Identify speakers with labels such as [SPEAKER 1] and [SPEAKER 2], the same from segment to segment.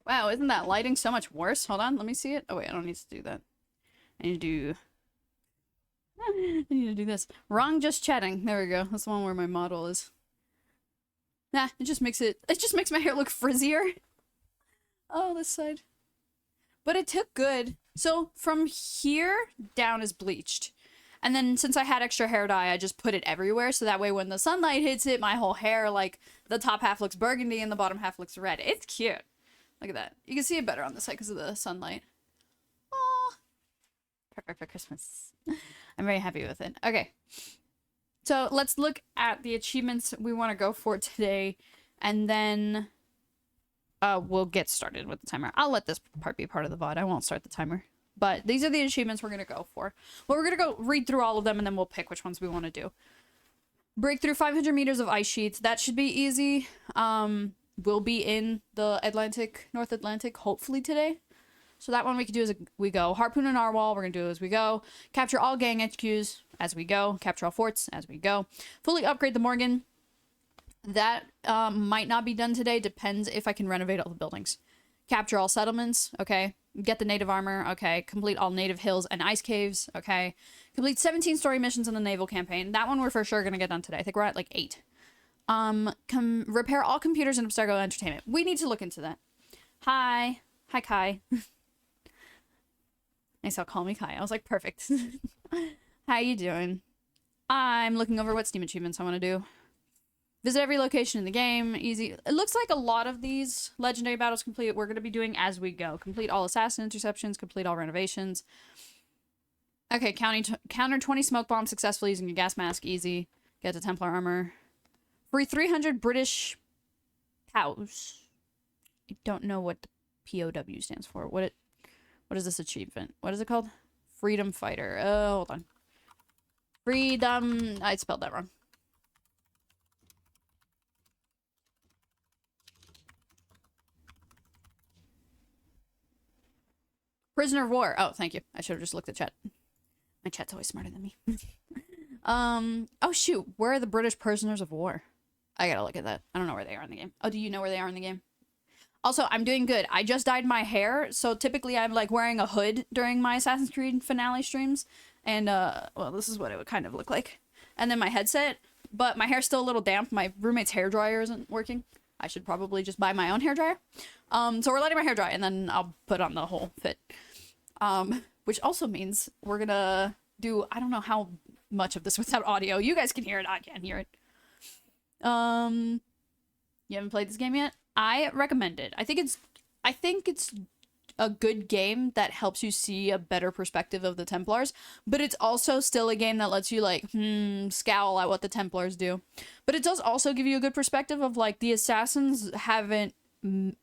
[SPEAKER 1] Wow, isn't that lighting so much worse? Hold on, let me see it. Oh wait, I don't need to do that. I need to do... I need to do this. Wrong just chatting. There we go. That's the one where my model is. Nah, it just makes my hair look frizzier. Oh, this side. But it took good. So from here down is bleached. And then since I had extra hair dye, I just put it everywhere. So that way when the sunlight hits it, my whole hair, like, the top half looks burgundy and the bottom half looks red. It's cute. Look at that. You can see it better on this side because of the sunlight. Aww. Perfect for Christmas. I'm very happy with it. Okay. So let's look at the achievements we want to go for today. And then we'll get started with the timer. I'll let this part be part of the VOD. I won't start the timer. But these are the achievements we're going to go for. Well, we're going to go read through all of them and then we'll pick which ones we want to do. Break through 500 meters of ice sheets. That should be easy. We'll be in the North Atlantic, hopefully today. So that one we can do as we go. Harpoon and narwhal, we're going to do as we go. Capture all gang HQs as we go. Capture all forts as we go. Fully upgrade the Morgan. That might not be done today. Depends if I can renovate all the buildings. Capture all settlements. Okay. Get the native armor. Okay. Complete all native hills and ice caves. Okay. Complete 17 story missions in the naval campaign. That one we're for sure going to get done today. I think we're at like 8. Repair all computers in Abstergo Entertainment. We need to look into that. Hi. Hi, Kai. Nice, I'll call me Kai. I was like, perfect. How you doing? I'm looking over what Steam achievements I want to do. Visit every location in the game. Easy. It looks like a lot of these legendary battles complete we're going to be doing as we go. Complete all assassin interceptions. Complete all renovations. Okay, counter 20 smoke bombs successfully using your gas mask. Easy. Get to Templar armor. Free 300 British POWs. I don't know what the POW stands for. What is this achievement? What is it called? Freedom Fighter. Oh, hold on. Freedom... I spelled that wrong. Prisoner of War. Oh, thank you. I should have just looked at chat. My chat's always smarter than me. Oh shoot. Where are the British prisoners of war? I gotta look at that. I don't know where they are in the game. Oh, do you know where they are in the game? Also, I'm doing good. I just dyed my hair, so typically I'm like wearing a hood during my Assassin's Creed finale streams. And, well, this is what it would kind of look like. And then my headset, but my hair's still a little damp. My roommate's hairdryer isn't working. I should probably just buy my own hairdryer. So we're letting my hair dry, and then I'll put on the whole fit. Which also means we're gonna do, I don't know how much of this without audio. You guys can hear it, I can't hear it. You haven't played this game yet? I recommend it. I think it's a good game that helps you see a better perspective of the Templars, but it's also still a game that lets you like scowl at what the Templars do. But it does also give you a good perspective of like the assassins haven't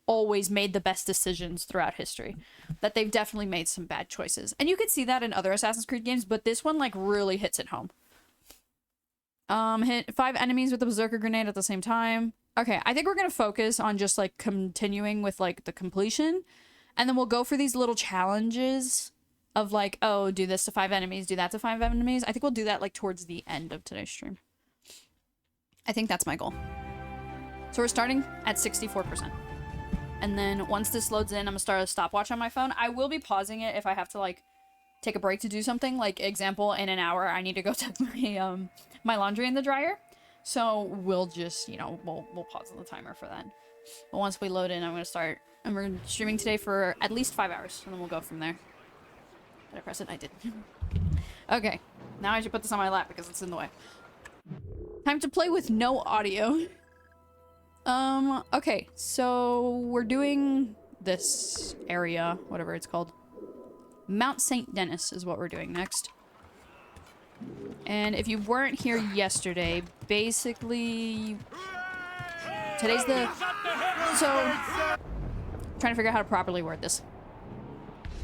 [SPEAKER 1] always made the best decisions throughout history, that they've definitely made some bad choices, and you could see that in other Assassin's Creed games, but this one like really hits it home. Hit 5 enemies with the berserker grenade at the same time. Okay, I think we're gonna focus on just like continuing with like the completion, and then we'll go for these little challenges of like, oh, do this to 5 enemies, do that to 5 enemies. I think we'll do that like towards the end of today's stream. I think that's my goal. So we're starting at 64%. And then once this loads in, I'm gonna start a stopwatch on my phone. I will be pausing it if I have to like take a break to do something. Like example, in an hour, I need to go tuck my my laundry in the dryer. So we'll just, you know, we'll pause the timer for that. But once we load in, I'm gonna start. And we're streaming today for at least 5 hours, and then we'll go from there. Did I press it? I did. Okay, now I should put this on my lap because it's in the way. Time to play with no audio. Okay, so we're doing this area, whatever it's called. Mount St. Denis is what we're doing next. And if you weren't here yesterday, basically... Today's the... So... trying to figure out how to properly word this.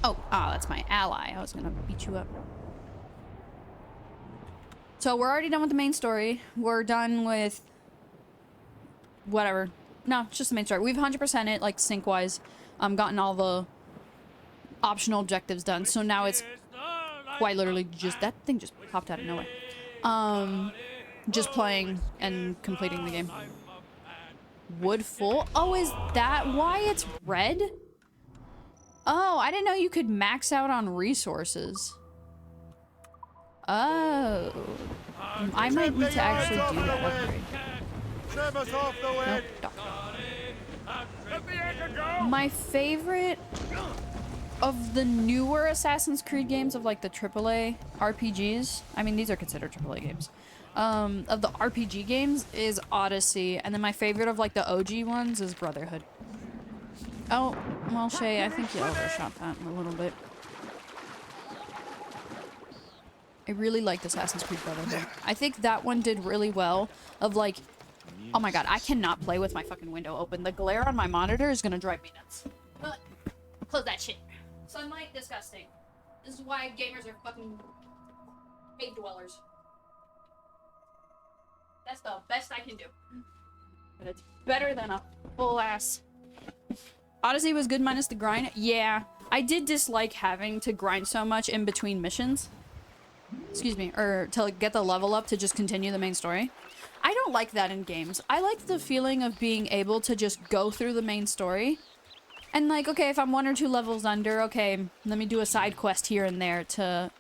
[SPEAKER 1] Oh, that's my ally. I was gonna beat you up. So we're already done with the main story. We're done with... whatever. No, it's just the main story. We've 100% it, like, sync-wise. Gotten all the optional objectives done. So now it's quite literally just... That thing just popped out of nowhere. Just playing and completing the game. Wood full? Oh, is that why it's red? Oh, I didn't know you could max out on resuresources. Oh. I might need to actually do that upgrade. Nope. My favorite of the newer Assassin's Creed games, of like the AAA RPGs, I mean these are considered AAA games, of the RPG games is Odyssey, and then my favorite of like the OG ones is Brotherhood. Oh, well Shay, I think you overshot that a little bit. I really liked Assassin's Creed Brotherhood. I think that one did really well of like, oh my god, I cannot play with my fucking window open. The glare on my monitor is gonna drive me nuts. Close that shit. Sunlight, disgusting. This is why gamers are fucking cave dwellers. That's the best I can do. But it's better than a full ass. Odyssey was good minus the grind. Yeah, I did dislike having to grind so much in between missions. Excuse me, or to get the level up to just continue the main story. I don't like that in games. I like the feeling of being able to just go through the main story. And like, okay, if I'm 1 or 2 levels under, okay, let me do a side quest here and there to,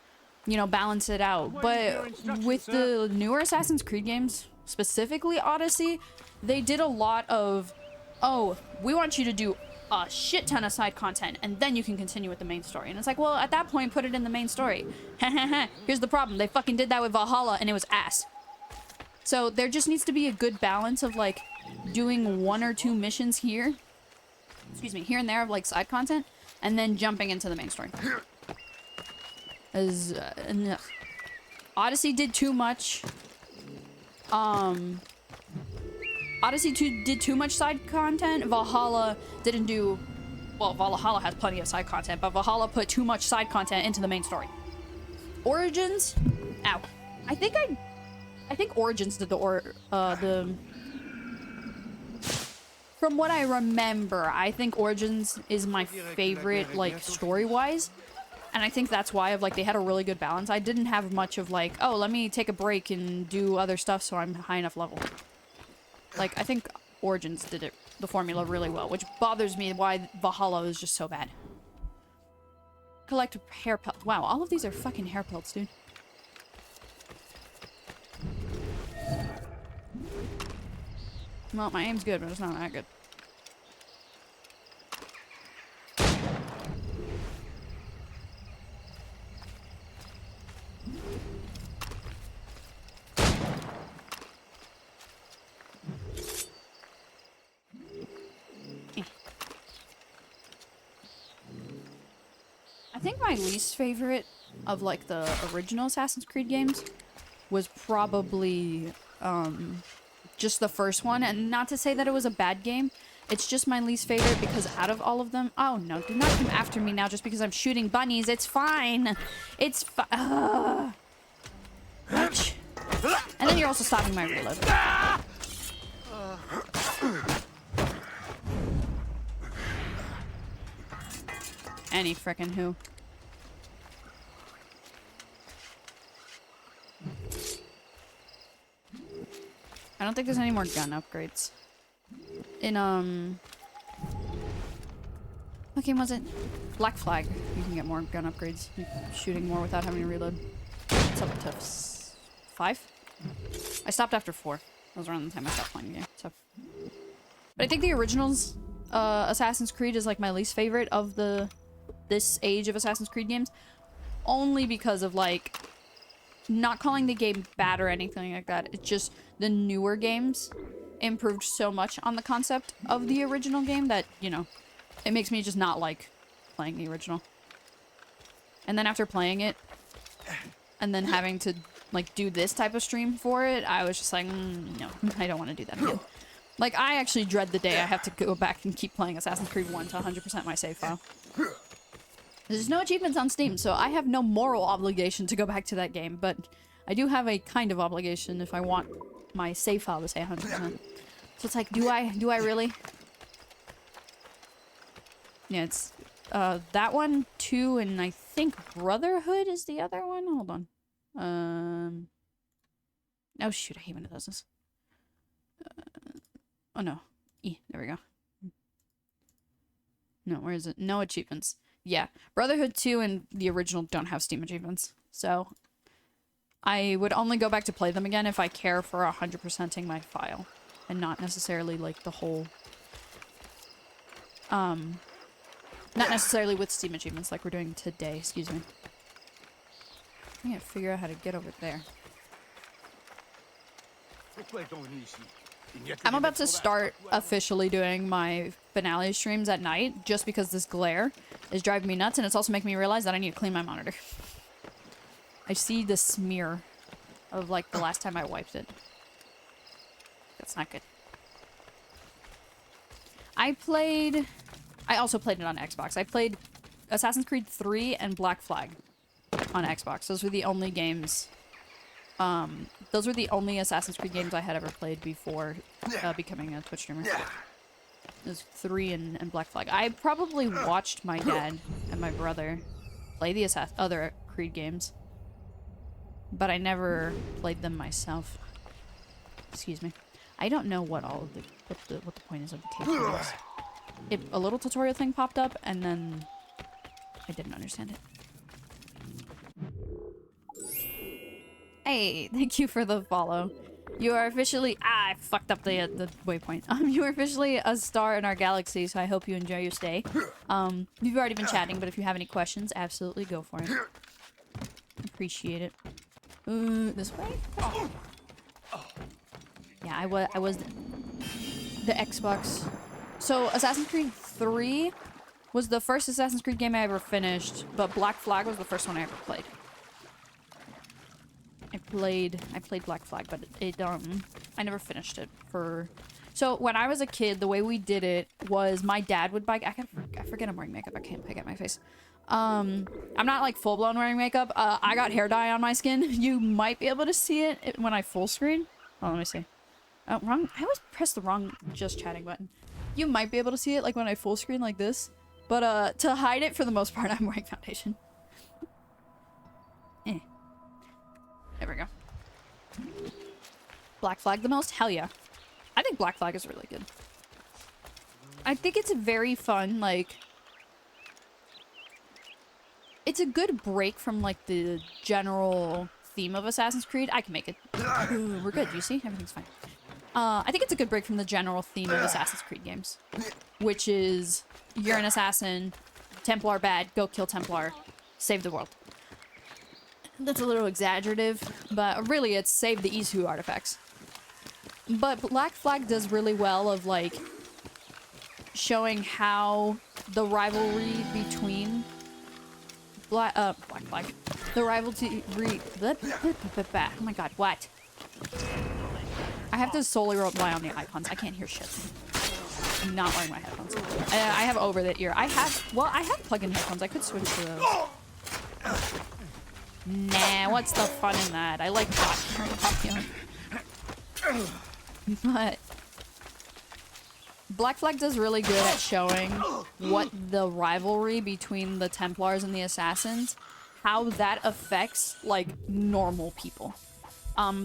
[SPEAKER 1] you know, balance it out. But with the newer Assassin's Creed games, specifically Odyssey, they did a lot of, oh, we want you to do a shit ton of side content, and then you can continue with the main story. And it's like, well, at that point, put it in the main story. Here's the problem. They fucking did that with Valhalla, and it was ass. So there just needs to be a good balance of, like, doing 1 or 2 missions here. Excuse me, here and there of, like, side content, and then jumping into the main story. As, Odyssey did too much. Odyssey 2 did too much side content. Valhalla didn't do... Well, Valhalla has plenty of side content, but Valhalla put too much side content into the main story. Origins? Ow. I think Origins did the... From what I remember, I think Origins is my favorite, like, story-wise. And I think that's why, like, they had a really good balance. I didn't have much of, like, oh, let me take a break and do other stuff so I'm high enough level. Like, I think Origins did it, the formula really well, which bothers me why Valhalla is just so bad. Collect hair pelts. Wow, all of these are fucking hair pelts, dude. Well, my aim's good, but it's not that good. I think my least favorite of, like, the original Assassin's Creed games was probably, just the first one. And not to say that it was a bad game, it's just my least favorite because out of all of them... Oh, no, do not come after me now just because I'm shooting bunnies. It's fine. It's fine. Ouch. And then you're also stopping my reload. Any frickin' who. I don't think there's any more gun upgrades. In, what game was it? Black Flag. You can get more gun upgrades. You're shooting more without having to reload. It's up to 5? I stopped after 4. That was around the time I stopped playing the game, so. But I think the originals, Assassin's Creed is like my least favorite of this age of Assassin's Creed games. Only because of, like, not calling the game bad or anything like that. It's just the newer games improved so much on the concept of the original game that, you know, it makes me just not like playing the original. And then after playing it, and then having to, like, do this type of stream for it, I was just like, no, I don't want to do that again. Like, I actually dread the day I have to go back and keep playing Assassin's Creed 1 to 100% my save file. There's no achievements on Steam, so I have no moral obligation to go back to that game, but I do have a kind of obligation if I want my save file to say 100%. So it's like, do I really? Yeah, it's, that one, 2, and I think Brotherhood is the other one? Hold on. Oh shoot, I hate when it does this. Oh no. There we go. No, where is it? No achievements. Yeah, Brotherhood 2 and the original don't have Steam achievements, so I would only go back to play them again if I care for 100%ing my file, and not necessarily like the whole, not necessarily with Steam achievements like we're doing today. Excuse me. I can't figure out how to get over there. I'm about to start officially doing my finale streams at night just because this glare is driving me nuts, and it's also making me realize that I need to clean my monitor. I see the smear of like the last time I wiped it. That's not good. I also played it on Xbox. I played Assassin's Creed 3 and Black Flag on Xbox. Those were the only games. Those were the only Assassin's Creed games I had ever played before becoming a Twitch streamer. There's 3 and Black Flag. I probably watched my dad and my brother play the other Creed games, but I never played them myself. Excuse me. I don't know what all of what the point is of the cave videos. A little tutorial thing popped up, and then I didn't understand it. Hey, thank you for the follow. You are officially... I fucked up the waypoint. You are officially a star in our galaxy, so I hope you enjoy your stay. You've already been chatting, but if you have any questions, absolutely go for it. Appreciate it. This way? Yeah, I was the Xbox. So, Assassin's Creed 3 was the first Assassin's Creed game I ever finished, but Black Flag was the first one I ever played. I played Black Flag, but I never finished it so when I was a kid, the way we did it was my dad would buy, I forget I'm wearing makeup, I can't pick at my face. I'm not like full-blown wearing makeup. I got hair dye on my skin. You might be able to see it when I full screen. Oh, let me see. Oh, wrong. I always press the wrong just chatting button. You might be able to see it like when I full screen like this. But to hide it, for the most part, I'm wearing foundation. There we go. Black Flag the most? Hell yeah. I think Black Flag is really good. I think it's very fun, like... It's a good break from, like, the general theme of Assassin's Creed. I can make it. Ooh, we're good, you see? Everything's fine. I think it's a good break from the general theme of Assassin's Creed games. Which is, you're an assassin, Templar bad, go kill Templar, save the world. That's a little exaggerative, but really it's save the Isu artifacts. But Black Flag does really well of, like, showing how the rivalry between Black Flag. The rivalry... Oh my god, what? I have to solely rely on the icons. I can't hear shit. I'm not wearing my headphones. I have over the ear. I have plug-in headphones. I could switch to those. Nah, what's the fun in that? I like pop. But Black Flag does really good at showing what the rivalry between the Templars and the Assassins, how that affects, like, normal people.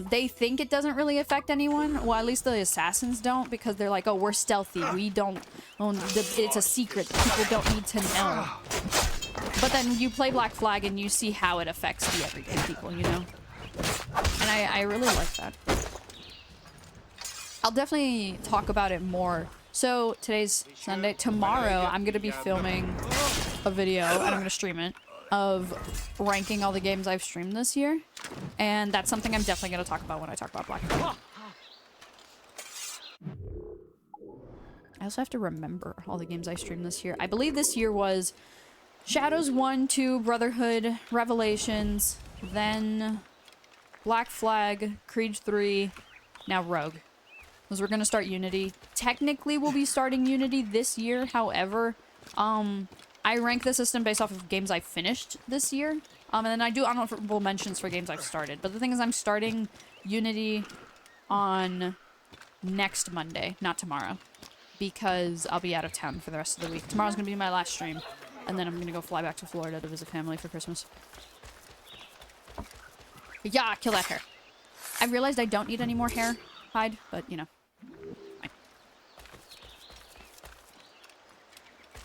[SPEAKER 1] They think it doesn't really affect anyone. Well, at least the Assassins don't, because they're like, oh, we're stealthy. We don't... it's a secret. People don't need to know. But then you play Black Flag and you see how it affects the everyday people, you know? And I really like that. I'll definitely talk about it more. So, today's Sunday. Tomorrow, I'm going to be filming a video, and I'm going to stream it, of ranking all the games I've streamed this year. And that's something I'm definitely going to talk about when I talk about Black Flag. I also have to remember all the games I streamed this year. I believe this year was Shadows 1, 2, Brotherhood, Revelations, then Black Flag, Creed 3, now Rogue. Because we're going to start Unity. Technically, we'll be starting Unity this year. However, I rank the system based off of games I finished this year. And then I do honorable mentions for games I've started. But the thing is, I'm starting Unity on next Monday, not tomorrow. Because I'll be out of town for the rest of the week. Tomorrow's going to be my last stream. And then I'm going to go fly back to Florida to visit family for Christmas. Yeah, kill that hair. I realized I don't need any more hair hide, but, you know. Fine.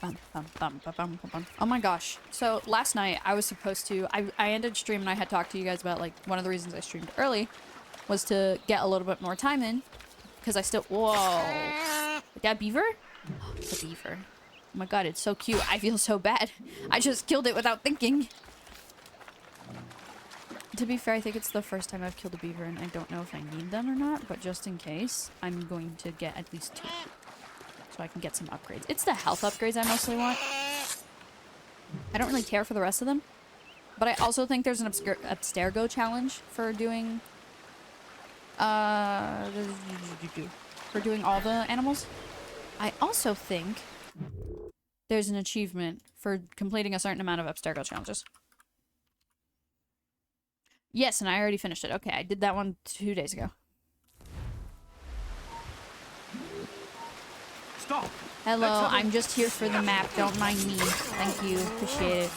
[SPEAKER 1] Oh my gosh. So last night I was supposed to, I ended stream and I had talked to you guys about like one of the reasons I streamed early was to get a little bit more time in because I still, whoa. That beaver? It's a beaver. Oh my god, it's so cute. I feel so bad. I just killed it without thinking. To be fair, I think it's the first time I've killed a beaver and I don't know if I need them or not, but just in case, I'm going to get at least 2. So I can get some upgrades. It's the health upgrades I mostly want. I don't really care for the rest of them. But I also think there's an Abstergo challenge for doing... for doing all the animals. I also think there's an achievement for completing a certain amount of Abstergo challenges. Yes, and I already finished it. Okay, I did that one 2 days ago.
[SPEAKER 2] Stop.
[SPEAKER 1] Hello, I'm just here for the map. Don't mind me. Thank you. Appreciate it.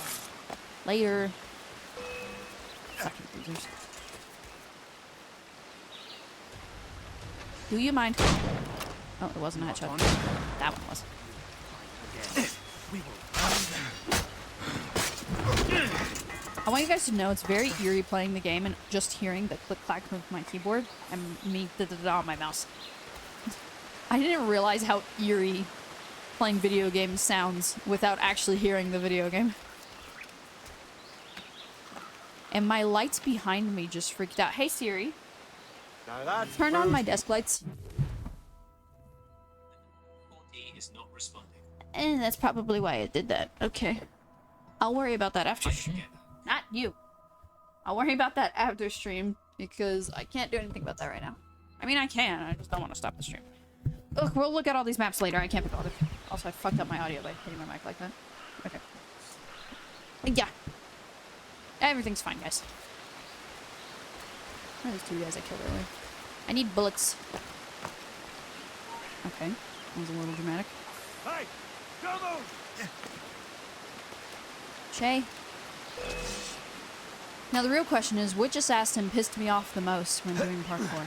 [SPEAKER 1] Later. Fucking losers. Do you mind? Oh, it wasn't a headshot. That one was. I want you guys to know it's very eerie playing the game and just hearing the click-clack of my keyboard and me da-da-da on my mouse. I didn't realize how eerie playing video games sounds without actually hearing the video game. And my lights behind me just freaked out. Hey Siri, turn on my desk lights.
[SPEAKER 3] VOD is not responding.
[SPEAKER 1] And that's probably why it did that. Okay. I'll worry about that after stream. Not you. I'll worry about that after stream because I can't do anything about that right now. I mean, I can. I just don't want to stop the stream. Ugh, we'll look at all these maps later. I can't be bothered. Also, I fucked up my audio by hitting my mic like that. Okay. Yeah. Everything's fine, guys. Where are those 2 guys I killed earlier? I need bullets. Okay. That was a little dramatic.
[SPEAKER 2] Hey, come on.
[SPEAKER 1] Shay. Now the real question is, which assassin pissed me off the most when doing parkour?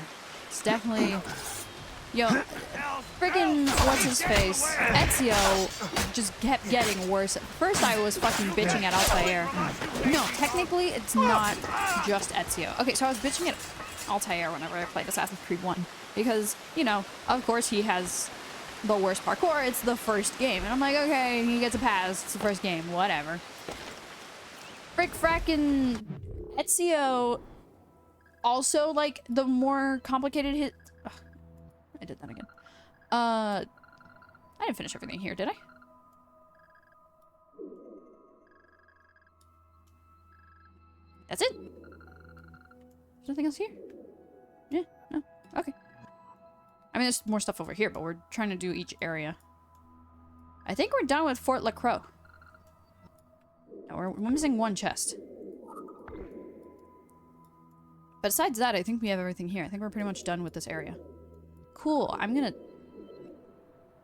[SPEAKER 1] It's definitely... Yo, friggin' what's his face? Ezio just kept getting worse. At first I was fucking bitching at Altair. No, technically it's not just Ezio. Okay, so I was bitching at Altair whenever I played Assassin's Creed 1. Because, you know, of course he has the worst parkour. It's the first game. And I'm like, okay, he gets a pass. It's the first game. Whatever. Frick frackin' Ezio also, like, the more complicated hit... Ugh, I did that again. I didn't finish everything here, did I? That's it? There's nothing else here? Yeah, no, okay. I mean, there's more stuff over here, but we're trying to do each area. I think we're done with Fort Lacroix. No, we're missing 1 chest. But besides that, I think we have everything here. I think we're pretty much done with this area. Cool. I'm gonna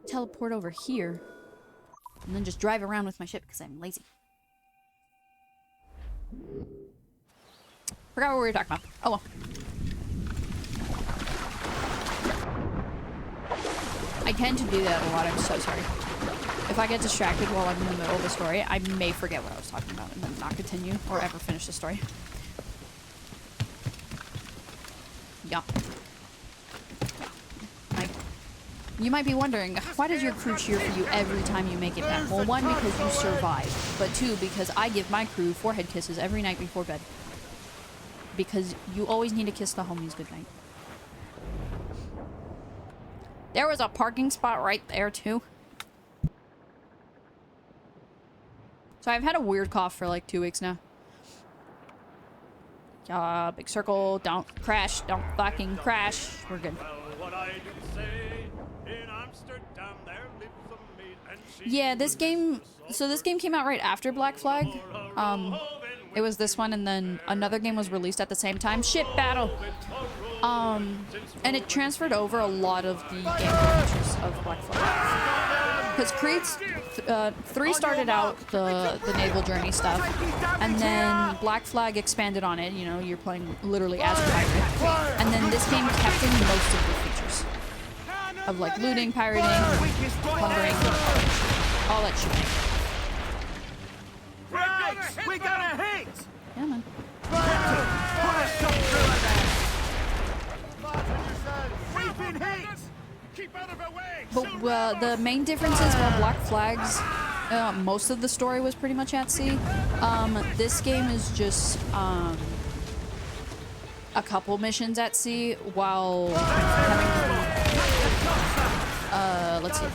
[SPEAKER 1] teleport over here and then just drive around with my ship because I'm lazy. Forgot what we were talking about. Oh well. I tend to do that a lot. I'm so sorry. If I get distracted while I'm in the middle of the story, I may forget what I was talking about and then not continue or ever finish the story. Yeah. You might be wondering, why does your crew cheer for you every time you make it back? Well, 1, because you survive. But 2, because I give my crew forehead kisses every night before bed. Because you always need to kiss the homies goodnight. There was a parking spot right there, too. So I've had a weird cough for like 2 weeks now. Big circle, don't crash, don't fucking crash. We're good. Yeah, this game, so this game came out right after Black Flag. It was this one and then another game was released at the same time. Ship battle! And it transferred over a lot of the gameplay features of Black Flag. Because Creed 3 started out the naval journey stuff, and then Black Flag expanded on it. You know, you're playing literally as a pirate. And then this game kept in most of the features. Of like looting, pirating, plundering, all that shebang.
[SPEAKER 2] Right! We got a hit!
[SPEAKER 1] Yeah, man.
[SPEAKER 2] Put a shot through her. We've been hit! Keep out of her way!
[SPEAKER 1] But the main difference is while Black Flags, most of the story was pretty much at sea. This game is just a couple missions at sea while having, let's see.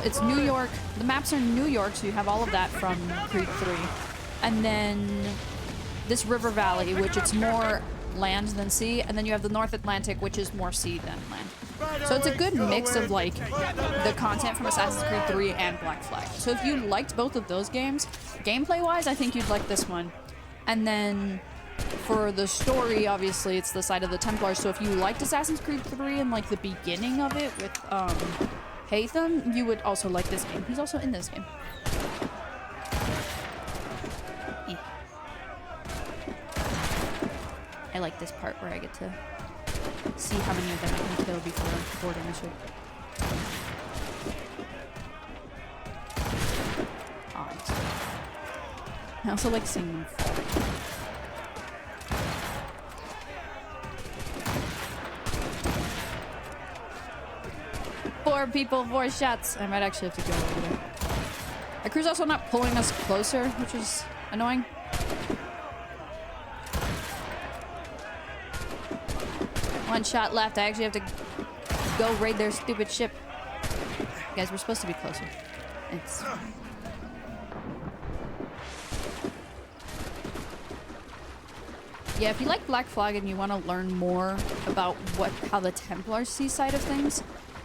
[SPEAKER 1] It's New York. The maps are New York, so you have all of that from Creed 3. And then this River Valley, which it's more land than sea. And then you have the North Atlantic, which is more sea than land. So it's a good mix of like the content from Assassin's Creed 3 and Black Flag. So if you liked both of those games, gameplay-wise, I think you'd like this one. And then for the story, obviously, it's the side of the Templars. So if you liked Assassin's Creed 3 and like the beginning of it with Haytham, you would also like this game. He's also in this game. I like this part where I get to see how many of them I can kill before boarding the ship. I also like seeing them fall. Four people, 4 shots. I might actually have to go over there. The crew's also not pulling us closer, which is annoying. One shot left. I actually have to go raid their stupid ship. Guys, we're supposed to be closer. It's... Yeah, if you like Black Flag and you want to learn more about how the Templars see side of things,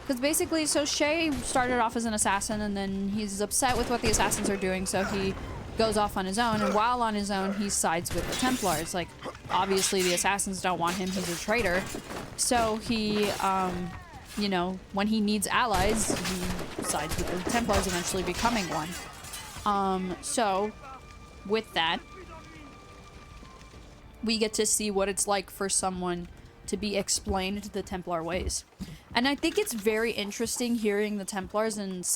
[SPEAKER 1] because basically, so Shay started off as an assassin, and then he's upset with what the assassins are doing, so he goes off on his own, and while on his own, he sides with the Templars. Like, obviously, the assassins don't want him, he's a traitor. So he, you know, when he needs allies, he sides with the Templars, eventually becoming one. So, with that, we get to see what it's like for someone to be explained the Templar ways. And I think it's very interesting hearing the Templars and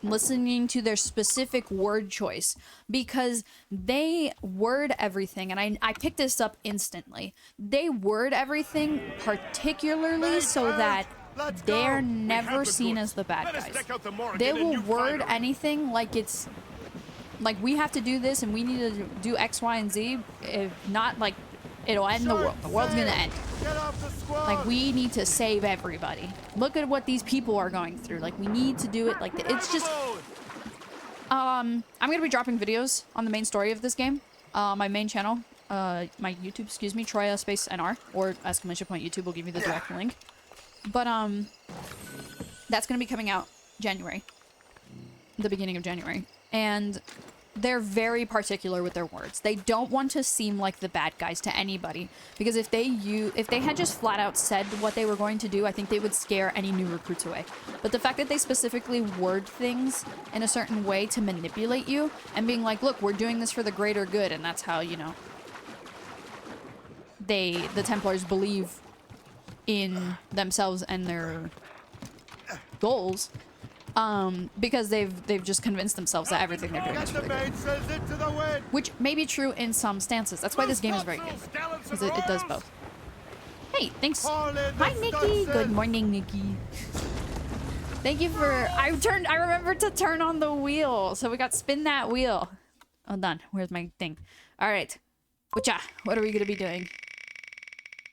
[SPEAKER 1] listening to their specific word choice, because they word everything, and I picked this up instantly. They word everything particularly so that they're never seen as the bad guys. They will word anything like it's like we have to do this and we need to do X, Y, and Z. If not, like, it'll end the world. The world's gonna end. Like, we need to save everybody. Look at what these people are going through. Like, we need to do it like that. It's just... I'm gonna be dropping videos on the main story of this game. My main channel, my YouTube, excuse me, Troya-NR, or !YouTube will give you the direct link. But, that's gonna be coming out January. The beginning of January. And they're very particular with their words. They don't want to seem like the bad guys to anybody, because if they had just flat out said what they were going to do, I think they would scare any new recruits away. But the fact that they specifically word things in a certain way to manipulate you and being like, look, we're doing this for the greater good, and that's how, you know, the Templars believe in themselves and their goals. Because they've just convinced themselves that everything they're doing is for the good. Which may be true in some stances. That's why this game is very good. Because it does both. Hey, thanks. Hi, Nikki. Good morning, Nikki. Thank you for... I remembered to turn on the wheel. So we got spin that wheel. Oh, done. Where's my thing? All right. Whatcha? What are we going to be doing?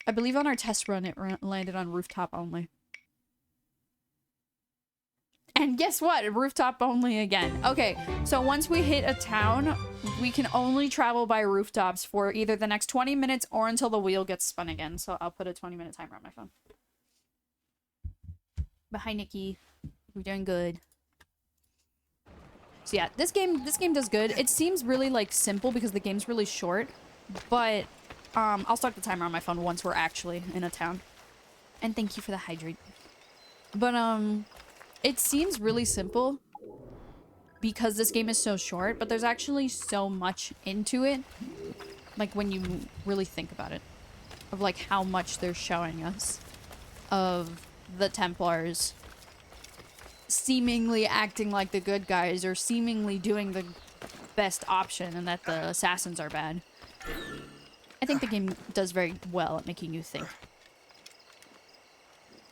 [SPEAKER 1] I believe on our test run, it landed on rooftop only. And guess what? Rooftop only again. Okay, so once we hit a town, we can only travel by rooftops for either the next 20 minutes or until the wheel gets spun again. So I'll put a 20-minute timer on my phone. But hi, Nikki. We're doing good. So yeah, this game does good. It seems really, like, simple because the game's really short. But, I'll start the timer on my phone once we're actually in a town. And thank you for the hydrate. But, it seems really simple because this game is so short, but there's actually so much into it, like when you really think about it, of like how much they're showing us of the Templars seemingly acting like the good guys or seemingly doing the best option and that the assassins are bad. I think the game does very well at making you think.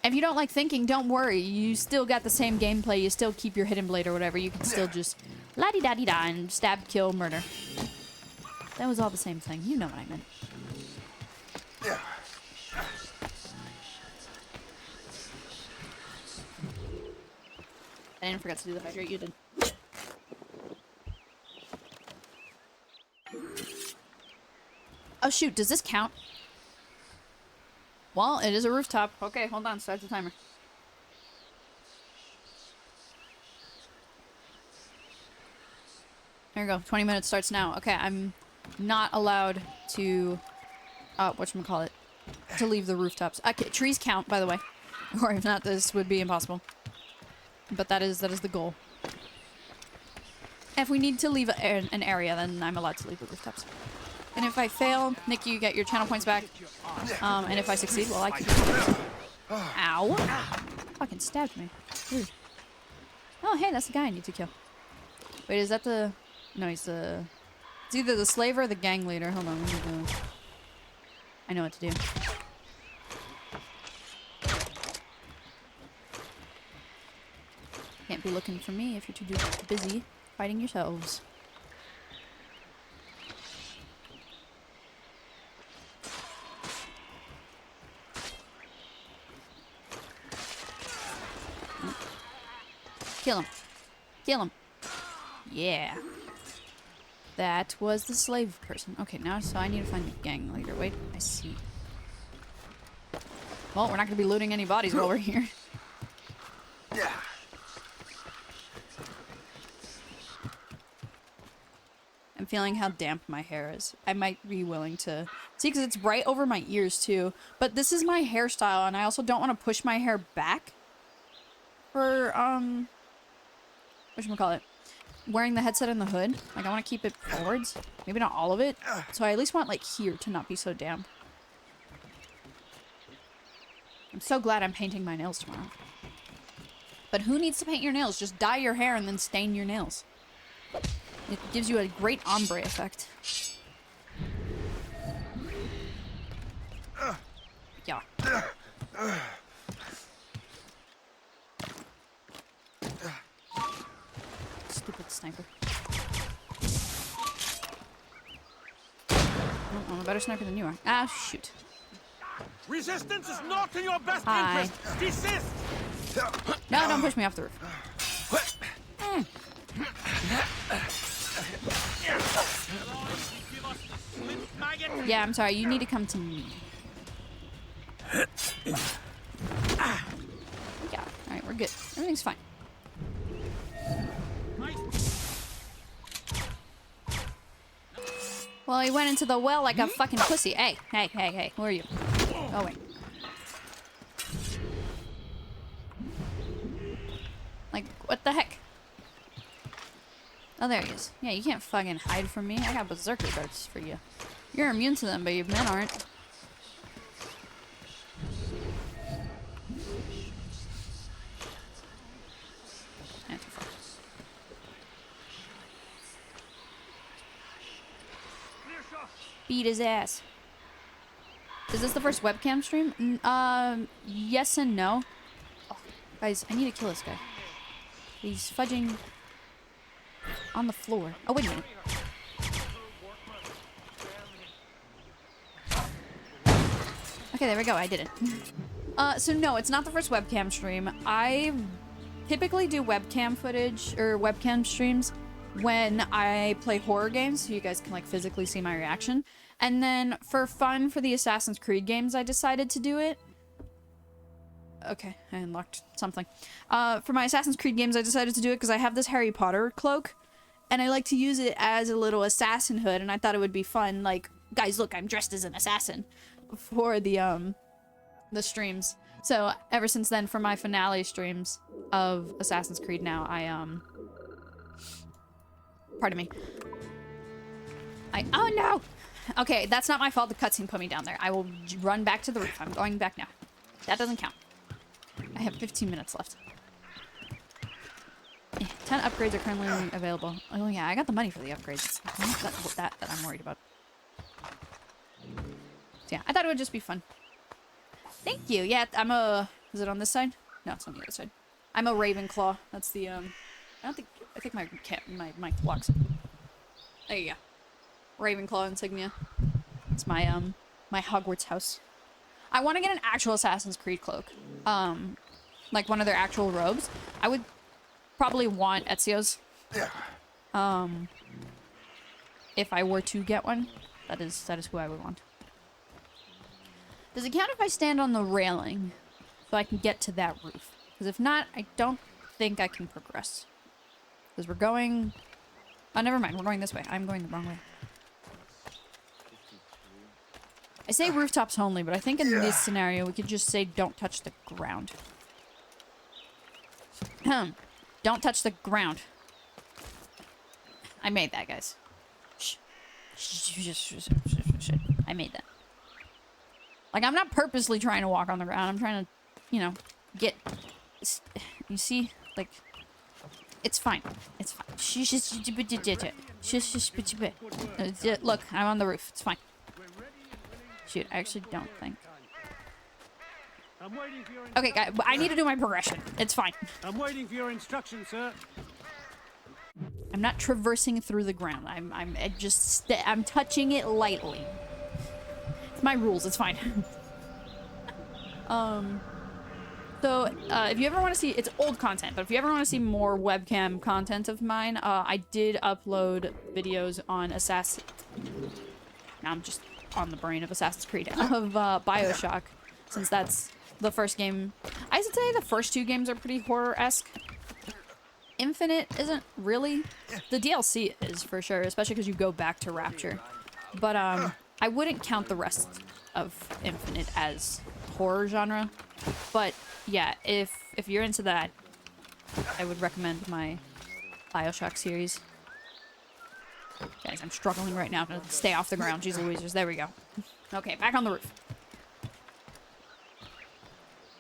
[SPEAKER 1] If you don't like thinking, don't worry. You still got the same gameplay. You still keep your hidden blade or whatever. You can still just la-di-da-di-da and stab, kill, murder. That was all the same thing. You know what I meant. I didn't forget to do the hydrate. You did. Oh shoot, does this count? Well, it is a rooftop. Okay, hold on, start the timer. There we go, 20 minutes starts now. Okay, I'm not allowed to, whatchamacallit, to leave the rooftops. Okay, trees count, by the way. Or if not, this would be impossible. But that is the goal. If we need to leave an area, then I'm allowed to leave the rooftops. And if I fail, Nick, you get your channel points back. And if I succeed, well, I keep it. Ow. Fucking stabbed me. Rude. Oh, hey, that's the guy I need to kill. Wait, is that the... No, he's the... It's either the slave or the gang leader. Hold on, let me go. I know what to do. Can't be looking for me if you're too busy fighting yourselves. Kill him. Kill him. Yeah. That was the slave person. Okay, now so I need to find the gang leader. Wait, I see. Well, we're not going to be looting any bodies while we're here.
[SPEAKER 2] Yeah.
[SPEAKER 1] I'm feeling how damp my hair is. I might be willing to... See, because it's right over my ears, too. But this is my hairstyle, and I also don't want to push my hair back for, whatchamacallit? Wearing the headset and the hood. Like, I want to keep it forwards. Maybe not all of it. So I at least want, like, here to not be so damp. I'm so glad I'm painting my nails tomorrow. But who needs to paint your nails? Just dye your hair and then stain your nails. It gives you a great ombre effect. Yeah. Stupid sniper. Oh, I'm a better sniper than you are. Ah, shoot.
[SPEAKER 2] Resistance is not in your best
[SPEAKER 1] Hi.
[SPEAKER 2] interest. Desist.
[SPEAKER 1] No, don't push me off the roof. Yeah, I'm sorry. You need to come to me. Yeah. Alright, we're good. Everything's fine. Well, he went into the well like a fucking pussy. Hey, hey, hey, hey. Who are you? Go away. Like, what the heck? Oh, there he is. Yeah, you can't fucking hide from me. I got berserker darts for you. You're immune to them, but you men aren't. Too far. Beat his ass. Is this the first webcam stream? Yes and no. Oh, guys, I need to kill this guy. He's fudging on the floor. Oh, wait a minute. Okay, there we go. I did it. So no, it's not the first webcam stream. I typically do webcam footage or webcam streams when I play horror games, so you guys can like physically see my reaction. And then for fun for the Assassin's Creed games, I decided to do it. Okay, I unlocked something. For my Assassin's Creed games, I decided to do it because I have this Harry Potter cloak, and I like to use it as a little assassin hood, and I thought it would be fun. Like, guys, look, I'm dressed as an assassin for the streams. So ever since then, for my finale streams of Assassin's Creed now, pardon me. Oh no! Okay, that's not my fault. The cutscene put me down there. I will run back to the roof. I'm going back now. That doesn't count. I have 15 minutes left. 10 upgrades are currently available. Oh yeah, I got the money for the upgrades. It's not that I'm worried about. So yeah, I thought it would just be fun. Thank you. Yeah, I'm a... Is it on this side? No, it's on the other side. I'm a Ravenclaw. That's the, I don't think... I think my mic locks. There you go. Ravenclaw insignia. It's my, my Hogwarts house. I want to get an actual Assassin's Creed cloak. Like one of their actual robes. I would probably want Ezio's. If I were to get one. That is who I would want. Does it count if I stand on the railing so I can get to that roof? Because if not, I don't think I can progress. Because we're going... Oh, never mind. We're going this way. I'm going the wrong way. I say rooftops only, but I think in this scenario, we could just say don't touch the ground. Don't touch the ground. I made that, guys. I made that. Like, I'm not purposely trying to walk on the ground. I'm trying to, you know, get... You see? Like... It's fine. It's fine. Look, I'm on the roof. It's fine. Shoot, I actually don't think. Okay, guys, I need to do my progression. It's fine.
[SPEAKER 2] I'm waiting for your instructions, sir.
[SPEAKER 1] I'm not traversing through the ground. I'm touching it lightly. It's my rules. It's fine. So, if you ever want to see, it's old content, but if you ever want to see more webcam content of mine, I did upload videos on now I'm just on the brain of Assassin's Creed, of BioShock, since that's the first game. I should say the first two games are pretty horror-esque. Infinite isn't really. The DLC is, for sure, especially because you go back to Rapture. But, I wouldn't count the rest of Infinite as horror genre. But, yeah, if you're into that, I would recommend my BioShock series. Guys, I'm struggling right now to stay off the ground. Jeez Louisers, there we go. Okay, back on the roof.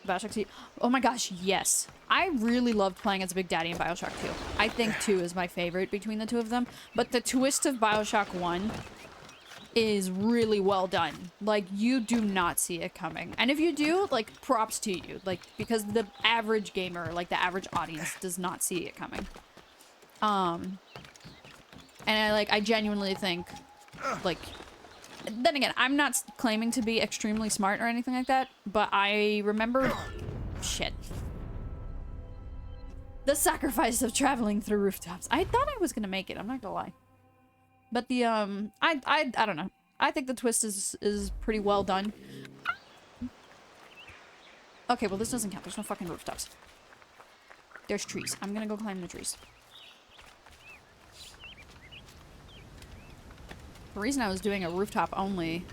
[SPEAKER 1] BioShock 2. Oh my gosh, yes. I really loved playing as Big Daddy in BioShock 2. I think 2 is my favorite between the two of them. But the twist of BioShock 1 is really well done. Like, you do not see it coming. And if you do, like, props to you. Like, because the average gamer, like, the average audience does not see it coming. And I genuinely think, like... Then again, I'm not claiming to be extremely smart or anything like that, but I remember... Shit. The sacrifice of traveling through rooftops. I thought I was gonna make it, I'm not gonna lie. But the, I don't know. I think the twist is pretty well done. Okay, well this doesn't count. There's no fucking rooftops. There's trees. I'm gonna go climb the trees. The reason I was doing a rooftop-only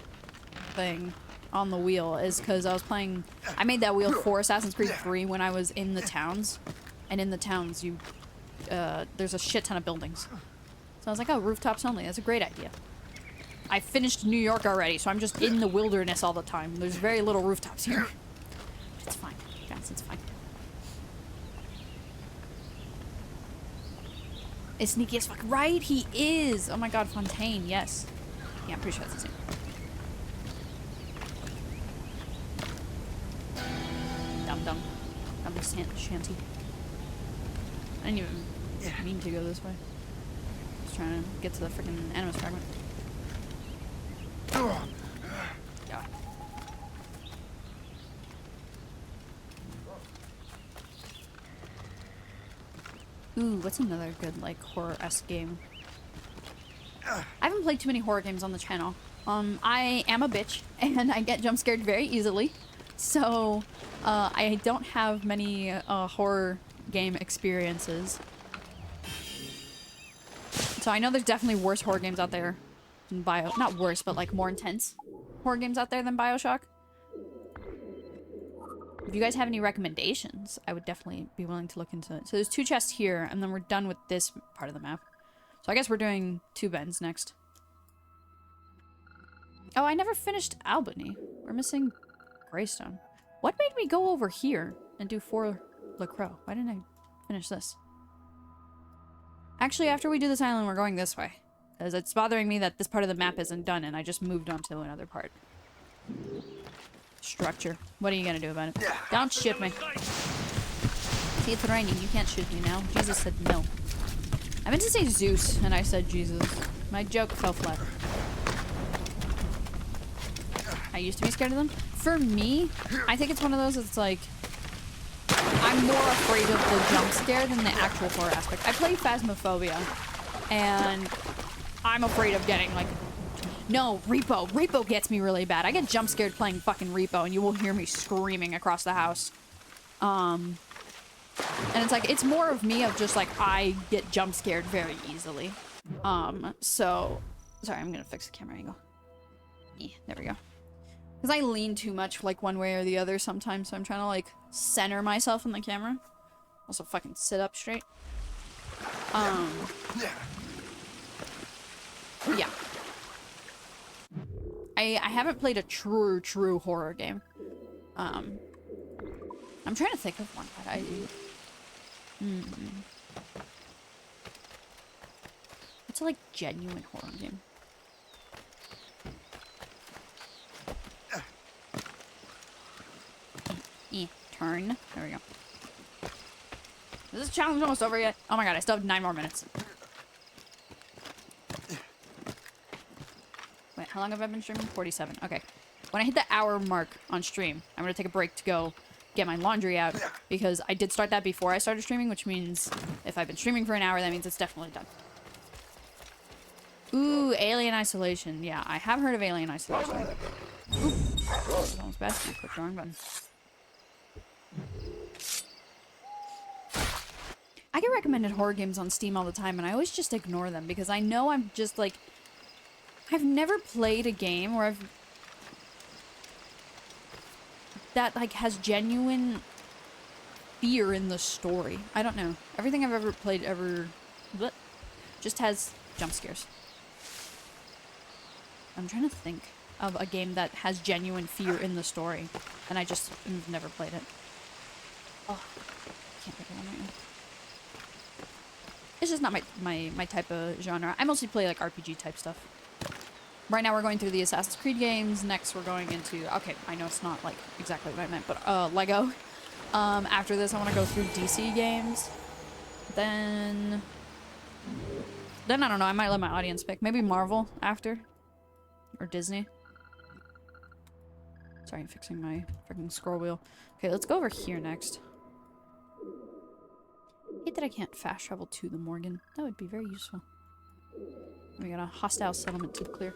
[SPEAKER 1] thing on the wheel is because I was playing... I made that wheel for Assassin's Creed 3 when I was in the towns. And in the towns, you... there's a shit ton of buildings. So I was like, oh, rooftops only. That's a great idea. I finished New York already, so I'm just in the wilderness all the time. There's very little rooftops here. It's fine. Guys, it's fine. Is sneaky as fuck. Right? He is! Oh my god, Fontaine, yes. Yeah, I'm pretty sure that's the same. Dum-dum. Shanty. I didn't even mean to go this way. Just trying to get to the freaking animus fragment. Yeah. Ooh, what's another good, like, horror-esque game? I haven't played too many horror games on the channel. I am a bitch, and I get jump-scared very easily. So, I don't have many, horror game experiences. So I know there's definitely worse horror games out there than not worse, but, like, more intense horror games out there than BioShock. If you guys have any recommendations, I would definitely be willing to look into it. So there's 2 chests here, and then we're done with this part of the map. So I guess we're doing 2 bends next. Oh, I never finished Albany. We're missing Greystone. What made me go over here and do 4 La Croix? Why didn't I finish this? Actually, after we do this island, we're going this way. Because it's bothering me that this part of the map isn't done, and I just moved on to another part. Structure. What are you gonna do about it? Don't shoot me. See, it's raining. You can't shoot me now. Jesus said no. I meant to say Zeus, and I said Jesus. My joke fell flat. I used to be scared of them. For me, I think it's one of those that's like... I'm more afraid of the jump scare than the actual horror aspect. I play Phasmophobia, and I'm afraid of getting, like... No, Repo. Repo gets me really bad. I get jump scared playing fucking Repo, and you will hear me screaming across the house. And it's like, it's more of me of just, like, I get jump scared very easily. So... Sorry, I'm gonna fix the camera angle. Yeah, there we go. Because I lean too much, like, one way or the other sometimes, so I'm trying to, like, center myself in the camera. Also fucking sit up straight. Yeah. I haven't played a true horror game. I'm trying to think of one that I do. What's a, like, genuine horror game? Turn. There we go. Is this challenge almost over yet? Oh my god, I still have 9 more minutes. Wait, how long have I been streaming? 47. Okay. When I hit the hour mark on stream, I'm gonna take a break to go get my laundry out, because I did start that before I started streaming, which means if I've been streaming for an hour, that means it's definitely done. Ooh, Alien Isolation. Yeah, I have heard of Alien Isolation. Ooh. That was almost bad. I clicked the wrong button. I get recommended horror games on Steam all the time, and I always just ignore them because I know I'm just like... I've never played a game where that, like, has genuine fear in the story. I don't know. Everything I've ever played just has jump scares. I'm trying to think of a game that has genuine fear in the story, and I just have never played it. Oh, I can't think of one right now. It's just not my type of genre. I mostly play, like, RPG type stuff. Right now we're going through the Assassin's Creed games. Next we're going into... Okay, I know it's not, like, exactly what I meant, but, Lego. After this I want to go through DC games. Then I don't know, I might let my audience pick. Maybe Marvel after. Or Disney. Sorry, I'm fixing my freaking scroll wheel. Okay, let's go over here next. I hate that I can't fast travel to the Morgan. That would be very useful. We got a hostile settlement to clear.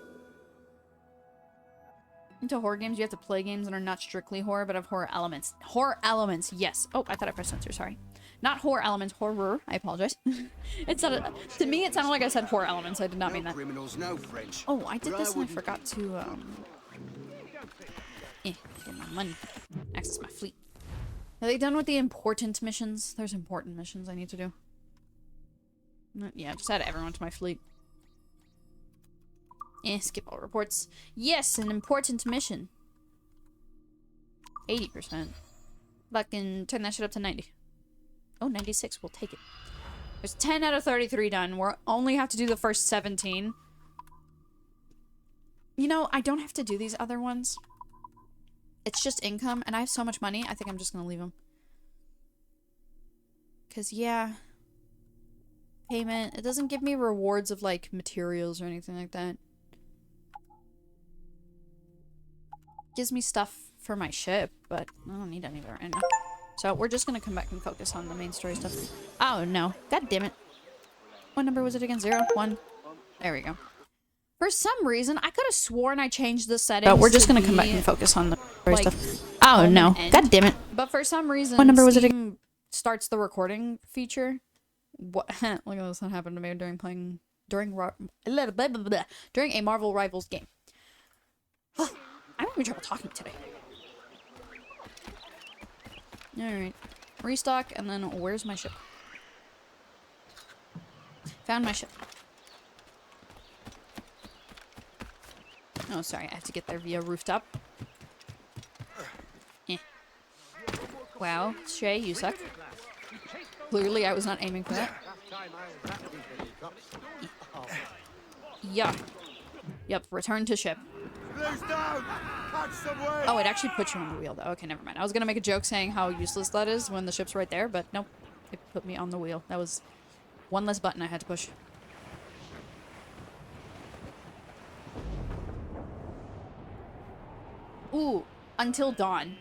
[SPEAKER 1] Into horror games, you have to play games that are not strictly horror, but have horror elements. Horror elements, yes. Oh, I thought I pressed censor, sorry. Not horror elements, horror. I apologize. It sounded, to me, it sounded like I said horror elements. I did not mean that.
[SPEAKER 2] Criminals, no French.
[SPEAKER 1] Oh, I did this and I forgot to, get my money. Access my fleet. Are they done with the important missions? There's important missions I need to do. Yeah, just add everyone to my fleet. Skip all reports. Yes, an important mission. 80%. Fucking turn that shit up to 90. Oh, 96. We'll take it. There's 10 out of 33 done. We only have to do the first 17. You know, I don't have to do these other ones. It's just income, and I have so much money, I think I'm just gonna leave them. Because, yeah. Payment. It doesn't give me rewards of, like, materials or anything like that. Gives me stuff for my ship, but I don't need any of it right now. So we're just gonna come back and focus on the main story stuff. Oh no. God damn it. What number was it again? 0? 1? There we go. For some reason, I could have sworn I changed the settings. But we're just gonna come back and focus on the story stuff. Oh no. God damn it. But for some reason, what number was it again? Starts the recording feature. What? Look at this. That happened to me during a Marvel Rivals game. I'm having trouble talking today. Alright. Restock, and then where's my ship? Found my ship. Oh, sorry. I have to get there via rooftop. Wow. Shay, you suck. Clearly, I was not aiming for that. Yeah. Yep, return to ship.
[SPEAKER 2] Blue's down! Catch some way!
[SPEAKER 1] Oh, it actually puts you on the wheel, though. Okay, never mind. I was gonna make a joke saying how useless that is when the ship's right there, but nope. It put me on the wheel. That was one less button I had to push. Ooh, Until Dawn.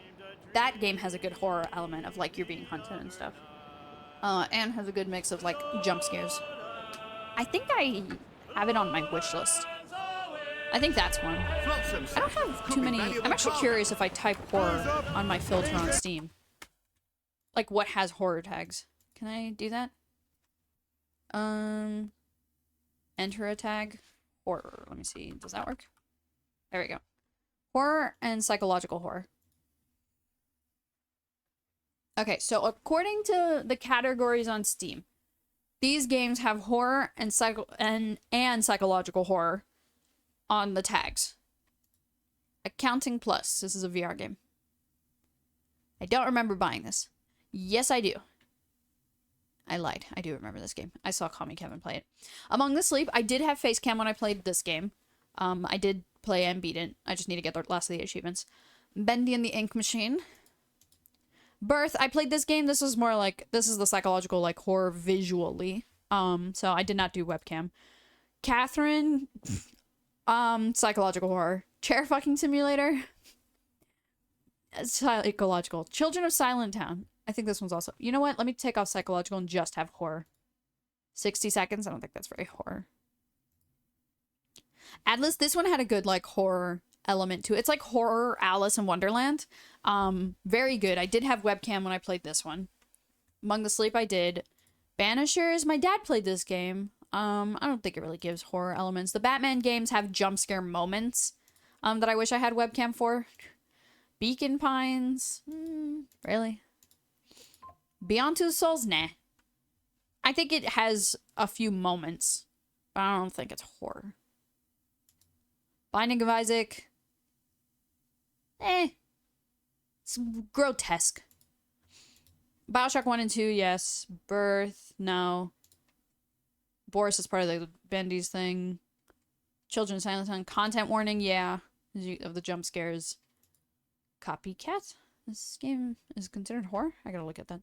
[SPEAKER 1] That game has a good horror element of, like, you're being hunted and stuff. And has a good mix of, like, jump scares. I think I have it on my wish list. I think that's one. I don't have too many. I'm actually curious if I type horror on my filter on Steam. Like, what has horror tags? Can I do that? Enter a tag. Horror. Let me see. Does that work? There we go. Horror and psychological horror. Okay, so according to the categories on Steam, these games have horror and psychological horror on the tags. Accounting Plus. This is a VR game. I don't remember buying this. Yes, I do. I lied. I do remember this game. I saw Call Me Kevin play it. Among the Sleep, I did have face cam when I played this game. I did play and beat it. I just need to get the last of the achievements. Bendy and the Ink Machine. Birth, I played this game. This is more like, this is the psychological, like, horror visually. So I did not do webcam. Catherine, psychological horror. Chair fucking simulator. Psychological. Children of Silent Town. I think this one's also, you know what? Let me take off psychological and just have horror. 60 seconds. I don't think that's very horror. Atlas, this one had a good, like, horror element to it. It's like horror Alice in Wonderland. Very good. I did have webcam when I played this one. Among the Sleep, I did. Banishers, my dad played this game. I don't think it really gives horror elements. The Batman games have jump scare moments that I wish I had webcam for. Beacon Pines, really? Beyond Two Souls, nah. I think it has a few moments, but I don't think it's horror. Binding of Isaac, it's grotesque. Bioshock 1 and 2, yes. Birth, no. Boris is part of the Bendy's thing. Children of Silent Town. Content warning, yeah. Of the jump scares. Copycat? This game is considered horror? I gotta look at that.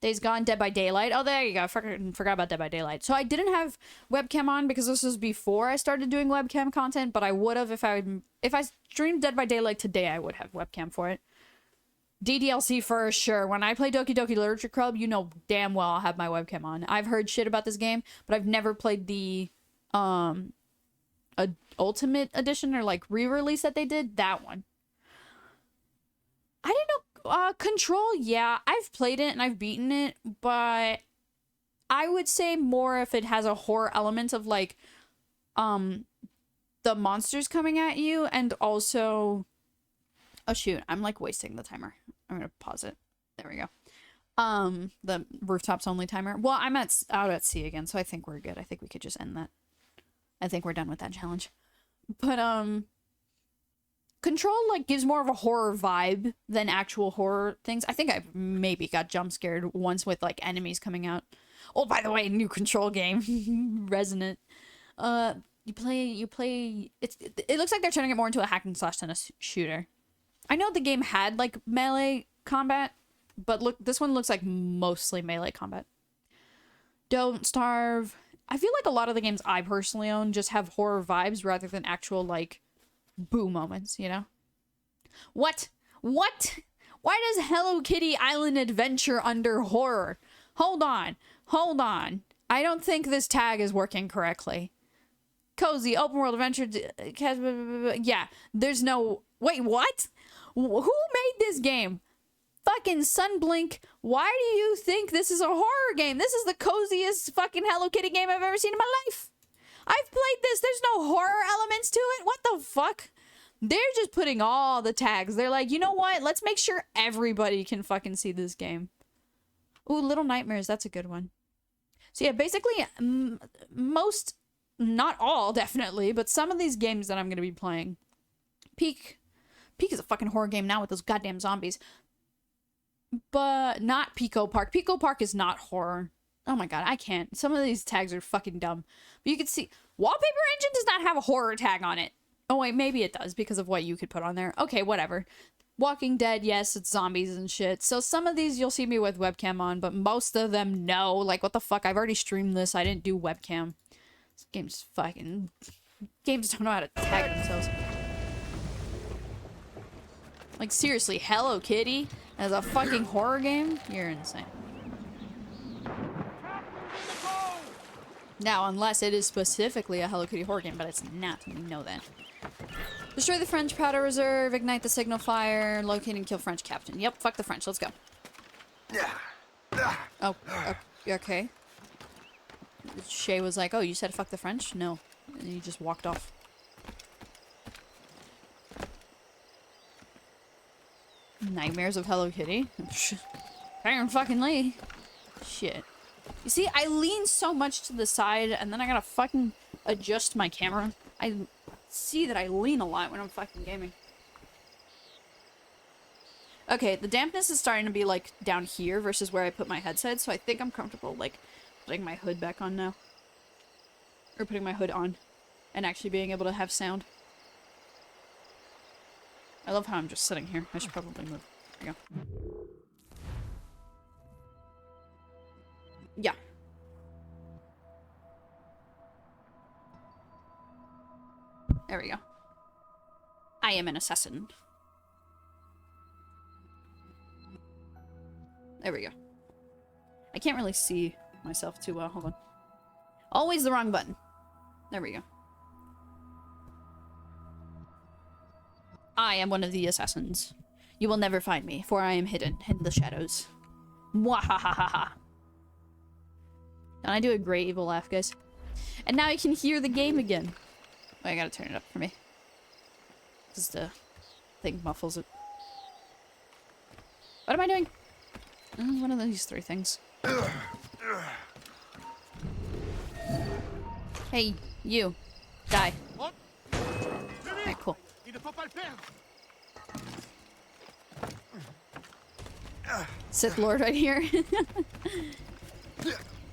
[SPEAKER 1] Days Gone, Dead by Daylight. Oh, there you go. I forgot about Dead by Daylight. So I didn't have webcam on because this was before I started doing webcam content, but I would have if I streamed Dead by Daylight today, I would have webcam for it. DDLC for sure. When I play Doki Doki Literature Club, you know damn well I'll have my webcam on. I've heard shit about this game, but I've never played the Ultimate Edition or like re-release that they did. That one. I didn't know. Control, yeah, I've played it and I've beaten it, but I would say more if it has a horror element of like, the monsters coming at you and also, oh shoot, I'm like wasting the timer. I'm gonna pause it. There we go. The rooftops only timer. Well, I'm out at sea again, so I think we're good. I think we could just end that. I think we're done with that challenge. But, Control, like, gives more of a horror vibe than actual horror things. I think I maybe got jump scared once with, like, enemies coming out. Oh, by the way, new Control game. Resonant. You play... It looks like they're turning it more into a hack and slash than a shooter. I know the game had, like, melee combat, but look, this one looks like mostly melee combat. Don't Starve. I feel like a lot of the games I personally own just have horror vibes rather than actual, like, boo moments, you know? What? What? Why does Hello Kitty Island Adventure under horror? Hold on. Hold on. I don't think this tag is working correctly. Cozy, open world adventure. Yeah, there's no... Wait, what? Who made this game? Fucking Sunblink. Why do you think this is a horror game? This is the coziest fucking Hello Kitty game I've ever seen in my life. I've played this. There's no horror elements to it. What the fuck? They're just putting all the tags. They're like, you know what? Let's make sure everybody can fucking see this game. Ooh, Little Nightmares. That's a good one. So yeah, basically, most, not all, definitely, but some of these games that I'm going to be playing. Peak is a fucking horror game now with those goddamn zombies. But not Pico Park. Pico Park is not horror. Oh my god, I can't. Some of these tags are fucking dumb. But you can see, Wallpaper Engine does not have a horror tag on it. Oh wait, maybe it does because of what you could put on there. Okay, whatever. Walking Dead, yes, it's zombies and shit. So some of these you'll see me with webcam on, but most of them, no. Like, what the fuck? I've already streamed this. I didn't do webcam. This game's fucking... Games don't know how to tag themselves. Like, seriously, Hello Kitty as a fucking horror game? You're insane. Now, unless it is specifically a Hello Kitty horror game, but it's not. We know that. Destroy the French powder reserve, ignite the signal fire, locate and kill French captain. Yep, fuck the French. Let's go. Oh, okay. Shay was like, oh, you said fuck the French? No. And he just walked off. Nightmares of Hello Kitty? Apparently fucking Lee. Shit. You see, I lean so much to the side, and then I gotta fucking adjust my camera. I see that I lean a lot when I'm fucking gaming. Okay, the dampness is starting to be, like, down here versus where I put my headset, so I think I'm comfortable, like, putting my hood back on now. Or putting my hood on. And actually being able to have sound. I love how I'm just sitting here. I should probably move. There you go. Yeah. There we go. I am an assassin. There we go. I can't really see myself too well. Hold on. Always the wrong button. There we go. I am one of the assassins. You will never find me, for I am hidden in the shadows. Mwahahaha. Don't I do a great evil laugh, guys? And now I can hear the game again. Oh, I gotta turn it up for me. Because the thing muffles it. What am I doing? One of these three things. Hey, you. Die. Alright, cool. Sith Lord right here.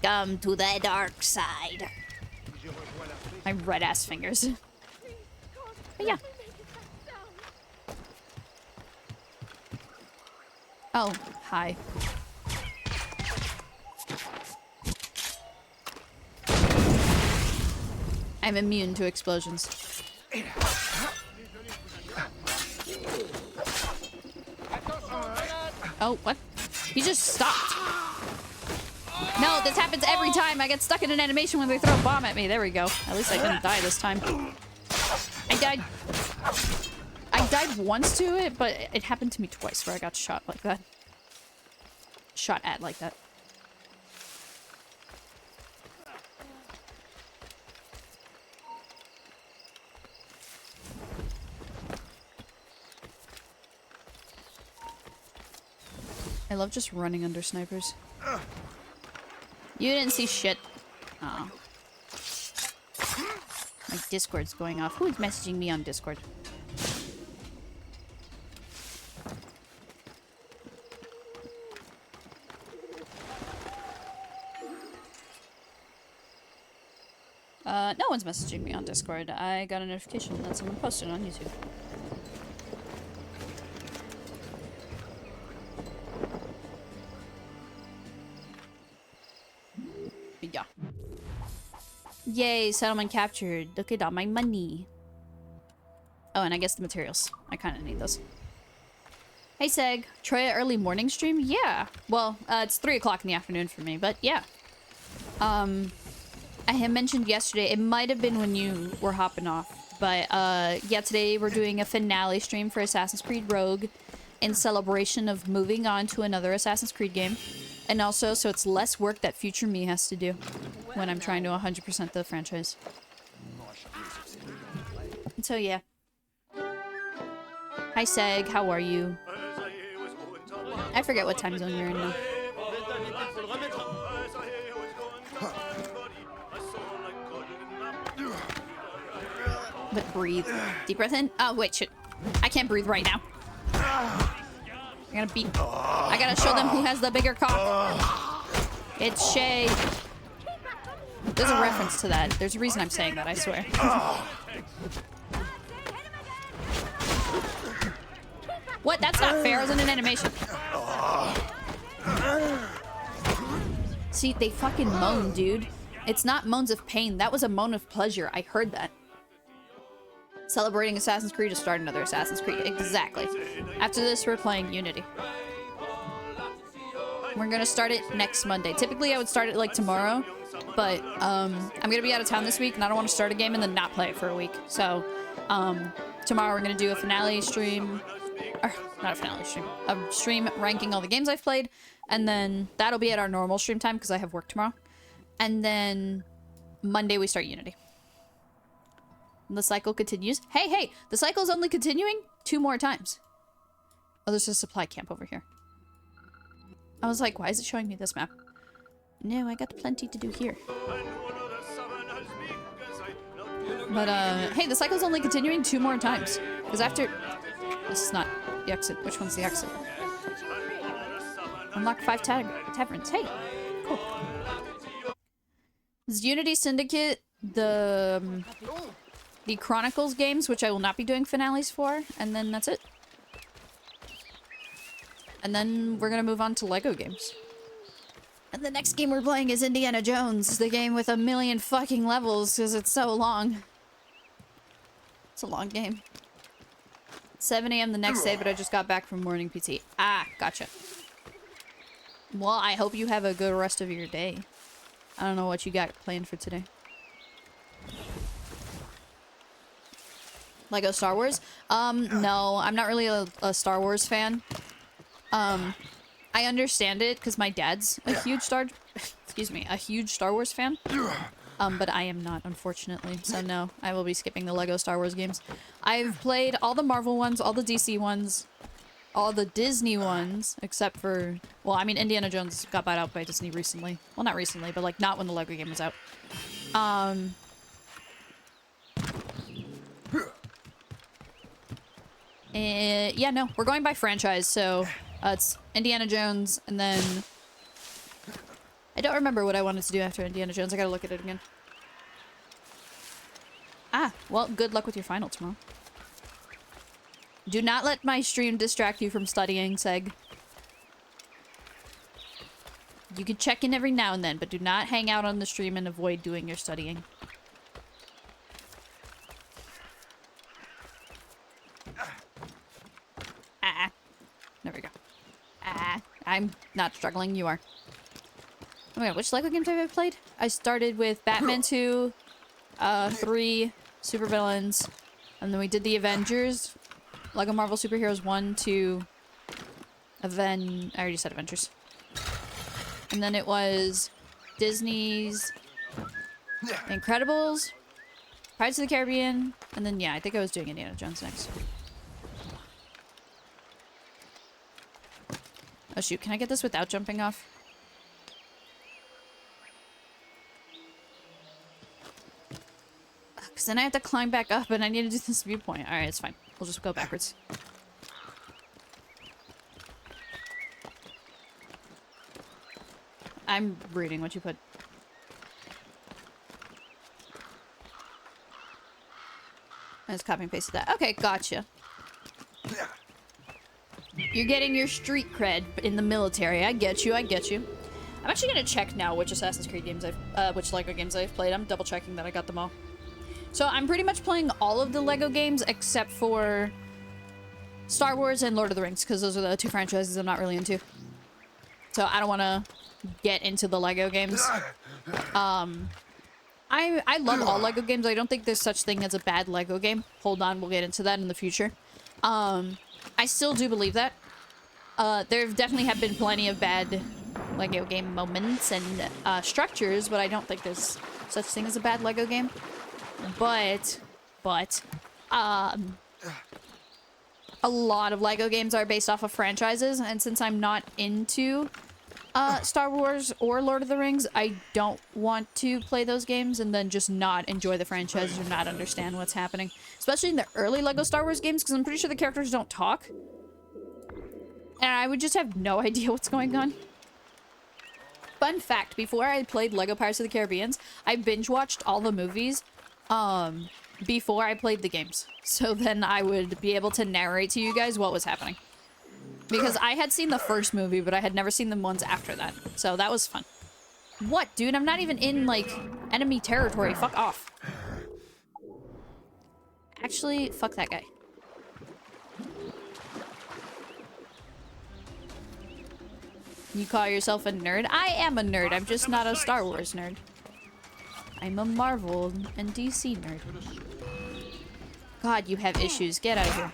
[SPEAKER 1] Come to the dark side. My red ass fingers. But yeah. Oh, hi. I'm immune to explosions. Oh, what? He just stopped. No, this happens every time. I get stuck in an animation when they throw a bomb at me. There we go. At least I didn't die this time. I died once to it, but it happened to me twice where I got shot like that. Shot at like that. I love just running under snipers. You didn't see shit. Oh. My Discord's going off. Who's messaging me on Discord? No one's messaging me on Discord. I got a notification that someone posted on YouTube. Yeah. Yay, settlement captured. Look at all my money. Oh, and I guess the materials. I kind of need those. Hey, Seg. Troya early morning stream? Yeah. Well, it's 3 o'clock in the afternoon for me, but yeah. I had mentioned yesterday, it might have been when you were hopping off, but yeah, today we're doing a finale stream for Assassin's Creed Rogue in celebration of moving on to another Assassin's Creed game. And also, so it's less work that future me has to do when I'm trying to 100% the franchise. And so, yeah. Hi, Seg. How are you? I forget what time zone you're in now. But breathe. Deep breath in. Oh, wait, shit. I can't breathe right now. I gotta show them who has the bigger cock. It's Shay. There's a reference to that. There's a reason I'm saying that, I swear. What? That's not fair. I was in an animation. See, they fucking moan, dude. It's not moans of pain. That was a moan of pleasure. I heard that. Celebrating Assassin's Creed to start another Assassin's Creed. Exactly. After this, we're playing Unity. We're gonna start it next Monday. Typically, I would start it like tomorrow, but I'm gonna be out of town this week, and I don't want to start a game and then not play it for a week. So tomorrow we're gonna do a finale stream, or not a finale stream, a stream ranking all the games I've played, and then that'll be at our normal stream time because I have work tomorrow. And then Monday we start Unity. And the cycle continues. Hey, the cycle's only continuing 2 more times. Oh, there's a supply camp over here. I was like, why is it showing me this map? No, I got plenty to do here. But, hey, the cycle's only continuing 2 more times. Because after... This is not the exit. Which one's the exit? Unlock 5 taverns. Hey, cool. This is Unity Syndicate, the Chronicles games, which I will not be doing finales for, and then that's it. And then we're gonna move on to Lego games. And the next game we're playing is Indiana Jones, the game with 1,000,000 fucking levels, because it's so long. It's a long game. 7 a.m. the next day, but I just got back from morning PT. Ah, gotcha. Well, I hope you have a good rest of your day. I don't know what you got planned for today. Lego Star Wars? No, I'm not really a Star Wars fan. I understand it because my dad's a huge a huge Star Wars fan. But I am not, unfortunately. So no, I will be skipping the Lego Star Wars games. I've played all the Marvel ones, all the DC ones, all the Disney ones, except for... Well, I mean, Indiana Jones got bought out by Disney recently. Well, not recently, but like not when the Lego game was out. Yeah, no, we're going by franchise, so it's Indiana Jones, and then... I don't remember what I wanted to do after Indiana Jones. I gotta look at it again. Ah, well, good luck with your final tomorrow. Do not let my stream distract you from studying, Seg. You can check in every now and then, but do not hang out on the stream and avoid doing your studying. There we go. I'm not struggling, you are. Oh my god, which Lego games have I played? I started with Batman 2, 3, Supervillains, and then we did the Avengers. Lego Marvel Superheroes 1, 2, I already said Avengers. And then it was Disney's Incredibles, Pirates of the Caribbean, and then yeah, I think I was doing Indiana Jones next. Oh shoot, can I get this without jumping off? Because then I have to climb back up and I need to do this viewpoint. Alright, it's fine. We'll just go backwards. I'm reading what you put. I just copy and pasted that. Okay, gotcha. You're getting your street cred in the military. I get you, I get you. I'm actually gonna check now which Assassin's Creed games which Lego games I've played. I'm double checking that I got them all. So I'm pretty much playing all of the Lego games except for Star Wars and Lord of the Rings, because those are the 2 franchises I'm not really into. So I don't want to get into the Lego games. I love all Lego games. I don't think there's such thing as a bad Lego game. Hold on, we'll get into that in the future. I still do believe that. There definitely have been plenty of bad Lego game moments and structures, but I don't think there's such thing as a bad Lego game. But, a lot of Lego games are based off of franchises, and since I'm not into Star Wars or Lord of the Rings, I don't want to play those games and then just not enjoy the franchises or not understand what's happening. Especially in the early Lego Star Wars games, because I'm pretty sure the characters don't talk. And I would just have no idea what's going on. Fun fact, before I played Lego Pirates of the Caribbean, I binge watched all the movies before I played the games. So then I would be able to narrate to you guys what was happening. Because I had seen the first movie, but I had never seen the ones after that. So that was fun. What, dude? I'm not even in, like, enemy territory. Fuck off. Actually, fuck that guy. You call yourself a nerd? I am a nerd. I'm just not a Star Wars nerd. I'm a Marvel and DC nerd. God, you have issues. Get out of here.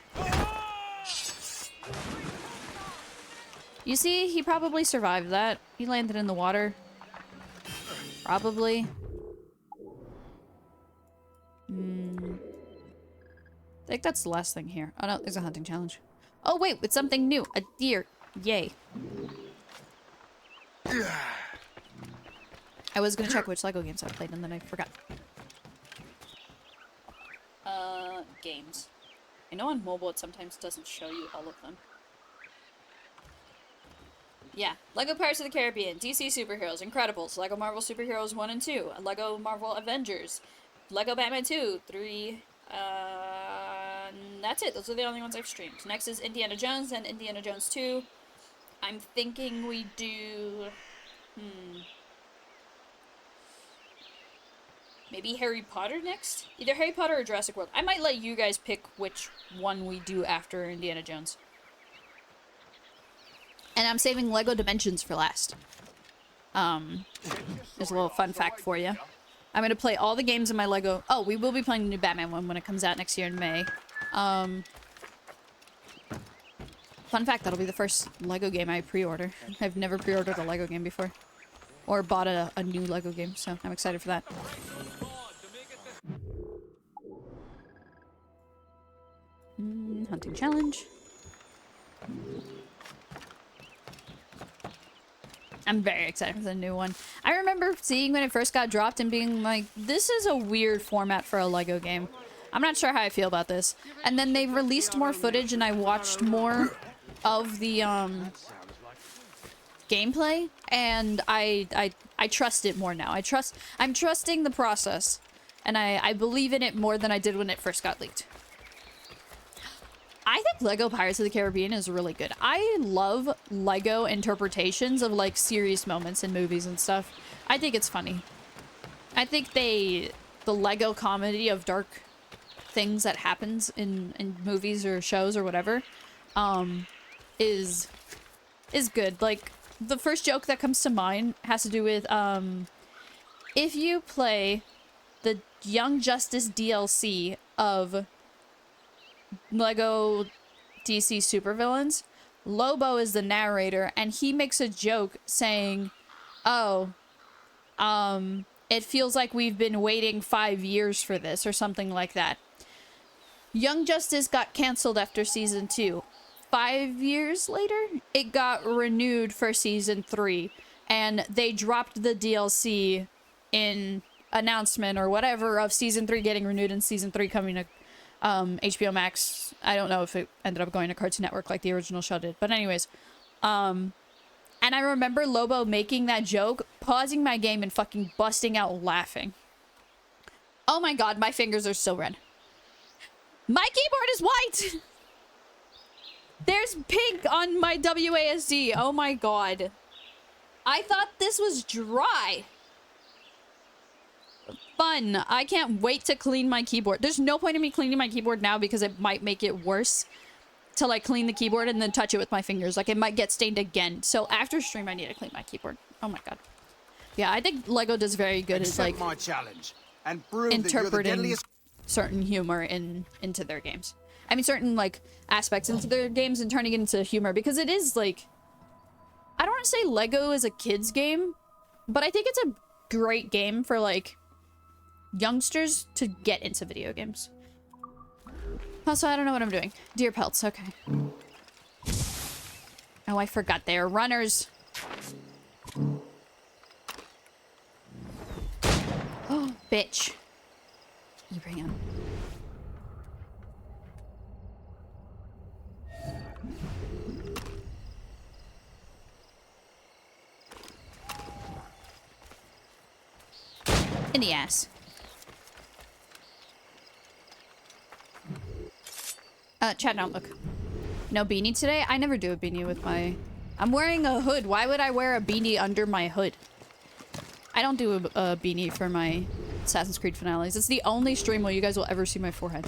[SPEAKER 1] You see, he probably survived that. He landed in the water. Probably. I think that's the last thing here. Oh no, there's a hunting challenge. Oh wait, it's something new. A deer. Yay. I was gonna check which Lego games I played and then I forgot. Games. I know on mobile it sometimes doesn't show you all of them. Yeah. Lego Pirates of the Caribbean, DC Superheroes, Incredibles, Lego Marvel Superheroes 1 and 2, Lego Marvel Avengers, Lego Batman 2, 3, that's it. Those are the only ones I've streamed. Next is Indiana Jones and Indiana Jones 2. I'm thinking we do... Maybe Harry Potter next? Either Harry Potter or Jurassic World. I might let you guys pick which one we do after Indiana Jones. And I'm saving Lego Dimensions for last. There's a little fun fact for you. I'm gonna play all the games in my Lego... Oh, we will be playing the new Batman one when it comes out next year in May. Fun fact, that'll be the first Lego game I pre-order. I've never pre-ordered a Lego game before. Or bought a new Lego game, so I'm excited for that. Hunting challenge. I'm very excited for the new one. I remember seeing when it first got dropped and being like, this is a weird format for a Lego game. I'm not sure how I feel about this. And then they released more footage and I watched more of the gameplay and I trust it more now. I'm trusting the process and I believe in it more than I did when it first got leaked. I think Lego Pirates of the Caribbean is really good. I love Lego interpretations of like serious moments in movies and stuff. I think it's funny. I think the Lego comedy of dark things that happens in movies or shows or whatever is good. Like the first joke that comes to mind has to do with if you play the Young Justice DLC of Lego DC Supervillains, Lobo is the narrator and he makes a joke saying, oh, it feels like we've been waiting 5 years for this or something like that. Young Justice got canceled after season 2. 5 years later, it got renewed for season 3 and they dropped the DLC in announcement or whatever of season 3 getting renewed and season 3 coming to HBO Max. I don't know if it ended up going to Cartoon Network like the original show did, but anyways, and I remember Lobo making that joke, pausing my game and fucking busting out laughing. Oh my god, my fingers are so red. My keyboard is white! There's pink on my WASD. Oh my god. I thought this was dry. Fun. I can't wait to clean my keyboard. There's no point in me cleaning my keyboard now because it might make it worse to like clean the keyboard and then touch it with my fingers. Like it might get stained again. So after stream I need to clean my keyboard. Oh my god. Yeah, I think Lego does very good at like
[SPEAKER 2] my challenge and prove
[SPEAKER 1] interpreting certain humor into their games. I mean certain like aspects into their games and turning it into humor because it is like, I don't want to say Lego is a kid's game, but I think it's a great game for like youngsters to get into video games. Also, I don't know what I'm doing. Deer pelts, okay. Oh, I forgot they are runners. Oh, bitch. You bring him. in the ass. Chat, don't look. No beanie today? I never do a beanie with my... I'm wearing a hood. Why would I wear a beanie under my hood? I don't do a beanie for my Assassin's Creed finales. It's the only stream where you guys will ever see my forehead.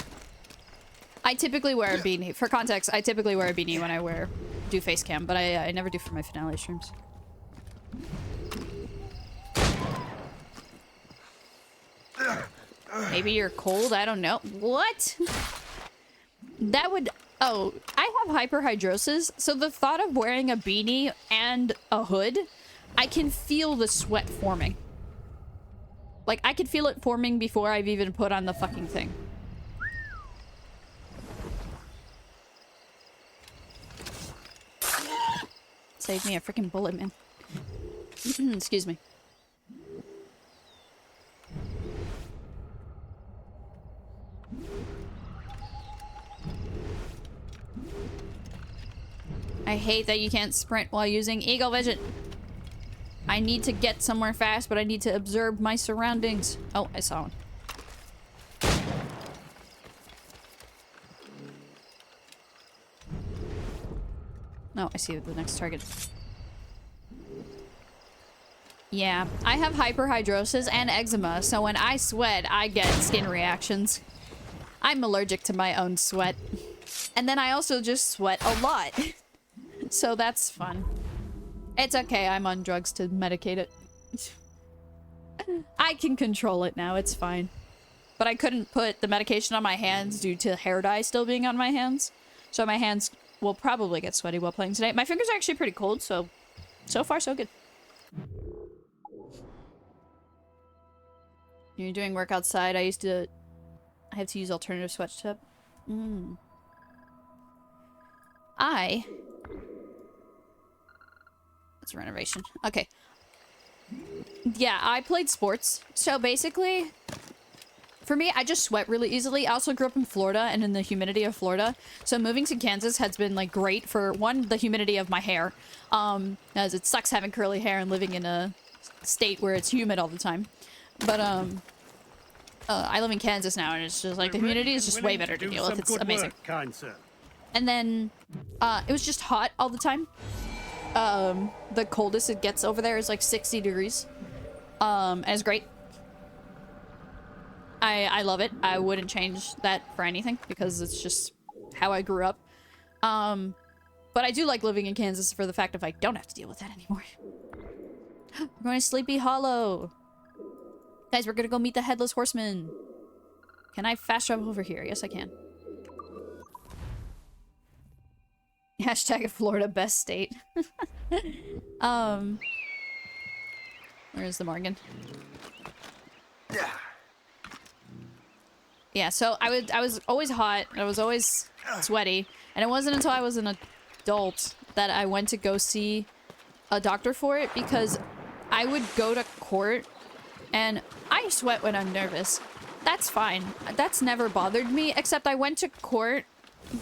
[SPEAKER 1] I typically wear a beanie. For context, I typically wear a beanie when I do face cam, but I never do for my finale streams. Maybe you're cold? I don't know. What? That would... Oh, I have hyperhidrosis, so the thought of wearing a beanie and a hood, I can feel the sweat forming. Like, I could feel it forming before I've even put on the fucking thing. Save me a freaking bullet, man. Excuse me. I hate that you can't sprint while using Eagle Vision. I need to get somewhere fast, but I need to observe my surroundings. Oh, I saw one. No, I see the next target. Yeah, I have hyperhidrosis and eczema, so when I sweat, I get skin reactions. I'm allergic to my own sweat. And then I also just sweat a lot. So that's fun. It's okay, I'm on drugs to medicate it. I can control it now, it's fine. But I couldn't put the medication on my hands due to hair dye still being on my hands. So my hands will probably get sweaty while playing today. My fingers are actually pretty cold, so far so good. You're doing work outside. I have to use alternative sweat tip. It's a renovation. Okay. Yeah, I played sports. So basically, for me, I just sweat really easily. I also grew up in Florida and in the humidity of Florida. So moving to Kansas has been like great for one, the humidity of my hair. As it sucks having curly hair and living in a state where it's humid all the time. But I live in Kansas now, and it's just like the humidity is just way better to deal with. It's amazing. And then it was just hot all the time. The coldest it gets over there is like 60 degrees. And it's great. I love it. I wouldn't change that for anything because it's just how I grew up. But I do like living in Kansas for the fact of I don't have to deal with that anymore. We're going to Sleepy Hollow. Guys, we're gonna go meet the Headless Horseman. Can I fast travel over here? Yes, I can. Hashtag Florida best state. Where's the Morgan? Yeah, so I was always hot. I was always sweaty. And it wasn't until I was an adult that I went to go see a doctor for it because I would go to court and I sweat when I'm nervous. That's fine. That's never bothered me, except I went to court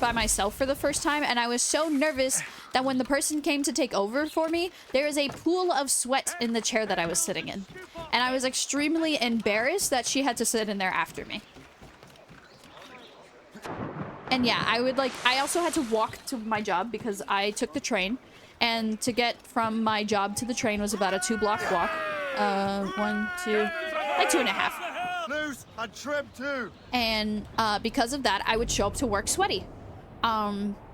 [SPEAKER 1] by myself for the first time, and I was so nervous that when the person came to take over for me, there is a pool of sweat in the chair that I was sitting in. And I was extremely embarrassed that she had to sit in there after me. And yeah, I also had to walk to my job because I took the train, and to get from my job to the train was about a 2-block walk. 1, 2, like 2.5.
[SPEAKER 2] Loose and trim too.
[SPEAKER 1] And because of that, I would show up to work sweaty.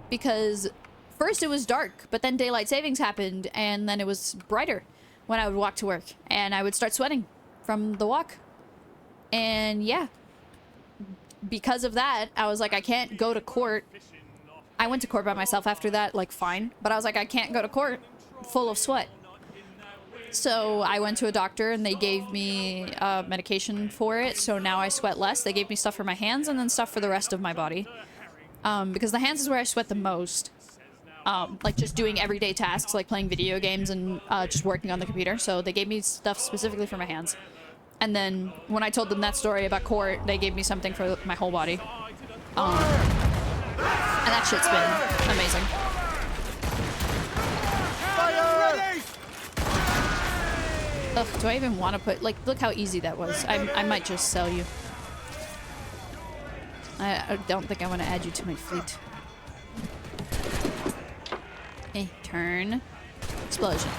[SPEAKER 1] Because first it was dark, but then daylight savings happened, and then it was brighter when I would walk to work, and I would start sweating from the walk. And yeah, because of that, I was like, I can't go to court. I went to court by myself after that, like fine, but I was like, I can't go to court full of sweat. So I went to a doctor and they gave me medication for it. So now I sweat less. They gave me stuff for my hands and then stuff for the rest of my body. Because the hands is where I sweat the most. Like just doing everyday tasks like playing video games and just working on the computer. So they gave me stuff specifically for my hands. And then when I told them that story about court, they gave me something for my whole body. And that shit's been amazing. Ugh, do I even want to put... Like, look how easy that was. I might just sell you. I don't think I want to add you to my fleet. Turn. Explosion.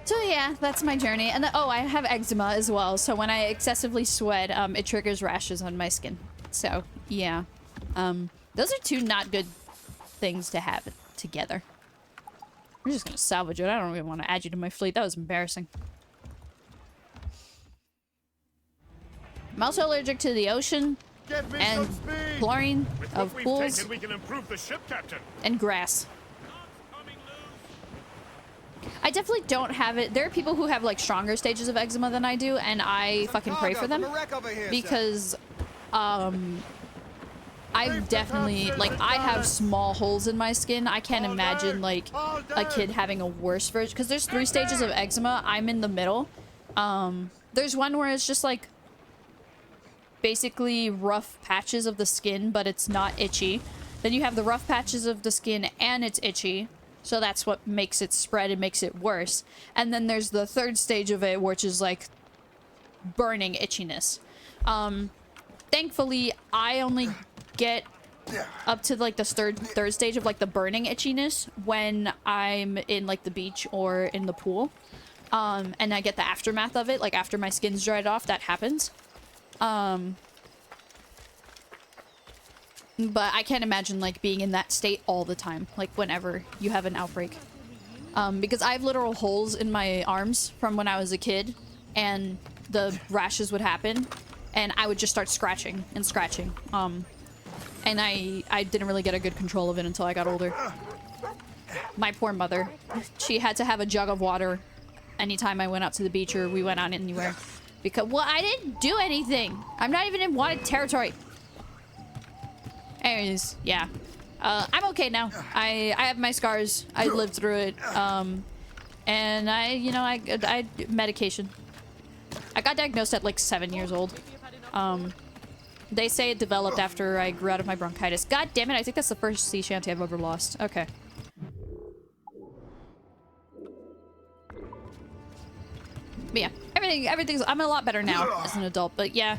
[SPEAKER 1] So yeah, that's my journey. And oh, I have eczema as well. So when I excessively sweat, it triggers rashes on my skin. So yeah, those are two not good things to have together. I'm just gonna salvage it. I don't even want to add you to my fleet. That was embarrassing. I'm also allergic to the ocean and chlorine of pools
[SPEAKER 2] we can improve the ship, Captain.
[SPEAKER 1] and grass. I definitely don't have it. There are people who have like stronger stages of eczema than I do, and I fucking pray for them because I've definitely, like, I have small holes in my skin. I can't imagine like a kid having a worse version, because there's 3 stages of eczema. I'm in the middle. There's one where it's just like basically rough patches of the skin, but it's not itchy. Then you have the rough patches of the skin and it's itchy. So that's what makes it spread and makes it worse. And then there's the 3rd stage of it, which is like burning itchiness. Thankfully, I only get up to like the third stage of like the burning itchiness when I'm in like the beach or in the pool. And I get the aftermath of it, like after my skin's dried off, that happens. But I can't imagine like being in that state all the time, like whenever you have an outbreak. Because I have literal holes in my arms from when I was a kid, and the rashes would happen, and I would just start scratching and scratching. And I didn't really get a good control of it until I got older. My poor mother. She had to have a jug of water anytime I went out to the beach or we went out anywhere. Because, well, I didn't do anything. I'm not even in wanted territory. Anyways, yeah. I'm okay now. I have my scars. I lived through it. And I medication. I got diagnosed at like 7 years old. They say it developed after I grew out of my bronchitis. God damn it, I think that's the first sea shanty I've ever lost. Okay. But yeah, everything's, I'm a lot better now as an adult, but yeah.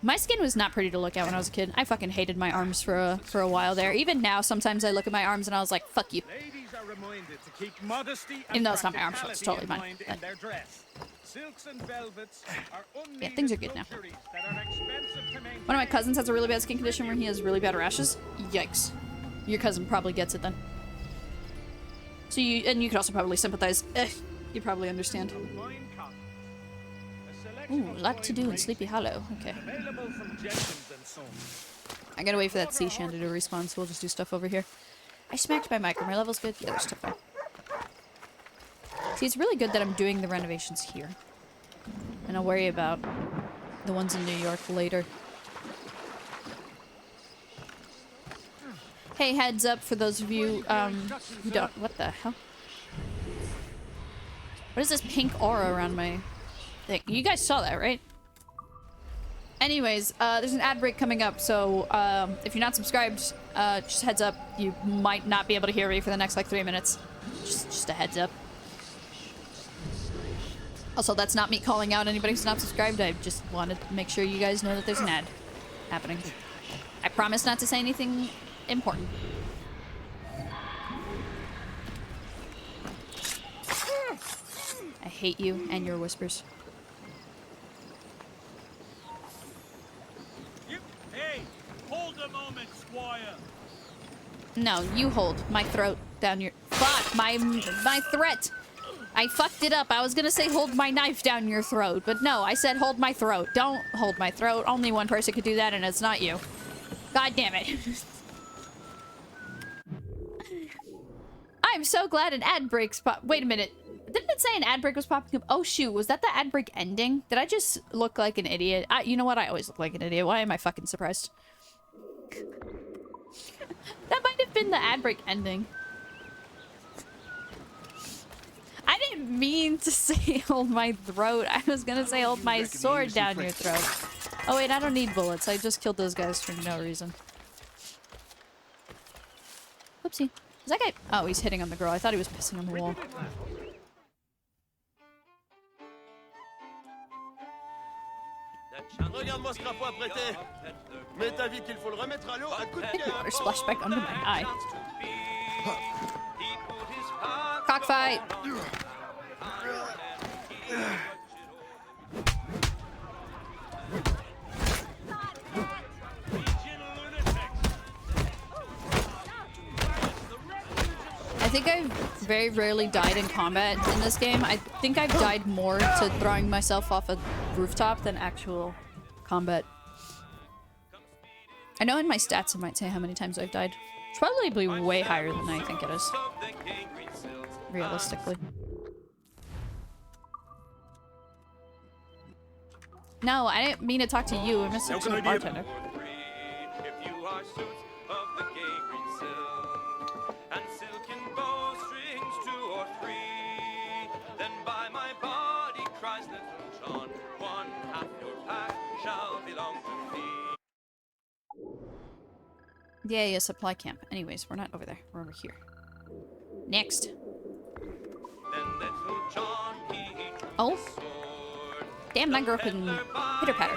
[SPEAKER 1] My skin was not pretty to look at when I was a kid. I fucking hated my arms for a while there. Even now, sometimes I look at my arms and I was like, fuck you.
[SPEAKER 2] Ladies are reminded to keep modesty and
[SPEAKER 1] even though it's not my arms, so it's totally fine.
[SPEAKER 2] in their dress. Silks and velvets are
[SPEAKER 1] Yeah, things are good now.
[SPEAKER 2] that are expensive to maintain.
[SPEAKER 1] One of my cousins has a really bad skin condition where he has really bad rashes. Yikes. Your cousin probably gets it then. So you can also probably sympathize. You probably understand. Ooh, a lot to do in Sleepy Hollow. Okay. I gotta wait for that sea shanty to respawn, so we'll just do stuff over here. I smacked my mic. Are my levels good? Yeah, they're still fine. See, it's really good that I'm doing the renovations here. And I'll worry about the ones in New York later. Hey, heads up for those of you who don't... What the hell? What is this pink aura around my thing? You guys saw that, right? Anyways, there's an ad break coming up, so if you're not subscribed, just heads up, you might not be able to hear me for the next like 3 minutes. Just a heads up. Also, that's not me calling out anybody who's not subscribed. I just wanted to make sure you guys know that there's an ad happening. I promise not to say anything important. I hate you and your whispers.
[SPEAKER 2] Hey, hold a moment, Squire.
[SPEAKER 1] No, you hold my throat down your... Fuck, my threat. I fucked it up. I was gonna say hold my knife down your throat, but no, I said hold my throat. Don't hold my throat. Only one person could do that, and it's not you. God damn it. I'm so glad an ad break's Wait a minute. Didn't it say an ad break was popping up? Oh shoot, was that the ad break ending? Did I just look like an idiot? You know what? I always look like an idiot. Why am I fucking surprised? That might have been the ad break ending. I didn't mean to say hold my throat. I was gonna say hold my sword down your throat. Oh wait, I don't need bullets. I just killed those guys for no reason. Whoopsie. Is that guy? Oh, he's hitting on the girl. I thought he was pissing on the wall.
[SPEAKER 4] Regarde-moi ce crapaud apprêté. Mets ta vie qu'il faut le remettre à l'eau à coup de pied.
[SPEAKER 1] Water splashed back under my eye. Cockfight! I think I've very rarely died in combat in this game. I think I've died more to throwing myself off a rooftop than actual combat. I know in my stats it might say how many times I've died. It's probably way higher than I think it is. Realistically. No, I didn't mean to talk to you. I missed it to the bartender. Yeah, supply camp. Anyways, we're not over there. We're over here. Next. Oh. Damn, that girl couldn't pitter patter.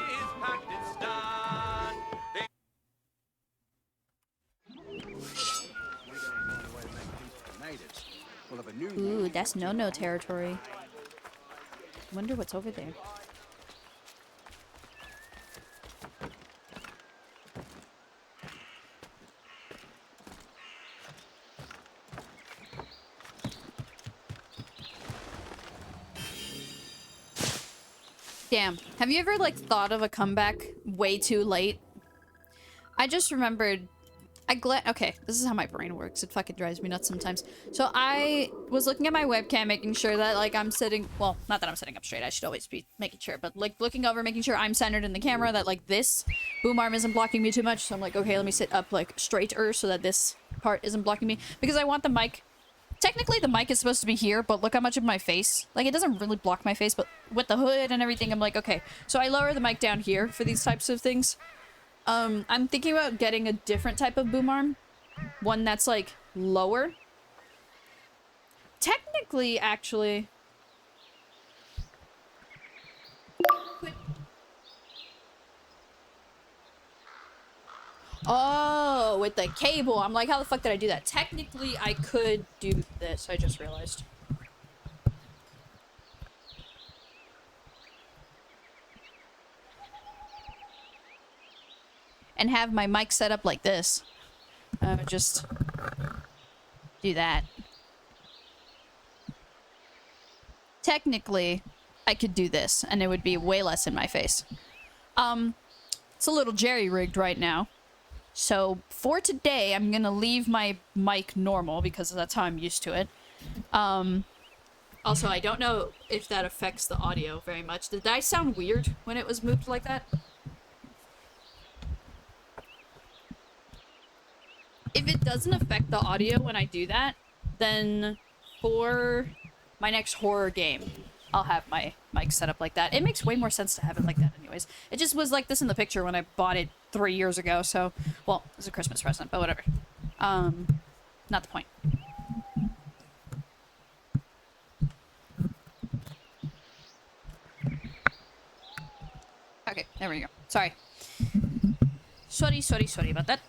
[SPEAKER 1] Ooh, that's no-no territory. Wonder what's over there. Damn. Have you ever, like, thought of a comeback way too late? I just remembered... Okay, this is how my brain works. It fucking drives me nuts sometimes. So I was looking at my webcam, making sure that, like, I'm sitting... Well, not that I'm sitting up straight. I should always be making sure. But, like, looking over, making sure I'm centered in the camera, that, like, this boom arm isn't blocking me too much. So I'm like, okay, let me sit up, like, straighter so that this part isn't blocking me. Because I want the mic... Technically, the mic is supposed to be here, but look how much of my face... Like, it doesn't really block my face, but with the hood and everything, I'm like, okay. So I lower the mic down here for these types of things. I'm thinking about getting a different type of boom arm. One that's, like, lower. Technically, actually... Oh, with the cable. I'm like, how the fuck did I do that? Technically, I could do this. I just realized. And have my mic set up like this. Just do that. Technically, I could do this, and it would be way less in my face. It's a little jerry-rigged right now. So, for today, I'm gonna leave my mic normal, because that's how I'm used to it. Also, I don't know if that affects the audio very much. Did I sound weird when it was moved like that? If it doesn't affect the audio when I do that, then for my next horror game, I'll have my mic set up like that. It makes way more sense to have it like that anyways. It just was like this in the picture when I bought it 3 years ago, so... Well, it was a Christmas present, but whatever. Not the point. Okay, there we go. Sorry. Sorry about that.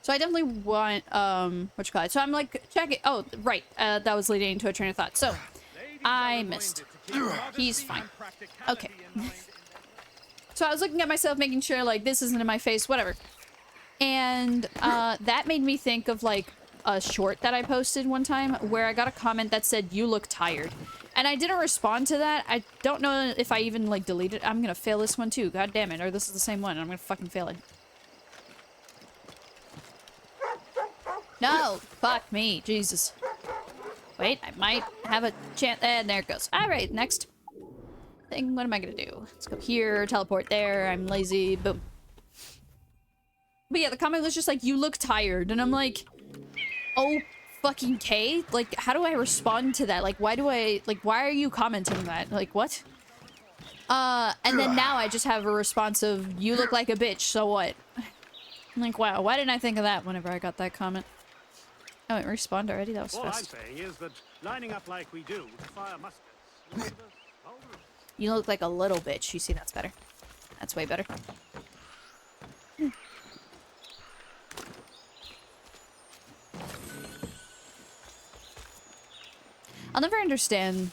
[SPEAKER 1] So I definitely want, what you call it? So I'm like, checking, oh, right, that was leading into a train of thought. So, I missed. He's fine. Okay. So I was looking at myself, making sure, like, this isn't in my face, whatever. And, that made me think of, like, a short that I posted one time, where I got a comment that said, "You look tired." And I didn't respond to that. I don't know if I even, like, deleted it. I'm gonna fail this one too, god damn it, or this is the same one, and I'm gonna fucking fail it. No! Fuck me. Jesus. Wait, I might have a chance. And there it goes. Alright, next thing. What am I gonna do? Let's go here, teleport there. I'm lazy. Boom. But yeah, the comment was just like, "You look tired." And I'm like, oh, fucking K? Like, how do I respond to that? Like, why are you commenting that? Like, what? And then now I just have a response of, you look like a bitch, so what? I'm like, wow, why didn't I think of that whenever I got that comment? Oh, it respawned already? That was
[SPEAKER 2] All I'm
[SPEAKER 1] fast.
[SPEAKER 2] saying is that lining up like we do to fire muskets will leave us vulnerable.
[SPEAKER 1] You look like a little bitch. You see, that's better. That's way better. I'll never understand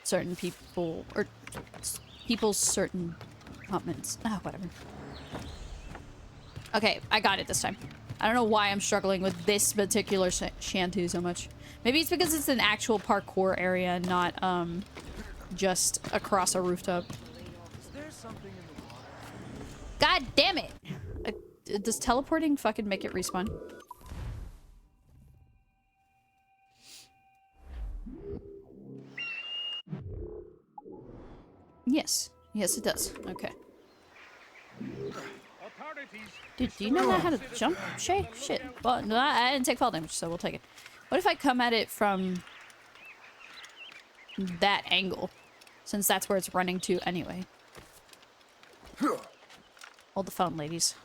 [SPEAKER 1] certain people, or people's certain comments. Ah, whatever. Okay, I got it this time. I don't know why I'm struggling with this particular shanty so much. Maybe it's because it's an actual parkour area, not, just across a rooftop. God damn it! Does teleporting fucking make it respawn? Yes. Yes, it does. Okay. Dude, do you know how to jump, Shay? Shit. Well, no, I didn't take fall damage, so we'll take it. What if I come at it from that angle? Since that's where it's running to anyway. Hold the phone, ladies.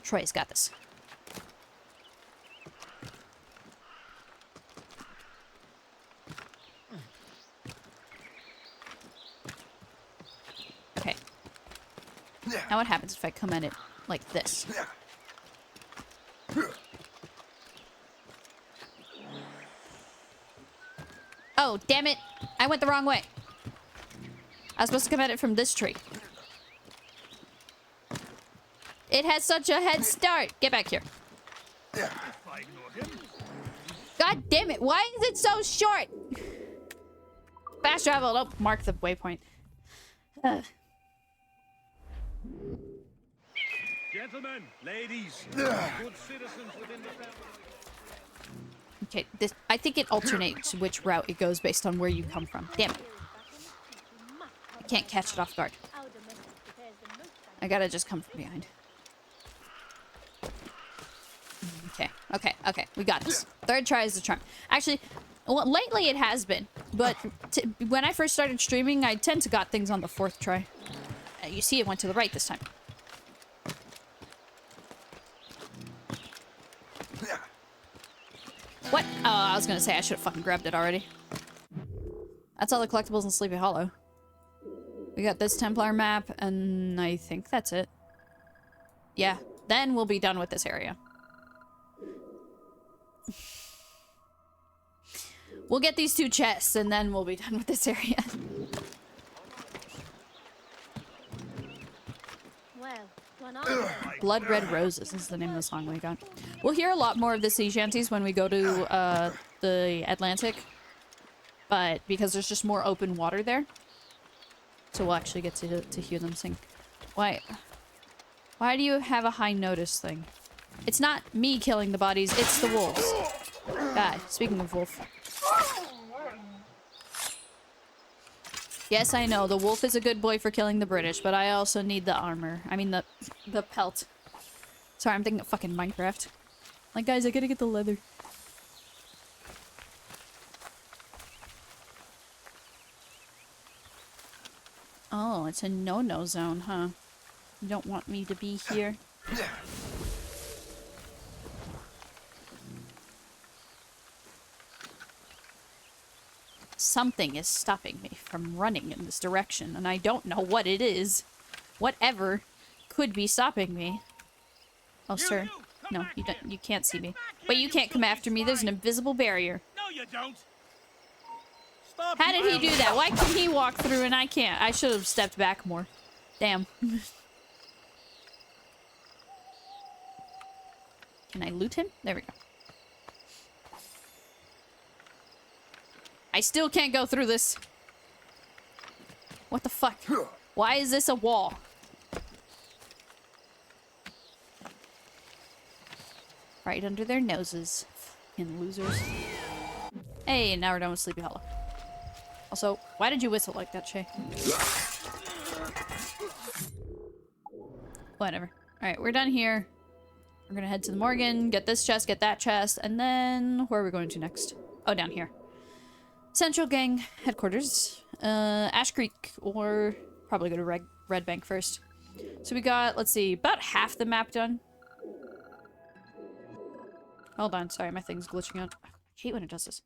[SPEAKER 1] Troy's got this. Okay. Now what happens if I come at it like this? Oh, damn it! I went the wrong way. I was supposed to come at it from this tree. It has such a head start! Get back here. God damn it! Why is it so short? Fast travel! Don't mark the waypoint.
[SPEAKER 2] Gentlemen, ladies, good citizens within the family.
[SPEAKER 1] Okay, this, I think it alternates which route it goes based on where you come from. Damn it. I can't catch it off guard. I gotta just come from behind. Okay, okay, okay. We got this. Third try is the charm. Actually, well, lately it has been. But when I first started streaming, I tend to got things on the fourth try. You see it went to the right this time. What? Oh, I was gonna say I should have fucking grabbed it already. That's all the collectibles in Sleepy Hollow. We got this Templar map, and I think that's it. Yeah, then we'll be done with this area. We'll get these 2 chests, and then we'll be done with this area. Blood Red Roses is the name of the song we got. We'll hear a lot more of the sea shanties when we go to the Atlantic. But because there's just more open water there. So we'll actually get to hear them sing. Why do you have a high notice thing? It's not me killing the bodies, it's the wolves. God, speaking of wolf. Yes, I know, the wolf is a good boy for killing the British, but I also need the armor. I mean, the pelt. Sorry, I'm thinking of fucking Minecraft. Like, guys, I gotta get the leather. Oh, it's a no-no zone, huh? You don't want me to be here? Something is stopping me from running in this direction, and I don't know what it is. Whatever could be stopping me. Oh, sir. No, you don't. You can't see me. But you can't come after me. There's an invisible barrier.
[SPEAKER 2] No, you don't.
[SPEAKER 1] How did he do that? Why can he walk through and I can't? I should have stepped back more. Damn. Can I loot him? There we go. I still can't go through this. What the fuck? Why is this a wall? Right under their noses. Fucking losers. Hey, now we're done with Sleepy Hollow. Also, why did you whistle like that, Shay? Whatever. Alright, we're done here. We're gonna head to the Morgan, get this chest, get that chest, and then where are we going to next? Oh, down here. Central Gang headquarters. Ash Creek, or probably go to Red Bank first. So we got, let's see, about half the map done. Hold on, sorry, my thing's glitching out. I hate when it does this.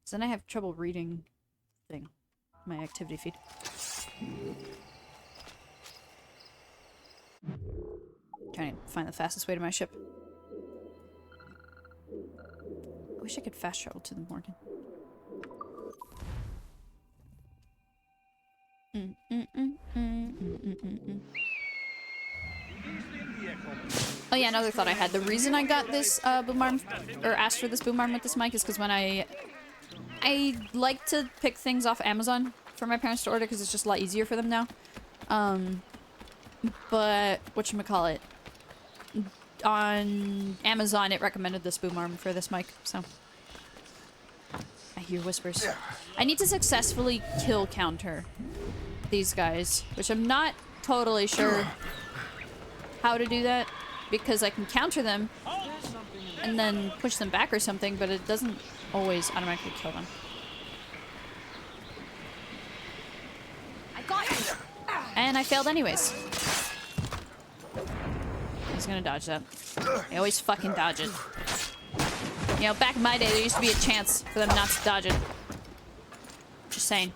[SPEAKER 1] Because then I have trouble reading my activity feed. Trying to find the fastest way to my ship. I wish I could fast travel to the Morgan. Oh yeah, another thought I had. The reason I got this boom arm, or asked for this boom arm with this mic, is because when I like to pick things off Amazon for my parents to order because it's just a lot easier for them now. But whatchamacallit, on Amazon it recommended this boom arm for this mic, so I hear whispers. I need to successfully kill counter these guys, which I'm not totally sure how to do that, because I can counter them and then push them back or something, but it doesn't always automatically kill them. I got it! And I failed anyways. He's gonna dodge that. I always fucking dodge it. You know, back in my day, there used to be a chance for them not to dodge it. Just saying.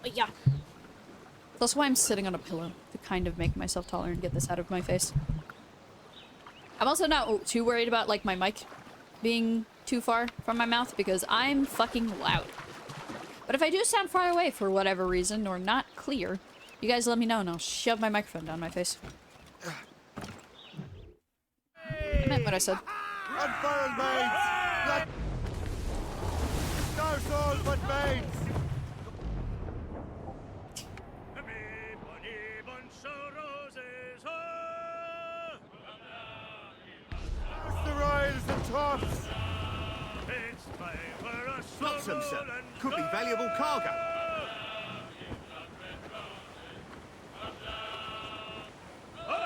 [SPEAKER 1] But yeah. That's why I'm sitting on a pillow, to kind of make myself taller and get this out of my face. I'm also not too worried about, like, my mic being too far from my mouth, because I'm fucking loud. But if I do sound far away for whatever reason, or not clear, you guys let me know and I'll shove my microphone down my face. I meant what I said.
[SPEAKER 4] Run, foreign mates! Run! No soul but mates! How's the royals and tops? Flotsam, sir. Could be valuable cargo.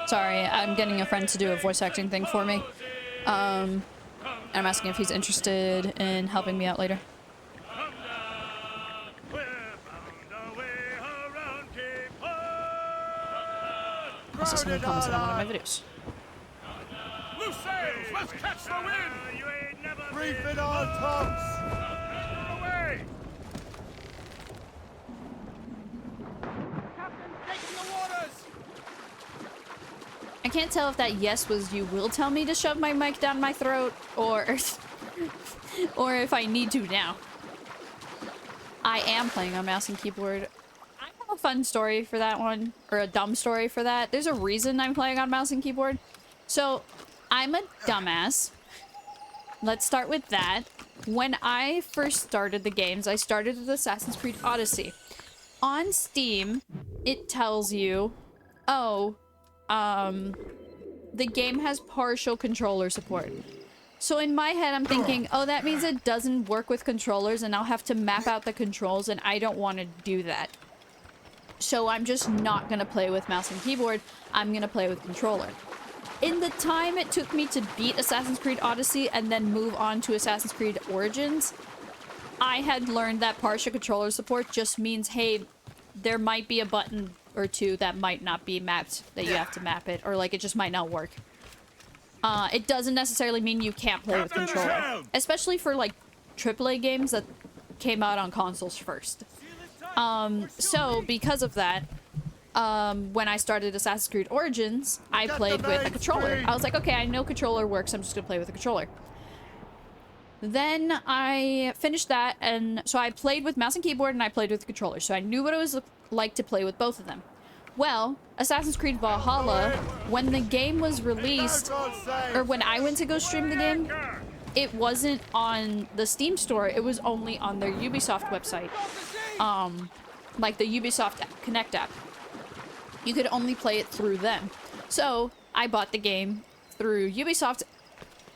[SPEAKER 1] Sorry, I'm getting a friend to do a voice acting thing for me. And I'm asking if he's interested in helping me out later. Also, someone commented on one of my videos.
[SPEAKER 4] Loose sails! Let's catch the wind! Reef it all, tops! Away! Captain, taking the waters!
[SPEAKER 1] I can't tell if that yes was you will tell me to shove my mic down my throat, or or if I need to now. I am playing on mouse and keyboard. I have a fun story for that one, or a dumb story for that. There's a reason I'm playing on mouse and keyboard. So, I'm a dumbass. Let's start with that. When I first started the games, I started with Assassin's Creed Odyssey. On Steam, it tells you, oh, the game has partial controller support. So in my head, I'm thinking, oh, that means it doesn't work with controllers and I'll have to map out the controls, and I don't want to do that. So I'm just not gonna play with mouse and keyboard. I'm gonna play with controller. In the time it took me to beat Assassin's Creed Odyssey and then move on to Assassin's Creed Origins, I had learned that partial controller support just means, hey, there might be a button or two that might not be mapped, that you have to map it, or like it just might not work. It doesn't necessarily mean you can't play with controller, especially for like AAA games that came out on consoles first. So because of that, when I started Assassin's Creed Origins, I played with a controller. I was like, okay, I know controller works, I'm just gonna play with a controller. Then I finished that, and so I played with mouse and keyboard and I played with the controller, so I knew what it was like to play with both of them. Well, Assassin's Creed Valhalla, when the game was released, or when I went to go stream the game, it wasn't on the Steam store, it was only on their Ubisoft website. Like the Ubisoft Connect app. You could only play it through them. So, I bought the game through Ubisoft,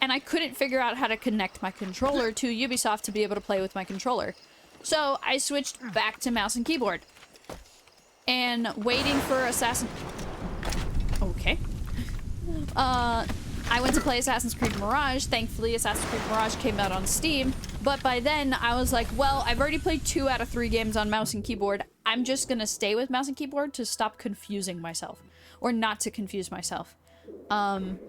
[SPEAKER 1] and I couldn't figure out how to connect my controller to Ubisoft to be able to play with my controller. So, I switched back to mouse and keyboard. and waiting for Assassin... Okay. I went to play Assassin's Creed Mirage. Thankfully, Assassin's Creed Mirage came out on Steam. But by then, I was like, well, I've already played 2 out of 3 games on mouse and keyboard. I'm just gonna stay with mouse and keyboard to stop confusing myself. Or not to confuse myself. And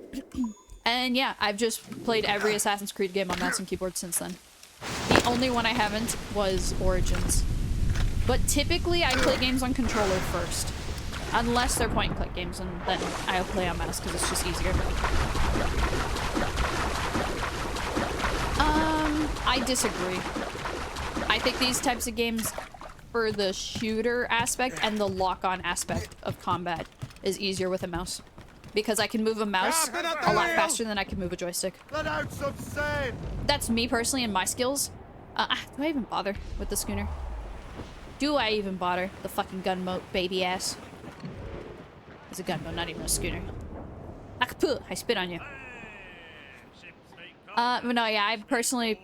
[SPEAKER 1] yeah, I've just played every Assassin's Creed game on mouse and keyboard since then. The only one I haven't was Origins. But typically, I play games on controller first. Unless they're point-and-click games, and then I'll play on mouse because it's just easier. I disagree. I think these types of games, for the shooter aspect and the lock-on aspect of combat, is easier with a mouse. Because I can move a mouse a lot faster than I can move a joystick.
[SPEAKER 4] Let out some sand.
[SPEAKER 1] That's me personally and my skills. Do I even bother with the schooner? Do I even bother? The fucking gunboat, baby ass. It's a gunboat, not even a schooner. Akapu! I spit on you. But no, yeah, I personally...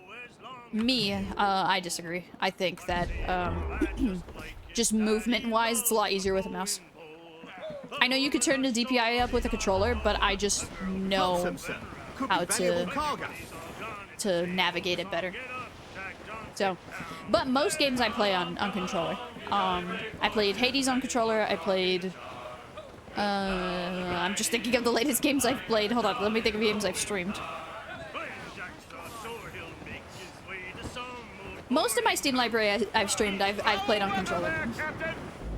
[SPEAKER 1] I disagree. I think that, just movement-wise, it's a lot easier with a mouse. I know you could turn the DPI up with a controller, but I just know how to navigate it better. So, but most games I play on controller. I played Hades on controller, I played... I'm just thinking of the latest games I've played. Hold on, let me think of games I've streamed. Most of my Steam library I've streamed, I've played on controller.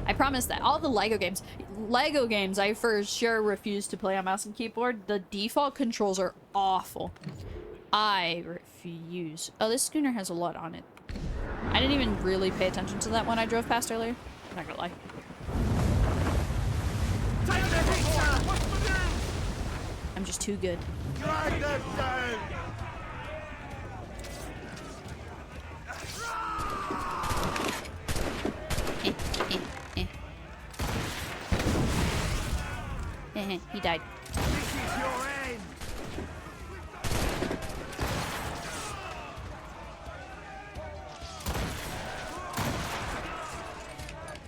[SPEAKER 1] I promise that. All the Lego games. Lego games, I for sure refuse to play on mouse and keyboard. The default controls are awful. I refuse. Oh, this schooner has a lot on it. I didn't even really pay attention to that when I drove past earlier. I'm not gonna lie. I'm just too good.
[SPEAKER 4] Drag them down.
[SPEAKER 1] He died.
[SPEAKER 4] This is your end.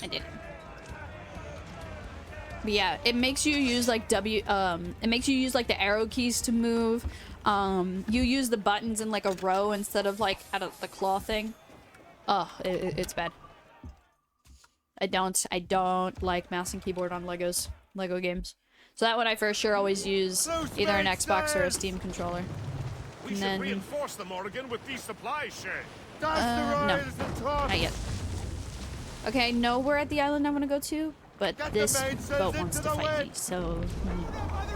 [SPEAKER 1] I did. But yeah, it makes you use like it makes you use like the arrow keys to move. You use the buttons in like a row instead of like out of the claw thing. Oh, it's bad. I don't like mouse and keyboard on Lego games. So that one I for sure always use either an Xbox or a Steam controller.
[SPEAKER 4] We should reinforce the Morrigan with these supply sheds.
[SPEAKER 1] No, not yet. Okay, I know we're at the island I want to go to, but this boat wants to fight me, so...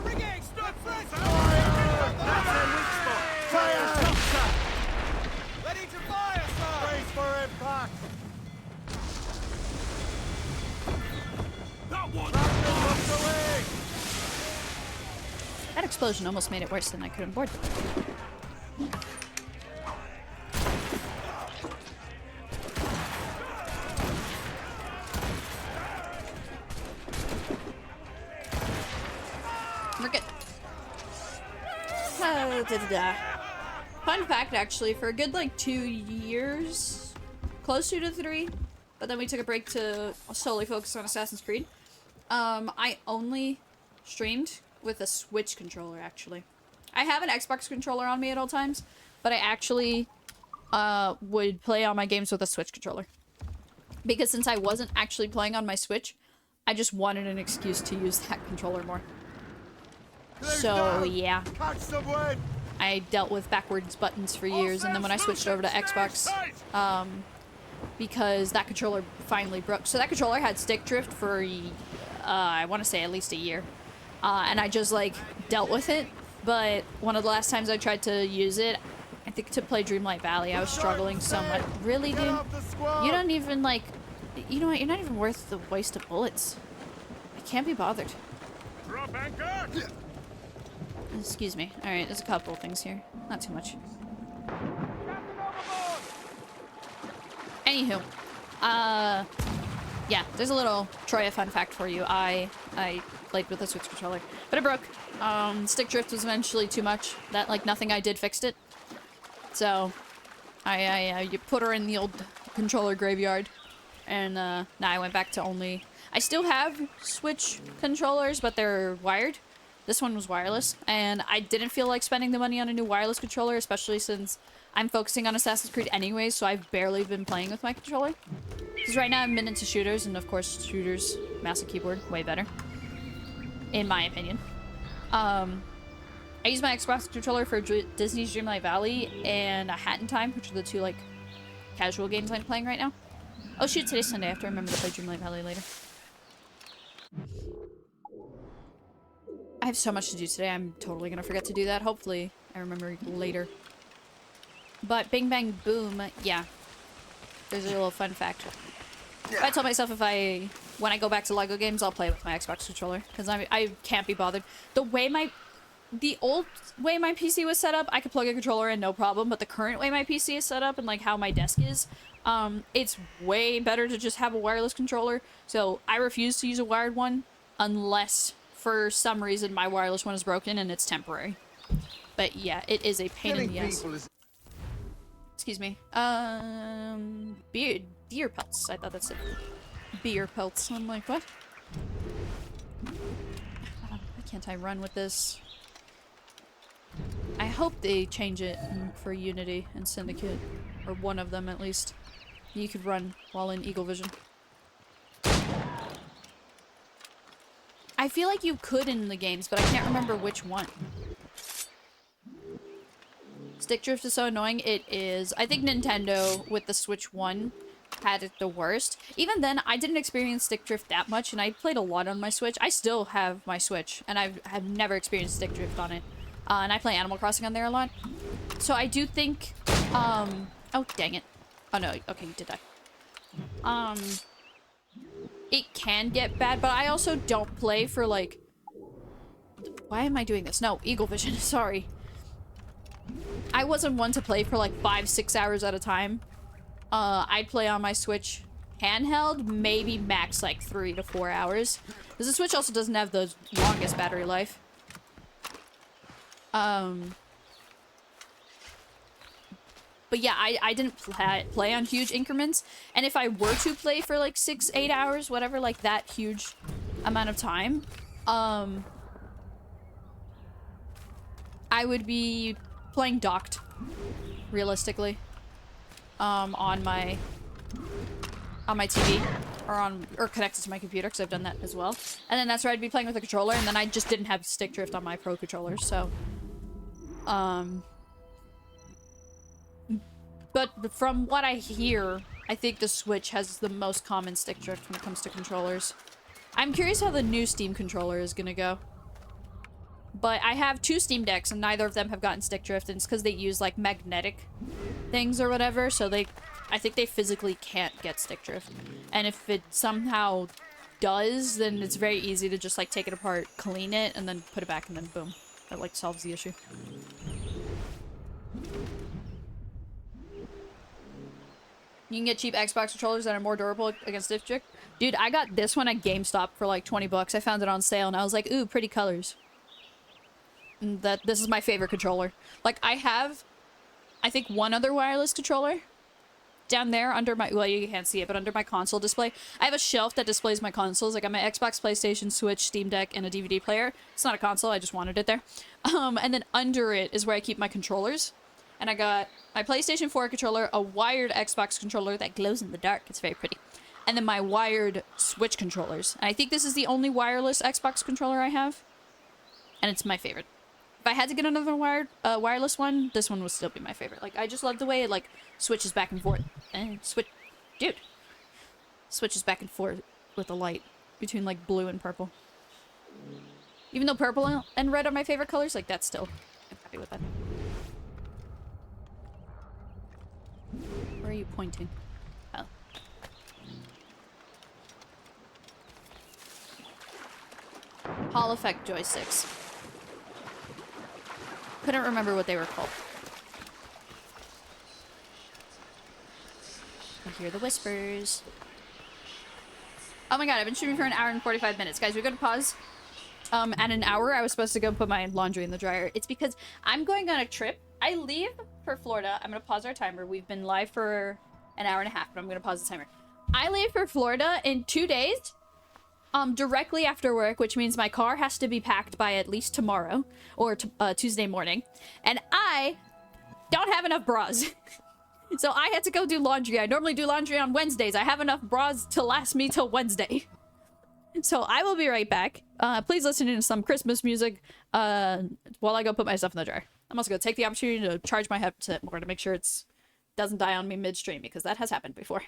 [SPEAKER 4] Ready to fire, sir! Brace for impact! That one!
[SPEAKER 1] That explosion almost made it worse than I could have board. We're good. Fun fact, actually, for a good, like, 2 years, close to 3, but then we took a break to solely focus on Assassin's Creed. I only streamed with a Switch controller, actually. I have an Xbox controller on me at all times, but I actually would play all my games with a Switch controller. Because since I wasn't actually playing on my Switch, I just wanted an excuse to use that controller more. So, yeah. I dealt with backwards buttons for years, and then when I switched over to Xbox, because that controller finally broke. So that controller had stick drift for, I want to say at least a year. And I just, like, dealt with it. But one of the last times I tried to use it, I think to play Dreamlight Valley, I was struggling so much. Really, dude? You don't even, like... You know what? You're not even worth the waste of bullets. I can't be bothered.
[SPEAKER 4] Drop anchor!
[SPEAKER 1] Excuse me. Alright, there's a couple of things here. Not too much. Anywho. Yeah, there's a little Troya fun fact for you. I played with a Switch controller, but it broke. Stick drift was eventually too much. That, like, nothing I did fixed it. So, you put her in the old controller graveyard. And, now I went back to only... I still have Switch controllers, but they're wired. This one was wireless, and I didn't feel like spending the money on a new wireless controller, especially since I'm focusing on Assassin's Creed anyways, so I've barely been playing with my controller. Because right now I've been into shooters, and of course shooters, mouse and keyboard, way better. In my opinion. I use my Xbox controller for Disney's Dreamlight Valley and A Hat in Time, which are the two, like, casual games I'm playing right now. Oh shoot, today's Sunday. I have to remember to play Dreamlight Valley later. I have so much to do today, I'm totally gonna forget to do that. Hopefully, I remember later. But Bing Bang Boom, yeah. There's a little fun fact. I told myself when I go back to LEGO games, I'll play with my Xbox controller. Because I can't be bothered. The old way my PC was set up, I could plug a controller in, no problem. But the current way my PC is set up and like how my desk is, it's way better to just have a wireless controller. So I refuse to use a wired one unless for some reason my wireless one is broken and it's temporary. But yeah, it is a pain in the ass. Excuse me. Deer pelts. I thought that's it. Beer pelts. I'm like, what? Why can't I run with this? I hope they change it for Unity and Syndicate. Or one of them, at least. You could run while in Eagle Vision. I feel like you could in the games, but I can't remember which one. Stick drift is so annoying. It is. I think Nintendo, with the Switch 1, had it the worst. Even then, I didn't experience stick drift that much, and I played a lot on my Switch. I still have my Switch, and I have never experienced stick drift on it. And I play Animal Crossing on there a lot. So I do think, oh, dang it. Oh, no. Okay, did I? It can get bad, but I also don't play for, like... Why am I doing this? No, Eagle Vision. Sorry. I wasn't one to play for, like, 5-6 hours at a time. I'd play on my Switch handheld, maybe max, like, 3 to 4 hours. Because the Switch also doesn't have the longest battery life. But yeah, I didn't play on huge increments, and if I were to play for like 6-8 hours, whatever, like that huge amount of time, I would be playing docked, realistically, on my TV, or connected to my computer, because I've done that as well. And then that's where I'd be playing with a controller, and then I just didn't have stick drift on my Pro controller, so but from what I hear, I think the Switch has the most common stick drift when it comes to controllers. I'm curious how the new Steam controller is gonna go. But I have 2 Steam Decks, and neither of them have gotten stick drift, and it's because they use, like, magnetic things or whatever, so I think they physically can't get stick drift. And if it somehow does, then it's very easy to just, like, take it apart, clean it, and then put it back, and then boom. That, like, solves the issue. You can get cheap Xbox controllers that are more durable against stick drift. Dude, I got this one at GameStop for like 20 bucks. I found it on sale and I was like, ooh, pretty colors. And this is my favorite controller. Like, I have, I think, one other wireless controller down there under my, well, you can't see it, but under my console display. I have a shelf that displays my consoles. Like, I got my Xbox, PlayStation, Switch, Steam Deck, and a DVD player. It's not a console, I just wanted it there. And then under it is where I keep my controllers. And I got my PlayStation 4 controller, a wired Xbox controller that glows in the dark. It's very pretty. And then my wired Switch controllers. And I think this is the only wireless Xbox controller I have. And it's my favorite. If I had to get another wireless one, this one would still be my favorite. Like, I just love the way it, like, switches back and forth. And dude. Switches back and forth with the light between, like, blue and purple. Even though purple and red are my favorite colors, like, that's still, I'm happy with that. Where are you pointing? Oh. Hall effect joysticks. Couldn't remember what they were called. I hear the whispers. Oh my god, I've been streaming for an hour and 45 minutes. Guys, we're gonna pause. At an hour, I was supposed to go put my laundry in the dryer. It's because I'm going on a trip. I leave for Florida. I'm gonna pause our timer. We've been live for an hour and a half, but I'm gonna pause the timer. I leave for Florida in 2 days, directly after work, which means my car has to be packed by at least tomorrow or Tuesday morning. And I don't have enough bras. So I had to go do laundry. I normally do laundry on Wednesdays. I have enough bras to last me till Wednesday. So I will be right back. Please listen to some Christmas music while I go put my stuff in the dryer. I'm also going to take the opportunity to charge my headset more to make sure it's doesn't die on me midstream, because that has happened before.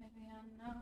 [SPEAKER 1] Maybe I know.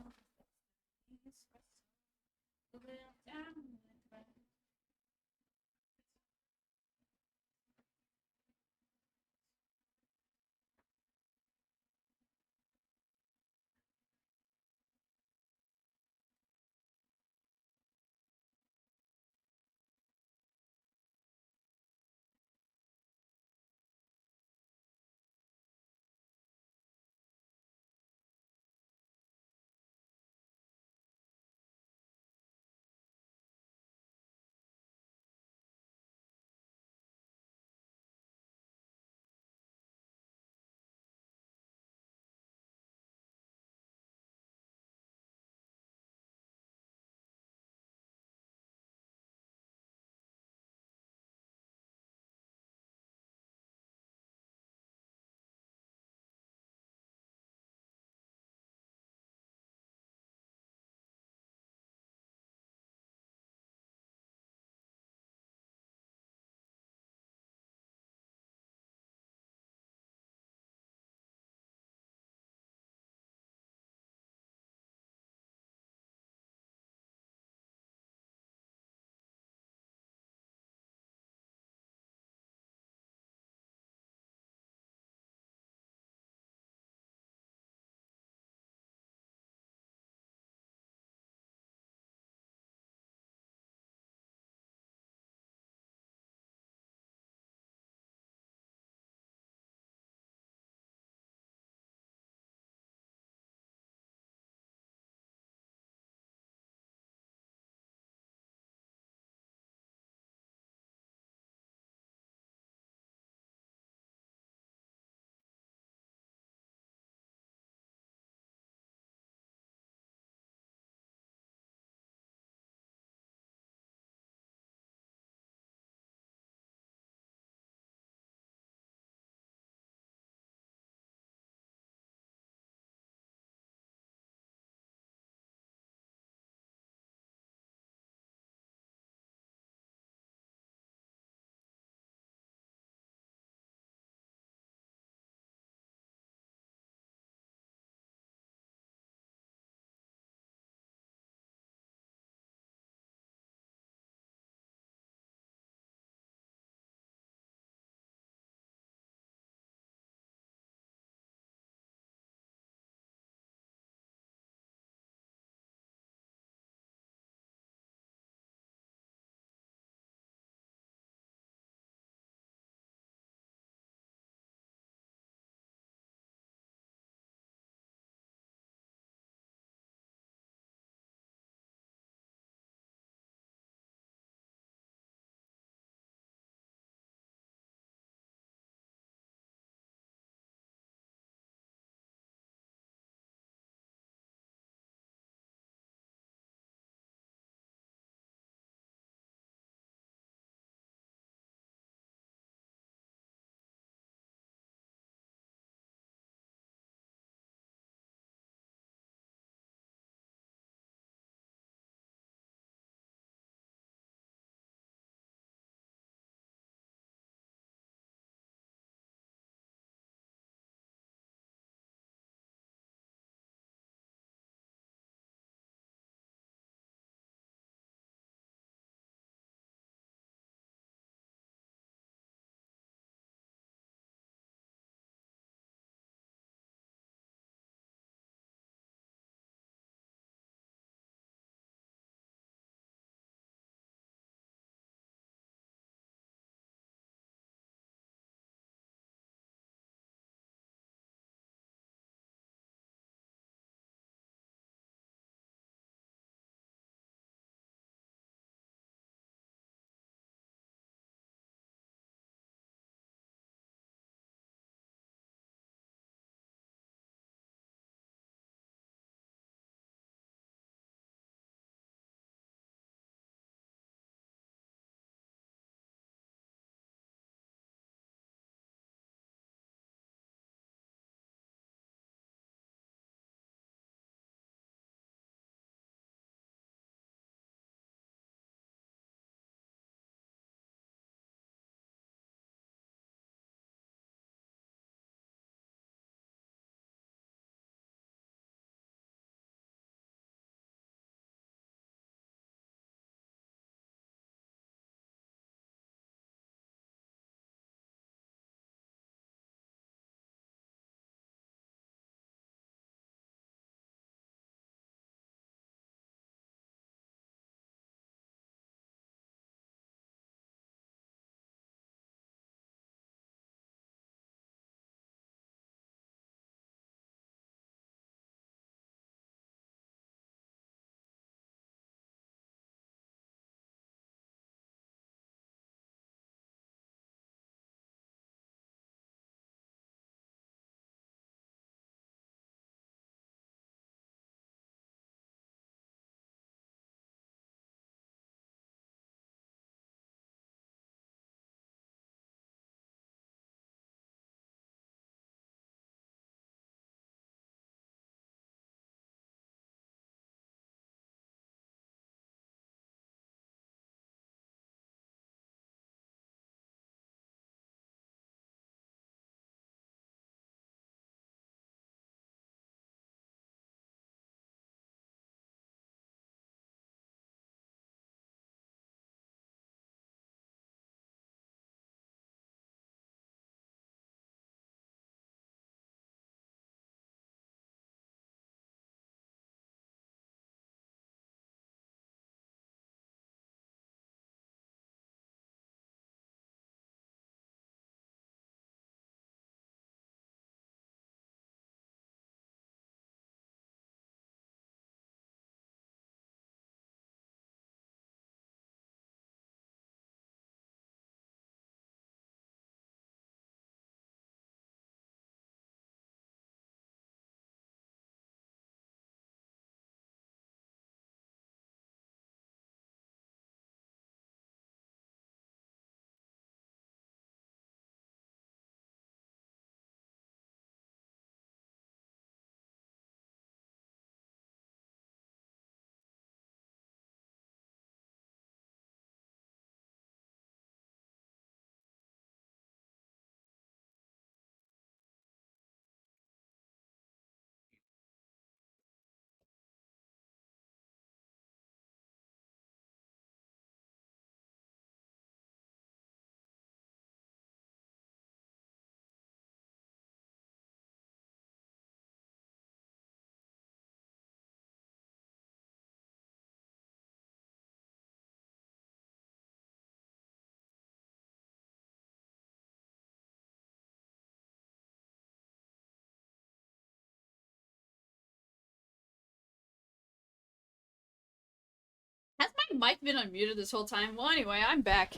[SPEAKER 1] mic been unmuted this whole time? Well, anyway, I'm back.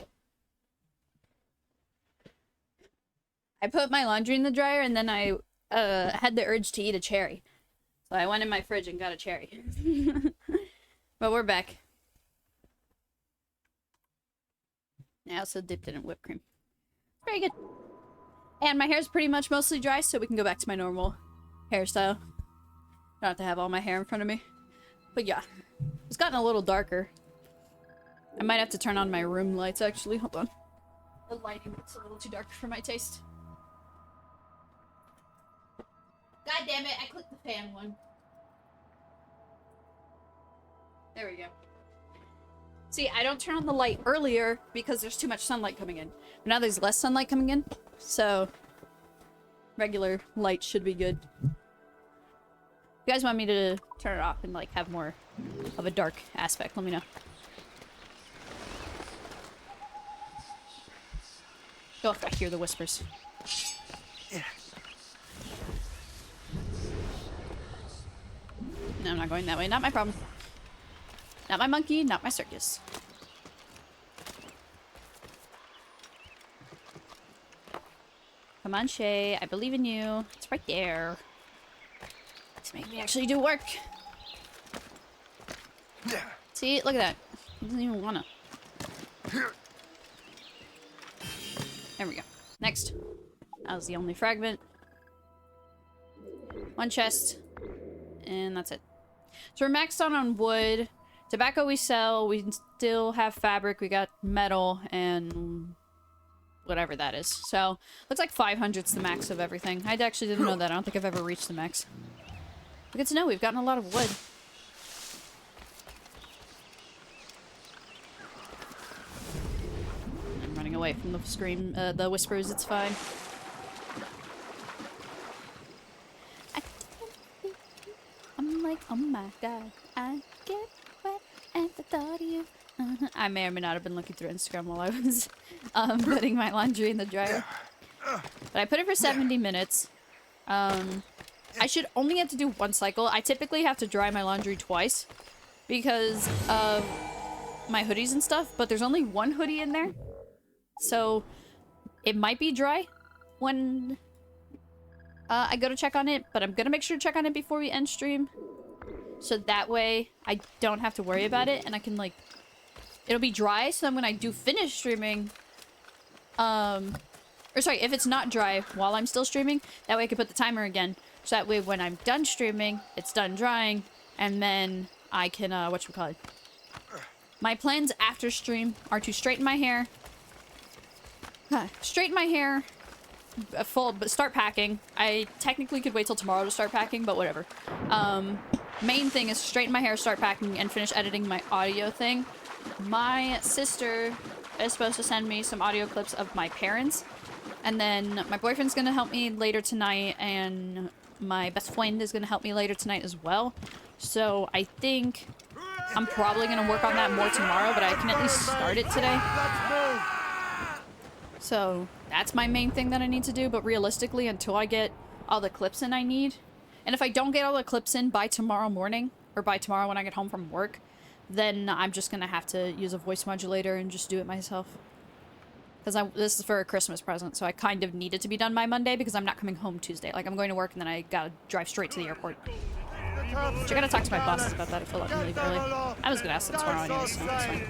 [SPEAKER 1] I put my laundry in the dryer and then I had the urge to eat a cherry. So I went in my fridge and got a cherry. But we're back. I also dipped it in whipped cream. Very good. And my hair's pretty much mostly dry, so we can go back to my normal hairstyle. Don't have to have all my hair in front of me. But yeah, it's gotten a little darker. I might have to turn on my room lights, actually. Hold on. The lighting looks a little too dark for my taste. God damn it, I clicked the fan one. There we go. See, I don't turn on the light earlier because there's too much sunlight coming in. But now there's less sunlight coming in, so regular light should be good. If you guys want me to turn it off and like have more of a dark aspect, let me know. Oh, I hear the whispers. No, I'm not going that way. Not my problem. Not my monkey, not my circus. Come on, Shay. I believe in you. It's right there. Let's make me actually do work. See? Look at that. He doesn't even wanna. There we go. Next. That was the only fragment. One chest. And that's it. So we're maxed out on wood. Tobacco we sell. We still have fabric. We got metal and whatever that is. So looks like 500's the max of everything. I actually didn't know that. I don't think I've ever reached the max. But good to know. We've gotten a lot of wood. I'm running away from the scream, the whispers. It's fine. I'm like, oh my god, I get wet at the thought of you. I may or may not have been looking through Instagram while I was putting my laundry in the dryer. But I put it for 70 minutes. I should only have to do one cycle. I typically have to dry my laundry twice because of my hoodies and stuff, but there's only one hoodie in there. So it might be dry when I go to check on it, but I'm gonna make sure to check on it before we end stream. So that way I don't have to worry about it and I can like, it'll be dry so then when I do finish streaming, or sorry, if it's not dry while I'm still streaming, that way I can put the timer again. So that way when I'm done streaming, it's done drying and then I can, whatchamacallit. My plans after stream are to straighten my hair, but start packing. I technically could wait till tomorrow to start packing, but whatever. Main thing is straighten my hair, start packing, and finish editing my audio thing. My sister is supposed to send me some audio clips of my parents, and then my boyfriend's gonna help me later tonight, and my best friend is gonna help me later tonight as well. So I think I'm probably gonna work on that more tomorrow, but I can at least start it today. So that's my main thing that I need to do, but realistically, until I get all the clips in I need, and if I don't get all the clips in by tomorrow morning, or by tomorrow when I get home from work, then I'm just gonna have to use a voice modulator and just do it myself. Because this is for a Christmas present, so I kind of need it to be done by Monday because I'm not coming home Tuesday. Like, I'm going to work and then I gotta drive straight to the airport. Which I gotta talk to my bosses about that if they'll let me leave early. I was gonna ask them tomorrow anyway, so that's fine.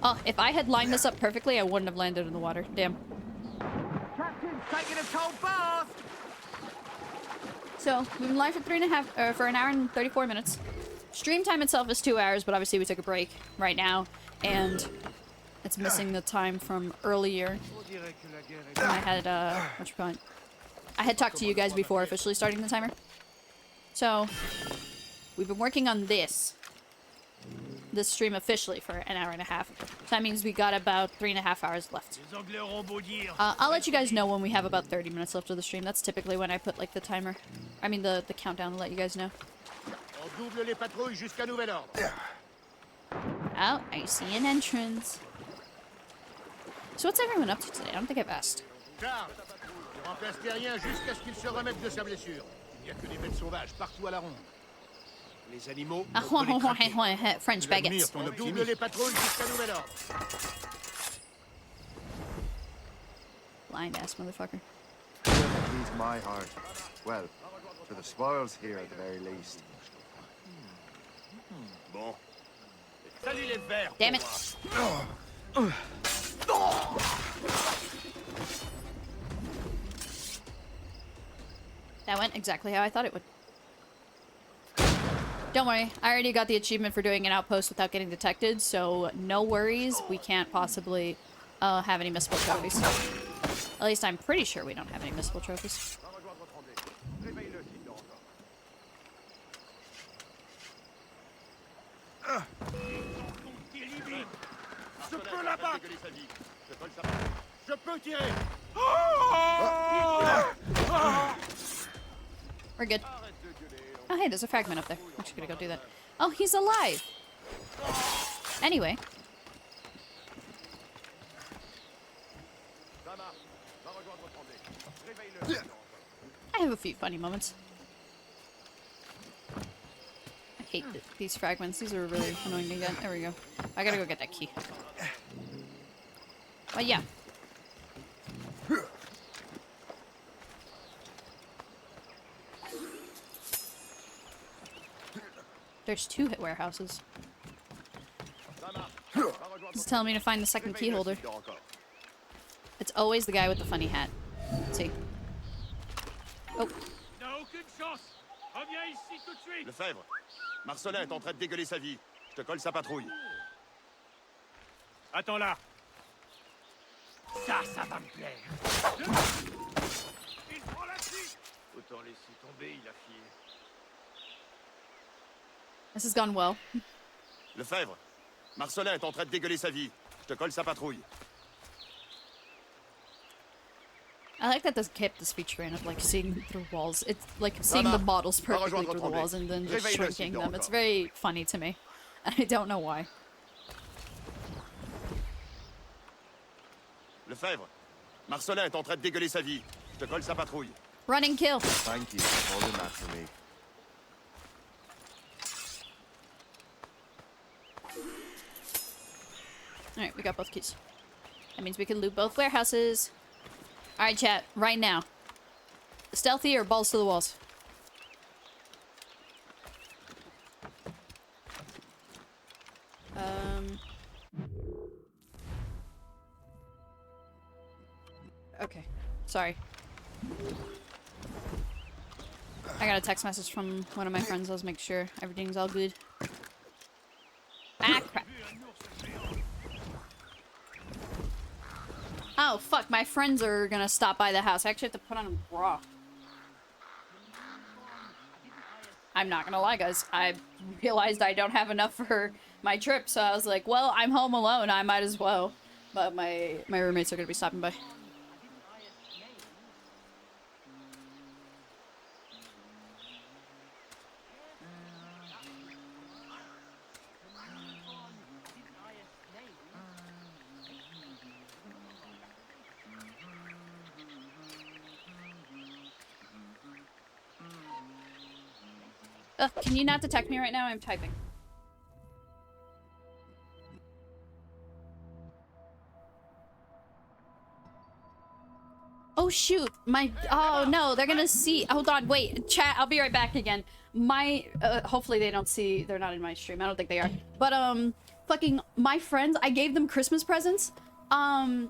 [SPEAKER 1] Oh, if I had lined this up perfectly, I wouldn't have landed in the water. Damn.
[SPEAKER 4] Captain's taking a cold bath!
[SPEAKER 1] So, we've been live for for an hour and 34 minutes. Stream time itself is 2 hours, but obviously we took a break right now, and it's missing the time from earlier. When I had, I had talked to you guys before officially starting the timer. So, we've been working on this stream officially for an hour and a half. So that means we got about 3.5 hours left. I'll let you guys know when we have about 30 minutes left of the stream. That's typically when I put like the timer, I mean the countdown to let you guys know. Oh, I see an entrance. So what's everyone up to today? I don't think I've asked.
[SPEAKER 4] Les animaux,
[SPEAKER 1] Ah,
[SPEAKER 4] on peut les traquer.
[SPEAKER 1] French
[SPEAKER 4] Tu admires
[SPEAKER 1] baguettes.
[SPEAKER 4] ton double les patrouilles jusqu'à nouvel ordre.
[SPEAKER 1] Blind ass motherfucker.
[SPEAKER 5] He's my heart. Well, for the spoils here at the very least.
[SPEAKER 4] Bon. Salut les verts.
[SPEAKER 1] Damn it. That went exactly how I thought it would. Don't worry, I already got the achievement for doing an outpost without getting detected, so no worries. We can't possibly have any missable trophies. At least I'm pretty sure we don't have any missable trophies.
[SPEAKER 4] Je peux l'abattre. Je peux tirer.
[SPEAKER 1] We're good. Oh, hey, there's a fragment up there. I'm actually gonna go do that. Oh, he's alive! Anyway. I have a few funny moments. I hate these fragments. These are really annoying to get. There we go. I gotta go get that key. But yeah. There's 2 warehouses. It's telling me to find the second key holder. It's always the guy with the funny hat. Let's see. Oh.
[SPEAKER 4] Lefebvre, Marcelin est en train de dégueuler sa vie. Je te colle sa patrouille. Attends là. Ça va me plaire. Il prend la fuite. Autant laisser tomber, il a fié.
[SPEAKER 1] This has gone well.
[SPEAKER 4] Lefebvre, Marcelin est en train de dégueuler sa vie. Je te colle sa patrouille.
[SPEAKER 1] I like that this kept this feature in of like seeing through walls. It's like seeing the models perfectly through the walls and then just shrinking them. It's very funny to me. I don't know why.
[SPEAKER 4] Lefebvre, Marcelin est en train de dégueuler sa vie. Je te colle sa patrouille.
[SPEAKER 1] Running kill.
[SPEAKER 5] Thank you for holding that for me.
[SPEAKER 1] Alright, we got both keys. That means we can loot both warehouses. Alright, chat, right now. Stealthy or balls to the walls? Okay. Sorry. I got a text message from one of my friends. Let's make sure everything's all good. Ah, crap. Oh, fuck. My friends are gonna stop by the house. I actually have to put on a bra. I'm not gonna lie, guys. I realized I don't have enough for my trip, so I was like, well, I'm home alone. I might as well. But my roommates are gonna be stopping by. Ugh, can you not detect me right now? I'm typing. Oh shoot, oh no, they're gonna see. Hold on, wait, chat, I'll be right back again. Hopefully they don't see, they're not in my stream, I don't think they are. But, fucking, my friends, I gave them Christmas presents, and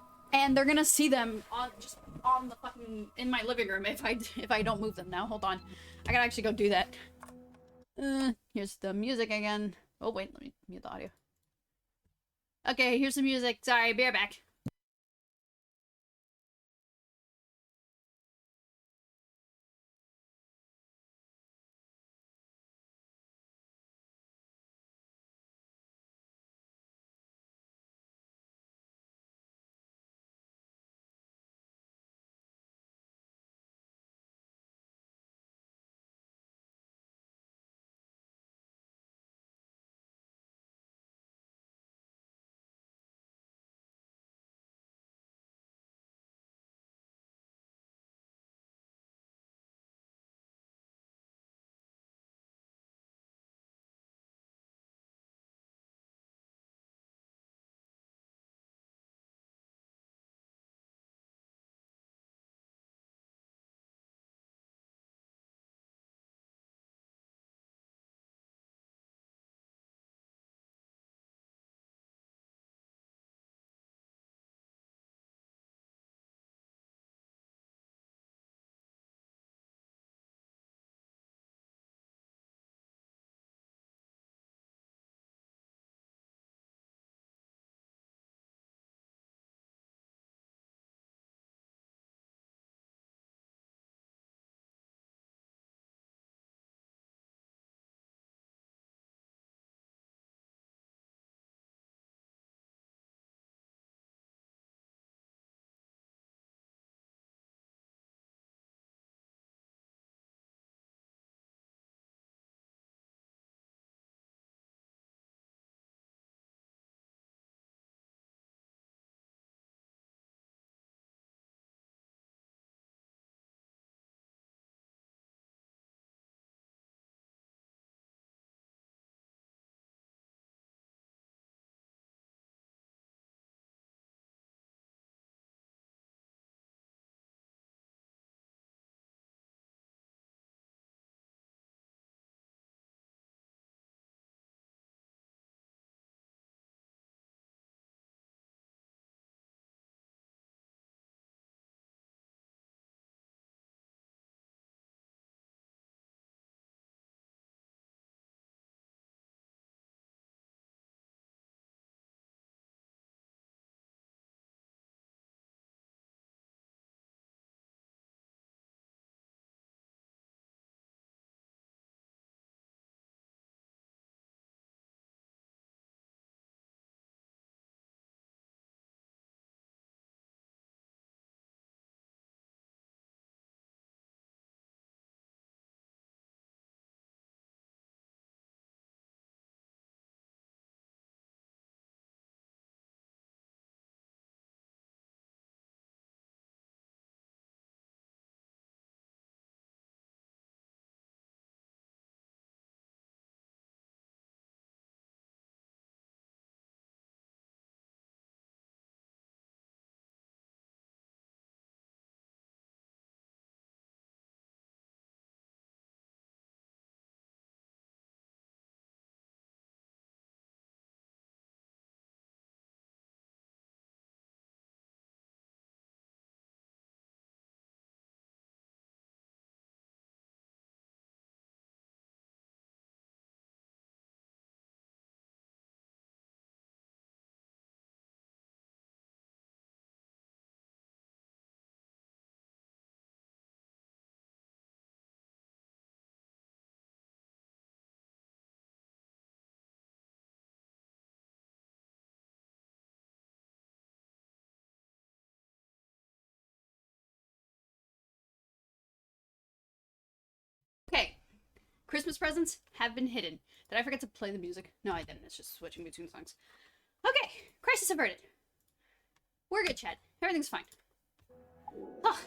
[SPEAKER 1] they're gonna see them just on the fucking, in my living room if I don't move them now. Hold on, I gotta actually go do that. Here's the music again. Oh wait, let me mute the audio. Okay, here's the music. Sorry, be right back. Christmas presents have been hidden. Did I forget to play the music? No, I didn't. It's just switching between songs. Okay, crisis averted. We're good, Chad. Everything's fine. Oh,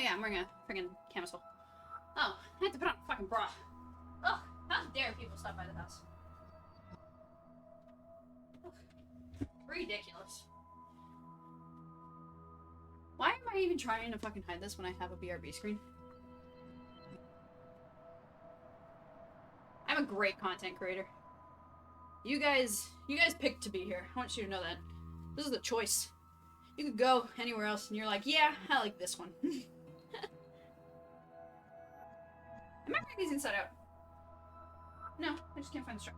[SPEAKER 1] yeah, I'm wearing a friggin' camisole. Oh, I have to put on a fucking bra. Oh, how dare people stop by the house. Oh, ridiculous. Why am I even trying to fucking hide this when I have a BRB screen? I'm a great content creator. You guys picked to be here. I want you to know that. This is the choice. You could go anywhere else and you're like, yeah, I like this one. Am I wearing these inside out? No, I just can't find the strap.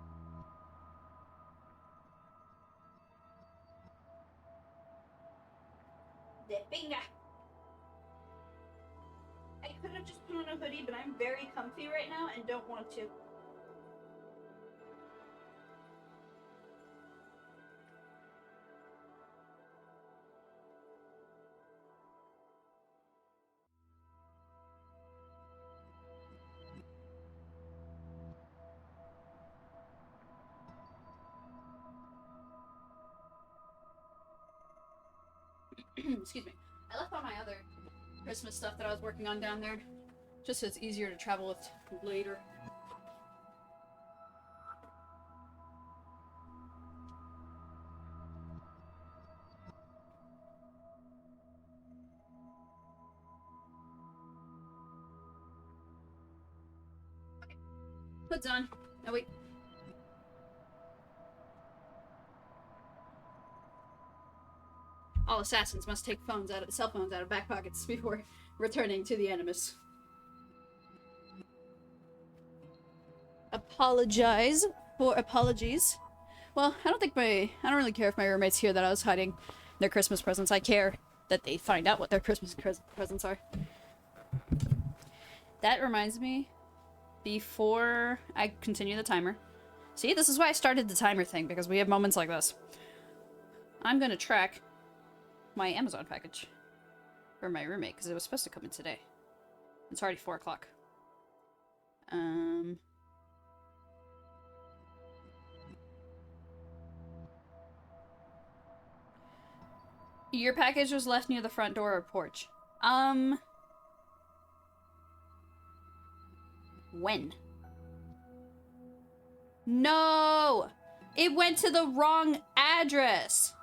[SPEAKER 1] De pinga. I could have just put on a hoodie, but I'm very comfy right now and don't want to. Excuse me. I left all my other Christmas stuff that I was working on down there, just so it's easier to travel with later. Okay. Hood's on. Oh wait. All assassins must take cell phones out of back pockets before returning to the Animus. Apologize for apologies. Well, I don't really care if my roommates hear that I was hiding their Christmas presents. I care that they find out what their Christmas presents are. That reminds me, before I continue the timer. See, this is why I started the timer thing, because we have moments like this. I'm gonna track my Amazon package for my roommate, because it was supposed to come in today. It's already 4 o'clock. Your package was left near the front door or porch. When? No! It went to the wrong address!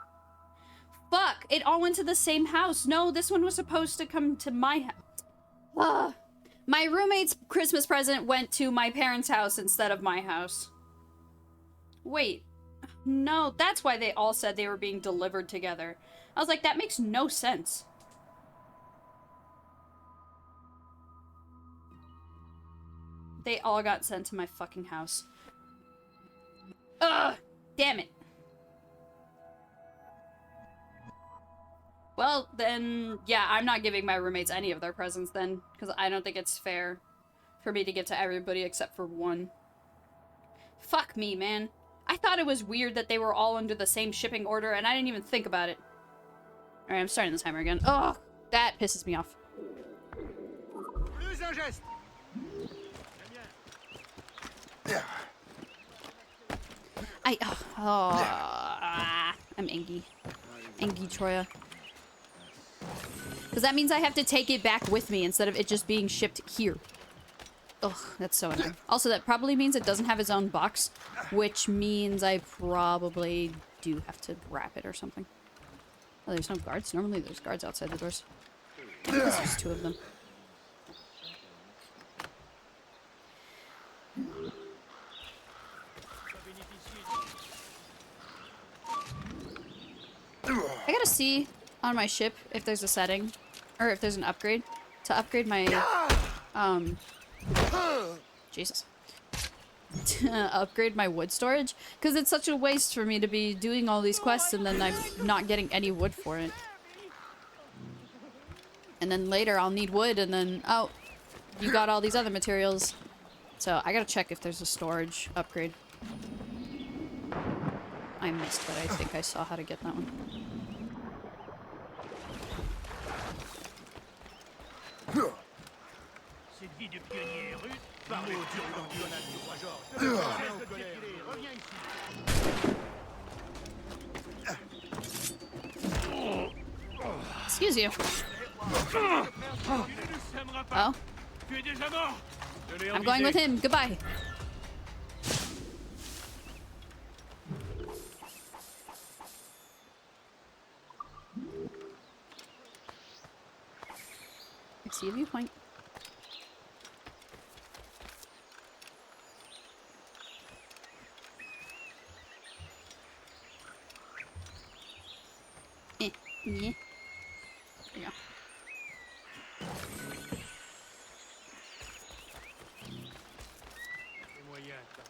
[SPEAKER 1] Fuck! It all went to the same house. No, this one was supposed to come to my house. Ugh. My roommate's Christmas present went to my parents' house instead of my house. Wait. No, that's why they all said they were being delivered together. I was like, that makes no sense. They all got sent to my fucking house. Ugh! Damn it. Well, then, yeah, I'm not giving my roommates any of their presents then, because I don't think it's fair for me to give to everybody except for one. Fuck me, man. I thought it was weird that they were all under the same shipping order, and I didn't even think about it. Alright, I'm starting the timer again. Ugh! That pisses me off. I'm angry. Angry Troya. Because that means I have to take it back with me instead of it just being shipped here. Ugh, that's so annoying. Also, that probably means it doesn't have its own box, which means I probably do have to wrap it or something. Oh, there's no guards? Normally there's guards outside the doors. I guess there's 2 of them. I gotta see on my ship if there's a setting, or if there's an upgrade, to upgrade my, Jesus. To upgrade my wood storage, because it's such a waste for me to be doing all these quests and then I'm not getting any wood for it. And then later I'll need wood and then, oh, you got all these other materials. So I gotta check if there's a storage upgrade. I missed, but I think I saw how to get that one.
[SPEAKER 2] Cette vie de pionnier est rude,
[SPEAKER 4] parler. Reviens ici.
[SPEAKER 1] Excuse you.
[SPEAKER 4] Tu ne nous sèmeras pas.
[SPEAKER 1] Oh,
[SPEAKER 4] Tu es déjà mort. Je l'ai
[SPEAKER 1] I'm going with
[SPEAKER 4] envisagé.
[SPEAKER 1] him. Goodbye. I see a viewpoint. Yeah. There you go.
[SPEAKER 4] Les moyens, ça.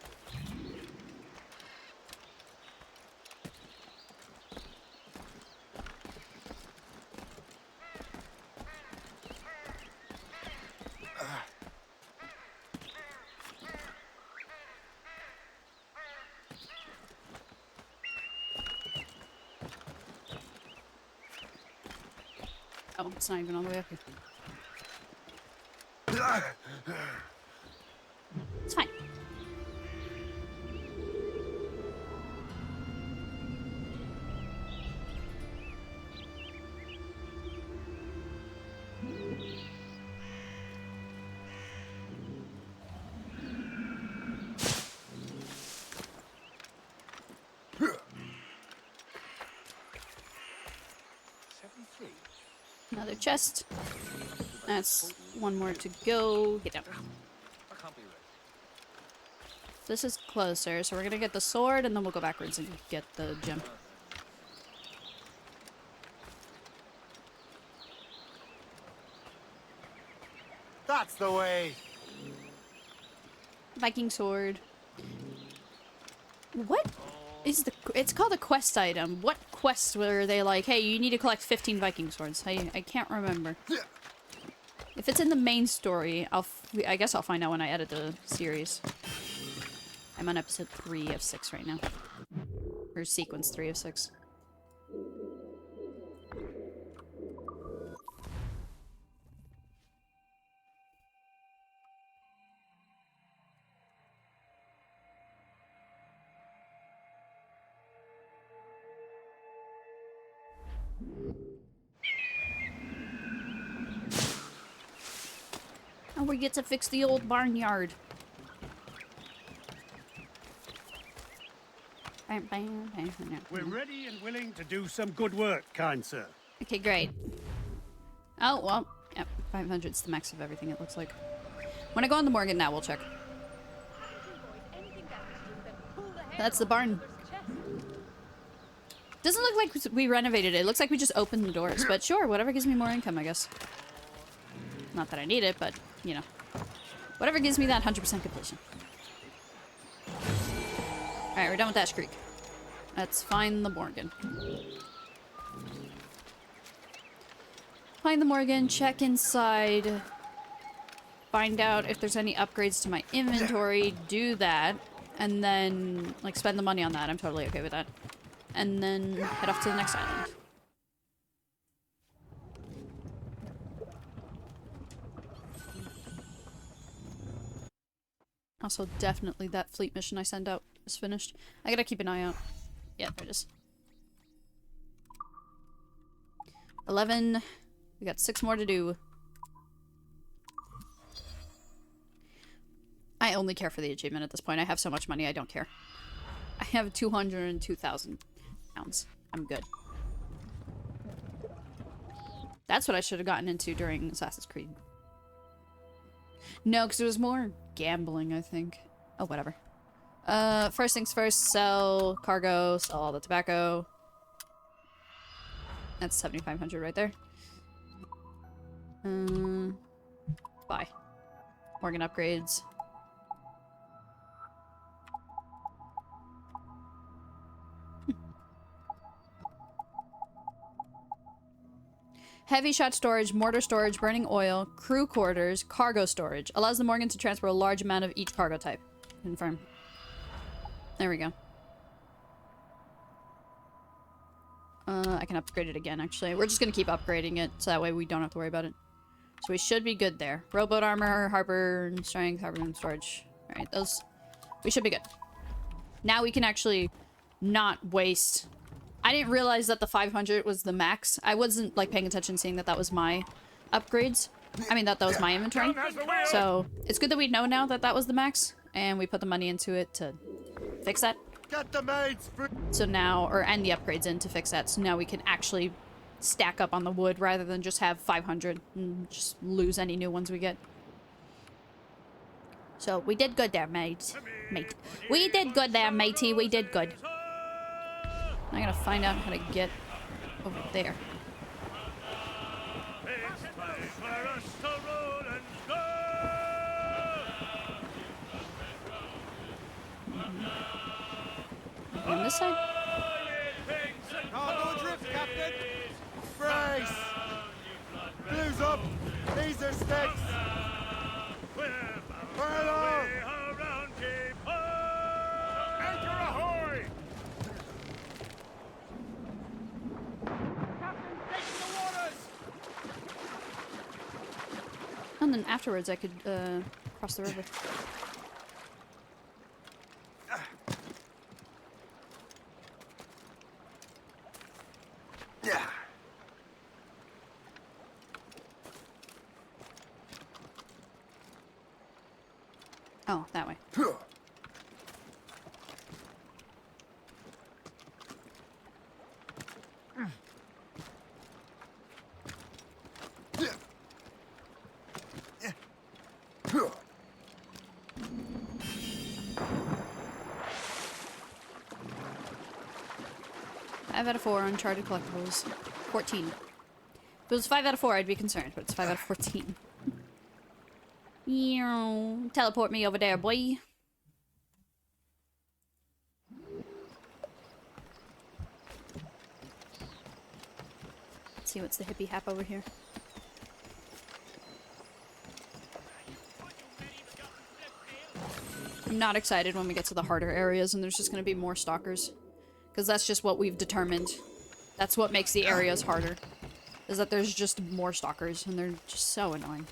[SPEAKER 1] Oh, it's not even all the way up here. It's fine. Another chest. That's one more to go. Get down. This is closer, so we're gonna get the sword and then we'll go backwards and get the gem.
[SPEAKER 5] That's the way.
[SPEAKER 1] Viking sword. What is the... It's called a quest item. What quest were they like, hey, you need to collect 15 Viking swords? I can't remember. If it's in the main story, I guess I'll find out when I edit the series. I'm on episode 3 of 6 right now. Or sequence 3 of 6. And we get to fix the old barnyard.
[SPEAKER 2] We're ready and willing to do some good work, kind sir.
[SPEAKER 1] Okay, great. Oh, well, yep, 500's the max of everything, it looks like. When I go on the Morgan now, we'll check. That's the barn. Doesn't look like we renovated it. It looks like we just opened the doors, but sure, whatever gives me more income, I guess. Not that I need it, but, you know. Whatever gives me that 100% completion. Alright, we're done with Ash Creek. Let's find the Morgan. Find the Morgan, check inside. Find out if there's any upgrades to my inventory, do that. And then, like, spend the money on that. I'm totally okay with that. And then head off to the next island. Also, definitely that fleet mission I sent out is finished. I gotta keep an eye out. Yeah, there it is. 11. We got 6 more to do. I only care for the achievement at this point. I have so much money, I don't care. I have 202,000 pounds. I'm good. That's what I should have gotten into during Assassin's Creed. No, because it was more gambling, I think. Oh, whatever. First things first, sell cargo, sell all the tobacco. That's 7,500 right there. Buy. Morgan upgrades. Heavy shot storage, mortar storage, burning oil, crew quarters, cargo storage. Allows the Morgan to transport a large amount of each cargo type. Confirm. There we go. I can upgrade it again, actually. We're just gonna keep upgrading it, so that way we don't have to worry about it. So we should be good there. Rowboat armor, harbor and strength, harbor and storage. Alright, those... We should be good. Now we can actually not waste... I didn't realize that the 500 was the max. I wasn't, like, paying attention seeing that that was my upgrades. I mean, that was my inventory. So, it's good that we know now that that was the max. And we put the money into it to fix that.
[SPEAKER 5] Get the maids!
[SPEAKER 1] So now, and the upgrades in to fix that. So now we can actually stack up on the wood rather than just have 500 and just lose any new ones we get. So we did good there, mate. We did good there, matey. We did good. I gotta find out how to get over there. On this side?
[SPEAKER 5] Cargo adrift, Captain! Brace! Blues up! These are sticks! Furlough!
[SPEAKER 2] Anchor ahoy!
[SPEAKER 1] And then afterwards I could cross the river.
[SPEAKER 5] Yeah.
[SPEAKER 1] Oh, that way. Five out of 4 uncharted collectibles. 14. If it was 5 out of 4, I'd be concerned, but it's 5 out of 14. Teleport me over there, boy. Let's see what's the hippie hap over here. I'm not excited when we get to the harder areas and there's just going to be more stalkers. Because that's just what we've determined. That's what makes the areas harder. Is that there's just more stalkers and they're just so annoying.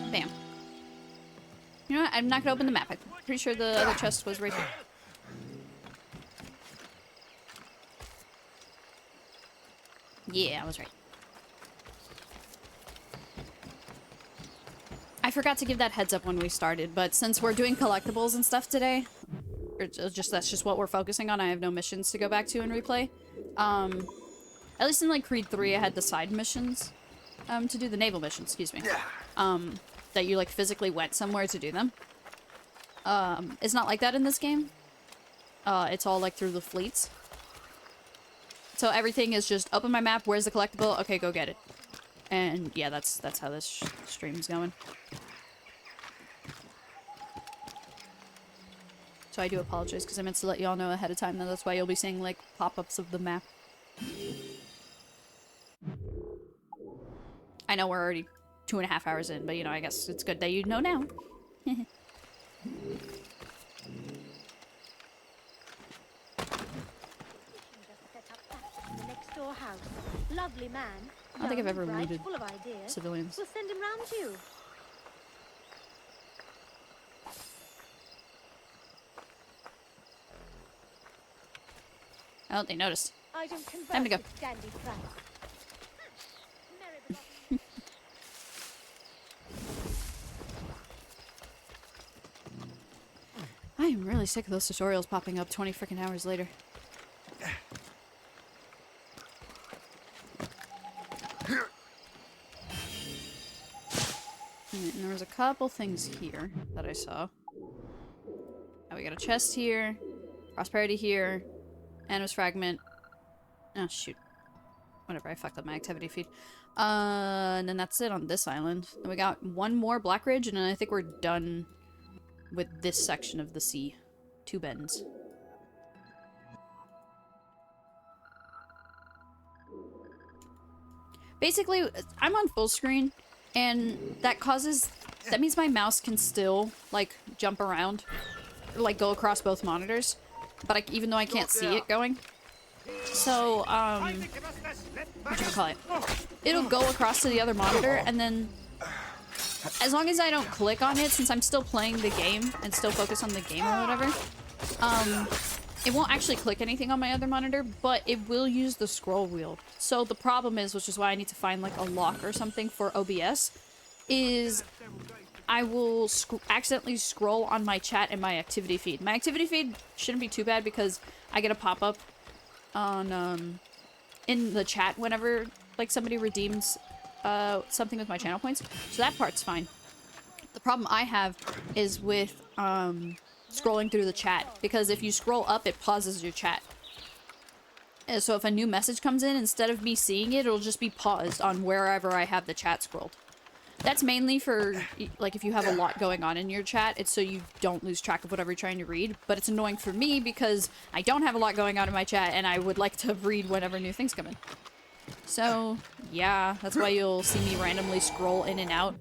[SPEAKER 1] Bam. You know what? I'm not gonna open the map. I'm pretty sure the other chest was right here. Yeah, I was right. I forgot to give that heads up when we started, but since we're doing collectibles and stuff today, or just that's just what we're focusing on, I have no missions to go back to and replay. At least in like Creed 3, I had the side missions to do the naval missions, excuse me. That you like physically went somewhere to do them. It's not like that in this game. It's all like through the fleets. So everything is just open my map, where's the collectible? Okay, go get it. And yeah, that's how this stream's going. So I do apologize because I meant to let y'all know ahead of time that that's why you'll be seeing like pop-ups of the map. I know we're already 2.5 hours in, but you know, I guess it's good that you know now.
[SPEAKER 6] Lovely man.
[SPEAKER 1] I don't think I've ever
[SPEAKER 6] bright,
[SPEAKER 1] looted
[SPEAKER 6] full of ideas.
[SPEAKER 1] civilians.
[SPEAKER 6] We'll send him round too.
[SPEAKER 1] I don't think they noticed.
[SPEAKER 6] I don't converse
[SPEAKER 1] Time to go.
[SPEAKER 6] with Dandy Price.
[SPEAKER 1] I am really sick of those tutorials popping up 20 freaking hours later. And there was a couple things here that I saw. Now we got a chest here, prosperity here, Animus fragment. Oh shoot. Whatever, I fucked up my activity feed. And then that's it on this island. Then we got one more Black Ridge, and then I think we're done with this section of the sea. 2 bends. Basically, I'm on full screen, And that means my mouse can still, like, jump around, or, like, go across both monitors, but even though I can't see it going. So, whatchamacallit? It'll go across to the other monitor, and then, as long as I don't click on it, since I'm still playing the game, and still focus on the game or whatever, it won't actually click anything on my other monitor, but it will use the scroll wheel. So the problem is, which is why I need to find like a lock or something for OBS, is I will accidentally scroll on my chat and my activity feed. My activity feed shouldn't be too bad because I get a pop-up on in the chat whenever like somebody redeems something with my channel points. So that part's fine. The problem I have is with scrolling through the chat, because if you scroll up, it pauses your chat. And so if a new message comes in, instead of me seeing it, it'll just be paused on wherever I have the chat scrolled. That's mainly for, like, if you have a lot going on in your chat, it's so you don't lose track of whatever you're trying to read. But it's annoying for me because I don't have a lot going on in my chat, and I would like to read whenever new things come in. So, yeah, that's why you'll see me randomly scroll in and out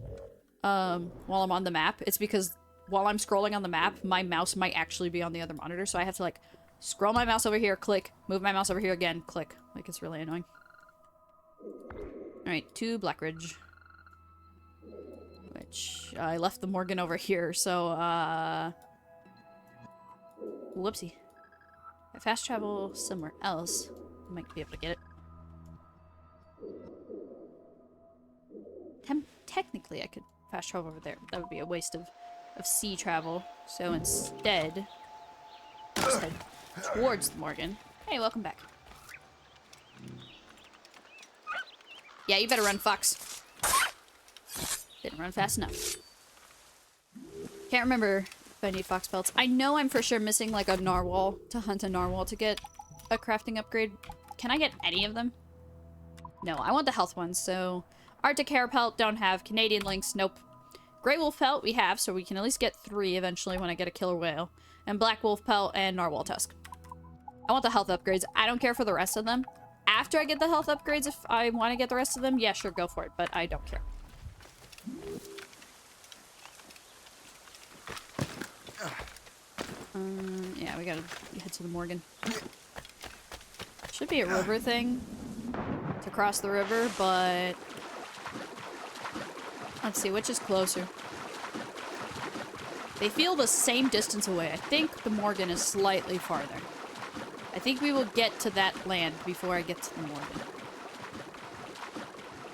[SPEAKER 1] while I'm on the map. It's because while I'm scrolling on the map, my mouse might actually be on the other monitor, so I have to, like, scroll my mouse over here, click, move my mouse over here again, click. Like, it's really annoying. Alright, to Blackridge. Which, I left the Morgan over here, so, whoopsie. If I fast travel somewhere else, I might be able to get it. Technically, I could fast travel over there, but that would be a waste of sea travel. So instead, just head towards the Morgan. Hey, welcome back. Yeah, you better run, Fox. Didn't run fast enough. Can't remember if I need fox pelts. I know I'm for sure missing like a narwhal to hunt a narwhal to get a crafting upgrade. Can I get any of them? No, I want the health ones. So Arctic hare pelt, don't have. Canadian lynx, nope. Grey wolf pelt we have, so we can at least get 3 eventually when I get a killer whale. And black wolf pelt and narwhal tusk. I want the health upgrades. I don't care for the rest of them. After I get the health upgrades, if I want to get the rest of them, yeah, sure, go for it. But I don't care. Yeah, we gotta head to the Morgan. Should be a river thing to cross the river, but let's see, which is closer? They feel the same distance away. I think the Morgan is slightly farther. I think we will get to that land before I get to the Morgan.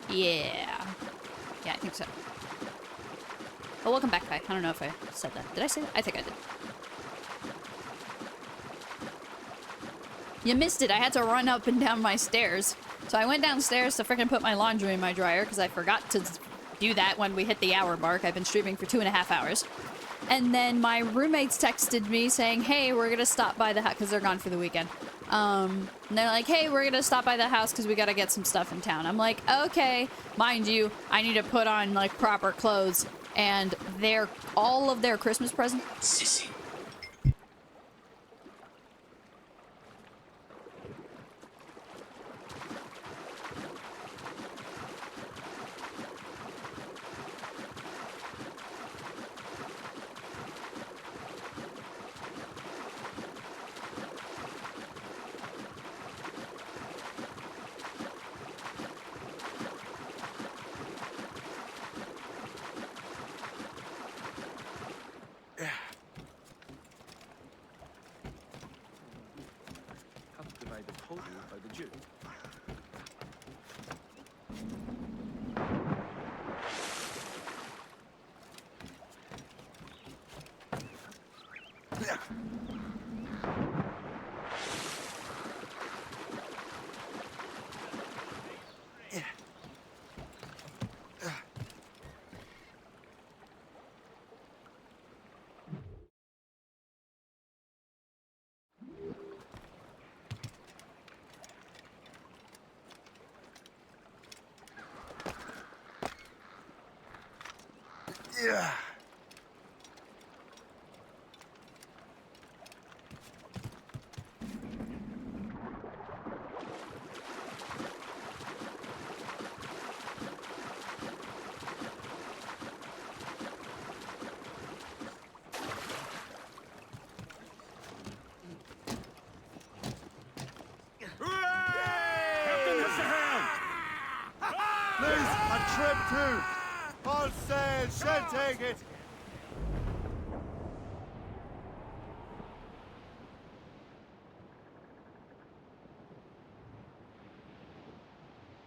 [SPEAKER 1] Yeah. Yeah, I think so. Oh, welcome back, Kai. I don't know if I said that. Did I say that? I think I did. You missed it. I had to run up and down my stairs. So I went downstairs to freaking put my laundry in my dryer because I forgot to do that when we hit the hour mark. I've been streaming for 2.5 hours. And then my roommates texted me saying, hey, we're going to stop by the house because they're gone for the weekend. And they're like, hey, we're going to stop by the house because we got to get some stuff in town. I'm like, okay. Mind you, I need to put on like proper clothes and all of their Christmas presents.
[SPEAKER 3] Sissy.
[SPEAKER 5] Yeah. Trim to! All sail, shall take it!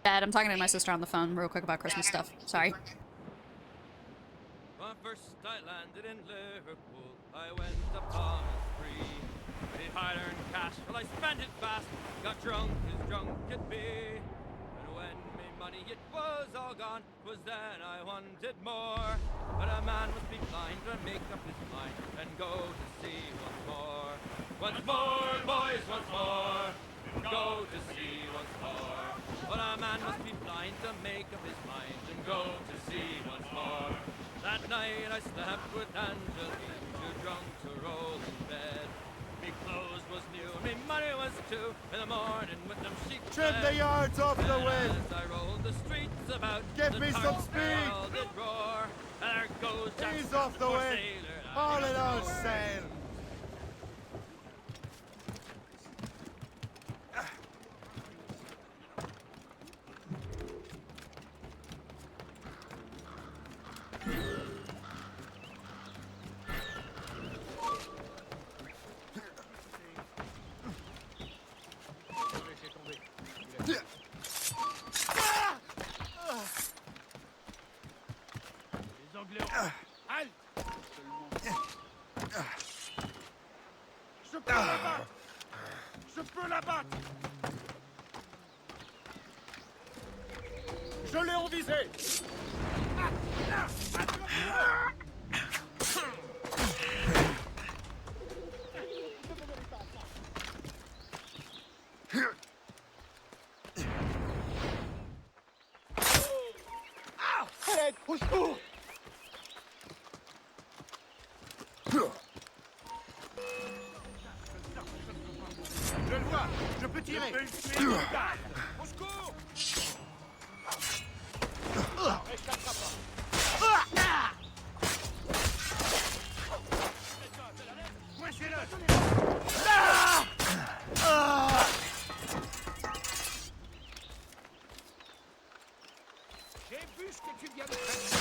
[SPEAKER 1] Dad, I'm talking to my sister on the phone real quick about Christmas stuff. Sorry.
[SPEAKER 7] When first I landed in Liverpool, I went upon a spree. Pretty hard-earned cash, well I spent it fast, got drunk as drunk could be. And when me money it was all gone, 'twas then I wanted more. But a man must be blind to make up his mind and go to sea once more. Once more, boys, once more, go to sea once more. But a man must be blind to make up his mind and go to sea once more. That night I slept with Angeline, too drunk to roll in bed. Me clothes was new, me money was too. In the morning with them sheep
[SPEAKER 5] Trim the yards off the wind!
[SPEAKER 7] as I rolled the streets about,
[SPEAKER 5] Give
[SPEAKER 7] the
[SPEAKER 5] me some
[SPEAKER 7] tarts
[SPEAKER 5] speed!
[SPEAKER 7] all did roar. And there goes Jack
[SPEAKER 5] Ease off the
[SPEAKER 7] poor
[SPEAKER 5] wind!
[SPEAKER 7] sailor,
[SPEAKER 5] All in all sail!
[SPEAKER 2] Les Anglais ont... Halte! Je peux la battre! Je peux la battre! Je l'ai envisé! Au secours! Je le vois! Je peux tirer! Au secours! J'ai vu ce que tu viens de faire!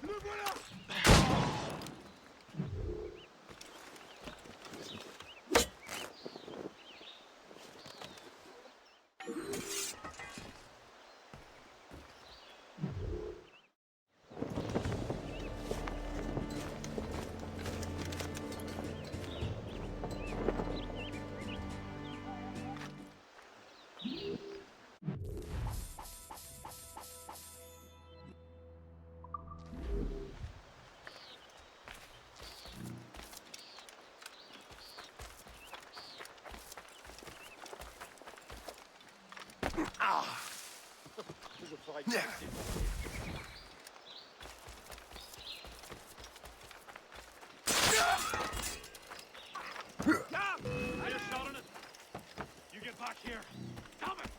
[SPEAKER 2] Le voilà! Je ferai I just shot on it. You get back here. Damn it!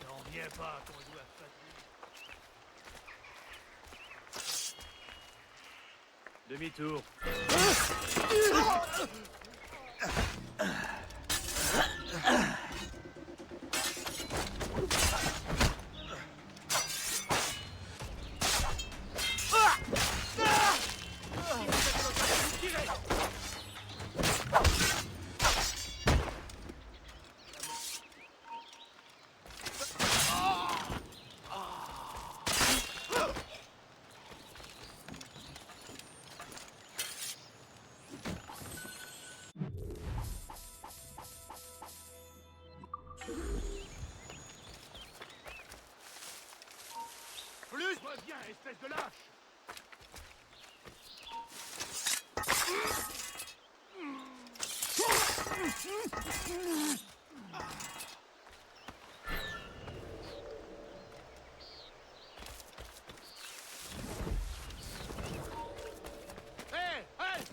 [SPEAKER 4] N'en reviens pas qu'on joue à ça. Demi-tour. Plus, reviens, espèce de lâche. Hé, hey!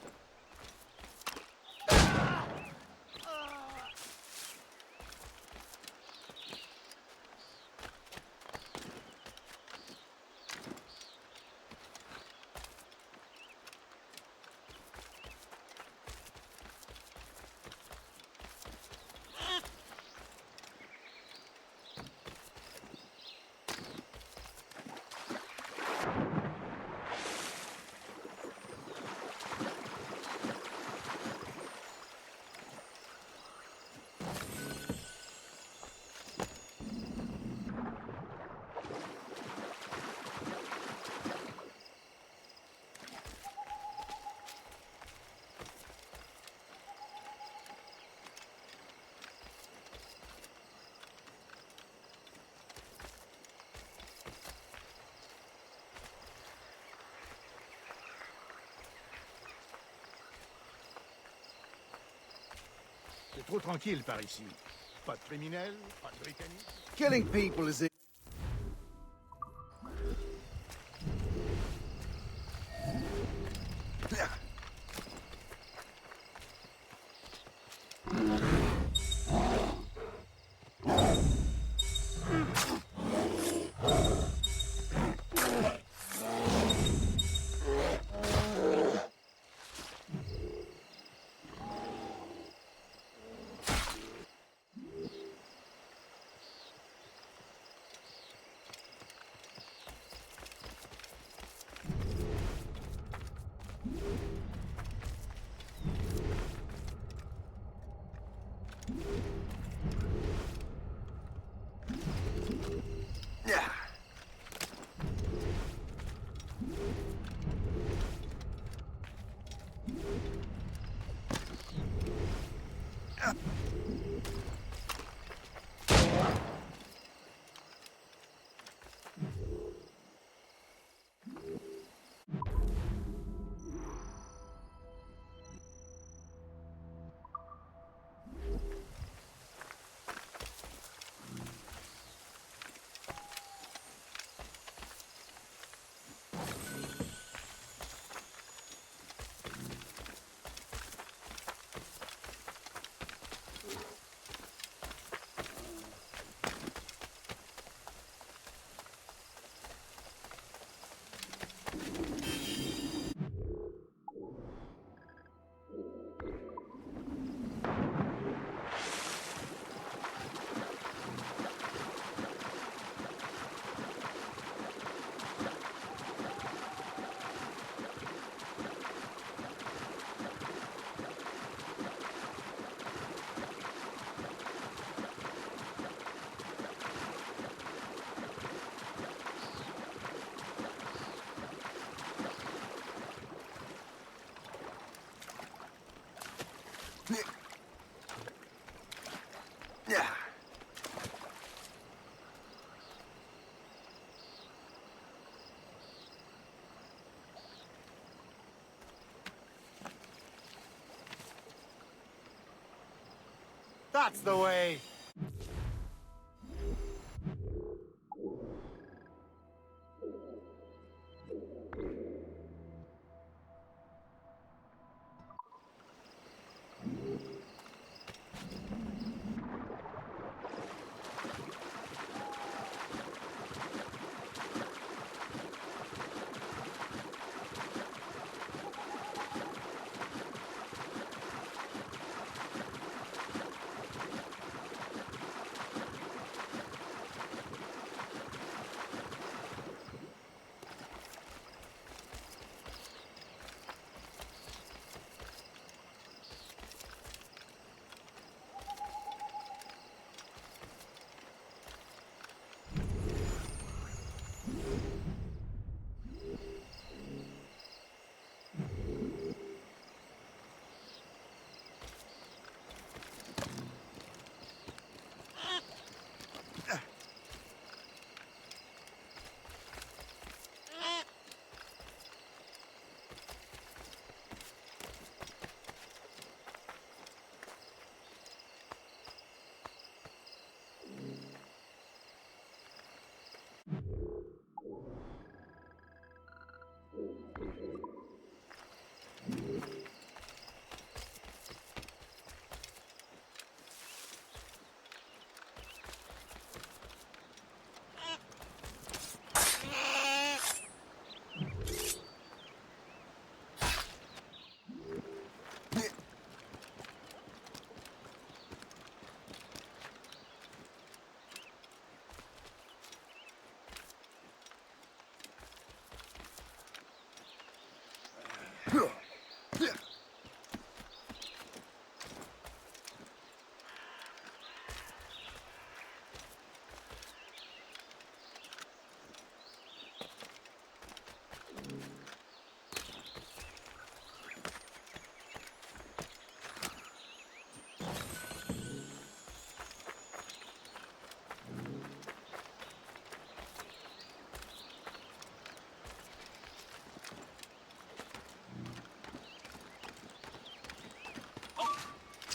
[SPEAKER 4] C'est trop tranquille par ici. Pas de criminels, pas de britanniques.
[SPEAKER 5] Killing people is it. That's the way.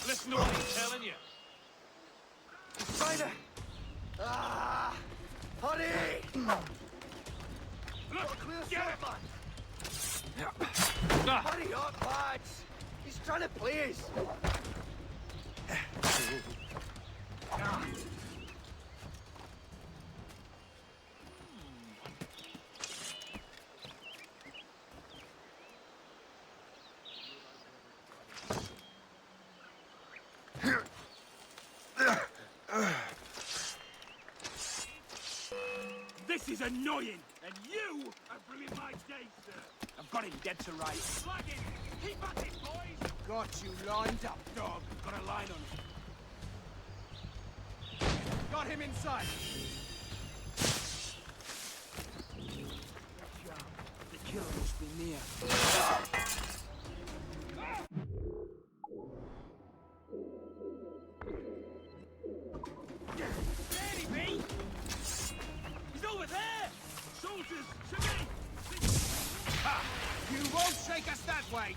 [SPEAKER 2] Listen to what he's telling you.
[SPEAKER 4] Spider! Ah! Hurry!
[SPEAKER 2] Look,
[SPEAKER 4] Clear
[SPEAKER 2] get
[SPEAKER 4] sight,
[SPEAKER 2] it!
[SPEAKER 4] man!
[SPEAKER 2] Ah,
[SPEAKER 4] Hurry up, lads! He's trying to play us!
[SPEAKER 2] this is annoying, and you are ruining my day, sir.
[SPEAKER 8] I've got him dead to rights.
[SPEAKER 2] Slag him! Keep at it, boys!
[SPEAKER 8] Got you lined up, dog. Got a line on him. Got him inside. The killer must be near.
[SPEAKER 2] Steady, me! He's over there! Soldiers, to me!
[SPEAKER 8] Ha! You won't shake us that way.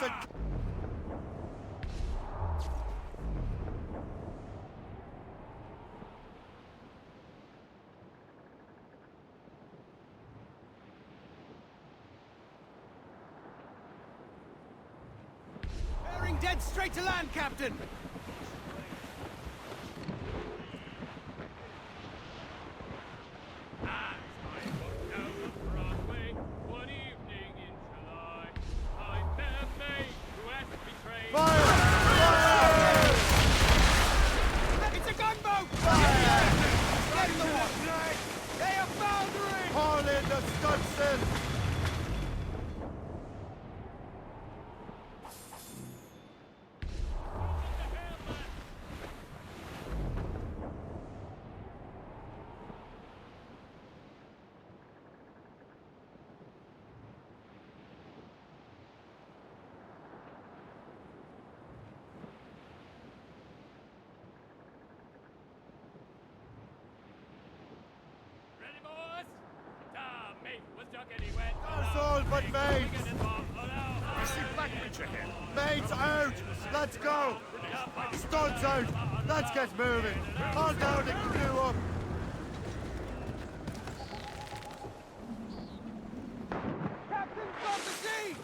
[SPEAKER 5] and...
[SPEAKER 8] Bearing dead straight to land, Captain! It's a gunboat! Get in the water! They are foundering!
[SPEAKER 5] Haul in the stunsail!
[SPEAKER 7] Ready, boys? Tom, mate, was Duck anyway?
[SPEAKER 5] That's all but mates!
[SPEAKER 2] I see Blackbridge ahead.
[SPEAKER 5] Mates out! Let's go! Stunts out! Let's get moving! Haul down the canoe up!
[SPEAKER 8] Captain, from the sea!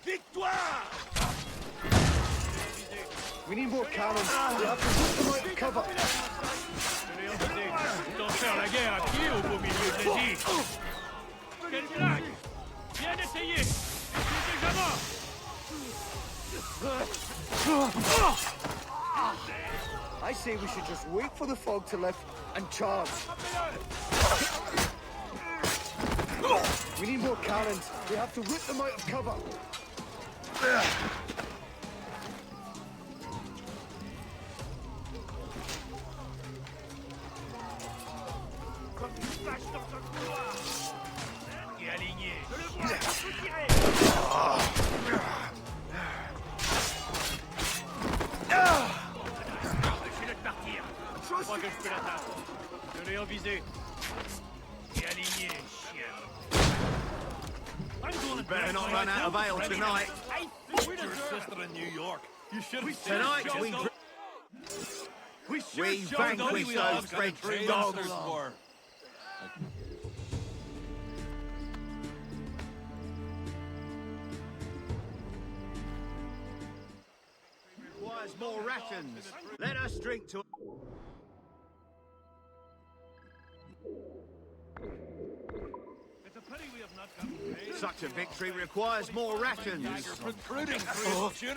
[SPEAKER 4] Victoire!
[SPEAKER 5] We need more cannons. We have to put them out of cover.
[SPEAKER 2] T'en faire la guerre à pied au beau milieu de la vie. Quelle blague! Bien essayé! C'est déjà mort!
[SPEAKER 5] I say we should just wait for the fog to lift and charge. We need more cannons. We have to rip them out of cover.
[SPEAKER 2] Comme une flash dans un couloir! Et aligné! Je le vois! Je peux tirer! Empêchez-le de partir! Je crois que je peux l'atteindre! Je l'ai en visée! Et aligné, chien!
[SPEAKER 4] Better not run out of ale tonight.
[SPEAKER 2] Your sister in New York. You should have
[SPEAKER 4] Tonight we vanquish those French dogs. Requires more rations. Let us drink to. Such a victory requires more rations.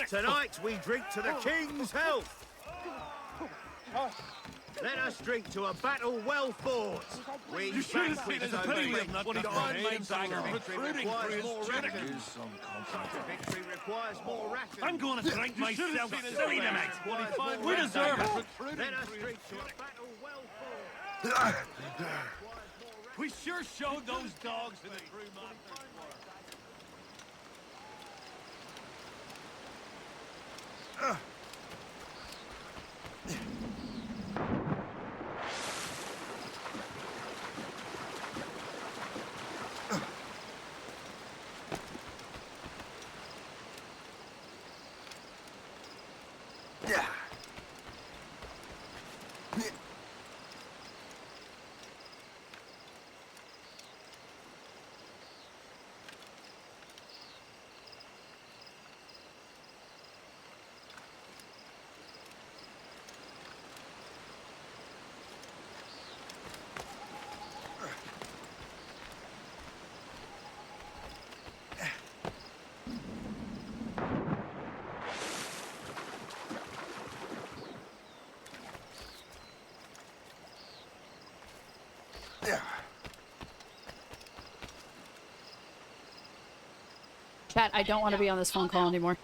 [SPEAKER 4] Tonight we drink to the King's health. Let us drink to a battle well fought. We vanquish those victory requires more rations. Such a victory requires more rations.
[SPEAKER 2] I'm going to drink myself silly tonight. We deserve it.
[SPEAKER 4] Let us drink to a battle well fought.
[SPEAKER 2] We sure showed those dogs who the true monsters were.
[SPEAKER 1] Chat, I don't want to be on this phone call anymore.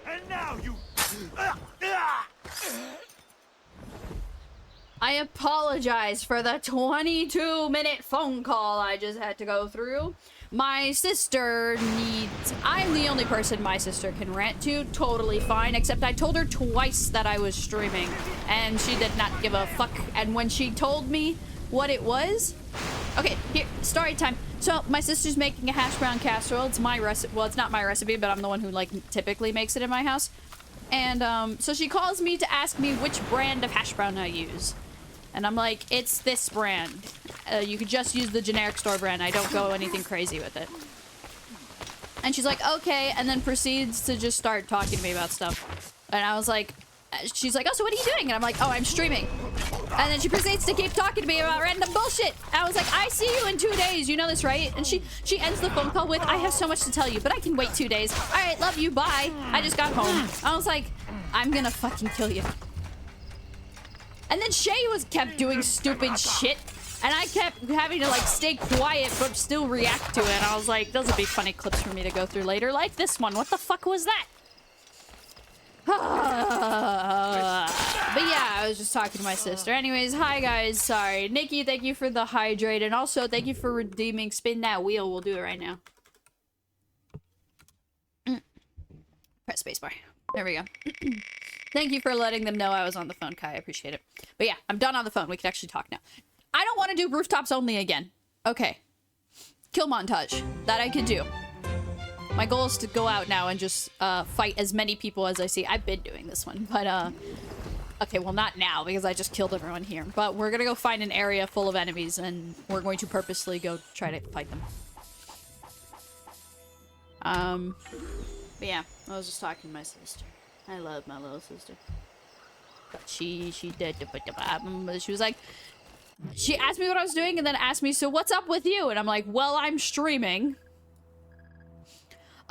[SPEAKER 5] And now you...
[SPEAKER 1] I apologize for the 22-minute phone call I just had to go through. My sister needs... I'm the only person my sister can rant to. Totally fine, except I told her twice that I was streaming, and she did not give a fuck. And when she told me what it was... Okay, here, story time. So, my sister's making a hash brown casserole. It's my recipe. Well, it's not my recipe, but I'm the one who, like, typically makes it in my house. And, so she calls me to ask me which brand of hash brown I use. And I'm like, it's this brand. You could just use the generic store brand. I don't go anything crazy with it. And she's like, okay, and then proceeds to just start talking to me about stuff. And I was like, she's like, oh, so what are you doing? And I'm like, oh, I'm streaming. And then she proceeds to keep talking to me about random bullshit. And I was like, I see you in 2 days. You know this, right? And she ends the phone call with, I have so much to tell you, but I can wait 2 days. All right, love you, bye. I just got home. I was like, I'm gonna fucking kill you. And then Shay kept doing stupid shit. And I kept having to, like, stay quiet, but still react to it. And I was like, those would be funny clips for me to go through later. Like this one. What the fuck was that? But yeah, I was just talking to my sister. Anyways, hi guys. Sorry. Nikki, thank you for the hydrate. And also, thank you for redeeming Spin That Wheel. We'll do it right now. Press spacebar. There we go. Thank you for letting them know I was on the phone, Kai. I appreciate it. But yeah, I'm done on the phone. We can actually talk now. I don't want to do rooftops only again. Okay. Kill montage. That I can do. My goal is to go out now and just fight as many people as I see. I've been doing this one, but okay, well not now because I just killed everyone here. But we're gonna go find an area full of enemies and we're going to purposely go try to fight them. But yeah, I was just talking to my sister. I love my little sister. But she did, she was like, she asked me what I was doing and then asked me, so what's up with you? And I'm like, well, I'm streaming.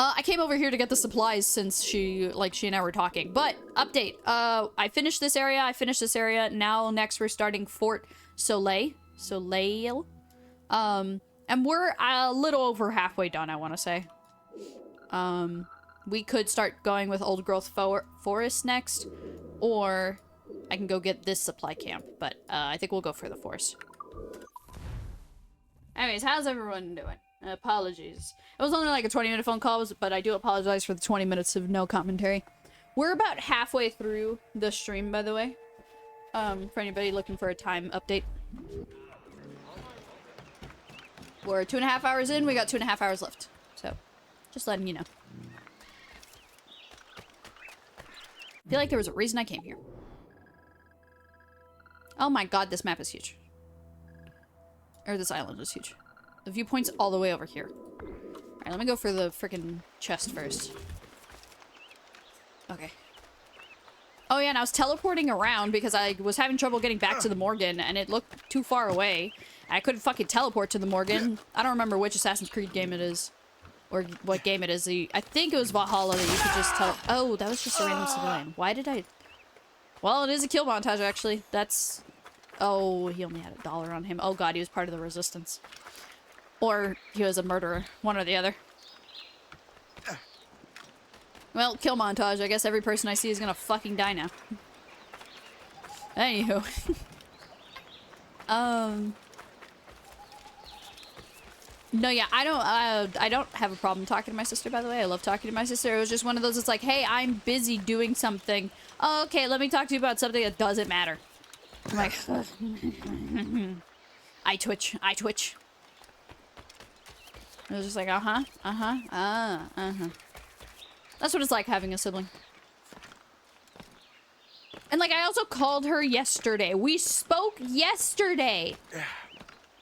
[SPEAKER 1] I came over here to get the supplies since she and I were talking. But, update. I finished this area. Now, next we're starting Fort Soleil. And we're a little over halfway done, I want to say. We could start going with Old Growth Forest next. Or I can go get this supply camp. But, I think we'll go for the forest. Anyways, how's everyone doing? Apologies. It was only like a 20-minute phone call, but I do apologize for the 20 minutes of no commentary. We're about halfway through the stream, by the way. For anybody looking for a time update. We're 2.5 hours in, we got 2.5 hours left. So, just letting you know. I feel like there was a reason I came here. Oh my god, this map is huge. Or this island is huge. The viewpoint's all the way over here. Alright, let me go for the freaking chest first. Okay. Oh yeah, and I was teleporting around because I was having trouble getting back to the Morgan, and it looked too far away. I couldn't fucking teleport to the Morgan. I don't remember which Assassin's Creed game it is. Or what game it is. I think it was Valhalla that you could just tell. Oh, that was just a random civilian. Why did I... Well, it is a kill montage, actually. That's... Oh, he only had $1 on him. Oh god, he was part of the resistance. Or he was a murderer. One or the other. Well, kill montage. I guess every person I see is gonna fucking die now. Anywho. No, yeah, I don't have a problem talking to my sister, by the way. I love talking to my sister. It was just one of those, it's like, hey, I'm busy doing something. Oh, okay, let me talk to you about something that doesn't matter. I'm like, I twitch. It was just like, That's what it's like having a sibling. And like, I also called her yesterday. We spoke yesterday.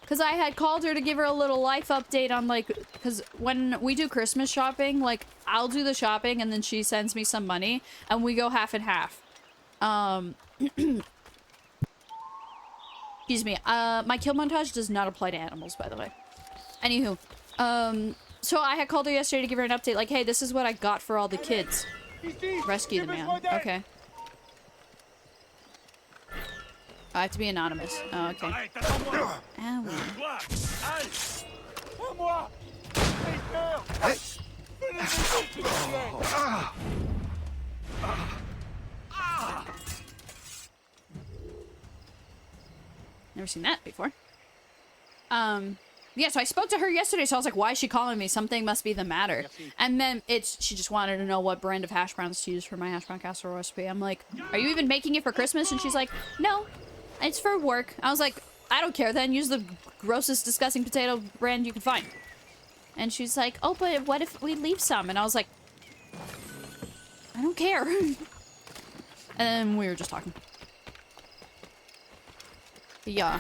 [SPEAKER 1] Because I had called her to give her a little life update on like, because when we do Christmas shopping, like I'll do the shopping and then she sends me some money and we go half and half. Excuse me. My kill montage does not apply to animals, by the way. Anywho. So I had called her yesterday to give her an update, like, hey, this is what I got for all the kids. Rescue the man. Okay. I have to be anonymous. Oh, okay.
[SPEAKER 2] Arrête, attends-moi.
[SPEAKER 1] Ah, well.
[SPEAKER 2] Toi, Al.
[SPEAKER 8] À moi! Baker! Venez m'aider, s'il vous plaît!
[SPEAKER 1] Never seen that before. Yeah, so I spoke to her yesterday, so I was like, why is she calling me? Something must be the matter. And then she just wanted to know what brand of hash browns to use for my hash brown casserole recipe. I'm like, are you even making it for Christmas? And she's like, no, it's for work. I was like, I don't care then. Use the grossest, disgusting potato brand you can find. And she's like, oh, but what if we leave some? And I was like, I don't care. And then we were just talking. But yeah.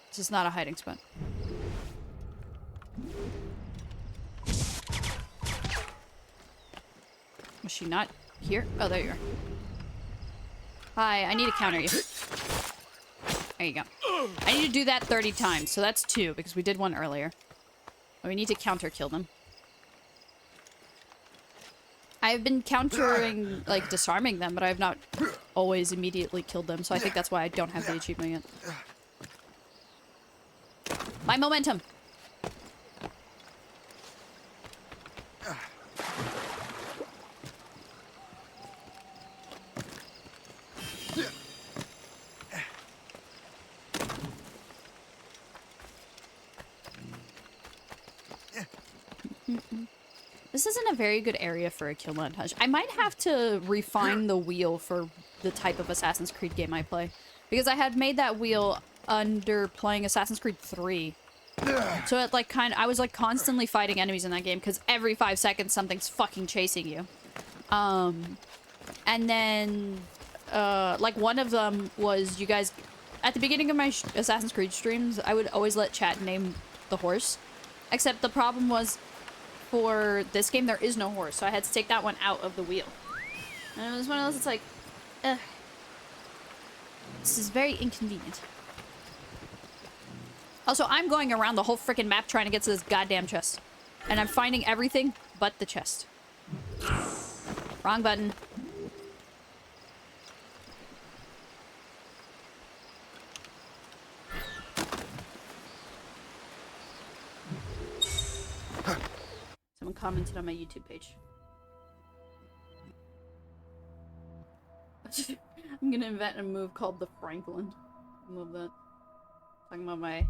[SPEAKER 1] This is not a hiding spot. Was she not here? Oh, there you are. Hi, I need to counter you. There you go. I need to do that 30 times, so that's 2, because we did one earlier. But we need to counter kill them. I've been countering, like, disarming them, but I have not always immediately killed them, so I think that's why I don't have the achievement yet. My momentum! This isn't a very good area for a kill montage. I might have to refine the wheel for the type of Assassin's Creed game I play. Because I had made that wheel under playing Assassin's Creed 3. So it like I was like constantly fighting enemies in that game because every 5 seconds something's fucking chasing you. And then like one of them was you guys at the beginning of my Assassin's Creed streams, I would always let chat name the horse. Except the problem was for this game there is no horse, so I had to take that one out of the wheel. And it was one of those, it's like, ugh. This is very inconvenient. Also, I'm going around the whole freaking map trying to get to this goddamn chest. And I'm finding everything but the chest. Wrong button. Someone commented on my YouTube page. I'm gonna invent a move called the Franklin. I love that. Talking about my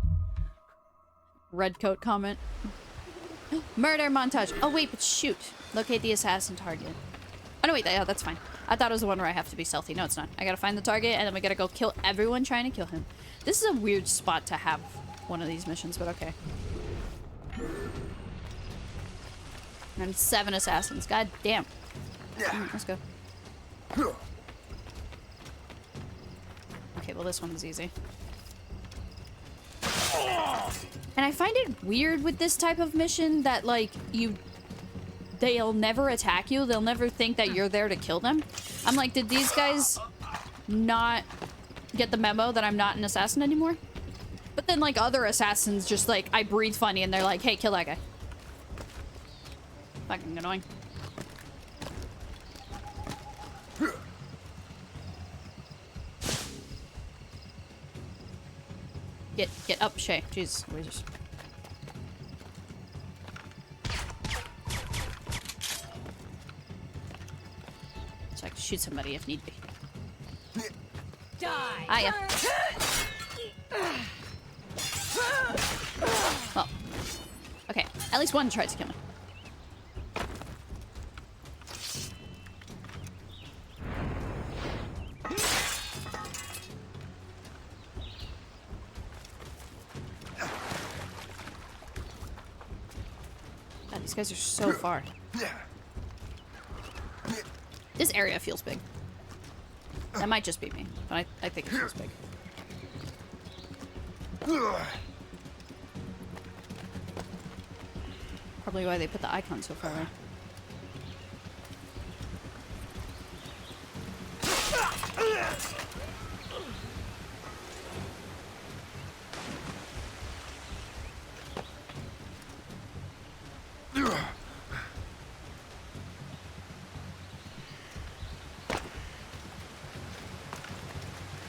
[SPEAKER 1] red coat comment. Murder montage. Oh wait, but shoot. Locate the assassin target. Oh no wait, yeah, that's fine. I thought it was the one where I have to be stealthy. No, it's not. I gotta find the target and then we gotta go kill everyone trying to kill him. This is a weird spot to have one of these missions, but okay. And 7 assassins. God damn. Let's go. Okay, well this one's easy. And I find it weird with this type of mission that, like, they'll never attack you. They'll never think that you're there to kill them. I'm like, did these guys not get the memo that I'm not an assassin anymore? But then, like, other assassins just, like, I breathe funny and they're like, hey, kill that guy. Fucking annoying. Get up, Shay. Jeez, we just... So I can shoot somebody if need be.
[SPEAKER 6] Die!
[SPEAKER 1] Hiya. Well. Okay, at least one tried to kill me. These guys are so far. This area feels big. That might just be me, but I think it feels big. Probably why they put the icon so far away.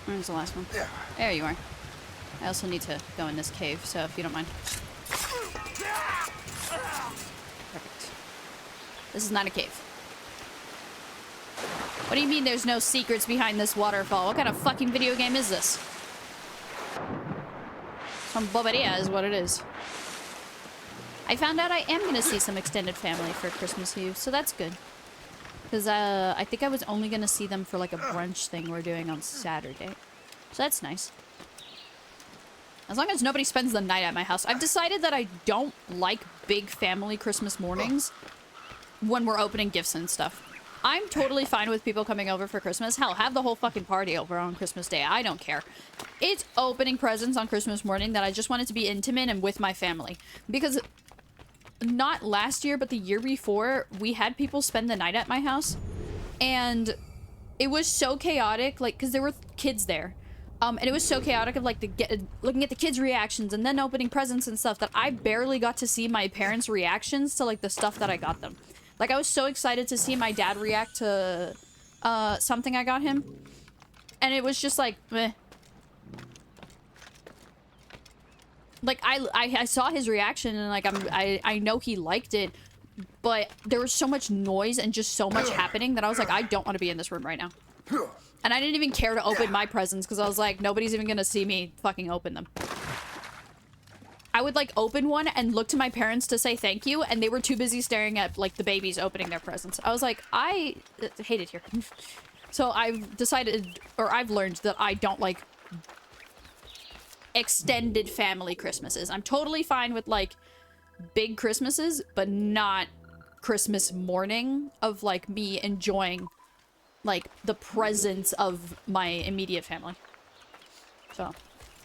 [SPEAKER 1] Where's the last one? There you are. I also need to go in this cave, so if you don't mind. Perfect. This is not a cave. What do you mean there's no secrets behind this waterfall? What kind of fucking video game is this? Some boberia is what it is. I found out I am gonna see some extended family for Christmas Eve, so that's good. Because I think I was only gonna see them for like a brunch thing we're doing on Saturday. So that's nice. As long as nobody spends the night at my house. I've decided that I don't like big family Christmas mornings when we're opening gifts and stuff. I'm totally fine with people coming over for Christmas. Hell, have the whole fucking party over on Christmas Day. I don't care. It's opening presents on Christmas morning that I just want it to be intimate and with my family. Because not last year, but the year before, we had people spend the night at my house. And it was so chaotic, like, because there were kids there. And it was so chaotic of, like, looking at the kids' reactions and then opening presents and stuff that I barely got to see my parents' reactions to, like, the stuff that I got them. Like, I was so excited to see my dad react to something I got him. And it was just like, meh. Like, I saw his reaction and, like, I know he liked it. But there was so much noise and just so much happening that I was like, I don't want to be in this room right now. And I didn't even care to open my presents because I was like, nobody's even gonna see me fucking open them. I would, like, open one and look to my parents to say thank you, and they were too busy staring at, like, the babies opening their presents. I was like, I hate it here. So I've decided, or I've learned that I don't like extended family Christmases. I'm totally fine with, like, big Christmases, but not Christmas morning of, like, me enjoying, like, the presence of my immediate family. So,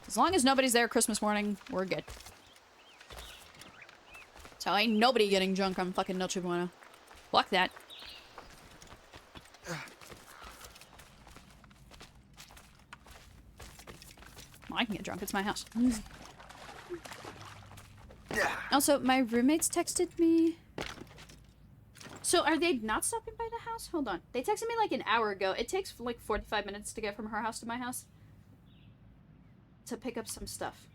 [SPEAKER 1] as long as nobody's there Christmas morning, we're good. So ain't nobody getting drunk on fucking Noche Buena. Fuck that. Well, I can get drunk. It's my house. Also, my roommates texted me. So are they not stopping by the house? Hold on. They texted me like an hour ago. It takes like 45 minutes to get from her house to my house. To pick up some stuff.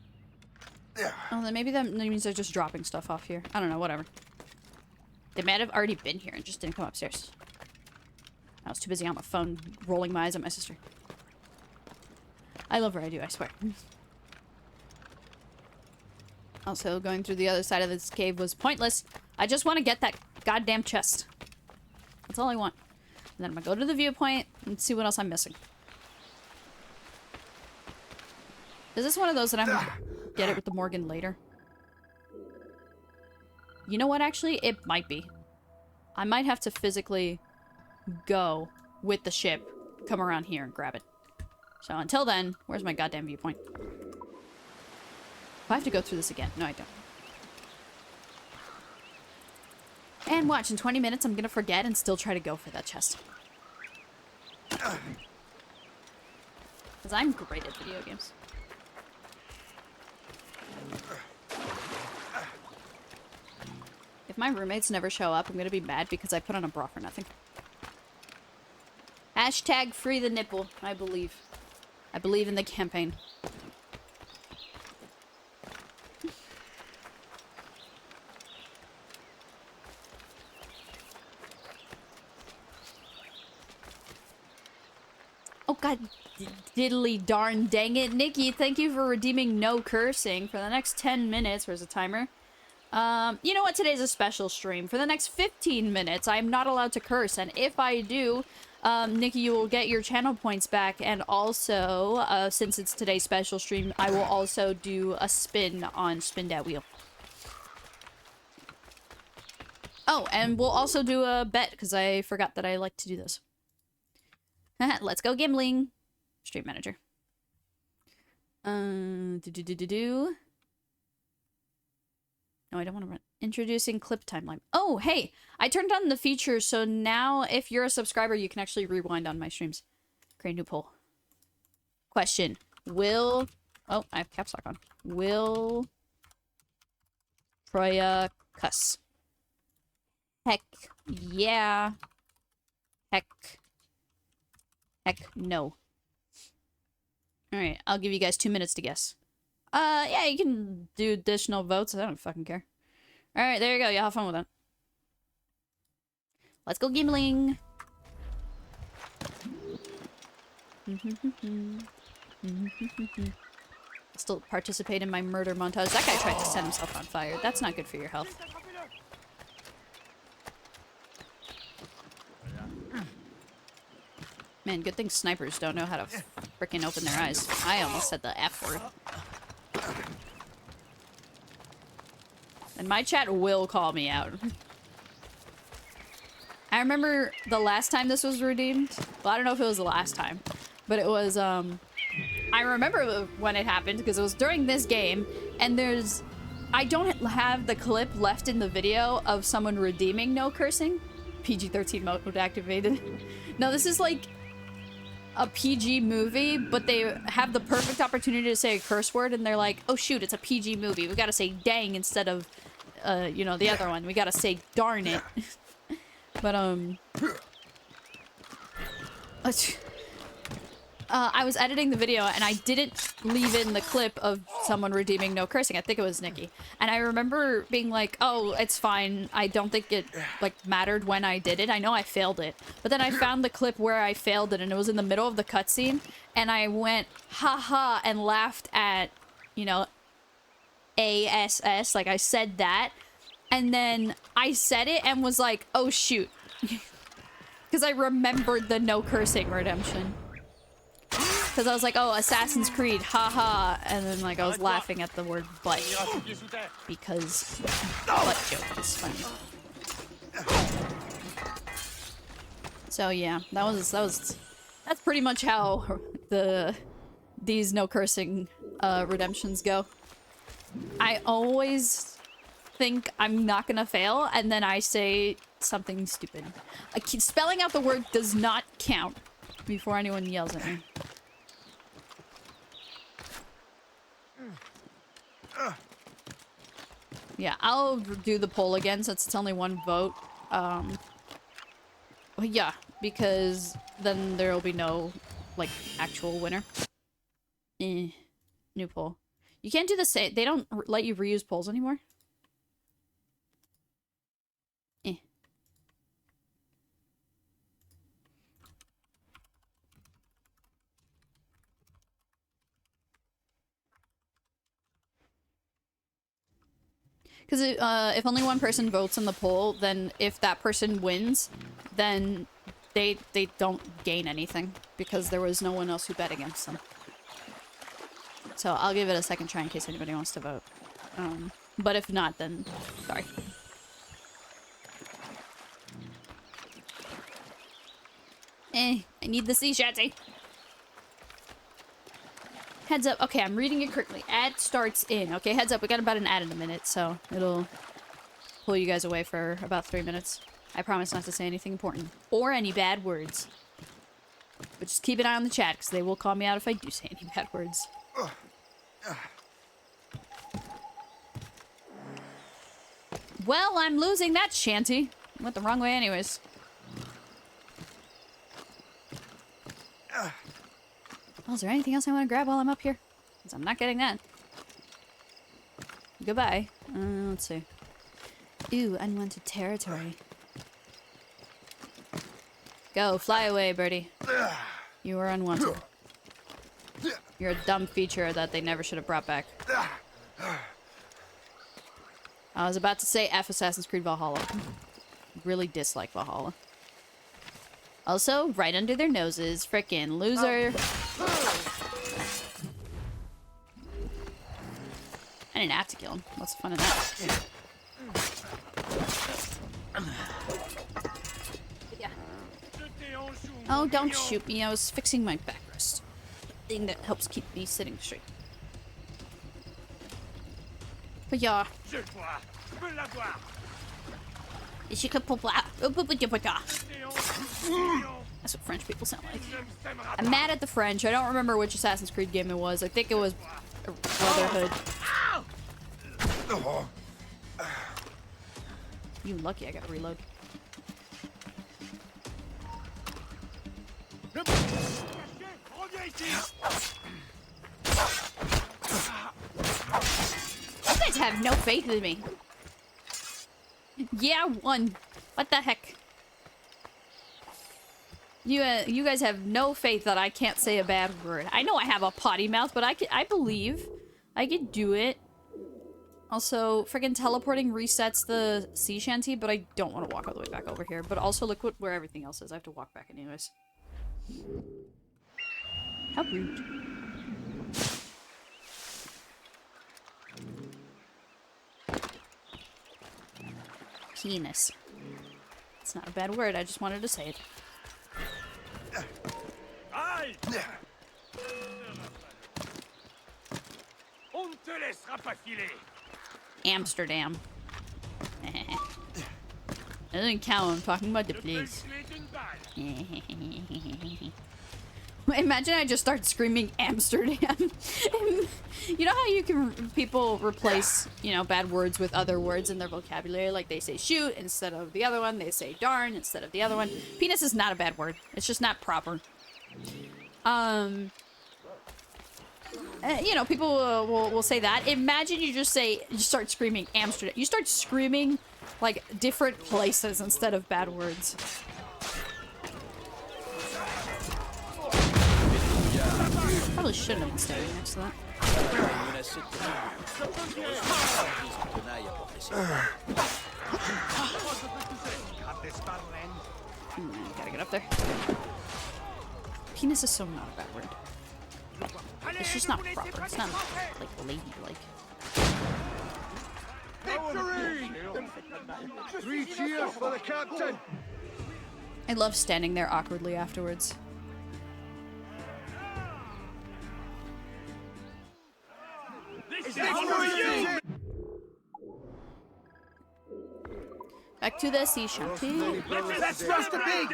[SPEAKER 1] Oh, then maybe that means they're just dropping stuff off here. I don't know, whatever. They might have already been here and just didn't come upstairs. I was too busy on my phone rolling my eyes at my sister. I love her, I do, I swear. Also, going through the other side of this cave was pointless. I just want to get that goddamn chest. That's all I want. And then I'm gonna go to the viewpoint and see what else I'm missing. Is this one of those that I'm gonna get it with the Morgan later? You know what, actually? It might be. I might have to physically go with the ship, come around here and grab it. So until then, where's my goddamn viewpoint? Do I have to go through this again? No, I don't. And watch, in 20 minutes I'm gonna forget and still try to go for that chest. Because I'm great at video games. If my roommates never show up, I'm gonna be mad because I put on a bra for nothing. Hashtag free the nipple, I believe. I believe in the campaign. Oh god, diddly darn dang it. Nikki, thank you for redeeming no cursing for the next 10 minutes. Where's the timer? You know what? Today's a special stream. For the next 15 minutes, I am not allowed to curse. And if I do, Nikki, you will get your channel points back. And also, since it's today's special stream, I will also do a spin on Spin That Wheel. Oh, and we'll also do a bet, because I forgot that I like to do this. Let's go gambling. Stream manager. No, I don't want to run. Introducing clip timeline. Oh, hey, I turned on the feature, so now if you're a subscriber, you can actually rewind on my streams. Okay, new poll. Question. Will... Oh, I have caps lock on. Will... Troya cuss? Heck yeah. Heck no. Alright, I'll give you guys 2 minutes to guess. Yeah, you can do additional votes. I don't fucking care. Alright, there you go. Y'all have fun with that. Let's go gambling. Still participate in my murder montage. That guy tried to set himself on fire. That's not good for your health. Man, good thing snipers don't know how to frickin' open their eyes. I almost said the F word. And my chat will call me out. I remember the last time this was redeemed. Well, I don't know if it was the last time. But it was, I remember when it happened because it was during this game. And I don't have the clip left in the video of someone redeeming no cursing. PG-13 mode activated. No, this is like a PG movie, but they have the perfect opportunity to say a curse word, and they're like, oh shoot, it's a PG movie. We gotta say dang instead of, you know, the other one. We gotta say darn it. But, I was editing the video, and I didn't leave in the clip of someone redeeming no cursing. I think it was Nikki. And I remember being like, oh, it's fine. I don't think it, like, mattered when I did it. I know I failed it. But then I found the clip where I failed it, and it was in the middle of the cutscene. And I went, haha, and laughed at, you know, ASS. Like, I said that. And then I said it and was like, oh, shoot. Because I remembered the no cursing redemption. Because I was like, oh, Assassin's Creed, haha. And then, like, I was laughing at the word butt. Because butt joke is funny. So, yeah, that's pretty much how these no cursing redemptions go. I always think I'm not gonna fail, and then I say something stupid. Spelling out the word does not count before anyone yells at me. Yeah, I'll do the poll again since it's only one vote. Well, yeah, because then there'll be no, like, actual winner. New poll. You can't do the same. They don't let you reuse polls anymore. Because if only one person votes in the poll, then if that person wins, then they don't gain anything because there was no one else who bet against them. So I'll give it a second try in case anybody wants to vote. But if not, then sorry. I need the sea shanty. Heads up. Okay, I'm reading it correctly. Ad starts in. Okay, heads up. We got about an ad in a minute, so it'll pull you guys away for about 3 minutes. I promise not to say anything important. Or any bad words. But just keep an eye on the chat, because they will call me out if I do say any bad words. Well, I'm losing that shanty. Went the wrong way anyways. Oh, is there anything else I want to grab while I'm up here? Because I'm not getting that. Goodbye. Let's see. Ooh, unwanted territory. Go, fly away, birdie. You are unwanted. You're a dumb feature that they never should have brought back. I was about to say F Assassin's Creed Valhalla. Really dislike Valhalla. Also, right under their noses, frickin' loser. I didn't have to kill him. What's the fun of that? Yeah. Oh, don't shoot me. I was fixing my backrest. The thing that helps keep me sitting straight. But yeah. That's what French people sound like. I'm mad at the French. I don't remember which Assassin's Creed game it was. I think it was Brotherhood. You lucky I gotta reload. You guys have no faith in me. Yeah, one. What the heck? You guys have no faith that I can't say a bad word. I know I have a potty mouth, but I believe I could do it. Also, friggin' teleporting resets the sea shanty, but I don't want to walk all the way back over here. But also, look where everything else is. I have to walk back anyways. How rude. Penis. It's not a bad word, I just wanted to say it.
[SPEAKER 4] Aïe! On ne te laissera pas filer.
[SPEAKER 1] Amsterdam. It doesn't count, I'm talking about the place. Imagine I just start screaming Amsterdam. You know how you can people replace, you know, bad words with other words in their vocabulary? Like they say shoot instead of the other one, they say darn instead of the other one. Penis is not a bad word. It's just not proper. You know, people will say that. Imagine you just start screaming Amsterdam. You start screaming like different places instead of bad words. Probably shouldn't have been standing next to that. Gotta get up there. Penis is so not a bad word. It's just not proper. It's not like ladylike.
[SPEAKER 5] Victory! 3 cheers for the captain!
[SPEAKER 1] I love standing there awkwardly afterwards. Back to the sea shanty.
[SPEAKER 8] That's supposed to be!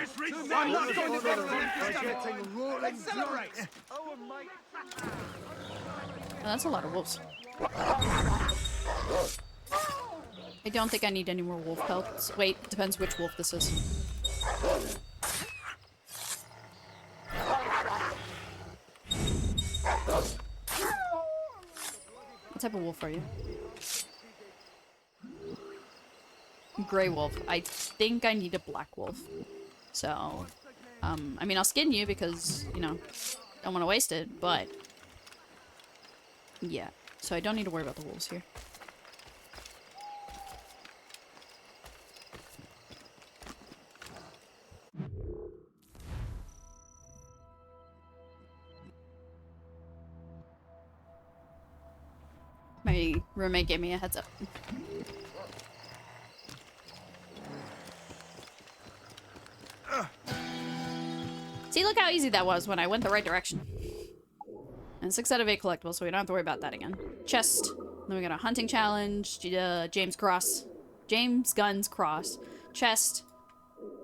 [SPEAKER 8] I'm not going to
[SPEAKER 5] Accelerate!
[SPEAKER 1] Oh, that's a lot of wolves. I don't think I need any more wolf pelts. Wait, depends which wolf this is. What type of wolf are you? Gray wolf. I think I need a black wolf. So, I mean, I'll skin you because, you know, don't want to waste it, but yeah. So I don't need to worry about the wolves here. My roommate gave me a heads up. See, look how easy that was when I went the right direction. And 6 out of 8 collectibles, so we don't have to worry about that again. Chest. Then we got a hunting challenge. James Gunn's cross. Chest.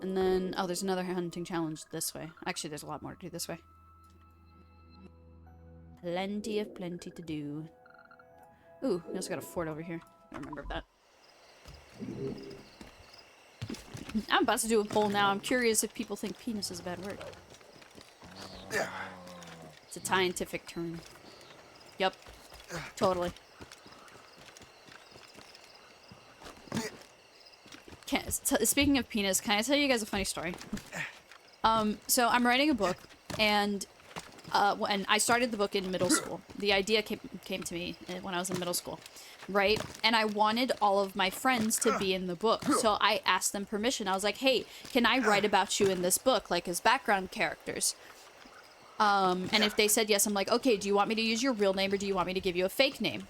[SPEAKER 1] And then, oh, there's another hunting challenge this way. Actually, there's a lot more to do this way. Plenty to do. Ooh, we also got a fort over here. I remember that. I'm about to do a poll now. I'm curious if people think penis is a bad word. It's a scientific term. Yep. Totally. Speaking of penis, can I tell you guys a funny story? So I'm writing a book, and when I started the book in middle school, the idea came to me when I was in middle school, right? And I wanted all of my friends to be in the book, so I asked them permission. I was like, hey, can I write about you in this book, like as background characters? And if they said yes, I'm like, okay, do you want me to use your real name or do you want me to give you a fake name?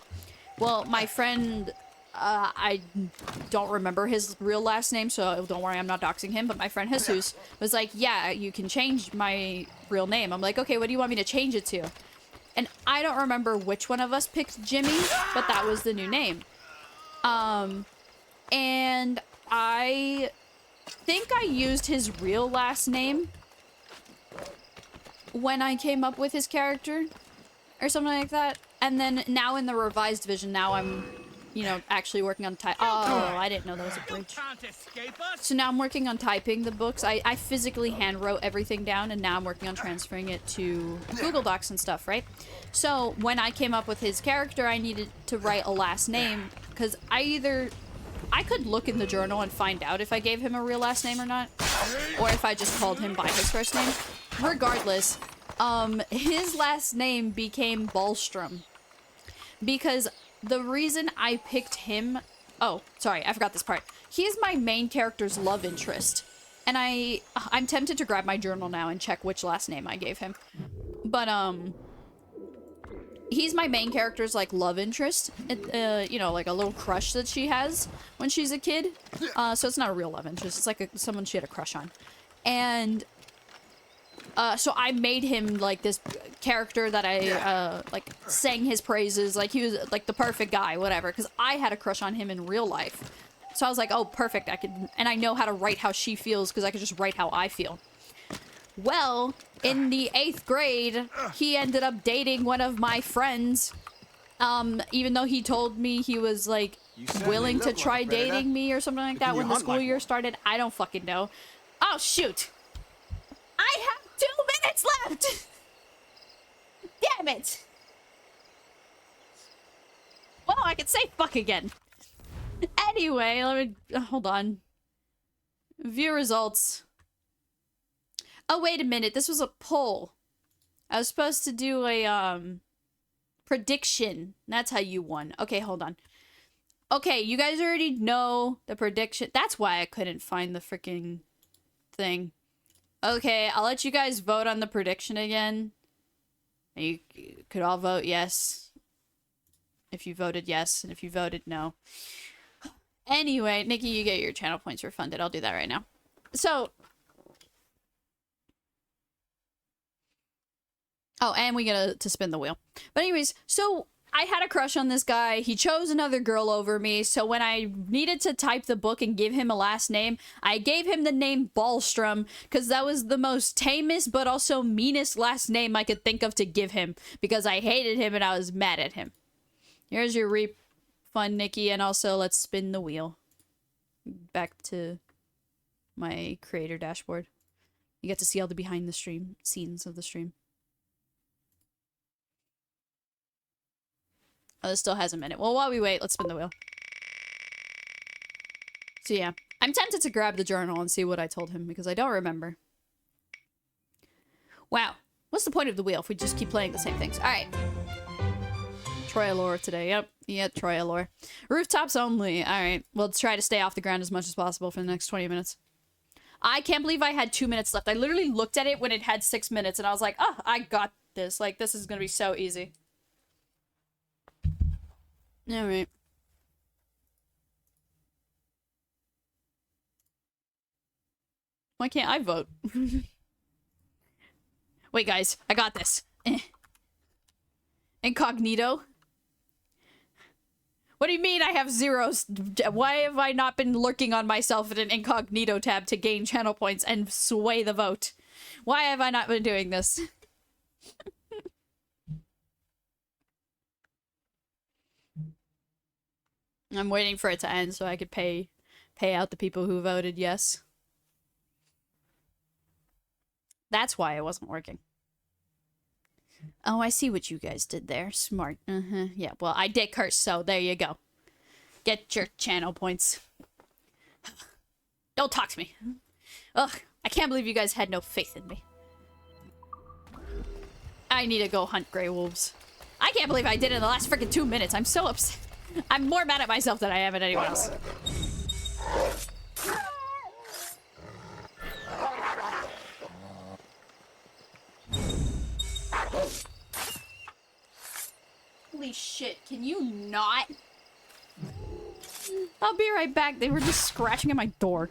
[SPEAKER 1] Well, my friend, I don't remember his real last name, so don't worry, I'm not doxing him, but my friend Jesus was like, yeah, you can change my real name. I'm like, okay, what do you want me to change it to? And I don't remember which one of us picked Jimmy, but that was the new name. And I think I used his real last name when I came up with his character or something like that. And then now in the revised vision, now I'm, you know, actually working on type. Oh, I didn't know that was a bridge.
[SPEAKER 8] Can't escape us.
[SPEAKER 1] So now I'm working on typing the books. I physically hand wrote everything down, and now I'm working on transferring it to Google Docs and stuff, right? So when I came up with his character, I needed to write a last name, because I could look in the journal and find out if I gave him a real last name or not, or if I just called him by his first name. Regardless, his last name became Ballstrom, because the reason I picked him... Oh, sorry, I forgot this part. He is my main character's love interest, and I'm tempted to grab my journal now and check which last name I gave him. But, he's my main character's, like, love interest. You know, like a little crush that she has when she's a kid. So it's not a real love interest. It's like someone she had a crush on. And, so I made him, like, this character that I, like, sang his praises. Like, he was, like, the perfect guy, whatever. Because I had a crush on him in real life. So I was like, oh, perfect. And I know how to write how she feels because I could just write how I feel. Well, in the 8th grade, he ended up dating one of my friends. Even though he told me he was, like, willing to try dating me or something like that when the school year started. I don't fucking know. Oh, shoot. I have 2 minutes left! Damn it! Well, I can say fuck again. Anyway, let me... hold on. View results. Oh, wait a minute. This was a poll. I was supposed to do a, prediction. That's how you won. Okay, hold on. Okay, you guys already know the prediction. That's why I couldn't find the freaking thing. Okay, I'll let you guys vote on the prediction again. You could all vote yes. If you voted yes, and if you voted no. Anyway, Nikki, you get your channel points refunded. I'll do that right now. So... oh, and we get to spin the wheel. But anyways, so I had a crush on this guy. He chose another girl over me. So when I needed to type the book and give him a last name, I gave him the name Ballstrom because that was the most tamest but also meanest last name I could think of to give him because I hated him and I was mad at him. Here's your refund, Nikki, and also let's spin the wheel. Back to my creator dashboard. You get to see all the behind the stream scenes of the stream. Oh, this still has a minute. Well, while we wait, let's spin the wheel. So yeah, I'm tempted to grab the journal and see what I told him because I don't remember. Wow. What's the point of the wheel if we just keep playing the same things? All right. Troya-NR today. Yep. Yeah, Troya-NR. Rooftops only. All right. We'll try to stay off the ground as much as possible for the next 20 minutes. I can't believe I had 2 minutes left. I literally looked at it when it had 6 minutes and I was like, oh, I got this. Like, this is going to be so easy. Alright. Why can't I vote? Wait, guys. I got this. Incognito? What do you mean I have zeros? Why have I not been lurking on myself in an incognito tab to gain channel points and sway the vote? Why have I not been doing this? I'm waiting for it to end so I could pay out the people who voted yes. That's why it wasn't working. Oh, I see what you guys did there. Smart. Yeah, well, I did curse, so there you go. Get your channel points. Don't talk to me. Ugh, I can't believe you guys had no faith in me. I need to go hunt gray wolves. I can't believe I did it in the last freaking 2 minutes. I'm so upset. I'm more mad at myself than I am at anyone else. Holy shit, can you not? I'll be right back. They were just scratching at my door.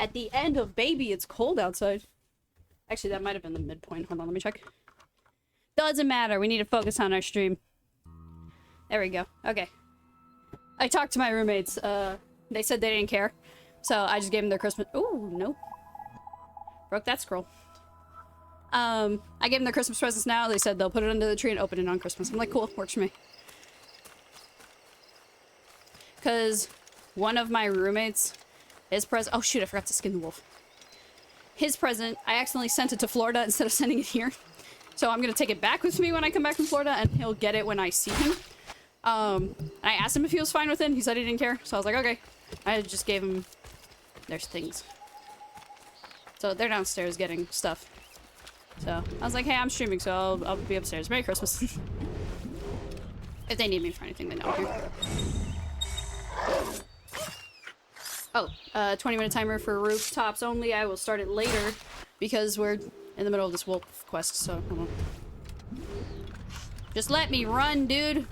[SPEAKER 1] At the end of Baby, it's cold outside. Actually, that might have been the midpoint. Hold on, let me check. Doesn't matter. We need to focus on our stream. There we go. Okay. I talked to my roommates. They said they didn't care. So I just gave them their Christmas... Ooh, nope. Broke that scroll. I gave them their Christmas presents now. They said they'll put it under the tree and open it on Christmas. I'm like, cool. Works for me. Because one of my roommates, his present... Oh, shoot. I forgot to skin the wolf. His present, I accidentally sent it to Florida instead of sending it here. So I'm going to take it back with me when I come back from Florida, and he'll get it when I see him. I asked him if he was fine with it. He said he didn't care. So I was like, okay. I just gave him their things. So they're downstairs getting stuff. So I was like, hey, I'm streaming, so I'll be upstairs. Merry Christmas. If they need me for anything, they know I'm here. Oh, 20-minute timer for rooftops only. I will start it later because we're in the middle of this wolf quest, so hold on. Just let me run, dude.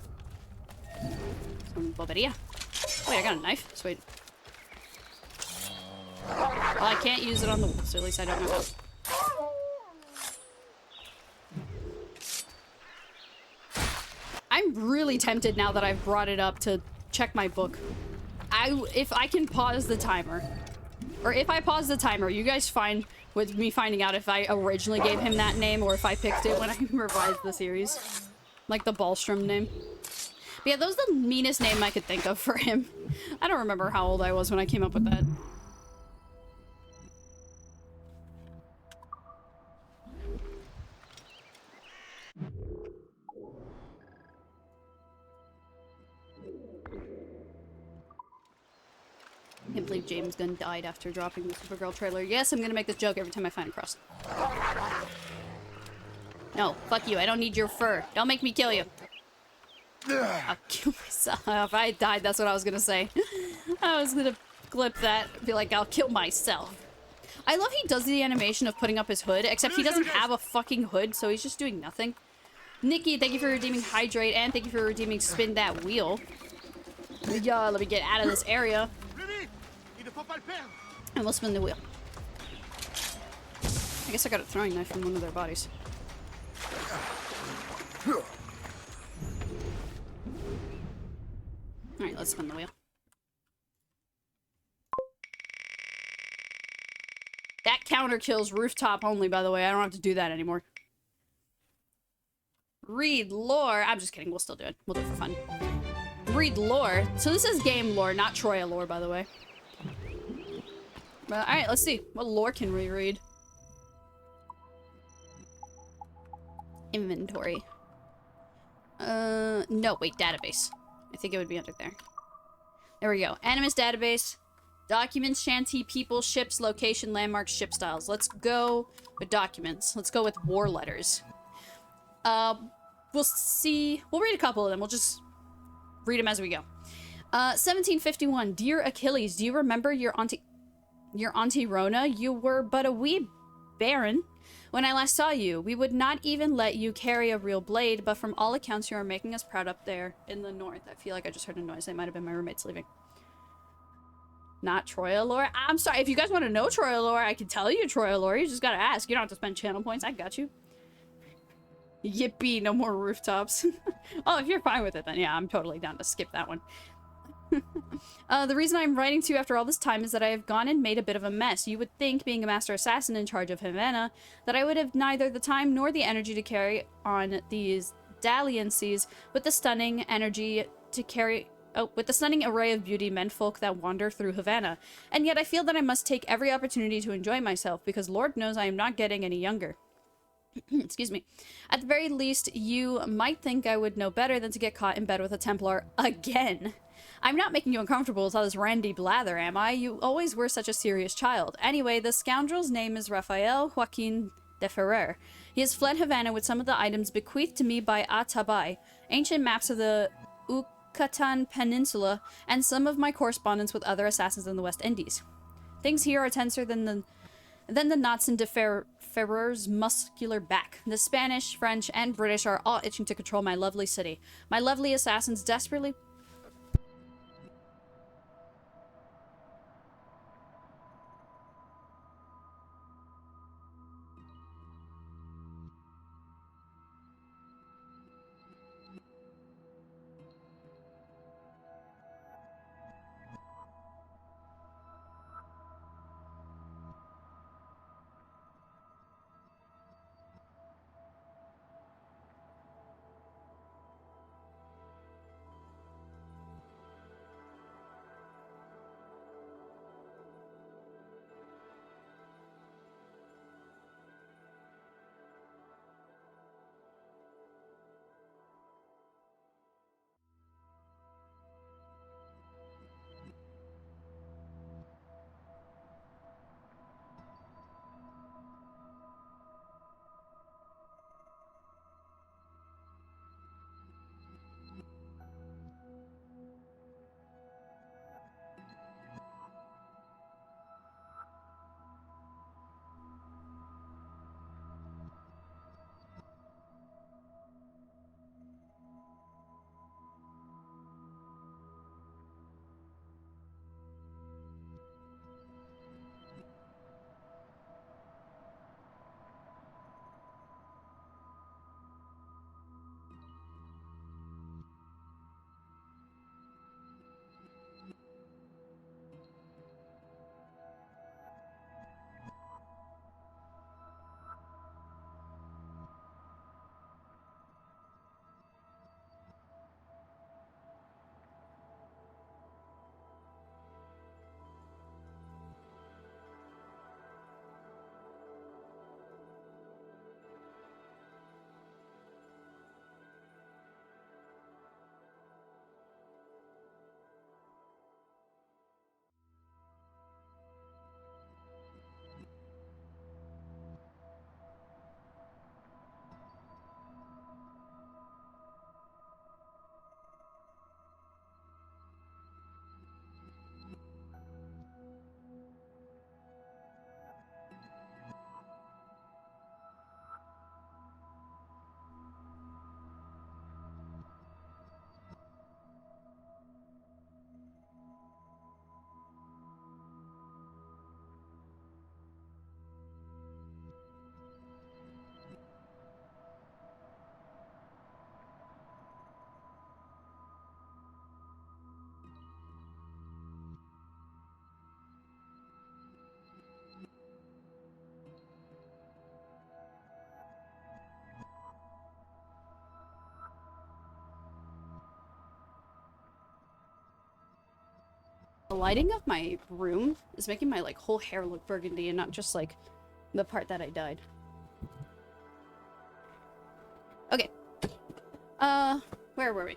[SPEAKER 1] Some boberia. Wait, I got a knife? Sweet. Well, I can't use it on the wolf, so at least I don't know how. I'm really tempted now that I've brought it up to check my book. If I can pause the timer, or if I pause the timer, you guys fine with me finding out if I originally gave him that name or if I picked it when I revised the series. Like the Ballstrom name. But yeah, that was the meanest name I could think of for him. I don't remember how old I was when I came up with that. I can't believe James Gunn died after dropping the Supergirl trailer. Yes, I'm gonna make this joke every time I find a cross. No, fuck you. I don't need your fur. Don't make me kill you. I'll kill myself. If I died, that's what I was gonna say. I was gonna clip that. Be like, I'll kill myself. I love he does the animation of putting up his hood, except he doesn't have a fucking hood, so he's just doing nothing. Nikki, thank you for redeeming Hydrate, and thank you for redeeming Spin That Wheel. Yeah, let me get out of this area. And we'll spin the wheel. I guess I got a throwing knife from one of their bodies. Alright, let's spin the wheel. That counter kills rooftop only, by the way. I don't have to do that anymore. Read lore. I'm just kidding. We'll still do it. We'll do it for fun. Read lore. So this is game lore, not Troya lore, by the way. Alright, let's see. What lore can we read? Inventory. No, wait, database. I think it would be under there. There we go. Animus database. Documents, shanty, people, ships, location, landmarks, ship styles. Let's go with documents. Let's go with war letters. We'll see. We'll read a couple of them. We'll just read them as we go. 1751. Dear Achilles, do you remember your auntie Rona? You were but a wee baron when I last saw you. We would not even let you carry a real blade, but from all accounts you are making us proud up there in the north. I feel like I just heard a noise. It might have been my roommates leaving. Not Troya lore? I'm sorry. If you guys want to know Troya lore, I can tell you Troya lore. You just gotta ask. You don't have to spend channel points. I got you. Yippee, no more rooftops. Oh, if you're fine with it, then yeah, I'm totally down to skip that one. The reason I'm writing to you after all this time is that I have gone and made a bit of a mess. You would think, being a master assassin in charge of Havana, that I would have neither the time nor the energy to carry on these dalliances with the stunning array of beauty menfolk that wander through Havana. And yet I feel that I must take every opportunity to enjoy myself, because Lord knows I am not getting any younger. Excuse me. At the very least, you might think I would know better than to get caught in bed with a Templar again. I'm not making you uncomfortable with all this randy blather, am I? You always were such a serious child. Anyway, the scoundrel's name is Rafael Joaquin de Ferrer. He has fled Havana with some of the items bequeathed to me by Atabay, ancient maps of the Yucatan Peninsula, and some of my correspondence with other assassins in the West Indies. Things here are tenser than the knots in de Ferrer's muscular back. The Spanish, French, and British are all itching to control my lovely city. My lovely assassins desperately... The lighting of my room is making my, like, whole hair look burgundy and not just, like, the part that I dyed. Okay. Where were we?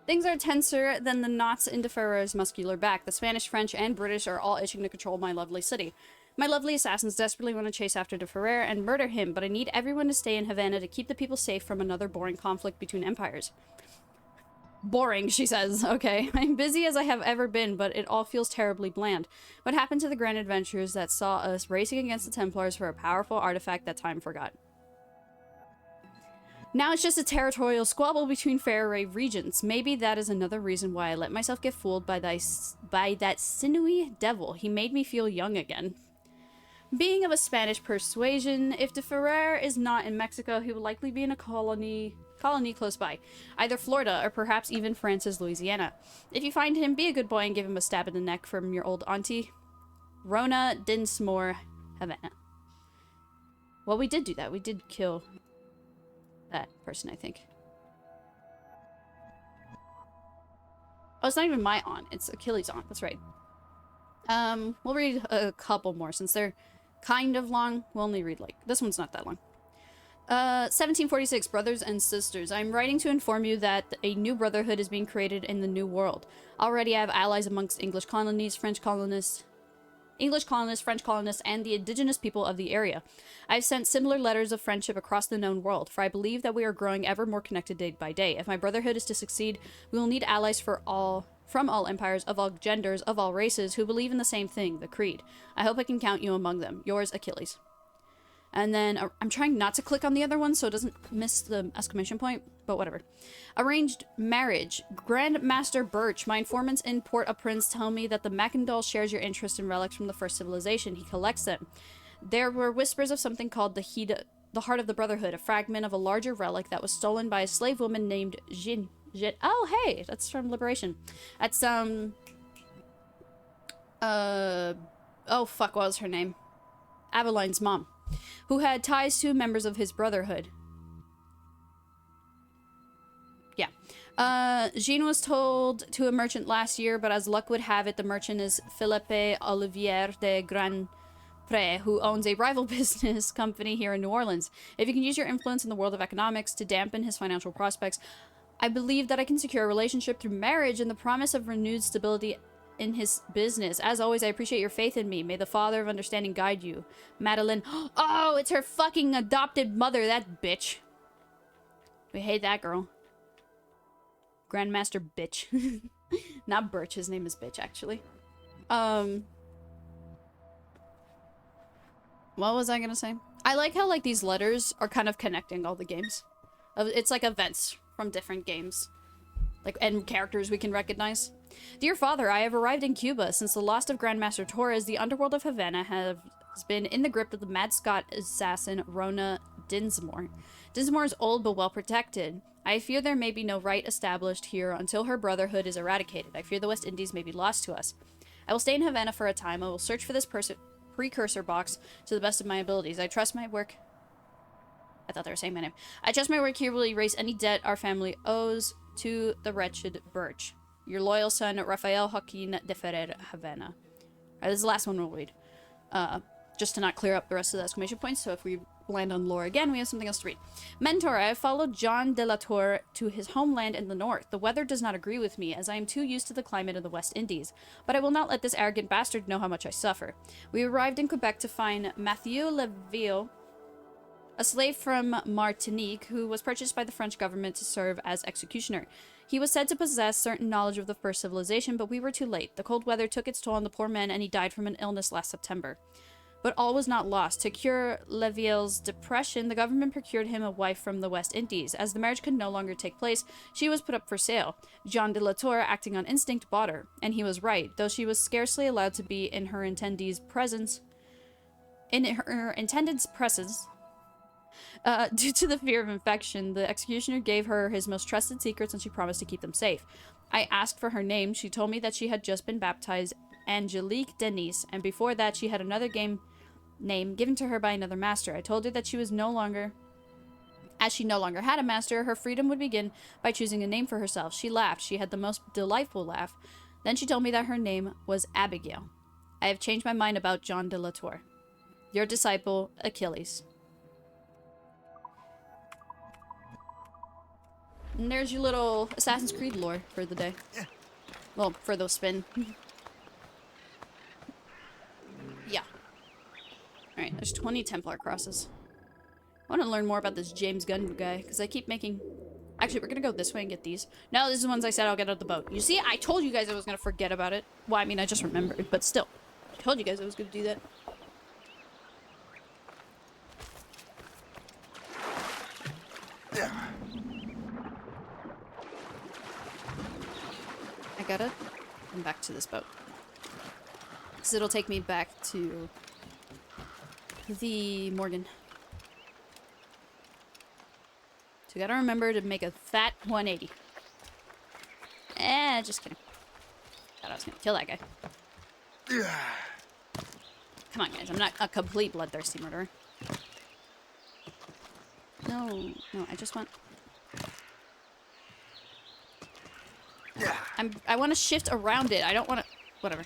[SPEAKER 1] Things are tenser than the knots in de Ferrer's muscular back. The Spanish, French, and British are all itching to control my lovely city. My lovely assassins desperately want to chase after de Ferrer and murder him, but I need everyone to stay in Havana to keep the people safe from another boring conflict between empires. Boring, she says. Okay, I'm busy as I have ever been, but it all feels terribly bland. What happened to the grand adventures that saw us racing against the Templars for a powerful artifact that time forgot? Now it's just a territorial squabble between Fairray regions. Maybe that is another reason why I let myself get fooled by that sinewy devil. He made me feel young again. Being of a Spanish persuasion, if de Ferrer is not in Mexico, he will likely be in a colony close by, either Florida or perhaps even France's Louisiana. If you find him, be a good boy and give him a stab in the neck from your old auntie. Rona Dinsmore, Havana. Well, we did do that. We did kill that person, I think. Oh, it's not even my aunt. It's Achilles' aunt. That's right. We'll read a couple more since they're kind of long. We'll only read, like, this one's not that long. 1746, brothers and sisters. I'm writing to inform you that a new brotherhood is being created in the New World. Already I have allies amongst English colonists, French colonists, and the indigenous people of the area. I've sent similar letters of friendship across the known world, for I believe that we are growing ever more connected day by day. If my brotherhood is to succeed, we will need allies from all empires, of all genders, of all races, who believe in the same thing, the creed. I hope I can count you among them. Yours, Achilles. And then, I'm trying not to click on the other one so it doesn't miss the exclamation point, but whatever. Arranged marriage. Grand Master Birch. My informants in Port-au-Prince tell me that the Mackendall shares your interest in relics from the first civilization. He collects them. There were whispers of something called the Heart of the Brotherhood, a fragment of a larger relic that was stolen by a slave woman named Jin. Oh, hey! That's from Liberation. That's, oh, fuck, what was her name? Aveline's mom, who had ties to members of his brotherhood. Yeah. Jean was told to a merchant last year, but as luck would have it, the merchant is Philippe Olivier de Grand Pré, who owns a rival business company here in New Orleans. If you can use your influence in the world of economics to dampen his financial prospects, I believe that I can secure a relationship through marriage and the promise of renewed stability in his business. As always, I appreciate your faith in me. May the Father of Understanding guide you. Madeline. Oh, it's her fucking adopted mother, that bitch. We hate that girl. Grandmaster Bitch. Not Birch, his name is Bitch, actually. What was I gonna say? I like how, like, these letters are kind of connecting all the games. It's like events from different games. Like, and characters we can recognize. Dear Father, I have arrived in Cuba. Since the loss of Grandmaster Torres, the underworld of Havana has been in the grip of the mad Scot assassin Rona Dinsmore. Dinsmore is old but well protected. I fear there may be no right established here until her brotherhood is eradicated. I fear the West Indies may be lost to us. I will stay in Havana for a time. I will search for this precursor box to the best of my abilities. I trust my work... I thought they were saying my name. I trust my work here will erase any debt our family owes to the wretched Birch. Your loyal son, Rafael Joaquin de Ferrer, Havana. Alright, this is the last one we'll read. Just to not clear up the rest of the exclamation points, so if we land on lore again, we have something else to read. Mentor, I have followed John de la Tour to his homeland in the north. The weather does not agree with me, as I am too used to the climate of the West Indies. But I will not let this arrogant bastard know how much I suffer. We arrived in Quebec to find Mathieu Leville, a slave from Martinique who was purchased by the French government to serve as executioner. He was said to possess certain knowledge of the first civilization, but we were too late. The cold weather took its toll on the poor man, and he died from an illness last September. But all was not lost. To cure Leville's depression, the government procured him a wife from the West Indies. As the marriage could no longer take place, she was put up for sale. Jean de la Tour, acting on instinct, bought her. And he was right, though she was scarcely allowed to be in her intended's presence. Due to the fear of infection, the executioner gave her his most trusted secrets and she promised to keep them safe. I asked for her name. She told me that she had just been baptized Angelique Denise, and before that she had another name given to her by another master. I told her that she was as she no longer had a master, her freedom would begin by choosing a name for herself. She laughed. She had the most delightful laugh. Then she told me that her name was Abigail. I have changed my mind about John de la Tour. Your disciple, Achilles. And there's your little Assassin's Creed lore for the day. Well, for the spin. Yeah. Alright, there's 20 Templar crosses. I want to learn more about this James Gunn guy, because I keep making... Actually, we're going to go this way and get these. No, these are the ones I said I'll get out of the boat. You see, I told you guys I was going to forget about it. Well, I mean, I just remembered, but still. I told you guys I was going to do that. I gotta come back to this boat. Because it'll take me back to the Morgan. So you gotta remember to make a fat 180. Just kidding. Thought I was gonna kill that guy. Come on, guys. I'm not a complete bloodthirsty murderer. No, I just want... I want to shift around it. I don't want to... Whatever.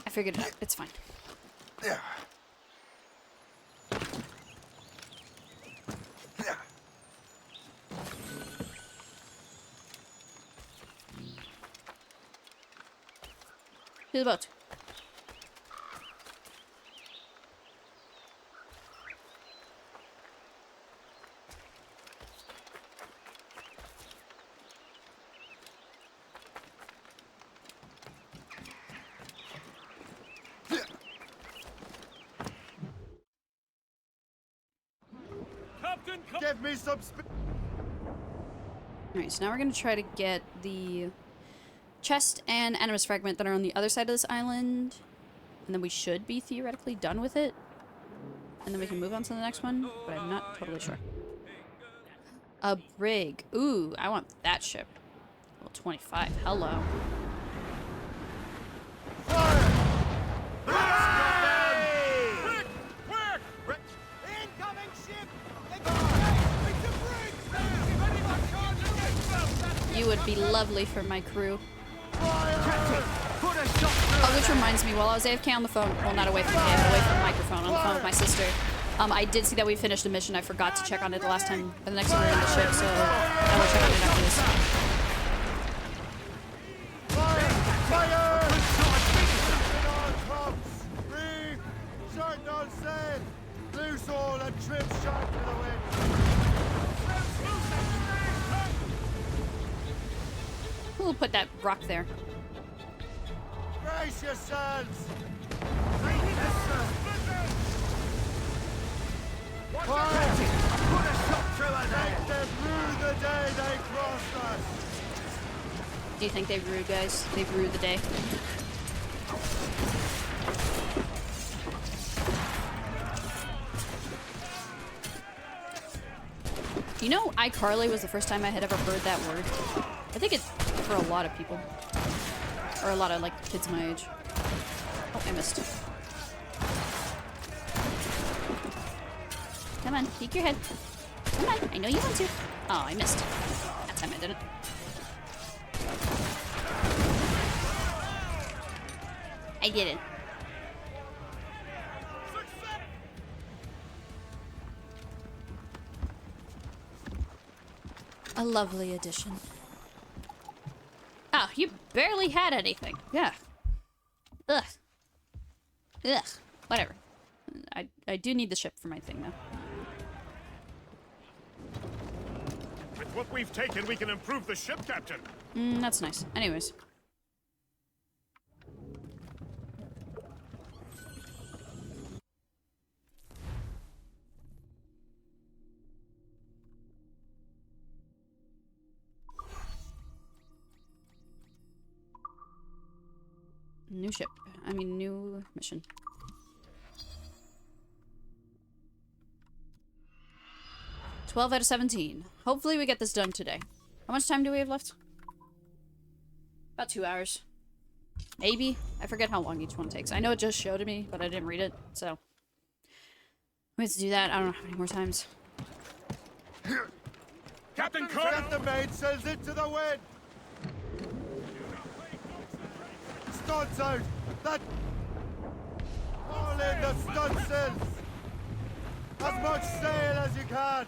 [SPEAKER 1] I figured it out. It's fine. To the boat.
[SPEAKER 2] Captain, come.
[SPEAKER 5] Give me some
[SPEAKER 1] Alright, so now we're going to try to get the chest and animus fragment that are on the other side of this island. And then we should be theoretically done with it. And then we can move on to the next one, but I'm not totally sure. A brig. Ooh, I want that ship. Level 25. Hello.
[SPEAKER 8] Incoming ship! It's a brig! If anyone can't do it,
[SPEAKER 1] You would be lovely for my crew.
[SPEAKER 5] Put a shot
[SPEAKER 1] Oh, which reminds me, while I was AFK on the phone, well, not away from him, away from the microphone, on the phone with my sister, I did see that we finished the mission. I forgot to check on it the last time, the next time we were in the ship, so I will check on it after this.
[SPEAKER 5] Fire! Reef! Short on sail! Loose all and trim sharp to the wind!
[SPEAKER 1] We'll put that rock there.
[SPEAKER 5] Brace yourselves! Fire! Put a shot through her there! Make them rue the day they crossed us!
[SPEAKER 1] Do you think they've rued, guys? They've rued the day. You know, iCarly was the first time I had ever heard that word. I think it's for a lot of people. Or a lot of, like, kids my age. Oh, I missed. Come on, peek your head. Come on, I know you want to. Oh, I missed. That time I didn't. I didn't. A lovely addition. Oh, you barely had anything. Yeah. Ugh. Ugh. Whatever. I do need the ship for my thing, though.
[SPEAKER 2] With what we've taken, we can improve the ship, Captain.
[SPEAKER 1] That's nice. Anyways. New ship. I mean, new mission. $12 out of 17. Hopefully we get this done today. How much time do we have left? About 2 hours. Maybe? I forget how long each one takes. I know it just showed me, but I didn't read it, so... We have to do that. I don't know how many more times.
[SPEAKER 2] Captain
[SPEAKER 5] Get
[SPEAKER 2] Cook!
[SPEAKER 5] the mainsails into the wind! Studs out! That... All in the stunsails! As much sail as you can!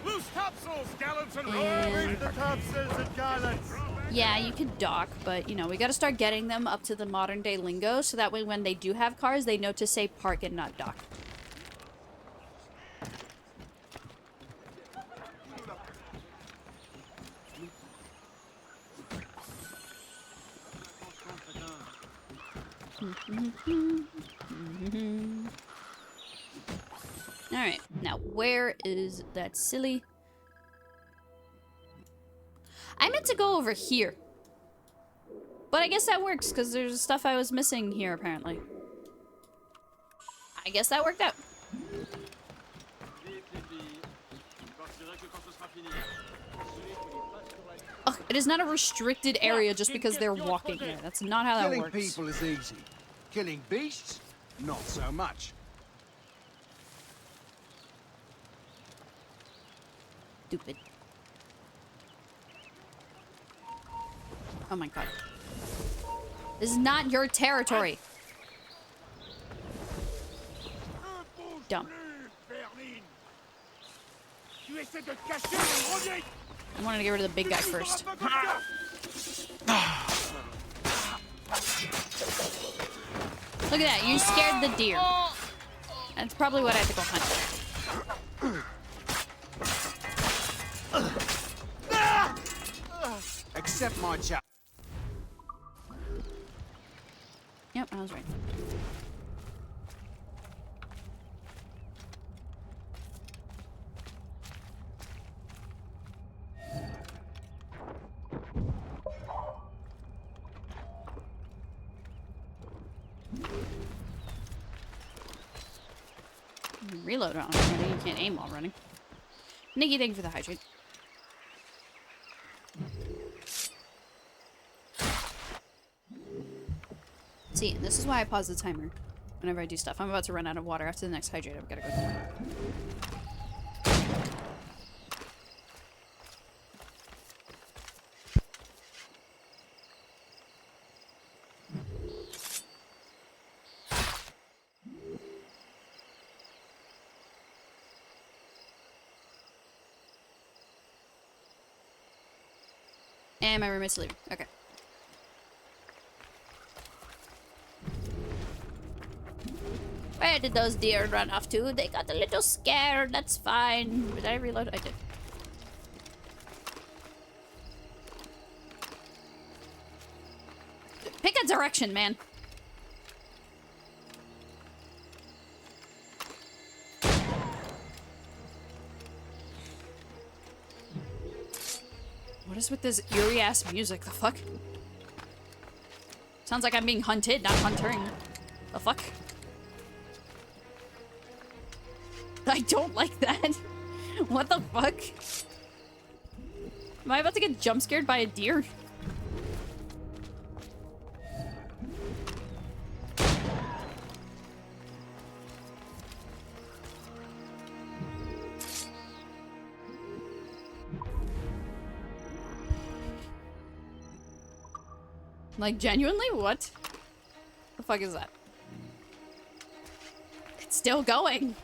[SPEAKER 2] Loose topsails, gallants and
[SPEAKER 1] And-
[SPEAKER 5] Reach the topsails and gallants!
[SPEAKER 1] Yeah, you can dock, but, you know, we gotta start getting them up to the modern day lingo, so that way when they do have cars, they know to say park and not dock. Alright, now where is that silly... I meant to go over here. But I guess that works, because there's stuff I was missing here, apparently. I guess that worked out. Ugh, it is not a restricted area just because they're walking here. That's not how that
[SPEAKER 8] Killing
[SPEAKER 1] works.
[SPEAKER 8] people is easy. Killing beasts, not so much.
[SPEAKER 1] Stupid. Oh my god. This is not your territory. Dumb.
[SPEAKER 2] Tu essaies de te cacher, mais reviens!
[SPEAKER 1] I wanted to get rid of the big guy first. Look at that, you scared the deer. That's probably what I have to go hunt.
[SPEAKER 8] Accept my challenge.
[SPEAKER 1] Yep, I was right. Reload on. You can't aim while running. Nikki, thank you for the hydrate. See, and this is why I pause the timer whenever I do stuff. I'm about to run out of water after the next hydrate. I've got to go. And my roommate's leaving. Okay. Where did those deer run off to? They got a little scared. That's fine. Did I reload? I did. Pick a direction, man. What is with this eerie ass music? The fuck? Sounds like I'm being hunted, not huntering. The fuck? I don't like that. What the fuck? Am I about to get jump scared by a deer? Like, genuinely? What? The fuck is that? It's still going.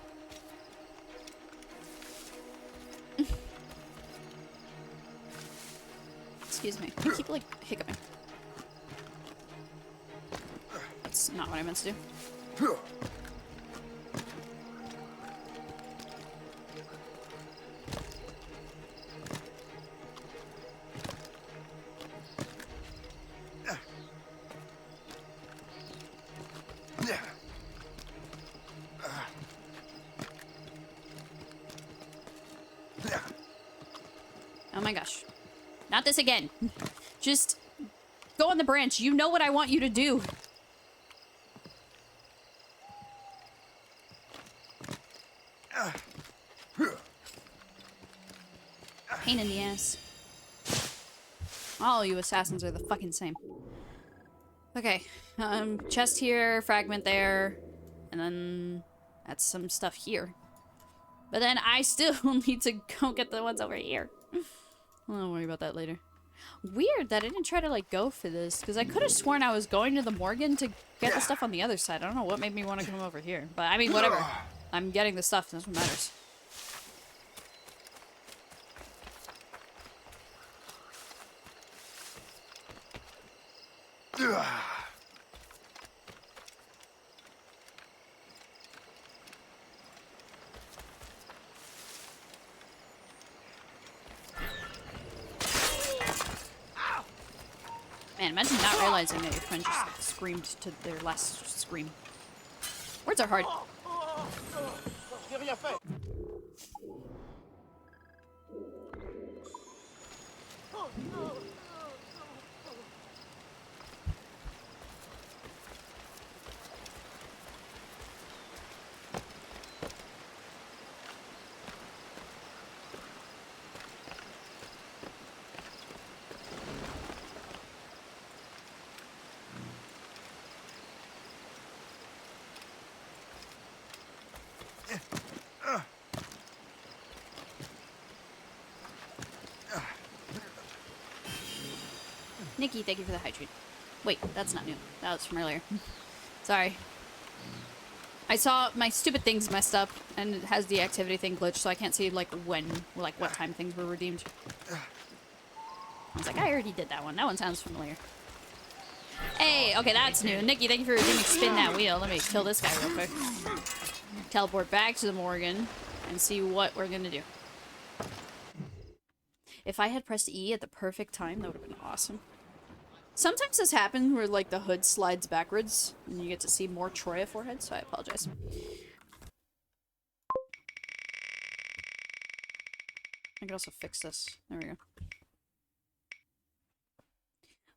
[SPEAKER 1] Excuse me. I keep, like, hiccuping. That's not what I meant to do. Oh my gosh. Not this again. Just go on the branch. You know what I want you to do. Pain in the ass. All you assassins are the fucking same. Okay. Chest here, fragment there, and then that's some stuff here. But then I still need to go get the ones over here. I'll worry about that later. Weird that I didn't try to like go for this, because I could have sworn I was going to the Morgan to get the stuff on the other side. I don't know what made me want to come over here. But I mean, whatever. I'm getting the stuff. That's what matters. Man, imagine not realizing that your friend just screamed to their last scream. Words are hard.
[SPEAKER 8] J'ai rien fait.
[SPEAKER 1] Nikki, thank you for the hydrate. Wait, that's not new. That was from earlier. Sorry. I saw my stupid things messed up, and it has the activity thing glitched, so I can't see, like, when, like, what time things were redeemed. I was like, I already did that one. That one sounds familiar. Hey, okay, that's new. Nikki, thank you for redeeming Spin That Wheel. Let me kill this guy real quick. Teleport back to the Morgan, and see what we're gonna do. If I had pressed E at the perfect time, that would have been awesome. Sometimes this happens where, like, the hood slides backwards, and you get to see more Troya forehead, so I apologize. I could also fix this. There we go.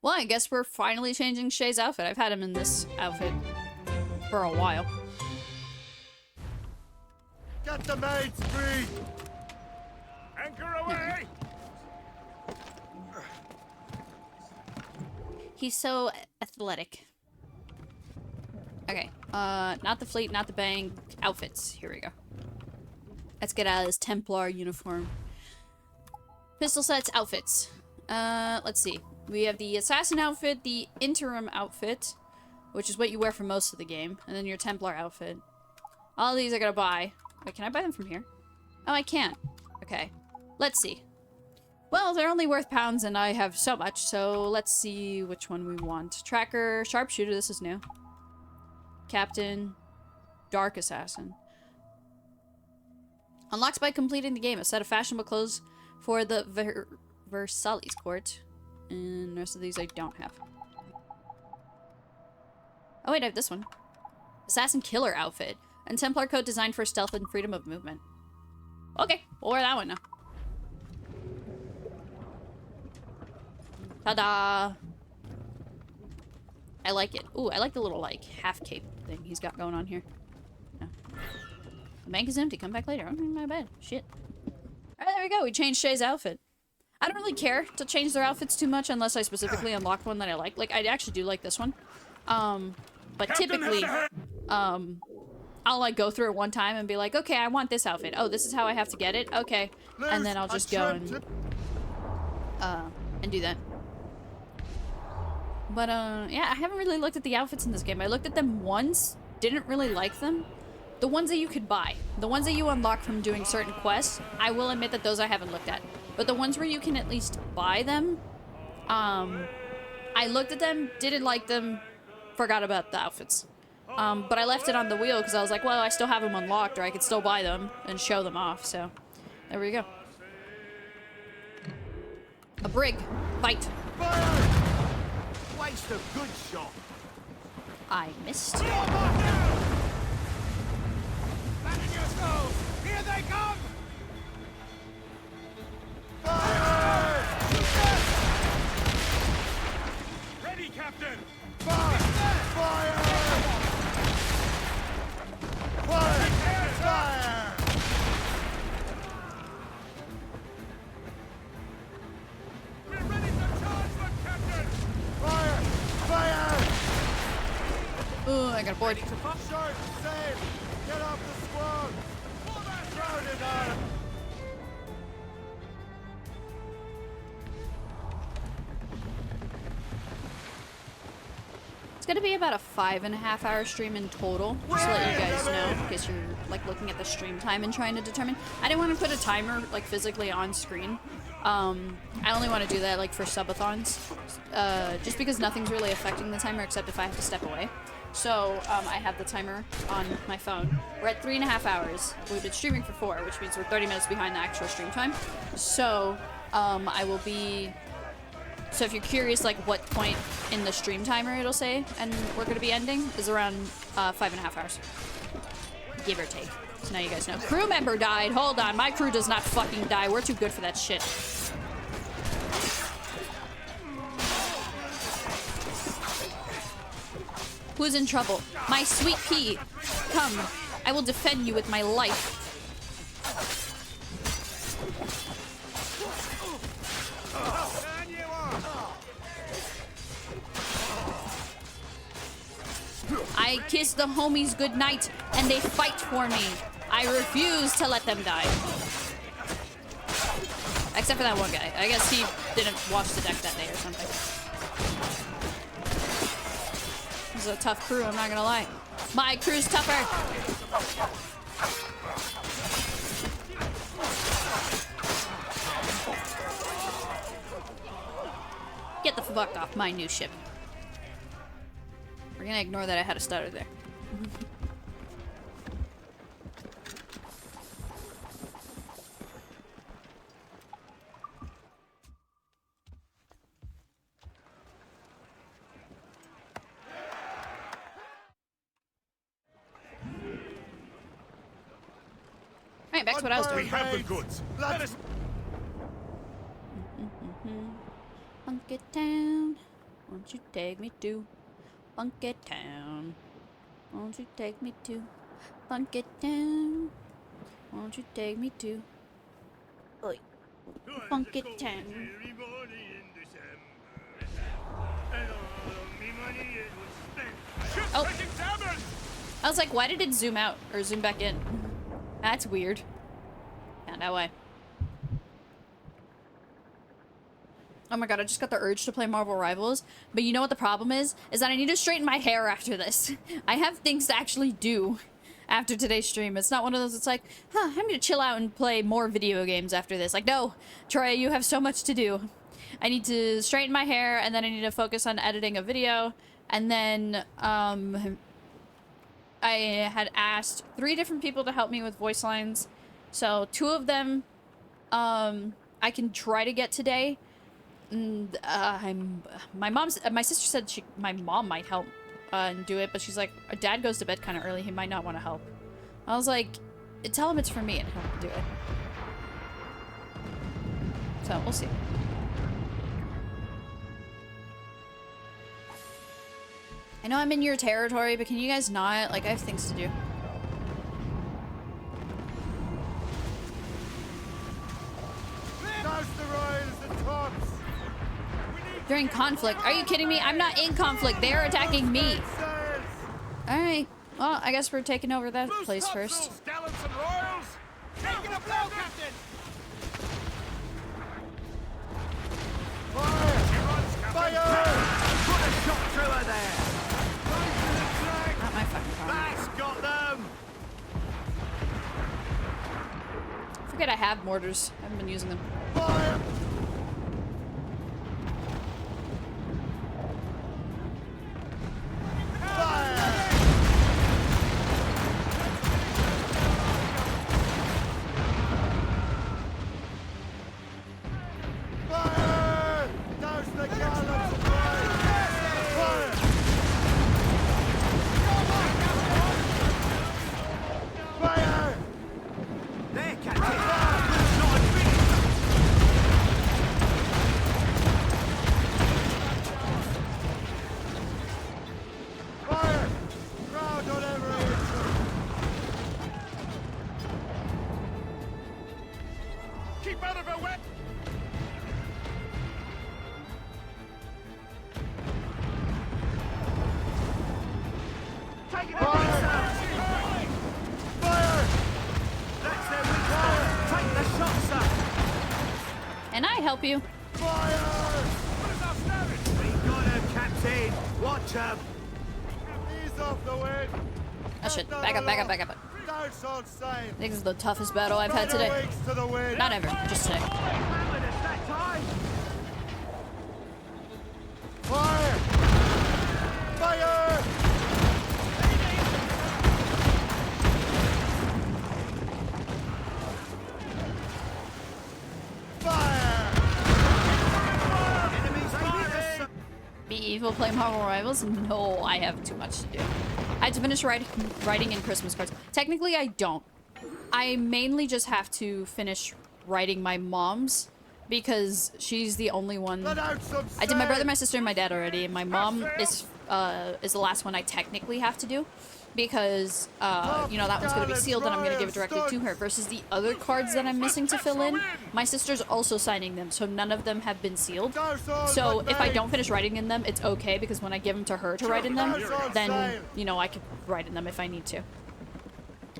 [SPEAKER 1] Well, I guess we're finally changing Shay's outfit. I've had him in this outfit for a while.
[SPEAKER 5] Get the maids free!
[SPEAKER 2] Anchor away!
[SPEAKER 1] He's so athletic. Okay, not the fleet, not the bang. Outfits. Here we go. Let's get out of this Templar uniform. Pistol sets, outfits. Let's see. We have the assassin outfit, the interim outfit, which is what you wear for most of the game, and then your Templar outfit. All of these I gotta buy. Wait, can I buy them from here? Oh, I can't. Okay. Let's see. Well, they're only worth pounds, and I have so much, so let's see which one we want. Tracker, Sharpshooter, this is new. Captain, Dark Assassin. Unlocks by completing the game. A set of fashionable clothes for the Versailles court. And the rest of these I don't have. Oh wait, I have this one. Assassin Killer outfit. And Templar coat designed for stealth and freedom of movement. Okay, we'll wear that one now. Ta-da! I like it. Ooh, I like the little, like, half cape thing he's got going on here. No. The bank is empty. Come back later. Oh, my bad. Shit. Alright, there we go. We changed Shay's outfit. I don't really care to change their outfits too much unless I specifically unlock one that I like. Like, I actually do like this one. But typically, I'll, like, go through it one time and be like, okay, I want this outfit. Oh, this is how I have to get it? Okay. And then I'll just go and do that. But, yeah, I haven't really looked at the outfits in this game. I looked at them once, didn't really like them. The ones that you could buy, the ones that you unlock from doing certain quests, I will admit that those I haven't looked at. But the ones where you can at least buy them, I looked at them, didn't like them, forgot about the outfits. But I left it on the wheel because I was like, well, I still have them unlocked, or I could still buy them and show them off, so there we go. A brig. Fight.
[SPEAKER 5] Fire! Waste a good shot.
[SPEAKER 1] I missed.
[SPEAKER 8] Abandon your souls! Here they come!
[SPEAKER 5] Fire!
[SPEAKER 2] Ready, Captain!
[SPEAKER 5] Fire! Fire! Fire! Fire!
[SPEAKER 2] We're ready to charge them, Captain!
[SPEAKER 5] Fire! Fire!
[SPEAKER 1] Ooh, I got a board.
[SPEAKER 5] Sharp, safe! Get off the squad!
[SPEAKER 1] It's gonna be about a 5.5 hour stream in total, just to let you guys know, in case you're like looking at the stream time and trying to determine. I didn't want to put a timer like physically on screen. I only want to do that like for subathons, just because nothing's really affecting the timer except if I have to step away. So I have the timer on my phone. We're at 3.5 hours. We've been streaming for 4, which means we're 30 minutes behind the actual stream time. So I will be. So if you're curious, like what point in the stream timer it'll say, and we're gonna be ending, is around 5.5 hours, give or take. So now you guys know. Crew member died. Hold on, my crew does not fucking die. We're too good for that shit. Who's in trouble? My sweet pea. Come, I will defend you with my life. I kiss the homies goodnight, and they fight for me. I refuse to let them die. Except for that one guy. I guess he didn't wash the deck that day or something. This is a tough crew, I'm not gonna lie. My crew's tougher. Get the fuck off my new ship. We're gonna ignore that I had a stutter there. Alright, back to what I was doing.
[SPEAKER 2] We have the goods. Let us.
[SPEAKER 1] Funky Town, won't you take me to Funky Town? Won't you take me to Funky Town? Won't you take me to Funky Town? Oh, I was like, why did it zoom out or zoom back in? That's weird. Found out why. Oh my god, I just got the urge to play Marvel Rivals, but you know what the problem is? Is that I need to straighten my hair after this. I have things to actually do after today's stream. It's not one of those, it's like, huh, I'm gonna chill out and play more video games after this. Like, no, Troya, you have so much to do. I need to straighten my hair, and then I need to focus on editing a video, and then, I had asked 3 different people to help me with voice lines. So 2 of them, I can try to get today. And, my sister said my mom might help and do it, but she's like, Dad goes to bed kind of early, he might not want to help. I was like, tell him it's for me and he'll do it. So we'll see. I know I'm in your territory, but can you guys not? Like, I have things to do. During conflict. Are you kidding me? I'm not in conflict. They're attacking me. Alright. Well, I guess we're taking over that place first.
[SPEAKER 8] Taking a blow, Captain!
[SPEAKER 5] Fire! Put a shot through her there!
[SPEAKER 1] Not my fucking problem.
[SPEAKER 5] That's got them!
[SPEAKER 1] I forget I have mortars. I haven't been using them.
[SPEAKER 5] Fire!
[SPEAKER 1] help you?
[SPEAKER 5] Fire! We got him, Captain! Watch him! He's off the wind!
[SPEAKER 1] Oh shit. Back up, back up, back up.
[SPEAKER 5] Don't on sail!
[SPEAKER 1] I think this is the toughest battle I've had today.
[SPEAKER 5] Wings to the wind!
[SPEAKER 1] Not ever, just today.
[SPEAKER 5] Fire! Fire!
[SPEAKER 1] Be evil, play Marvel Rivals? No, I have too much to do. I had to finish writing in Christmas cards. Technically, I don't. I mainly just have to finish writing my mom's because she's the only one. I did my brother, my sister, and my dad already. And my mom is the last one I technically have to do because, you know, that one's going to be sealed and I'm going to give it directly to her. Versus the other cards that I'm missing to fill in, my sister's also signing them, so none of them have been sealed. So if I don't finish writing in them, it's okay because when I give them to her to write in them, then, you know, I can write in them if I need to.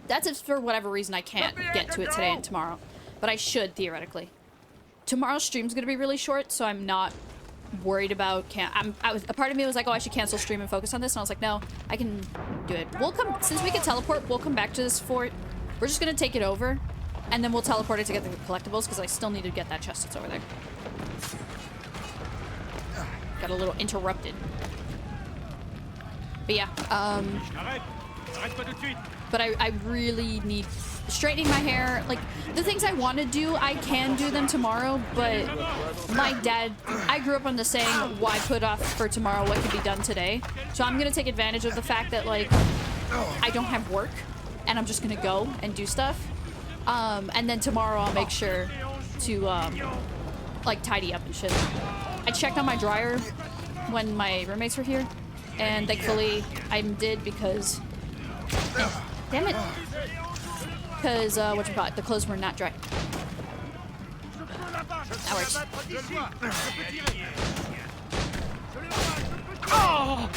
[SPEAKER 1] That's if for whatever reason I can't get to it today and tomorrow. But I should, theoretically. Tomorrow's stream's going to be really short, so I'm not worried about a part of me was like, oh, I should cancel stream and focus on this, and I was like, no, I can do it. We'll come, since we can teleport, we'll come back to this fort. We're just gonna take it over, and then we'll teleport it to get the collectibles, because I still need to get that chest that's over there. Got a little interrupted. But yeah, but I really need straightening my hair. Like, the things I want to do, I can do them tomorrow, but my dad, I grew up on the saying, why put off for tomorrow what can be done today? So I'm going to take advantage of the fact that, like, I don't have work, and I'm just going to go and do stuff. And then tomorrow I'll make sure to, like, tidy up and shit. I checked on my dryer when my roommates were here, and thankfully I did because... Damn it! Because, whatchamacallit, the clothes were not dry. That works.
[SPEAKER 2] Oh!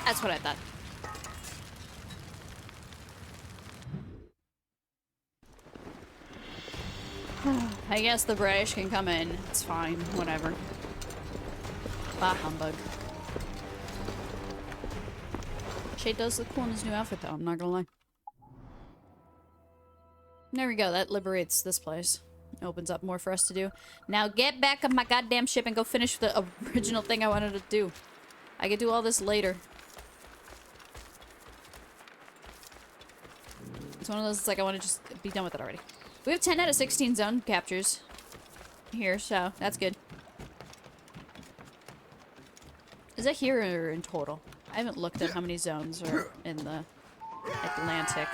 [SPEAKER 1] That's what I thought. I guess the British can come in. It's fine. Whatever. Bah humbug. Shay does look cool in his new outfit, though. I'm not gonna lie. There we go. That liberates this place. It opens up more for us to do. Now get back on my goddamn ship and go finish the original thing I wanted to do. I could do all this later. It's one of those, it's like I want to just be done with it already. We have 10 out of 16 zone captures here, so that's good. Is that here or in total? I haven't looked at how many zones are in the Atlantic.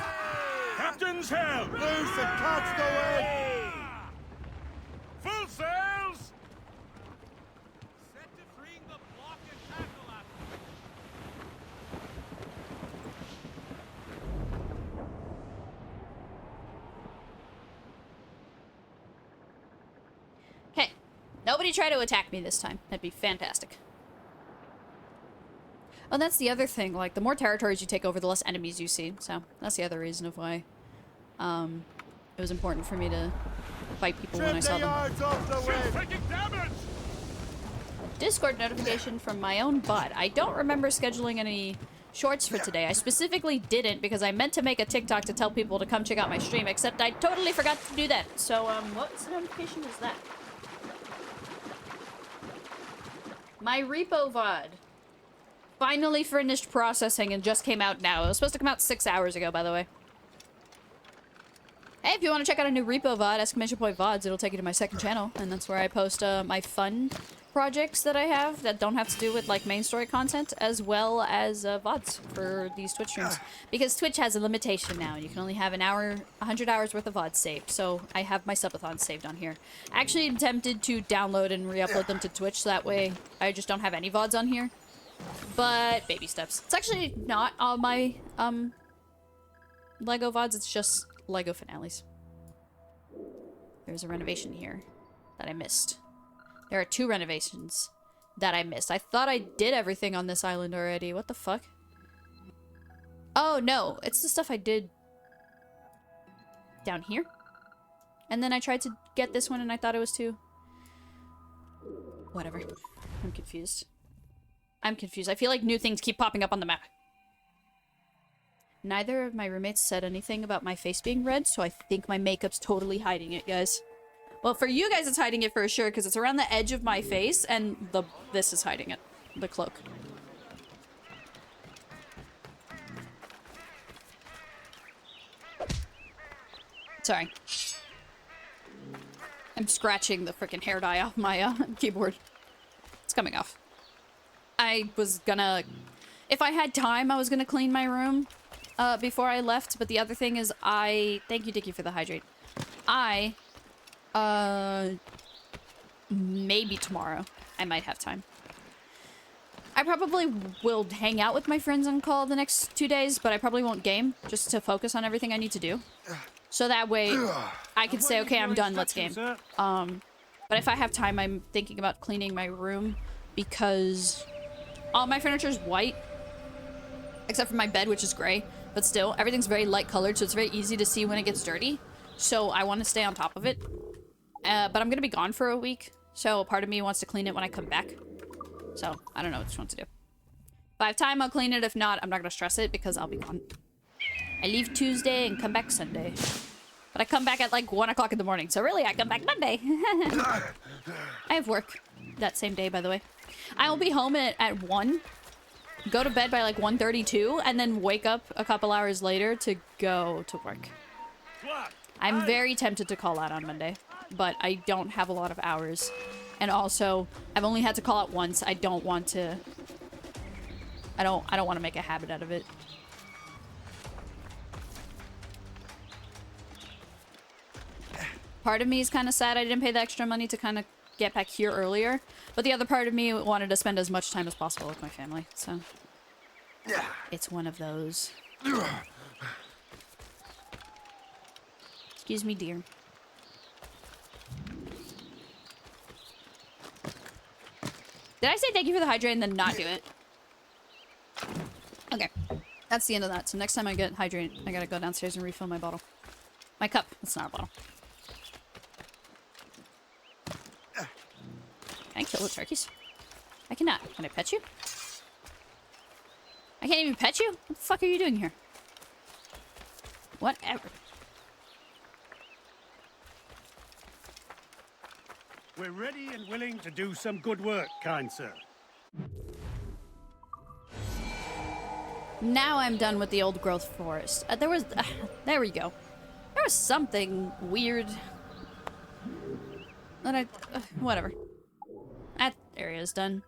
[SPEAKER 2] Captain's help!
[SPEAKER 5] Loose and catch the wind!
[SPEAKER 2] Full sails!
[SPEAKER 7] Set to freeing the block and tackle at
[SPEAKER 1] Okay. Nobody try to attack me this time. That'd be fantastic. Oh, that's the other thing. Like, the more territories you take over, the less enemies you see. So, that's the other reason of why it was important for me to fight people when I saw them. Discord notification from my own bot. I don't remember scheduling any shorts for today. I specifically didn't because I meant to make a TikTok to tell people to come check out my stream, except I totally forgot to do that. So, what notification was that? My repo VOD. Finally finished processing and just came out now. It was supposed to come out 6 hours ago, by the way. Hey, if you want to check out a new repo VOD, exclamation point VODs, it'll take you to my second channel. And that's where I post my fun projects that I have that don't have to do with, like, main story content, as well as VODs for these Twitch streams. Because Twitch has a limitation now. You can only have 100 hours worth of VODs saved. So I have my subathons saved on here. I actually attempted to download and re-upload them to Twitch, so that way I just don't have any VODs on here. But baby steps. It's actually not all my Lego VODs, it's just Lego finales. There's a renovation here that I missed. There are 2 renovations that I missed. I thought I did everything on this island already. What the fuck? Oh, no. It's the stuff I did down here. And then I tried to get this one and I thought it was 2. Whatever. I'm confused. I'm confused. I feel like new things keep popping up on the map. Neither of my roommates said anything about my face being red, so I think my makeup's totally hiding it, guys. Well, for you guys, it's hiding it for sure, because it's around the edge of my face, and this is hiding it. The cloak. Sorry. I'm scratching the freaking hair dye off my keyboard. It's coming off. I was gonna... If I had time, I was gonna clean my room before I left, but the other thing is Thank you, Dickie, for the hydrate. Maybe tomorrow. I might have time. I probably will hang out with my friends on call the next 2 days, but I probably won't game, just to focus on everything I need to do. So that way, I can say, okay, I'm done, let's game. But if I have time, I'm thinking about cleaning my room, because all my furniture is white, except for my bed, which is gray. But still, everything's very light colored, so it's very easy to see when it gets dirty. So I want to stay on top of it. But I'm going to be gone for a week, so part of me wants to clean it when I come back. So I don't know which one to do. If I have time, I'll clean it. If not, I'm not going to stress it because I'll be gone. I leave Tuesday and come back Sunday. But I come back at like 1 o'clock in the morning, so really I come back Monday. I have work that same day, by the way. I will be home at 1. Go to bed by like 1:32, and then wake up a couple hours later to go to work. I'm very tempted to call out on Monday, but I don't have a lot of hours. And also, I've only had to call out once. I don't want to... I don't want to make a habit out of it. Part of me is kind of sad I didn't pay the extra money to kind of get back here earlier. But the other part of me wanted to spend as much time as possible with my family, so... It's one of those. Excuse me, dear. Did I say thank you for the hydrate and then not do it? Okay. That's the end of that. So next time I get hydrate, I gotta go downstairs and refill my bottle. My cup. It's not a bottle. Can I kill the turkeys? I cannot. Can I pet you? I can't even pet you? What the fuck are you doing here? Whatever.
[SPEAKER 2] We're ready and willing to do some good work, kind sir.
[SPEAKER 1] Now I'm done with the old growth forest. There we go. There was something weird. That whatever. That area is done.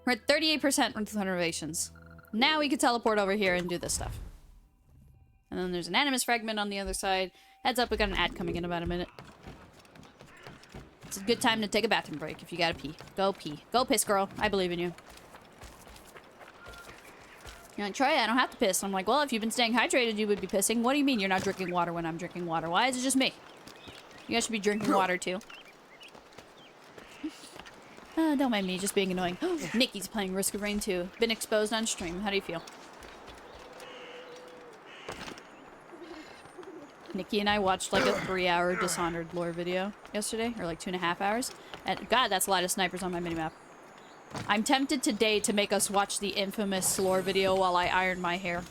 [SPEAKER 1] We're at 38% with renovations. Now we can teleport over here and do this stuff. And then there's an animus fragment on the other side. Heads up, we got an ad coming in about a minute. It's a good time to take a bathroom break if you gotta pee. Go pee. Go piss, girl. I believe in you. You're like, Troya, I don't have to piss. I'm like, well, if you've been staying hydrated, you would be pissing. What do you mean you're not drinking water when I'm drinking water? Why is it just me? You guys should be drinking water, too. Don't mind me just being annoying. Nikki's playing Risk of Rain 2. Been exposed on stream. How do you feel? Nikki and I watched like a 3-hour Dishonored lore video yesterday, or like 2.5 hours. And God, that's a lot of snipers on my minimap. I'm tempted today to make us watch the infamous lore video while I iron my hair.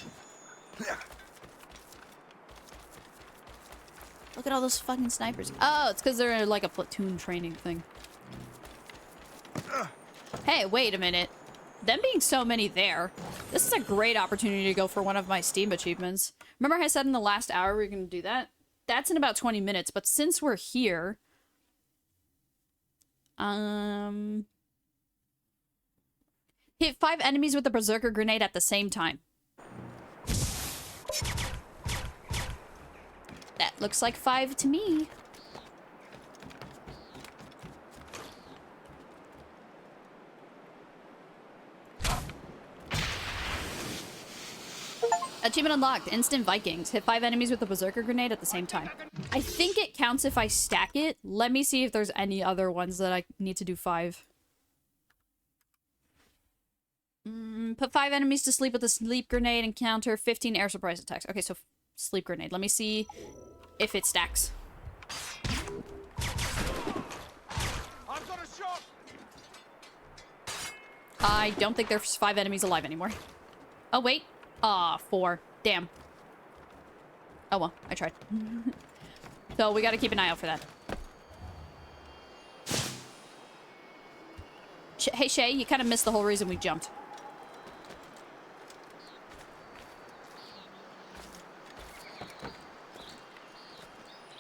[SPEAKER 1] Look at all those fucking snipers. Oh, it's because they're like a platoon training thing. Hey, wait a minute. Them being so many there, this is a great opportunity to go for one of my Steam achievements. Remember I said in the last hour we were going to do that? That's in about 20 minutes, but since we're here... Hit 5 enemies with a berserker grenade at the same time. That looks like 5 to me. Achievement unlocked. Instant Vikings. Hit 5 enemies with a berserker grenade at the same time. I think it counts if I stack it. Let me see if there's any other ones that I need to do 5. Put 5 enemies to sleep with a sleep grenade and counter 15 air surprise attacks. Okay, so sleep grenade. Let me see if it stacks.
[SPEAKER 8] I've got a shot.
[SPEAKER 1] I don't think there's 5 enemies alive anymore. Oh, wait. Ah, 4. Damn. Oh, well. I tried. So, we gotta keep an eye out for that. Hey, Shay, you kind of missed the whole reason we jumped.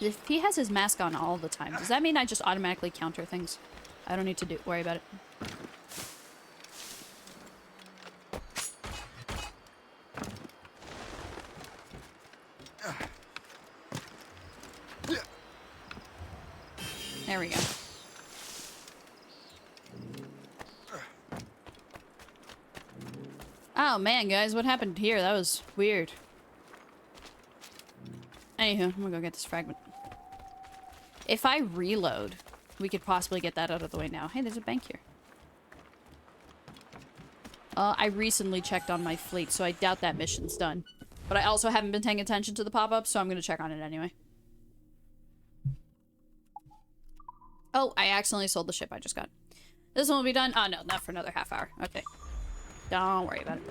[SPEAKER 1] If he has his mask on all the time, does that mean I just automatically counter things? I don't need to worry about it. There we go. Oh man, guys, what happened here? That was weird. Anywho, I'm gonna go get this fragment. If I reload, we could possibly get that out of the way now. Hey, there's a bank here. I recently checked on my fleet, so I doubt that mission's done. But I also haven't been paying attention to the pop-ups, so I'm gonna check on it anyway. Oh, I accidentally sold the ship I just got. This one will be done? Oh, no, not for another half hour. Okay. Don't worry about it.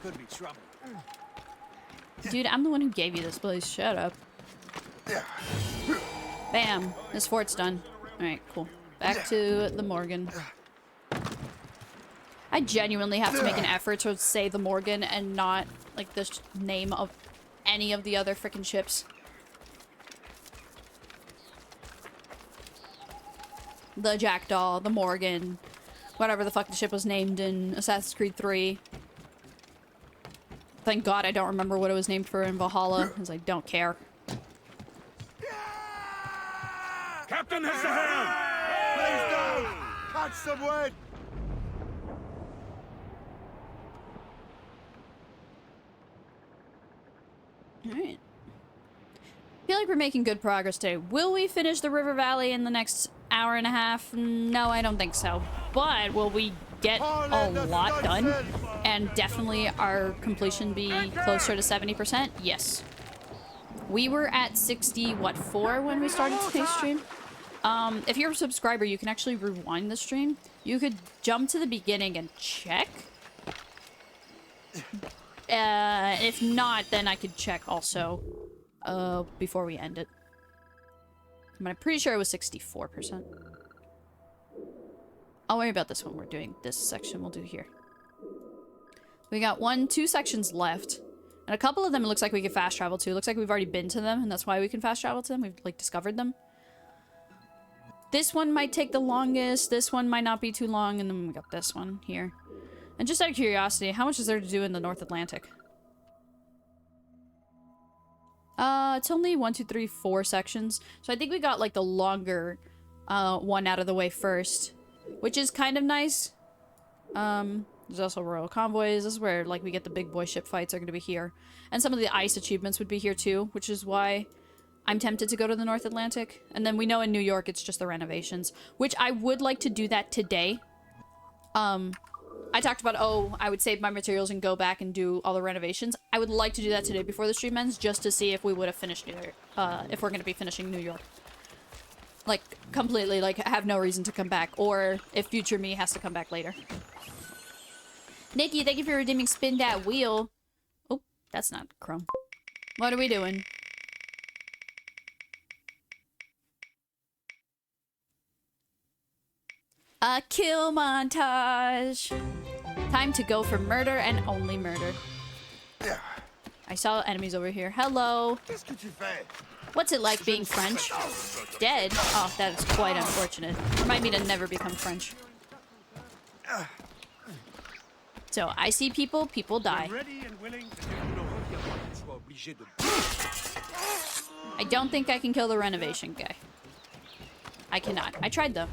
[SPEAKER 8] Could be trouble.
[SPEAKER 1] Dude, I'm the one who gave you this place. Shut up. Bam. This fort's done. Alright, cool. Back to the Morgan. I genuinely have to make an effort to say the Morgan and not, like, the name of any of the other frickin' ships. The Jackdaw, the Morgan, whatever the fuck the ship was named in Assassin's Creed 3. Thank God I don't remember what it was named for in Valhalla, because I don't care.
[SPEAKER 2] Captain has the helm!
[SPEAKER 5] Please don't! Catch some wind!
[SPEAKER 1] Alright. I feel like we're making good progress today. Will we finish the River Valley in the next hour and a half? No, I don't think so. But will we get a lot done? And definitely our completion be closer to 70%? Yes. We were at 4 when we started today's stream. If you're a subscriber, you can actually rewind the stream. You could jump to the beginning and check. If not, then I could check also before we end it. But I'm pretty sure it was 64%. I'll worry about this when we're doing this section. We'll do here. We got 2 sections left. And a couple of them it looks like we can fast travel to. It looks like we've already been to them, and that's why we can fast travel to them. We've, like, discovered them. This one might take the longest. This one might not be too long. And then we got this one here. And just out of curiosity, how much is there to do in the North Atlantic? It's only 1, 2, 3, 4 sections. So I think we got, like, the longer one out of the way first. Which is kind of nice. There's also Royal Convoys. This is where, like, we get the big boy ship fights are going to be here. And some of the ice achievements would be here, too. Which is why I'm tempted to go to the North Atlantic. And then we know in New York it's just the renovations. Which I would like to do that today. I talked about, I would save my materials and go back and do all the renovations. I would like to do that today before the stream ends, just to see if we would have finished New York. If we're going to be finishing New York. Like, completely, like, have no reason to come back. Or if future me has to come back later. Nikki, thank you for redeeming Spin That Wheel. Oh, that's not Chrome. What are we doing? A kill montage. Time to go for murder and only murder. I saw enemies over here. Hello. What's it like being French? Dead? Oh, that is quite unfortunate. Remind me to never become French. So, I see people, people die. I don't think I can kill the renovation guy. I cannot. I tried though.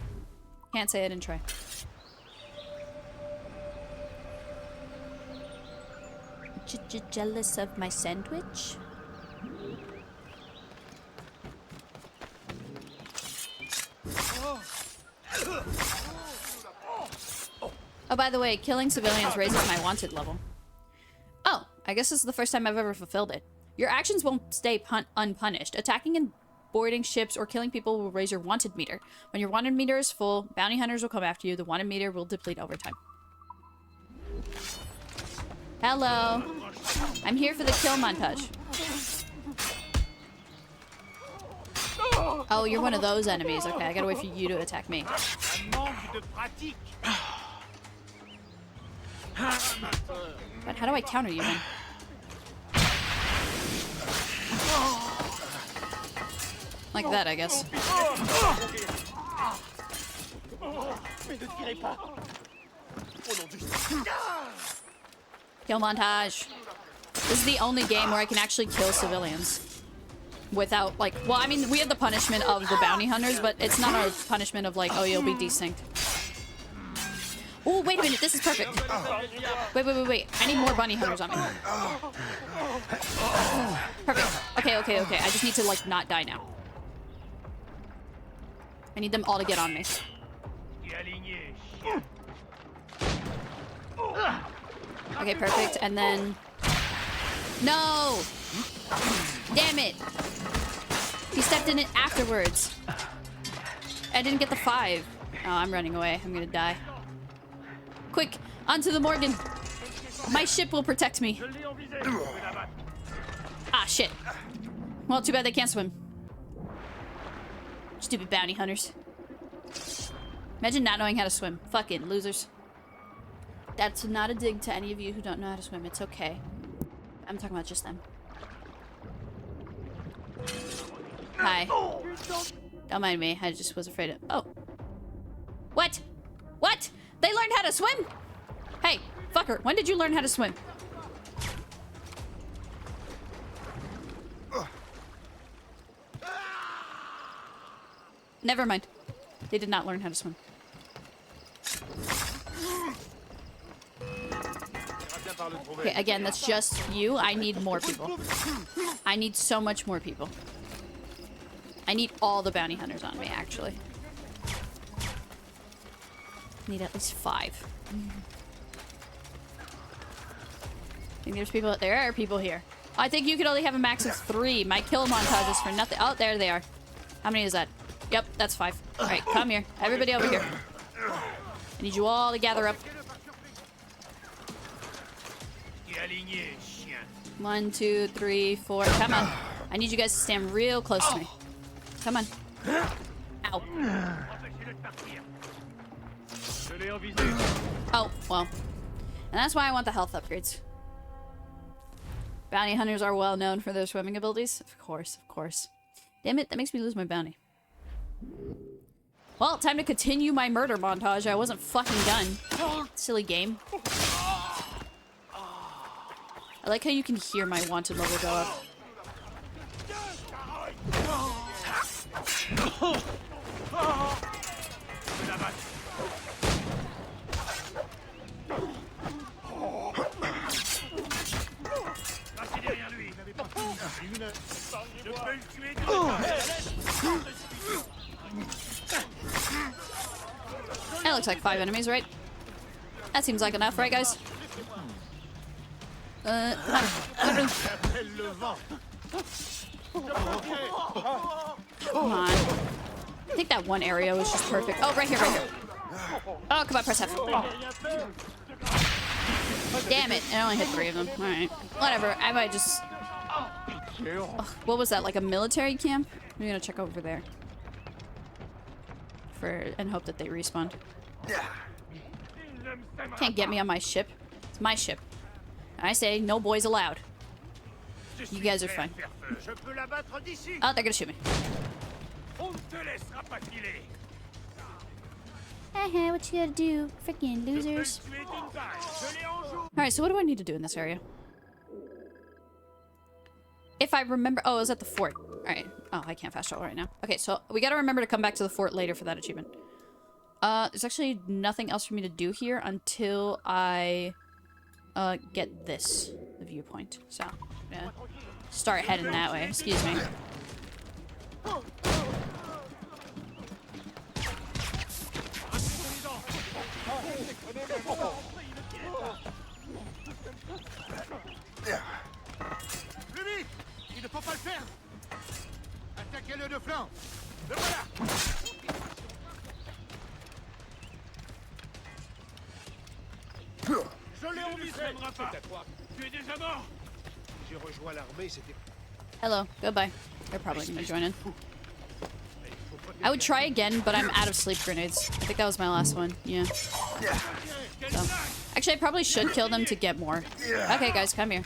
[SPEAKER 1] Can't say I didn't try. jealous of my sandwich? Oh, by the way, killing civilians raises my wanted level. Oh, I guess this is the first time I've ever fulfilled it. Your actions won't stay unpunished. Attacking and boarding ships or killing people will raise your wanted meter. When your wanted meter is full, bounty hunters will come after you. The wanted meter will deplete over time. Hello. I'm here for the kill montage. Oh, you're one of those enemies. Okay, I gotta wait for you to attack me. But how do I counter you then? Like that, I guess. Kill montage. This is the only game where I can actually kill civilians. Without, like... Well, I mean, we have the punishment of the bounty hunters, but it's not a punishment of, like, oh, you'll be desynced. Oh, wait a minute. This is perfect. Wait. I need more bounty hunters on me. Perfect. Okay. I just need to, like, not die now. I need them all to get on me. Okay, perfect. And then... No! Damn it! He stepped in it afterwards. I didn't get the 5. Oh, I'm running away. I'm gonna die. Quick! Onto the Morgan! My ship will protect me. Ah, shit. Well, too bad they can't swim. Stupid bounty hunters. Imagine not knowing how to swim. Fucking losers. That's not a dig to any of you who don't know how to swim. It's okay. I'm talking about just them. Hi. Don't mind me. I just was afraid of... Oh. What? What? They learned how to swim? Hey, fucker. When did you learn how to swim? Never mind. They did not learn how to swim. Okay, again, that's just you. I need more people. I need so much more people. I need all the bounty hunters on me, actually. Need at least 5. I think there's people... There are people here. I think you could only have a max of 3. My kill montage is for nothing. Oh, there they are. How many is that? Yep, that's 5. Alright, come here. Everybody over here. I need you all to gather up. 1, 2, 3, 4. Come on. I need you guys to stand real close to me. Come on. Ow. Oh, well. And that's why I want the health upgrades. Bounty hunters are well known for their swimming abilities. Of course, of course. Damn it, that makes me lose my bounty. Well, time to continue my murder montage. I wasn't fucking done. Silly game. I like how you can hear my wanted level go up. That looks like 5 enemies, right? That seems like enough, right, guys? Come on. I think that one area was just perfect. Oh, right here, right here. Oh, come on, press F. Damn it, I only hit 3 of them. Alright. Whatever, I might just... Ugh, what was that, like a military camp? I'm gonna check over there. And hope that they respawn. Can't get me on my ship. It's my ship. I say no boys allowed. You guys are fine. Oh, they're gonna shoot me. Hey, what you gotta do? Freaking losers. Alright, so what do I need to do in this area? If I remember... Oh, it was at the fort. Alright. Oh, I can't fast travel right now. Okay, so we gotta remember to come back to the fort later for that achievement. There's actually nothing else for me to do here until I get this, the viewpoint. So, yeah. Start heading that way. Excuse me.
[SPEAKER 5] Plus vite! Il ne faut pas le perdre! Attaquez-le de flanc! Le voilà!
[SPEAKER 2] Je l'ai envie, ça n'aimera pas. Tu es déjà mort.
[SPEAKER 5] J'ai rejoint l'armée, c'était...
[SPEAKER 1] Hello. Goodbye. They're probably gonna join in. I would try again, but I'm out of sleep grenades. I think that was my last one. Yeah. So. Actually, I probably should kill them to get more. Okay, guys, come here.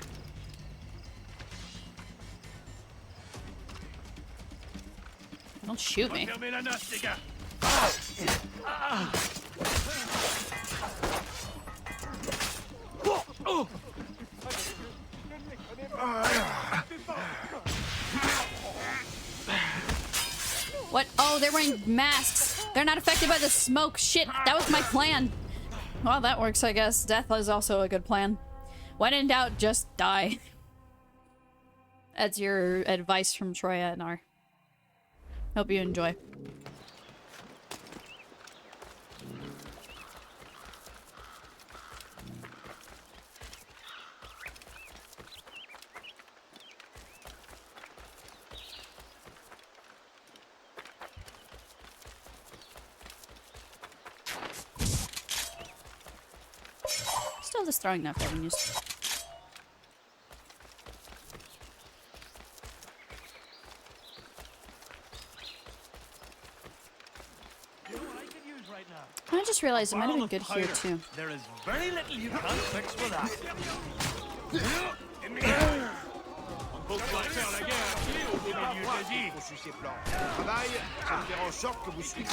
[SPEAKER 1] Don't shoot me.
[SPEAKER 2] Fermez la nasse, les gars.
[SPEAKER 1] What? Oh, they're wearing masks. They're not affected by the smoke. Shit, that was my plan. Well, that works, I guess. Death is also a good plan. When in doubt, just die. That's your advice from Troya-NR. Hope you enjoy. Still just throwing enough avenues. I just realized it might have been good here too.
[SPEAKER 2] There is very little you can't fix with that. On peut pas faire la guerre à pied au beau milieu de l'Asie.
[SPEAKER 5] Faut suivre ses plans. Le travail, c'est de faire en sorte que vous suiviez.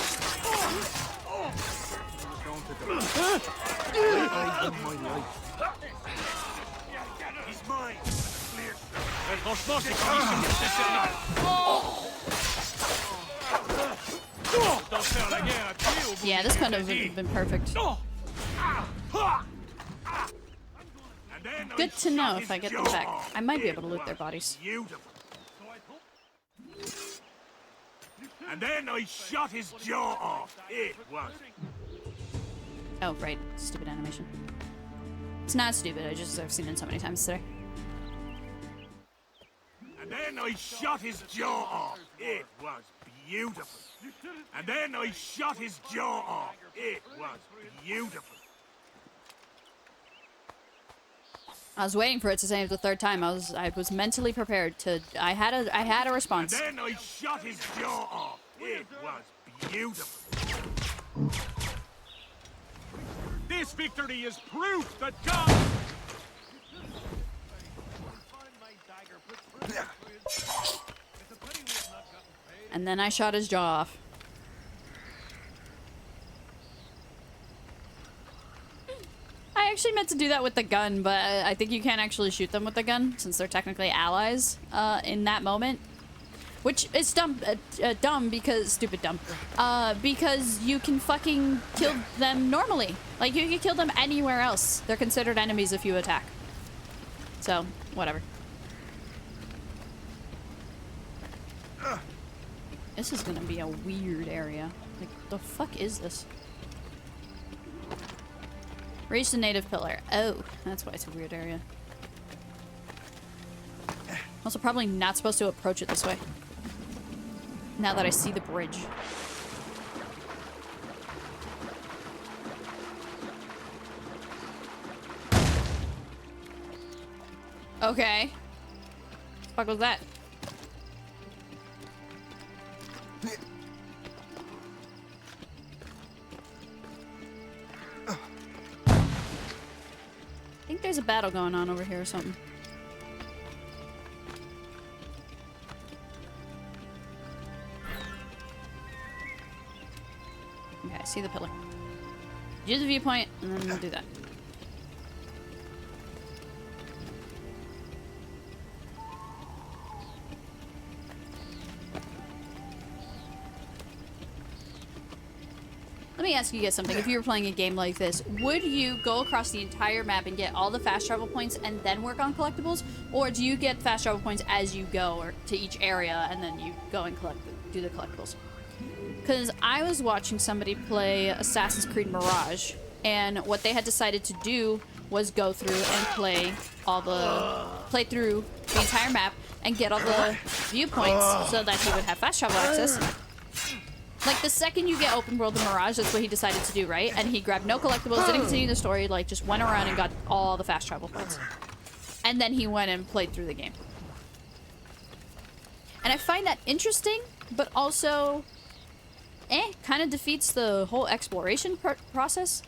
[SPEAKER 2] He's mine. Mais franchement, ces conditions sont infernales. Autant faire la guerre à pied au beau
[SPEAKER 1] Yeah, this
[SPEAKER 2] milieu
[SPEAKER 1] kind
[SPEAKER 2] de
[SPEAKER 1] of
[SPEAKER 2] l'Asie.
[SPEAKER 1] been perfect.
[SPEAKER 2] And then I
[SPEAKER 1] Good to know
[SPEAKER 2] shot
[SPEAKER 1] if I
[SPEAKER 2] his
[SPEAKER 1] get them back.
[SPEAKER 2] jaw.
[SPEAKER 1] I might be able to loot their bodies.
[SPEAKER 2] Beautiful. And then I shot his jaw off. It was.
[SPEAKER 1] Oh, right. Stupid animation. It's not stupid, I've seen it so many times today.
[SPEAKER 2] And then I shot his jaw off. It was beautiful. And then I shot his jaw off. It was beautiful.
[SPEAKER 1] I was waiting for it to say it the third time. I was mentally prepared to. I had a
[SPEAKER 2] And
[SPEAKER 1] response.
[SPEAKER 2] then I shot his jaw off. It was beautiful. This victory is proof that God...
[SPEAKER 1] And then I shot his jaw off. I actually meant to do that with the gun, but I think you can't actually shoot them with the gun since they're technically allies in that moment. Which is dumb because stupid dumb. Because you can fucking kill them normally. Like you can kill them anywhere else. They're considered enemies if you attack. So, whatever. This is gonna be a weird area. Like, the fuck is this? Reach the native pillar. Oh, that's why it's a weird area. Also, probably not supposed to approach it this way. Now that I see the bridge. Okay. What the fuck was that? I think there's a battle going on over here or something. Okay, I see the pillar. Use the viewpoint, and then we'll do that. Let me ask you guys something. If you were playing a game like this, would you go across the entire map and get all the fast travel points and then work on collectibles? Or do you get fast travel points as you go or to each area and then you go and do the collectibles? Because I was watching somebody play Assassin's Creed Mirage, and what they had decided to do was go through and play through the entire map and get all the viewpoints so that he would have fast travel access. Like, the second you get open world in Mirage, that's what he decided to do, right? And he grabbed no collectibles, didn't continue the story, like, just went around and got all the fast travel points. And then he went and played through the game. And I find that interesting, but also, kind of defeats the whole exploration process.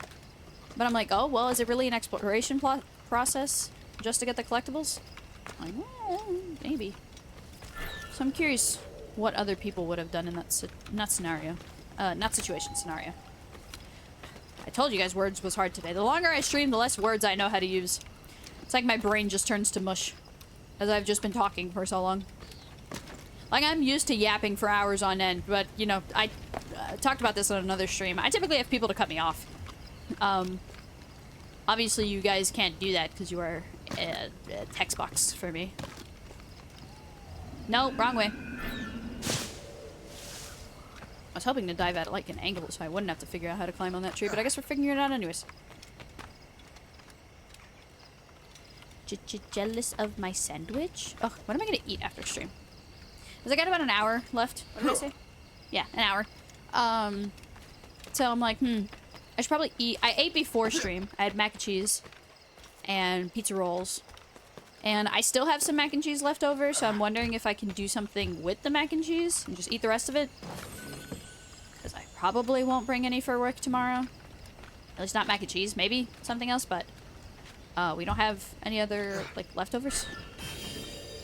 [SPEAKER 1] But I'm like, oh, well, is it really an exploration process just to get the collectibles? Like, well, maybe. So I'm curious what other people would have done in that scenario. Not situation, scenario. I told you guys words was hard today. The longer I stream, the less words I know how to use. It's like my brain just turns to mush, as I've just been talking for so long. Like, I'm used to yapping for hours on end, but, you know, I talked about this on another stream. I typically have people to cut me off. Obviously you guys can't do that because you are a text box for me. No, wrong way. I was hoping to dive at it like an angle so I wouldn't have to figure out how to climb on that tree, but I guess we're figuring it out anyways. Jealous of my sandwich? Oh, what am I gonna eat after stream? Because I got about an hour left. What did I say? Yeah, an hour. So I'm like, I should probably eat. I ate before stream. I had mac and cheese and pizza rolls. And I still have some mac and cheese left over, so I'm wondering if I can do something with the mac and cheese and just eat the rest of it. Because I probably won't bring any for work tomorrow. At least not mac and cheese. Maybe something else, but we don't have any other, like, leftovers.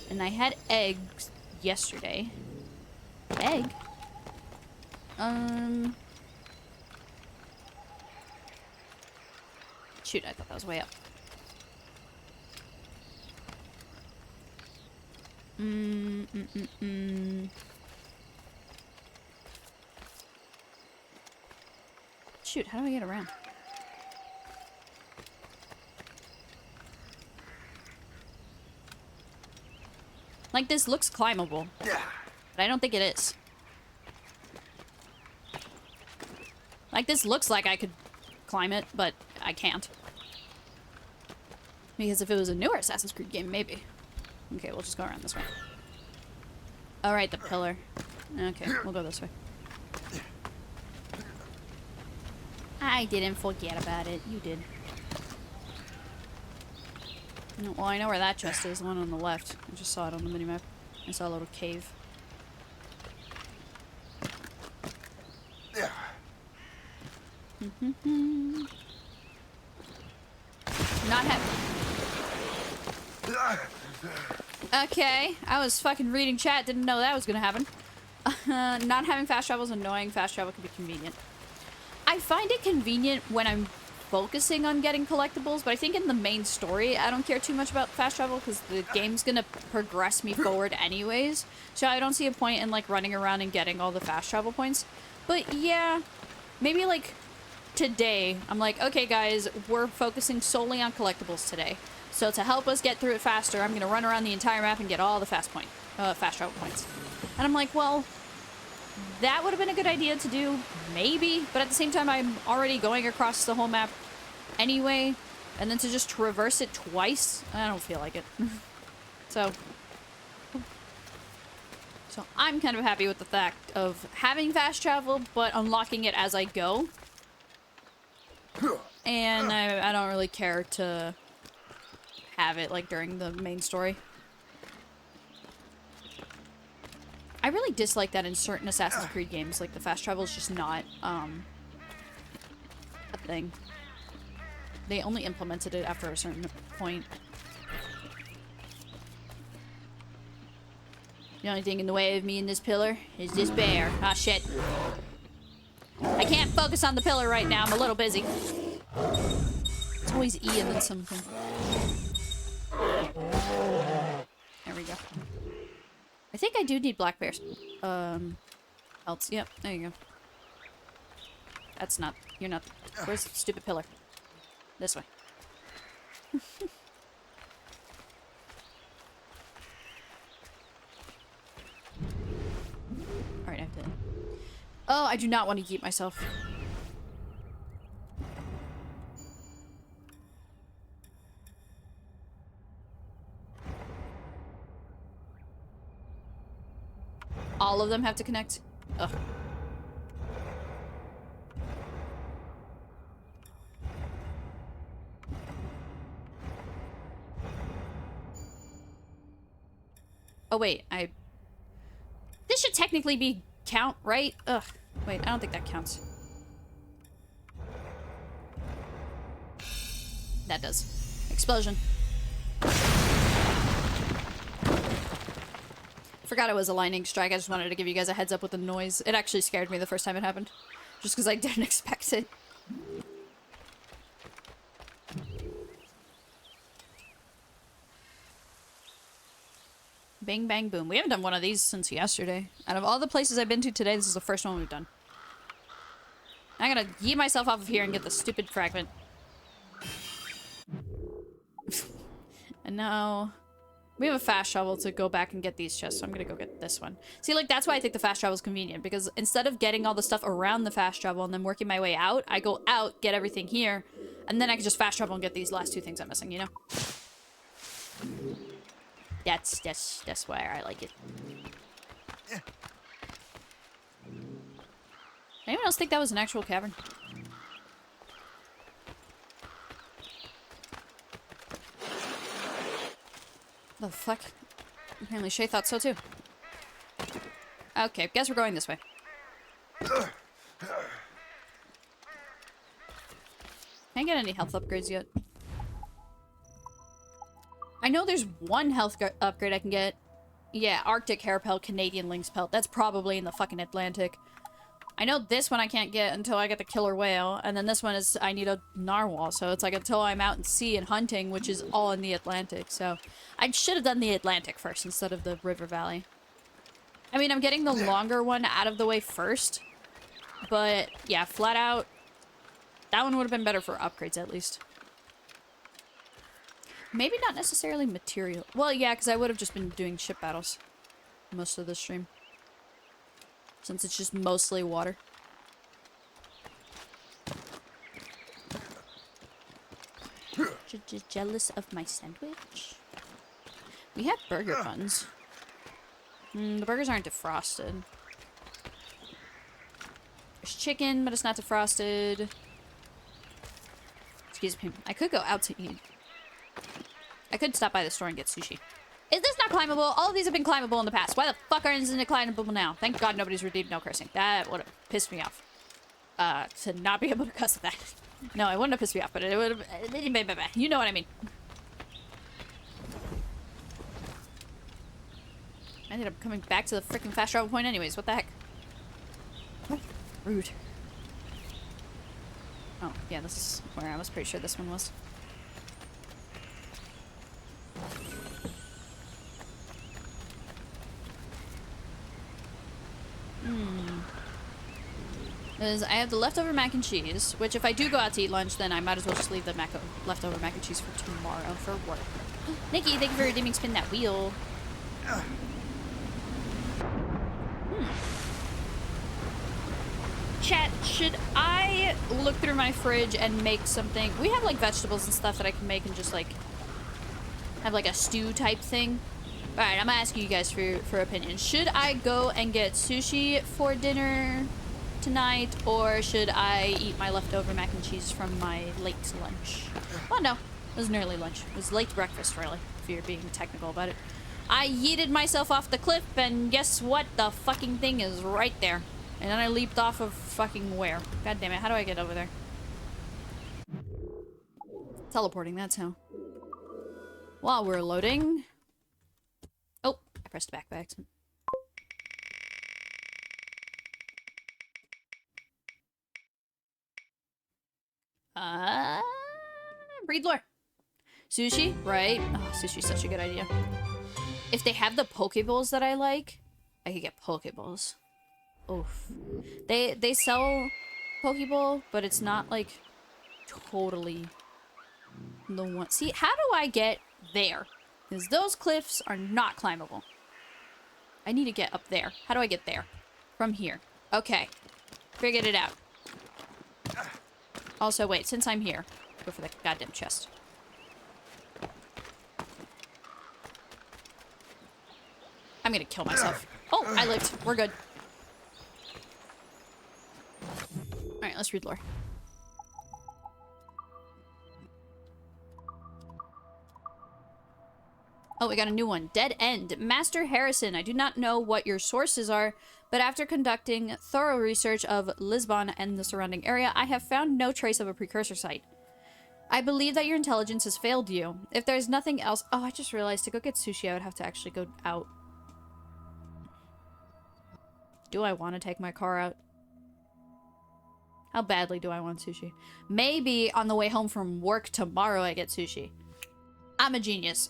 [SPEAKER 1] And I had eggs yesterday. Egg? Shoot, I thought that was way up. Shoot, how do I get around? Like, this looks climbable, but I don't think it is. Like, this looks like I could climb it, but I can't. Because if it was a newer Assassin's Creed game, maybe. Okay, we'll just go around this way. Alright, the pillar. Okay, we'll go this way. I didn't forget about it. You did. No, well, I know where that chest is. The one on the left. I just saw it on the minimap. I saw a little cave. Not Okay, I was fucking reading chat, didn't know that was gonna happen. Not having fast travel is annoying. Fast travel can be convenient. I find it convenient when I'm focusing on getting collectibles, but I think in the main story, I don't care too much about fast travel because the game's gonna progress me forward anyways. So I don't see a point in, like, running around and getting all the fast travel points. But yeah, maybe, like, today, I'm like, okay guys, we're focusing solely on collectibles today. So to help us get through it faster, I'm gonna run around the entire map and get all the fast travel points. And I'm like, well, that would have been a good idea to do, maybe, but at the same time, I'm already going across the whole map anyway, and then to just traverse it twice, I don't feel like it. So I'm kind of happy with the fact of having fast travel, but unlocking it as I go. And I don't really care to have it, like, during the main story. I really dislike that in certain Assassin's Creed games, like, the fast travel is just not, a thing. They only implemented it after a certain point. The only thing in the way of me in this pillar is this bear. Ah, shit. I can't focus on the pillar right now, I'm a little busy. It's always E and then something. There we go. I think I do need black bears. Else. Yep, there you go. That's not... You're not... Where's the stupid pillar? This way. Alright, I have to... Oh, I do not want to yeet myself. All of them have to connect? Ugh. Oh wait, this should technically be count, right? Ugh. Wait, I don't think that counts. That does. Explosion. Forgot it was a lightning strike. I just wanted to give you guys a heads up with the noise. It actually scared me the first time it happened. Just because I didn't expect it. Bang, bang, boom. We haven't done one of these since yesterday. Out of all the places I've been to today, this is the first one we've done. I'm gonna yeet myself off of here and get the stupid fragment. And now... We have a fast travel to go back and get these chests, so I'm gonna go get this one. See, like, that's why I think the fast travel is convenient, because instead of getting all the stuff around the fast travel and then working my way out, I go out, get everything here, and then I can just fast travel and get these last two things I'm missing, you know? That's why I like it. Anyone else think that was an actual cavern? The fuck? Apparently Shay thought so too. Okay, guess we're going this way. Can't get any health upgrades yet. I know there's one health upgrade I can get. Yeah, Arctic hair pelt, Canadian lynx pelt. That's probably in the fucking Atlantic. I know this one I can't get until I get the killer whale, and then this one is I need a narwhal, so it's like until I'm out in sea and hunting, which is all in the Atlantic, so I should have done the Atlantic first instead of the river valley. I mean, I'm getting the longer one out of the way first, but yeah, flat out, that one would have been better for upgrades at least. Maybe not necessarily material. Well, yeah, because I would have just been doing ship battles most of the stream. Since it's just mostly water. Jealous of my sandwich? We have burger buns. The burgers aren't defrosted. There's chicken, but it's not defrosted. Excuse me. I could go out to eat. I could stop by the store and get sushi. Is this not climbable? All of these have been climbable in the past. Why the fuck isn't it climbable now? Thank God nobody's redeemed no cursing. That would have pissed me off. To not be able to cuss at that. No, it wouldn't have pissed me off, but it would have... You know what I mean. I ended up coming back to the freaking fast travel point anyways. What the heck? Rude. Oh, yeah, this is where I was pretty sure this one was. Because I have the leftover mac and cheese, which if I do go out to eat lunch, then I might as well just leave the leftover mac and cheese for tomorrow for work. Nikki, thank you for redeeming Spin That Wheel. Chat, should I look through my fridge and make something? We have like vegetables and stuff that I can make and just like have like a stew type thing. Alright, I'm asking you guys for opinions. Should I go and get sushi for dinner tonight, or should I eat my leftover mac and cheese from my late lunch? Oh no, it was an early lunch. It was late breakfast, really, if you're being technical about it. I yeeted myself off the cliff, and guess what? The fucking thing is right there. And then I leaped off of fucking where? God damn it, how do I get over there? Teleporting, that's how. While we're loading... Oh, I pressed back by accident. Breed lore. Sushi, right? Oh, sushi's such a good idea. If they have the Pokeballs that I like, I could get Pokeballs. Oof. They sell Pokeball, but it's not like totally the one. See, how do I get there? Because those cliffs are not climbable. I need to get up there. How do I get there? From here. Okay. Figured it out. Also, wait, since I'm here, go for the goddamn chest. I'm gonna kill myself. Oh, I lived. We're good. Alright, let's read lore. Oh, we got a new one. Dead End. Master Harrison, I do not know what your sources are, but after conducting thorough research of Lisbon and the surrounding area, I have found no trace of a precursor site. I believe that your intelligence has failed you. If there's nothing else... Oh, I just realized to go get sushi, I would have to actually go out. Do I want to take my car out? How badly do I want sushi? Maybe on the way home from work tomorrow I get sushi. I'm a genius.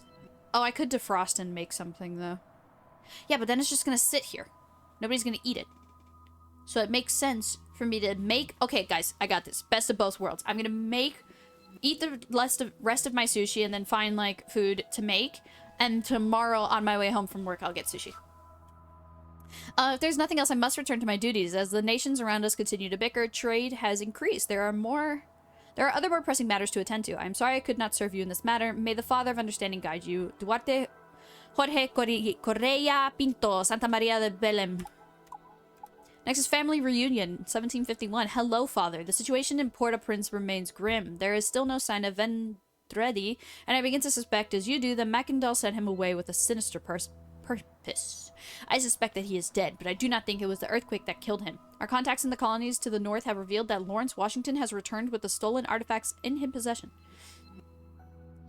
[SPEAKER 1] Oh, I could defrost and make something, though. Yeah, but then it's just gonna sit here. Nobody's gonna eat it. So it makes sense for me to make... Okay, guys, I got this. Best of both worlds. I'm gonna eat the rest of my sushi and then find, like, food to make. And tomorrow, on my way home from work, I'll get sushi. If there's nothing else, I must return to my duties. As the nations around us continue to bicker, trade has increased. There are other more pressing matters to attend to. I'm sorry I could not serve you in this matter. May the Father of Understanding guide you. Duarte Jorge Correa Pinto, Santa Maria de Belém. Next is family reunion, 1751. Hello, Father. The situation in Port-au-Prince remains grim. There is still no sign of Vendredi, and I begin to suspect, as you do, that Mackendall sent him away with a sinister purpose. I suspect that he is dead, but I do not think it was the earthquake that killed him. Our contacts in the colonies to the north have revealed that Lawrence Washington has returned with the stolen artifacts in his possession.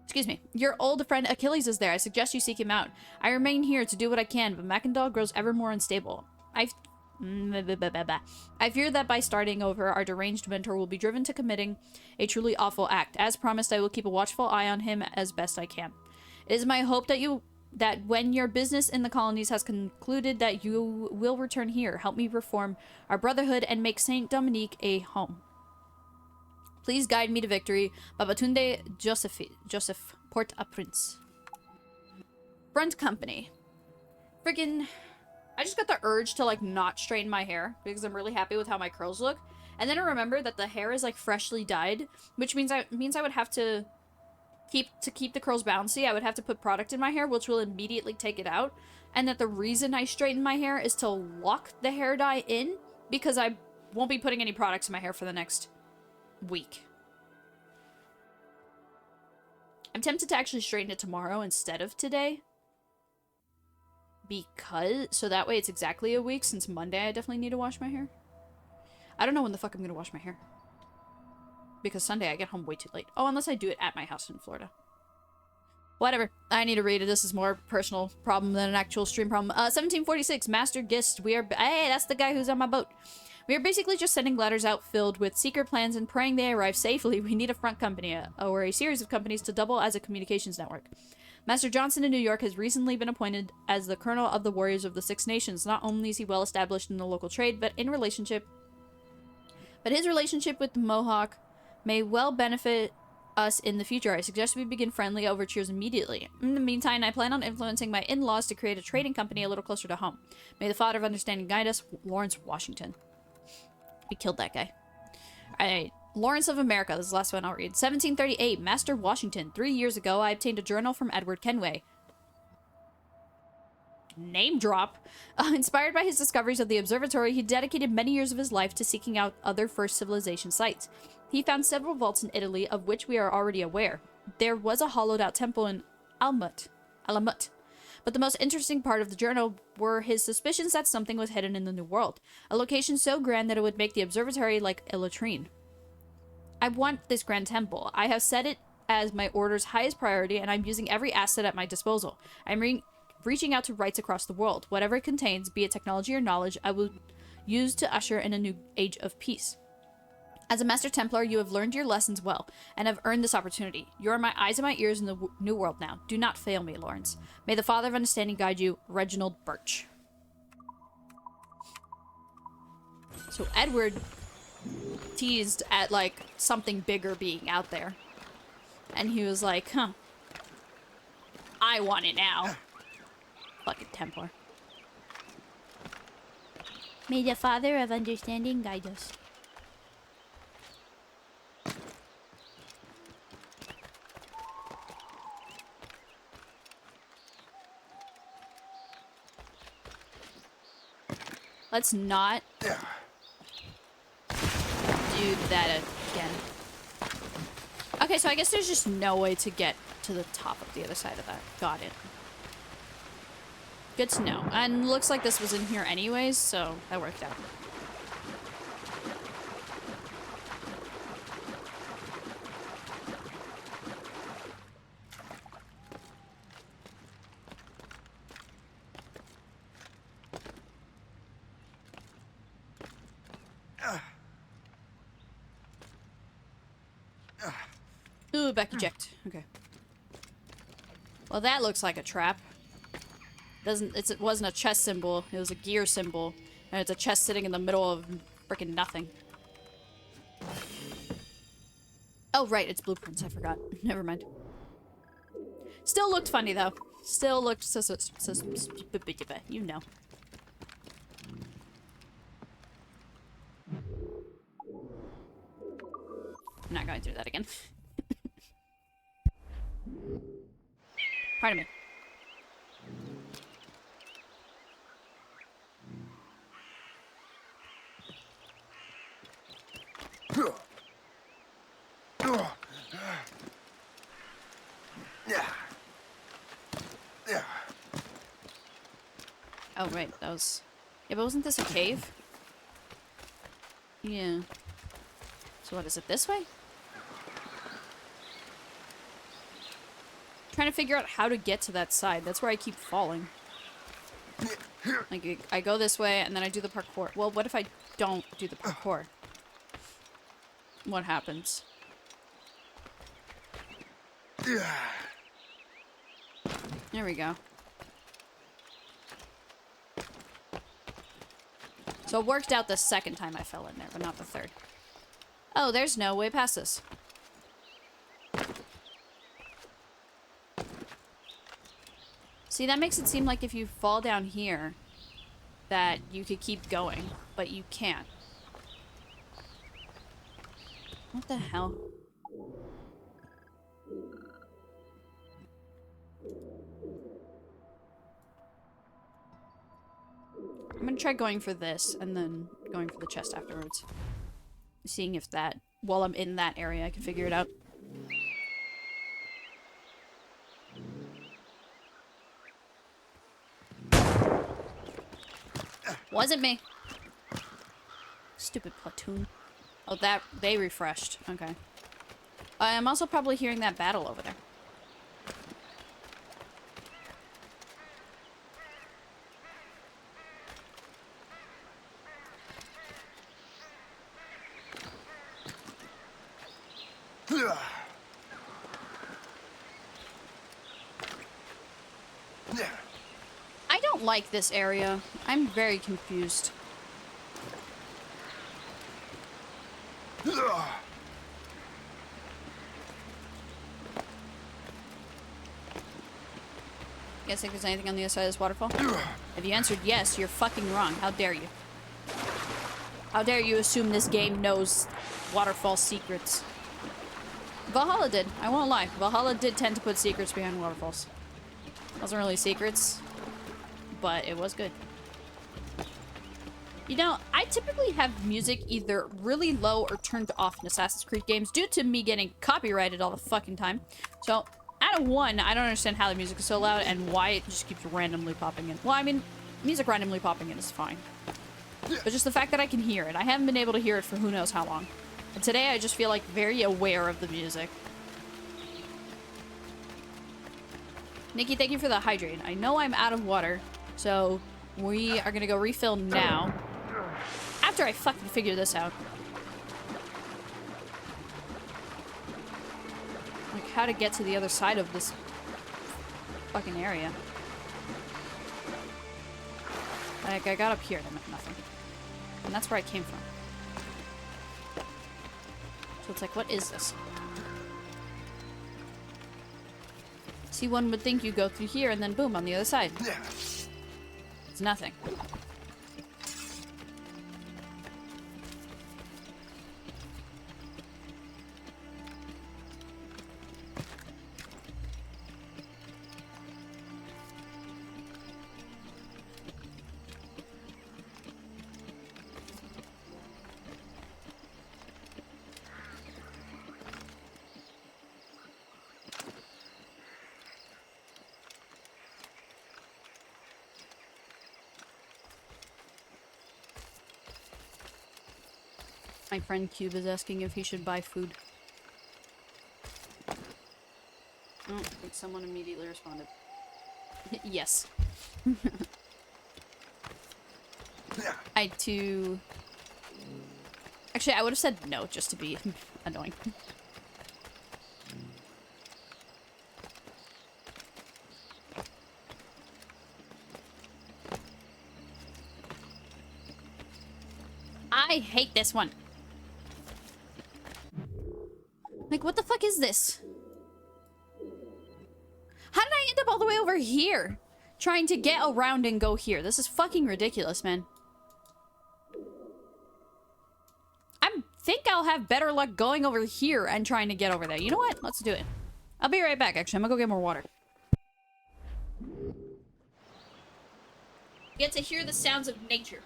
[SPEAKER 1] Excuse me. Your old friend Achilles is there. I suggest you seek him out. I remain here to do what I can, but Mackendall grows ever more unstable. I fear that by starting over, our deranged mentor will be driven to committing a truly awful act. As promised, I will keep a watchful eye on him as best I can. It is my hope that when your business in the colonies has concluded, that you will return here, help me reform our brotherhood, and make Saint Dominique a home. Please guide me to victory. Babatunde Joseph, Port-au-Prince. Front company. Friggin'... I just got the urge to, like, not straighten my hair, because I'm really happy with how my curls look. And then I remember that the hair is, like, freshly dyed, which means I would have to... keep the curls bouncy, I would have to put product in my hair, which will immediately take it out. And that the reason I straighten my hair is to lock the hair dye in, because I won't be putting any products in my hair for the next week. I'm tempted to actually straighten it tomorrow instead of today. So that way it's exactly a week, since Monday I definitely need to wash my hair. I don't know when the fuck I'm gonna wash my hair. Because Sunday I get home way too late. Oh, unless I do it at my house in Florida. Whatever. I need to read it. This is more a personal problem than an actual stream problem. 1746, Master Gist. Hey, that's the guy who's on my boat. We are basically just sending letters out filled with secret plans and praying they arrive safely. We need a front company, or a series of companies to double as a communications network. Master Johnson in New York has recently been appointed as the colonel of the Warriors of the Six Nations. Not only is he well established in the local trade, but his relationship with the Mohawk may well benefit us in the future. I suggest we begin friendly overtures immediately. In the meantime, I plan on influencing my in-laws to create a trading company a little closer to home. May the Father of Understanding guide us. Lawrence Washington. We killed that guy. Alright. Lawrence of America. This is the last one I'll read. 1738. Master Washington. 3 years ago, I obtained a journal from Edward Kenway. Name drop. Inspired by his discoveries of the observatory, he dedicated many years of his life to seeking out other first civilization sites. He found several vaults in Italy, of which we are already aware. There was a hollowed-out temple in Alamut. But the most interesting part of the journal were his suspicions that something was hidden in the New World, a location so grand that it would make the observatory like a latrine. I want this grand temple. I have set it as my order's highest priority, and I'm using every asset at my disposal. I'm reaching out to rights across the world. Whatever it contains, be it technology or knowledge, I will use to usher in a new age of peace. As a Master Templar, you have learned your lessons well, and have earned this opportunity. You are my eyes and my ears in the New World now. Do not fail me, Lawrence. May the Father of Understanding guide you, Reginald Birch. So Edward teased at, like, something bigger being out there. And he was like, huh. I want it now. Fucking Templar. May the Father of Understanding guide us. Let's not do that again. Okay, so I guess there's just no way to get to the top of the other side of that. Got it. Good to know. And looks like this was in here anyways, so that worked out. Ooh, back eject. Okay. Well, that looks like a trap. It wasn't a chest symbol. It was a gear symbol. And it's a chest sitting in the middle of freaking nothing. Oh, right. It's blueprints. I forgot. Never mind. Still looked funny, though. Still looked you know. I'm not going through that again. Pardon me. Oh, right. That was... Yeah, but wasn't this a cave? Yeah. So what, is it this way? Trying to figure out how to get to that side. That's where I keep falling. Like, I go this way, and then I do the parkour. Well, what if I don't do the parkour? What happens? There we go. So it worked out the second time I fell in there, but not the third. Oh, there's no way past this. See, that makes it seem like if you fall down here, that you could keep going, but you can't. What the hell? I'm gonna try going for this, and then going for the chest afterwards. Seeing if that, while I'm in that area, I can figure it out. Wasn't me. Stupid platoon. Oh, that, they refreshed. Okay. I'm also probably hearing that battle over there. I don't like this area. I'm very confused. You guys think there's anything on the other side of this waterfall? If you answered yes, you're fucking wrong. How dare you? How dare you assume this game knows waterfall secrets? Valhalla did. I won't lie. Valhalla did tend to put secrets behind waterfalls. Wasn't really secrets, but it was good. You know, I typically have music either really low or turned off in Assassin's Creed games due to me getting copyrighted all the fucking time. So, out of one, I don't understand how the music is so loud and why it just keeps randomly popping in. Well, I mean, music randomly popping in is fine. But just the fact that I can hear it. I haven't been able to hear it for who knows how long. And today I just feel like very aware of the music. Nikki, thank you for the hydrate. I know I'm out of water, so we are gonna go refill now. After I fucking figure this out. Like, how to get to the other side of this fucking area. Like, I got up here and I met nothing. And that's where I came from. So it's like, what is this? See, one would think you go through here and then boom, on the other side. It's nothing. My friend Cube is asking if he should buy food. Oh, I think someone immediately responded. Yes. I had to... Actually, I would have said no just to be annoying. I hate this one. Like, what the fuck is this? How did I end up all the way over here? Trying to get around and go here. This is fucking ridiculous, man. I think I'll have better luck going over here and trying to get over there. You know what? Let's do it. I'll be right back, actually. I'm gonna go get more water. Get to hear the sounds of nature.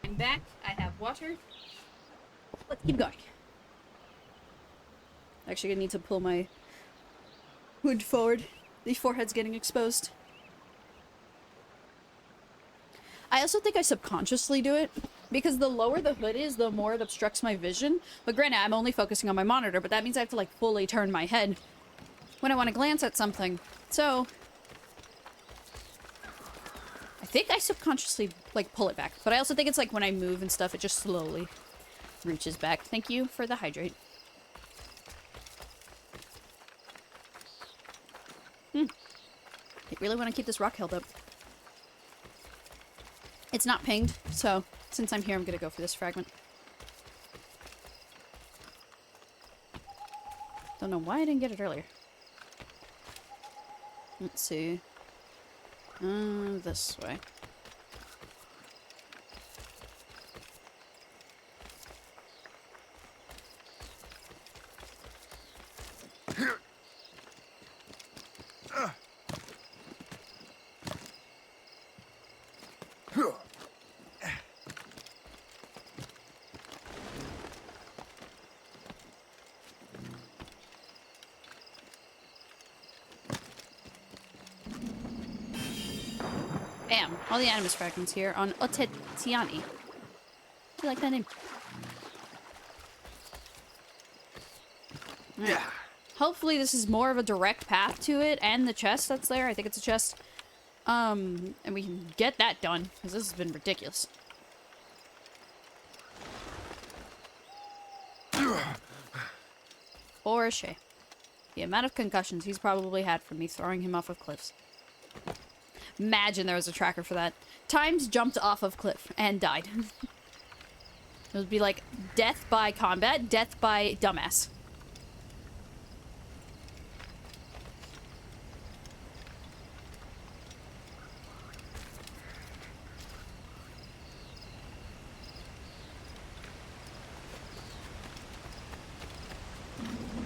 [SPEAKER 1] I'm back. I have water. Let's keep going. Actually, I need to pull my hood forward. The forehead's getting exposed. I also think I subconsciously do it, because the lower the hood is, the more it obstructs my vision. But granted, I'm only focusing on my monitor, but that means I have to, like, fully turn my head when I want to glance at something. So, I think I subconsciously, like, pull it back. But I also think it's, like, when I move and stuff, it just slowly reaches back. Thank you for the hydrate. I really want to keep this rock held up. It's not pinged, so since I'm here, I'm gonna go for this fragment. Don't know why I didn't get it earlier. Let's see. This way. Bam! All the animus fragments here on Otetiani. Do you like that name? Right. Yeah. Hopefully this is more of a direct path to it and the chest that's there. I think it's a chest. And we can get that done, because this has been ridiculous. Poor Shay. The amount of concussions he's probably had from me throwing him off of cliffs. Imagine there was a tracker for that. Times jumped off of cliff and died. It would be like death by combat, death by dumbass.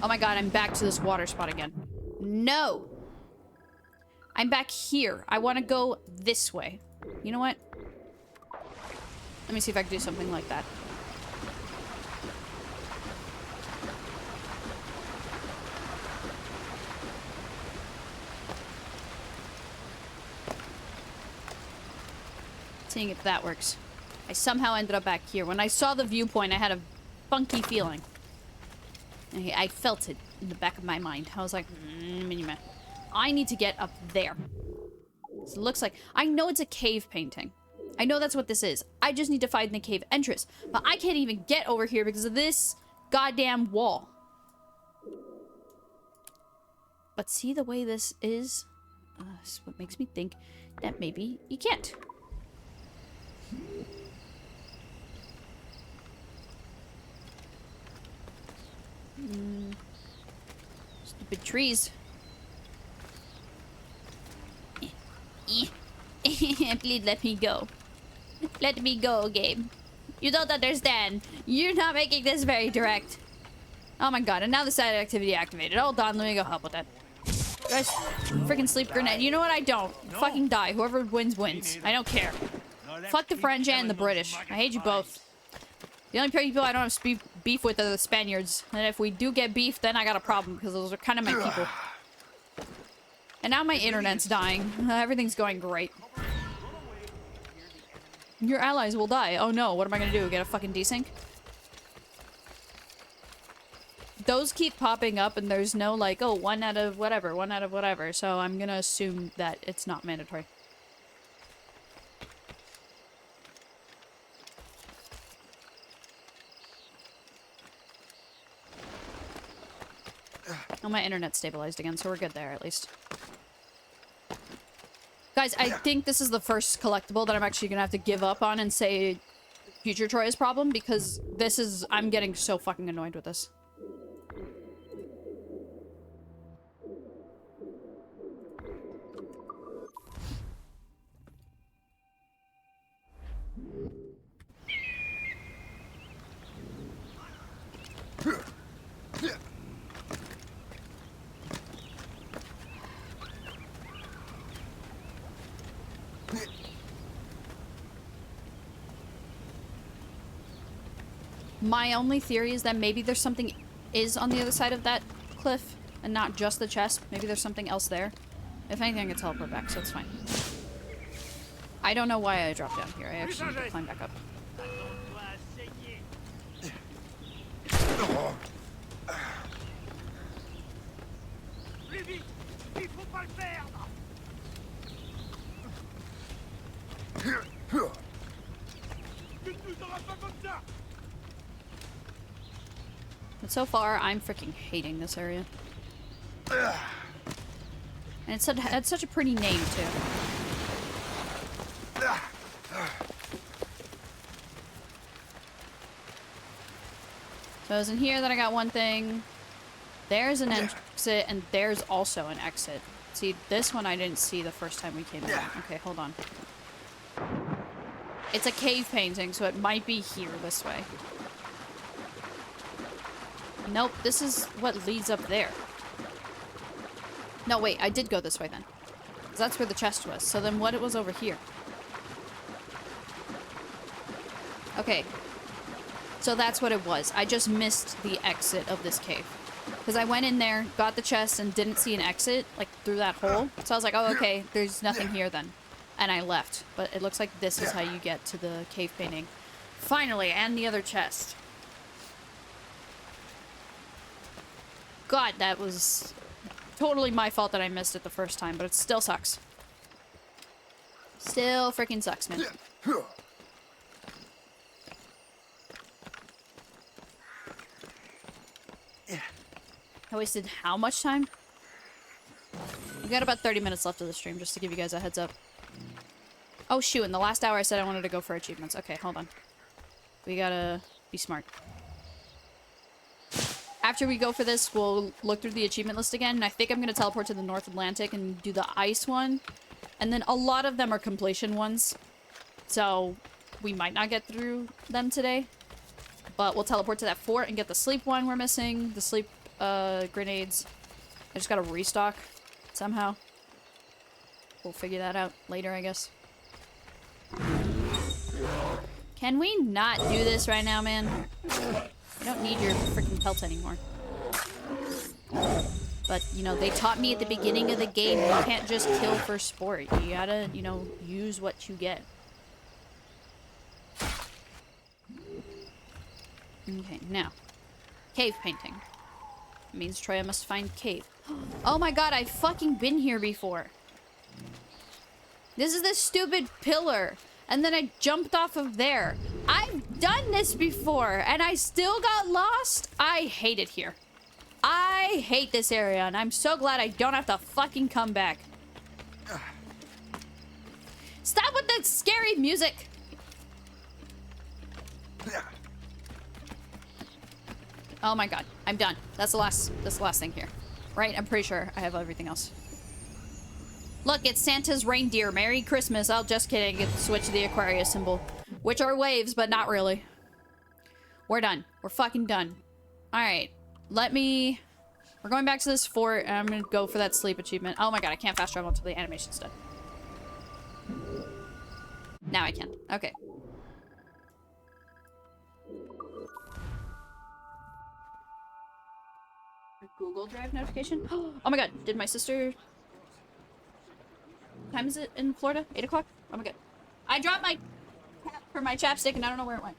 [SPEAKER 1] Oh my god, I'm back to this water spot again. No! I'm back here. I want to go this way. You know what? Let me see if I can do something like that. Seeing if that works. I somehow ended up back here. When I saw the viewpoint, I had a funky feeling. I felt it in the back of my mind. I was like, I need to get up there. So it looks like... I know it's a cave painting. I know that's what this is. I just need to find the cave entrance. But I can't even get over here because of this goddamn wall. But see the way this is? This is what makes me think that maybe you can't. Stupid trees. Please let me go. Let me go, game. You don't understand. You're not making this very direct. Oh my god, and now the side activity activated. Hold on, let me go help with that. Guys, freaking sleep grenade. You know what? I don't. Fucking die. Whoever wins, wins. I don't care. Fuck the French and the British. I hate you both. The only people I don't have beef with are the Spaniards. And if we do get beef, then I got a problem, because those are kind of my people. And now my internet's dying. Everything's going great. Your allies will die. Oh no, what am I gonna do? Get a fucking desync? Those keep popping up and there's no like, oh, 1 out of whatever, 1 out of whatever. So I'm gonna assume that it's not mandatory. Oh, my internet's stabilized again, so we're good there at least. Guys, I think this is the first collectible that I'm actually gonna have to give up on and say future Troya's problem, because this is... I'm getting so fucking annoyed with this. My only theory is that maybe there's something is on the other side of that cliff and not just the chest. Maybe there's something else there. If anything, I can teleport back, so it's fine. I don't know why I dropped down here. I actually need to climb back up. But so far, I'm freaking hating this area. And it's such a pretty name, too. So I was in here, then I got one thing. There's an exit, and there's also an exit. See, this one I didn't see the first time we came in. Okay, hold on. It's a cave painting, so it might be here this way. Nope, this is what leads up there. No, wait, I did go this way then. 'Cause that's where the chest was. So then what it was over here? Okay. So that's what it was. I just missed the exit of this cave. Because I went in there, got the chest, and didn't see an exit, like, through that hole. So I was like, oh, okay, there's nothing here then. And I left. But it looks like this is how you get to the cave painting. Finally, and the other chest. God, that was totally my fault that I missed it the first time, but it still sucks. Still freaking sucks, man. I wasted how much time? We got about 30 minutes left of the stream, just to give you guys a heads up. Oh, shoot. In the last hour, I said I wanted to go for achievements. Okay, hold on. We gotta be smart. After we go for this, we'll look through the achievement list again. And I think I'm gonna teleport to the North Atlantic and do the ice one. And then a lot of them are completion ones. So we might not get through them today. But we'll teleport to that fort and get the sleep one we're missing. The sleep grenades. I just gotta restock somehow. We'll figure that out later, I guess. Can we not do this right now, man? I don't need your freaking pelt anymore. But, you know, they taught me at the beginning of the game, you can't just kill for sport. You gotta, you know, use what you get. Okay, now. Cave painting. It means Troya must find cave. Oh my god, I've fucking been here before. This is this stupid pillar. And then I jumped off of there. I've done this before, and I still got lost. I hate it here. I hate this area, and I'm so glad I don't have to fucking come back. Stop with that scary music. Oh my god, I'm done. That's the last thing here. Right? I'm pretty sure I have everything else. Look, it's Santa's reindeer. Merry Christmas. Oh, just kidding. Get to switch to the Aquarius symbol. Which are waves, but not really. We're done. We're fucking done. Alright. We're going back to this fort, and I'm gonna go for that sleep achievement. Oh my god, I can't fast travel until the animation's done. Now I can. Okay. Google Drive notification? Oh my god, did my sister... What time is it in Florida? 8 o'clock? Oh my god. I dropped my cap for my chapstick and I don't know where it went.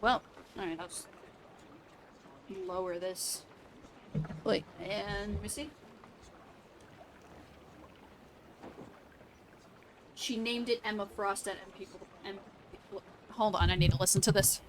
[SPEAKER 1] Well, alright, I'll just lower this. Wait, and let me see. She named it Emma Frost at MP. Hold on, I need to listen to this.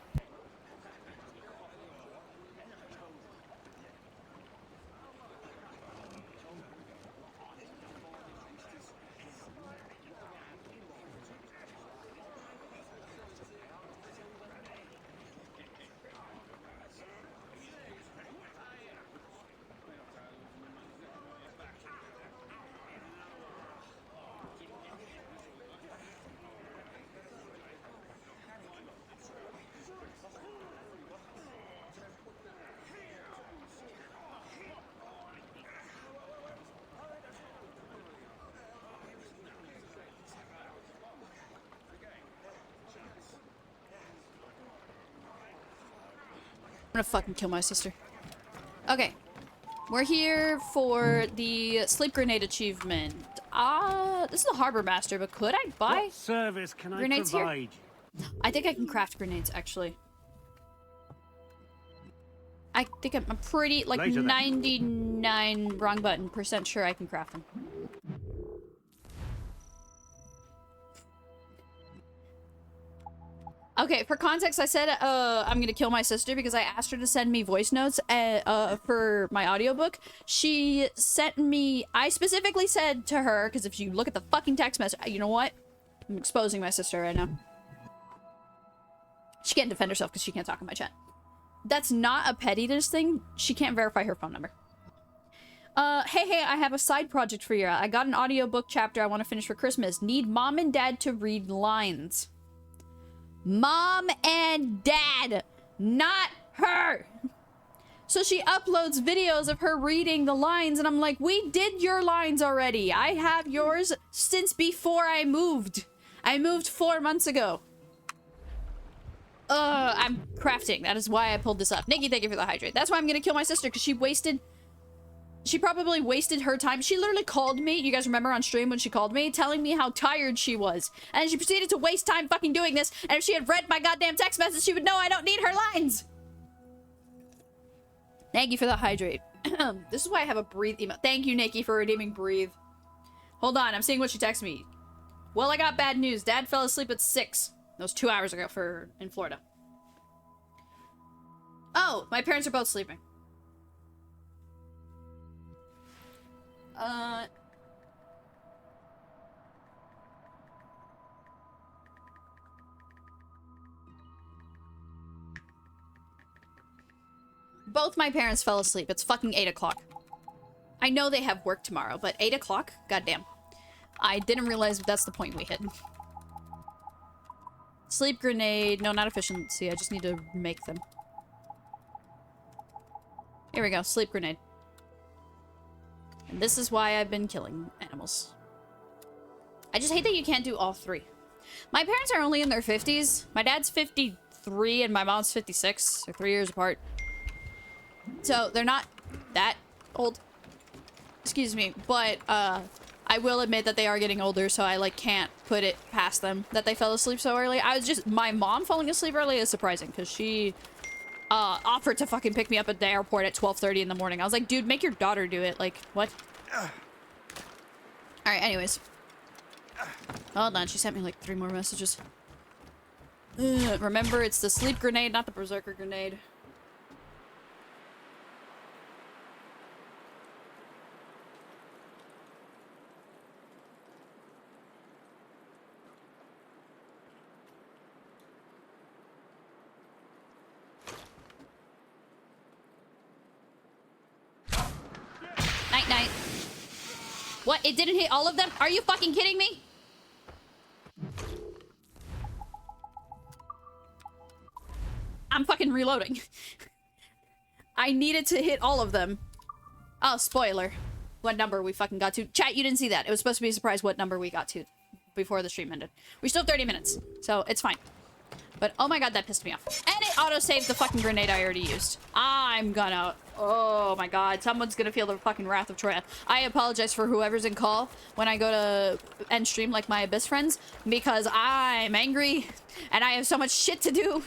[SPEAKER 1] I'm gonna fucking kill my sister. Okay. We're here for the sleep grenade achievement. This is the harbor master, but could I buy
[SPEAKER 2] What service can I
[SPEAKER 1] grenades
[SPEAKER 2] provide?
[SPEAKER 1] here? I think I can craft grenades, actually. I think I'm pretty, like,
[SPEAKER 2] Later, then.
[SPEAKER 1] 99 wrong button % sure I can craft them. Okay, for context, I said I'm gonna kill my sister because I asked her to send me voice notes for my audiobook. She sent me... I specifically said to her, because if you look at the fucking text message... You know what? I'm exposing my sister right now. She can't defend herself because she can't talk in my chat. That's not a pettiness thing. She can't verify her phone number. Hey, I have a side project for you. I got an audiobook chapter I want to finish for Christmas. Need mom and dad to read lines. Mom and dad, not her. So she uploads videos of her reading the lines, and I'm like, we did your lines already. I have yours since before I moved. I moved 4 months ago. I'm crafting. That is why I pulled this up. Nikki, thank you for the hydrate. That's why I'm gonna kill my sister, because she probably wasted her time. She literally called me. You guys remember on stream when she called me? Telling me how tired she was. And then she proceeded to waste time fucking doing this. And if she had read my goddamn text message, she would know I don't need her lines. Thank you for the hydrate. This is why I have a breathe email. Thank you, Nikki, for redeeming breathe. Hold on, I'm seeing what she texted me. Well, I got bad news. Dad fell asleep at 6. That was 2 hours ago in Florida. Oh, my parents are both sleeping. Both my parents fell asleep. It's fucking 8 o'clock. I know they have work tomorrow, but 8 o'clock? Goddamn. I didn't realize that's the point we hit. Sleep grenade. No, not efficiency. I just need to make them. Here we go. Sleep grenade. And this is why I've been killing animals. I just hate that you can't do all three. My parents are only in their 50s. My dad's 53 and my mom's 56. They're 3 years apart. So they're not that old. Excuse me. But I will admit that they are getting older, so I like can't put it past them that they fell asleep so early. My mom falling asleep early is surprising because she offered to fucking pick me up at the airport at 12:30 in the morning. I was like, dude, make your daughter do it. Like, what? Alright, anyways. Hold on, she sent me like 3 more messages. Remember, it's the sleep grenade, not the berserker grenade. Night night. What? It didn't hit all of them? Are you fucking kidding me? I'm fucking reloading. I needed to hit all of them. Oh, spoiler. What number we fucking got to. Chat, you didn't see that. It was supposed to be a surprise what number we got to before the stream ended. We still have 30 minutes, so it's fine. But oh my god, that pissed me off. And it auto-saved the fucking grenade I already used. I'm gonna... Oh my god, someone's gonna feel the fucking wrath of Troya. I apologize for whoever's in call when I go to end stream like my Abyss friends, because I'm angry and I have so much shit to do.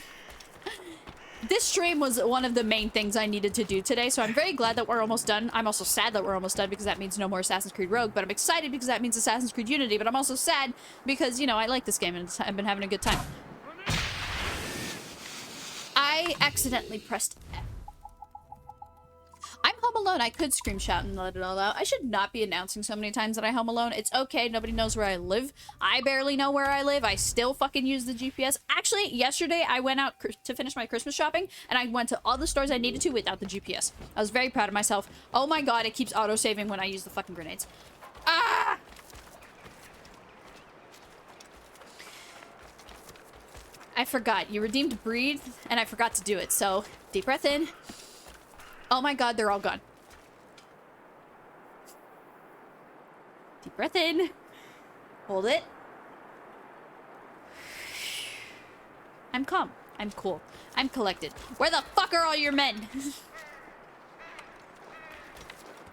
[SPEAKER 1] This stream was one of the main things I needed to do today, so I'm very glad that we're almost done. I'm also sad that we're almost done because that means no more Assassin's Creed Rogue, but I'm excited because that means Assassin's Creed Unity, but I'm also sad because, you know, I like this game and I've been having a good time. I accidentally pressed F. I'm home alone. I could scream, shout, and let it all out. I should not be announcing so many times that I'm home alone. It's okay. Nobody knows where I live. I barely know where I live. I still fucking use the GPS. Actually, yesterday I went out to finish my Christmas shopping, and I went to all the stores I needed to without the GPS. I was very proud of myself. Oh my god, it keeps auto-saving when I use the fucking grenades. Ah! I forgot. You redeemed breathe, and I forgot to do it. So, deep breath in. Oh my god, they're all gone. Deep breath in. Hold it. I'm calm. I'm cool. I'm collected. Where the fuck are all your men?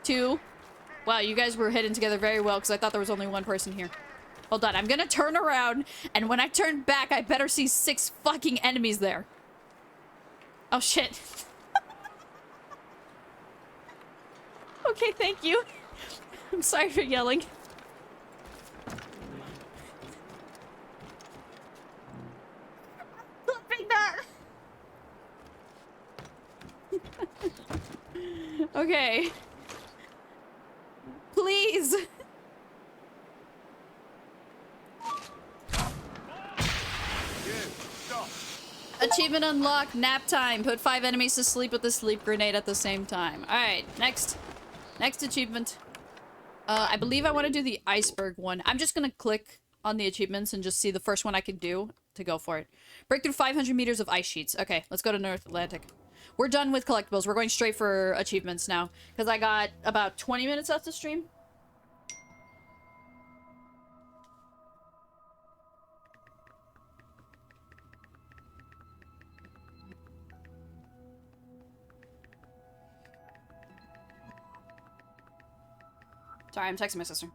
[SPEAKER 1] 2. Wow, you guys were hidden together very well because I thought there was only one person here. Hold on, I'm gonna turn around, and when I turn back, I better see 6 fucking enemies there. Oh, shit. Okay, thank you. I'm sorry for yelling. Flipping that! Okay. Please! Achievement unlocked, nap time. Put 5 enemies to sleep with the sleep grenade at the same time. Alright, next achievement. I believe I want to do the iceberg one. I'm just gonna click on the achievements and just see the first one I can do to go for it. Break through 500 meters of ice sheets. Okay, let's go to North Atlantic. We're done with collectibles. We're going straight for achievements now. Because I got about 20 minutes left to stream. Sorry, I'm texting my sister.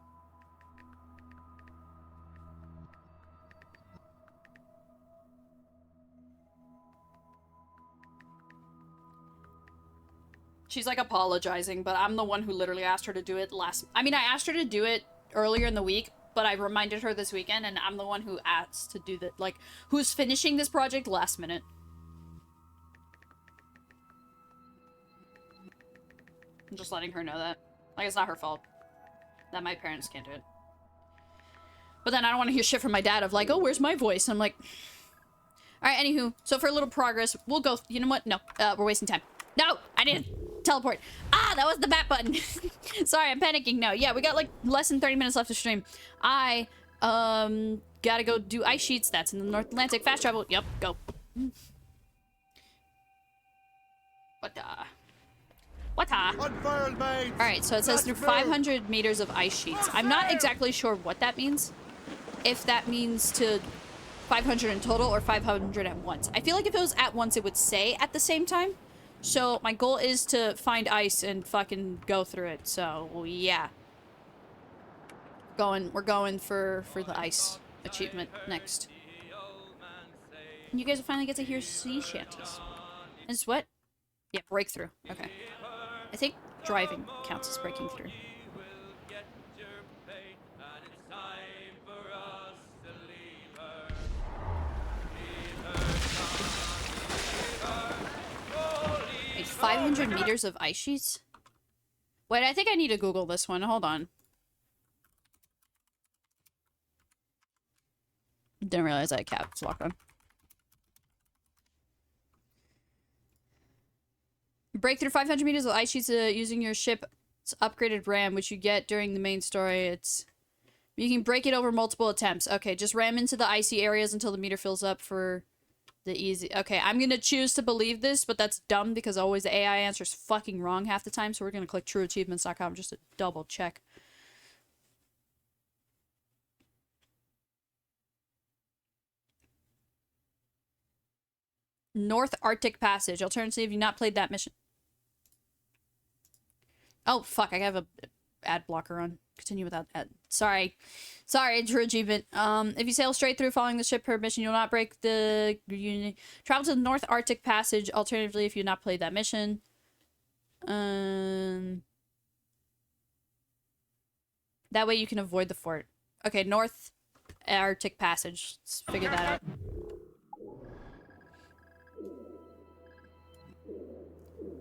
[SPEAKER 1] She's like apologizing, but I'm the one who literally asked her to do it I asked her to do it earlier in the week, but I reminded her this weekend, and I'm the one who asked to do that, like, who's finishing this project last minute. I'm just letting her know that. Like, it's not her fault that my parents can't do it. But then I don't want to hear shit from my dad of like, oh, where's my voice? I'm like... Alright, anywho. So for a little progress, we'll go... You know what? No. We're wasting time. No! I need to teleport. Ah, that was the map button. Sorry, I'm panicking now. Yeah, we got like less than 30 minutes left to stream. I, gotta go do ice sheets. That's in the North Atlantic. Fast travel. Yep, go. What the? What the?
[SPEAKER 5] Unfurled, mates!
[SPEAKER 1] Alright, so it says through 500 meters of ice sheets. I'm not exactly sure what that means. If that means to 500 in total or 500 at once. I feel like if it was at once, it would say at the same time. So my goal is to find ice and fucking go through it. So yeah. We're going for the ice achievement next. You guys will finally get to hear sea shanties. Is what? Yeah, breakthrough. Okay. I think driving counts as breaking through. Wait, 500 meters of ice sheets? Wait, I think I need to Google this one. Hold on. Didn't realize I had caps locked on. Break through 500 meters of ice sheets using your ship's upgraded ram, which you get during the main story. You can break it over multiple attempts. Okay, just ram into the icy areas until the meter fills up for the easy... Okay, I'm gonna choose to believe this, but that's dumb because always the AI answer's fucking wrong half the time, so we're gonna click trueachievements.com just to double check. North Arctic Passage. Alternatively, have you not played that mission? Oh, fuck. I have a ad blocker on. Continue without ad. Sorry. Sorry, true achievement. If you sail straight through following the ship per mission, you'll not break the... Travel to the North Arctic Passage. Alternatively, if you've not played that mission. That way you can avoid the fort. Okay, North Arctic Passage. Let's figure that out.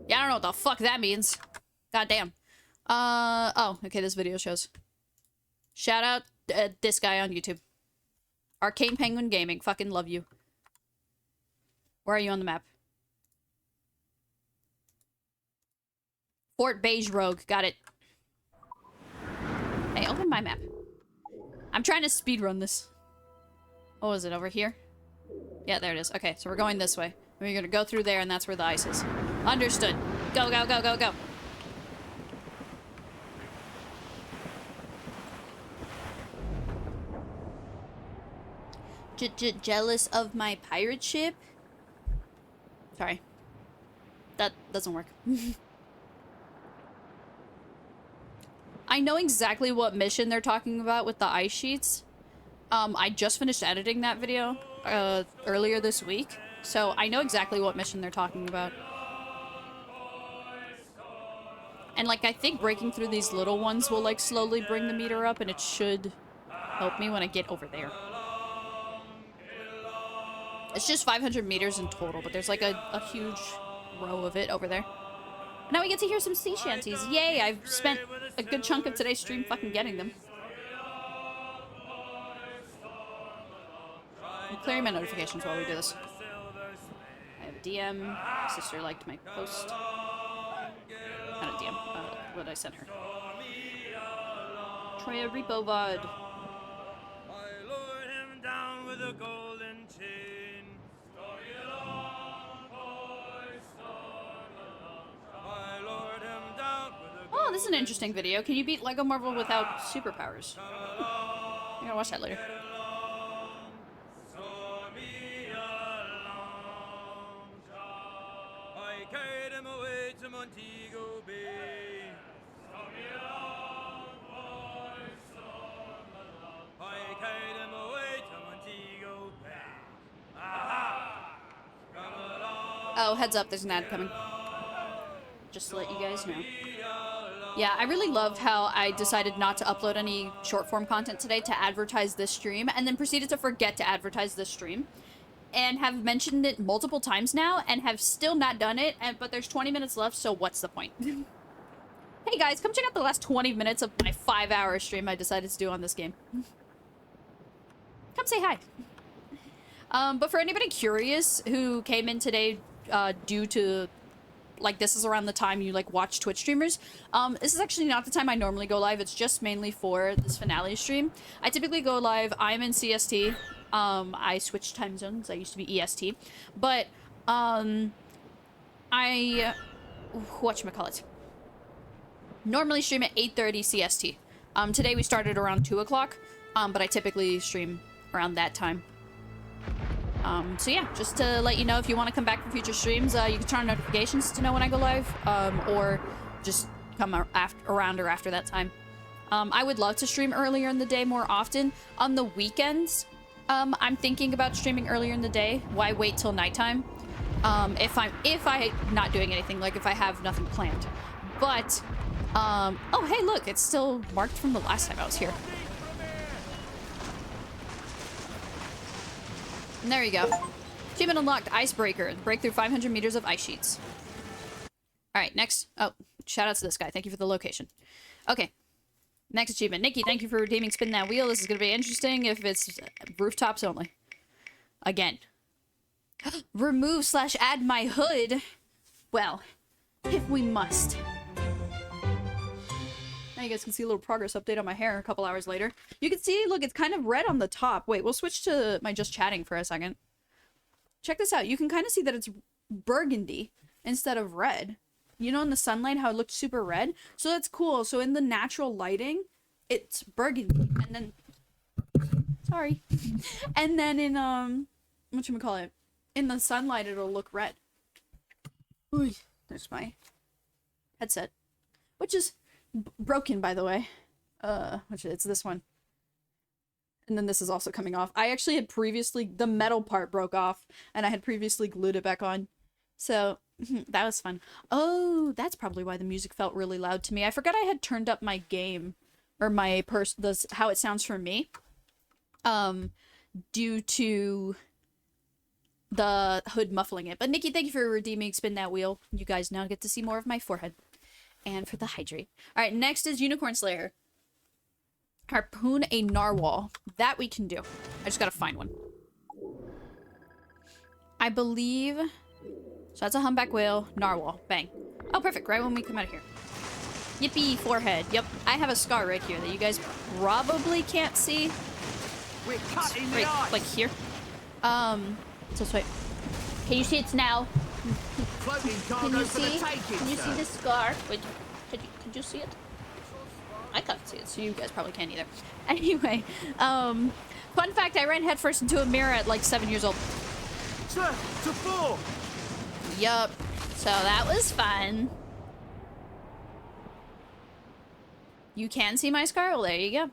[SPEAKER 1] Yeah, I don't know what the fuck that means. God damn. Oh, okay, this video shows. Shout out this guy on YouTube. Arcane Penguin Gaming. Fucking love you. Where are you on the map? Fort Beige Rogue. Got it. Hey, open my map. I'm trying to speedrun this. What was it, over here? Yeah, there it is. Okay, so we're going this way. We're gonna go through there, and that's where the ice is. Understood. Go, go, go, go, go. Jealous of my pirate ship? Sorry. That doesn't work. I know exactly what mission they're talking about with the ice sheets. I just finished editing that video earlier this week, so I know exactly what mission they're talking about. And, like, I think breaking through these little ones will, like, slowly bring the meter up, and it should help me when I get over there. It's just 500 meters in total, but there's, like, a huge row of it over there. Now we get to hear some sea shanties. Yay, I've spent a good chunk of today's stream fucking getting them. I'm clearing my notifications while we do this. I have a DM. My sister liked my post. Not a DM. What did I send her? Troya Repo VOD.
[SPEAKER 7] I lured him down with a golden chain. I lured him down with a
[SPEAKER 1] Oh, this is an interesting video. Can you beat Lego Marvel without superpowers? I gotta watch that later.
[SPEAKER 7] I carried him away to Montego Bay. I carried him away to Montego Bay. Aha! Come along.
[SPEAKER 1] Oh, heads up, there's an ad coming. Just to let you guys know. Yeah, I really love how I decided not to upload any short form content today to advertise this stream, and then proceeded to forget to advertise this stream. And have mentioned it multiple times now, and have still not done it, but there's 20 minutes left, so what's the point? Hey guys, come check out the last 20 minutes of my 5-hour stream I decided to do on this game. Come say hi. But for anybody curious who came in today due to like this is around the time you like watch Twitch streamers. This is actually not the time I normally go live. It's just mainly for this finale stream. I typically go live. I'm in CST. I switched time zones. I used to be EST, but I whatchamacallit, normally stream at 8:30 CST. Today we started around 2 o'clock, but I typically stream around that time. So yeah, just to let you know, if you want to come back for future streams, you can turn on notifications to know when I go live, or just come around or after that time. I would love to stream earlier in the day more often. On the weekends, I'm thinking about streaming earlier in the day. Why wait till nighttime? If I'm not doing anything, like if I have nothing planned. But, oh hey look, it's still marked from the last time I was here. And there you go. Achievement unlocked, Icebreaker. Break through 500 meters of ice sheets. Alright, next. Oh, shout out to this guy. Thank you for the location. Okay. Next achievement. Nikki, thank you for redeeming Spin That Wheel. This is going to be interesting if it's rooftops only. Again. Remove/add my hood. Well, if we must. Now you guys can see a little progress update on my hair a couple hours later. You can see, look, it's kind of red on the top. Wait, we'll switch to my just chatting for a second. Check this out. You can kind of see that it's burgundy instead of red. You know in the sunlight how it looked super red? So that's cool. So in the natural lighting, it's burgundy. And then... Sorry. And then in, whatchamacallit? In the sunlight, it'll look red. Ooh, there's my headset. Which is... broken, by the way. Which it's this one. And then this is also coming off. I actually had previously, the metal part broke off, and I had previously glued it back on. So, that was fun. Oh, that's probably why the music felt really loud to me. I forgot I had turned up my game, or my how it sounds for me. Due to the hood muffling it. But Nikki, thank you for redeeming Spin That Wheel. You guys now get to see more of my forehead. And for the hydrate. Alright, next is Unicorn Slayer. Harpoon a narwhal. That we can do. I just gotta find one. I believe... So that's a humpback whale, narwhal. Bang. Oh, perfect. Right when we come out of here. Yippee, forehead. Yep, I have a scar right here that you guys probably can't see.
[SPEAKER 8] We're cutting the
[SPEAKER 1] Right,
[SPEAKER 8] ice.
[SPEAKER 1] like here. So wait. Can you see it now?
[SPEAKER 8] Floating
[SPEAKER 1] Can
[SPEAKER 8] cargo
[SPEAKER 1] you
[SPEAKER 8] for the
[SPEAKER 1] see?
[SPEAKER 8] taking,
[SPEAKER 1] Can you
[SPEAKER 8] sir.
[SPEAKER 1] see the scar? Wait, could you see it? I can't see it, so you guys probably can't either. Anyway, fun fact: I ran headfirst into a mirror at like 7 years old.
[SPEAKER 8] Sir, to 4.
[SPEAKER 1] Yup. So that was fun. You can see my scar? Well, there you go.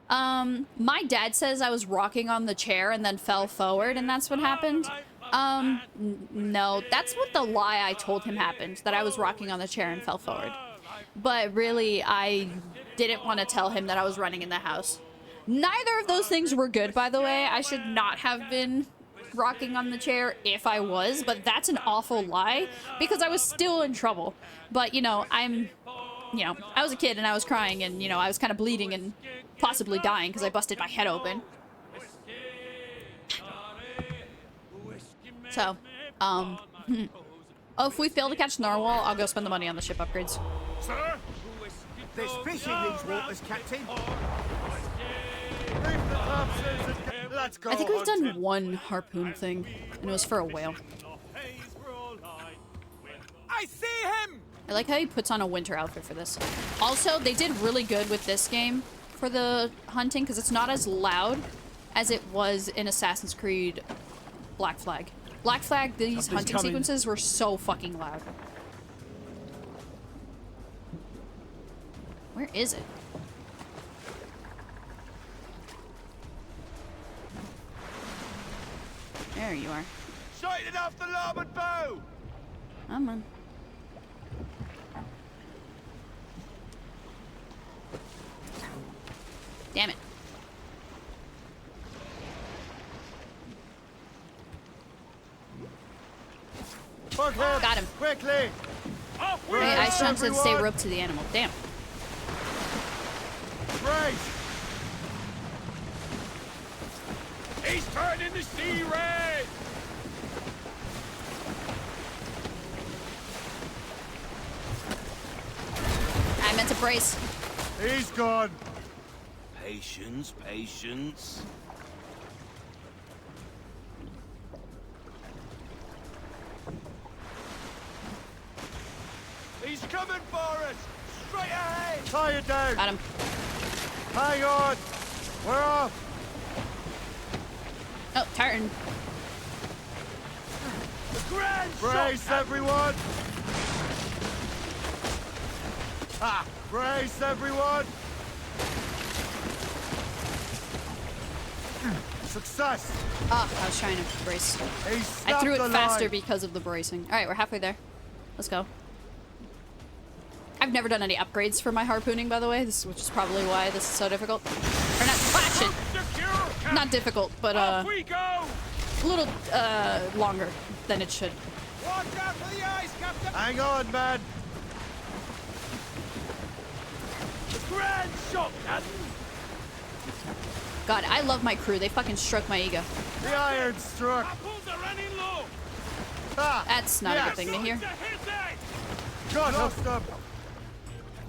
[SPEAKER 1] My dad says I was rocking on the chair and then fell forward, and that's what happened. No, that's what the lie I told him happened, that I was rocking on the chair and fell forward. But really, I didn't want to tell him that I was running in the house. Neither of those things were good, by the way. I should not have been rocking on the chair if I was, but that's an awful lie, because I was still in trouble. But, you know, I was a kid and I was crying and, you know, I was kind of bleeding and possibly dying because I busted my head open. So, oh, if we fail to catch narwhal, I'll go spend the money on the ship upgrades.
[SPEAKER 2] Sir?
[SPEAKER 8] There's fish in these waters, Captain.
[SPEAKER 5] Leave the club, Susan. Let's go.
[SPEAKER 1] I think we've
[SPEAKER 5] hunting.
[SPEAKER 1] done one harpoon thing, and it was for a whale.
[SPEAKER 8] I see him!
[SPEAKER 1] I like how he puts on a winter outfit for this. Also, they did really good with this game for the hunting, because it's not as loud as it was in Assassin's Creed Black Flag. Black Flag, these hunting sequences were so fucking loud. Where is it? There you are.
[SPEAKER 8] Sighted off the larboard bow!
[SPEAKER 1] Come on. Damn it.
[SPEAKER 5] Buckhead,
[SPEAKER 1] Got him.
[SPEAKER 5] quickly.
[SPEAKER 1] Wait, I shouldn't said stay roped to the animal. Damn.
[SPEAKER 5] Right.
[SPEAKER 2] He's turning the sea red!
[SPEAKER 1] brace.
[SPEAKER 5] He's gone.
[SPEAKER 2] Patience, patience.
[SPEAKER 8] He's coming for us! Straight ahead!
[SPEAKER 5] Tie it down.
[SPEAKER 1] Got him.
[SPEAKER 5] Hang on. We're off.
[SPEAKER 1] Oh, turn.
[SPEAKER 8] The grand
[SPEAKER 5] Brace,
[SPEAKER 8] shot!
[SPEAKER 5] everyone. Ah, brace, everyone. Success.
[SPEAKER 1] Ah, I was trying to brace.
[SPEAKER 5] He
[SPEAKER 1] I
[SPEAKER 5] snapped
[SPEAKER 1] threw it
[SPEAKER 5] the
[SPEAKER 1] faster
[SPEAKER 5] line.
[SPEAKER 1] because of the bracing. All right, we're halfway there. Let's go. I've never done any upgrades for my harpooning, by the way, which is probably why this is so difficult. Or not, action!
[SPEAKER 2] Secure,
[SPEAKER 1] Not difficult, but
[SPEAKER 2] Off we go!
[SPEAKER 1] a little longer than it should.
[SPEAKER 8] Watch out for the eyes, Captain!
[SPEAKER 5] Hang on, man.
[SPEAKER 8] The grand shot, Captain!
[SPEAKER 1] God, I love my crew. They fucking struck my ego.
[SPEAKER 5] The iron struck.
[SPEAKER 2] Apples are running low!
[SPEAKER 5] Ah,
[SPEAKER 1] That's not a
[SPEAKER 5] yes.
[SPEAKER 1] good thing to hear.
[SPEAKER 2] To hit it!
[SPEAKER 5] Got him.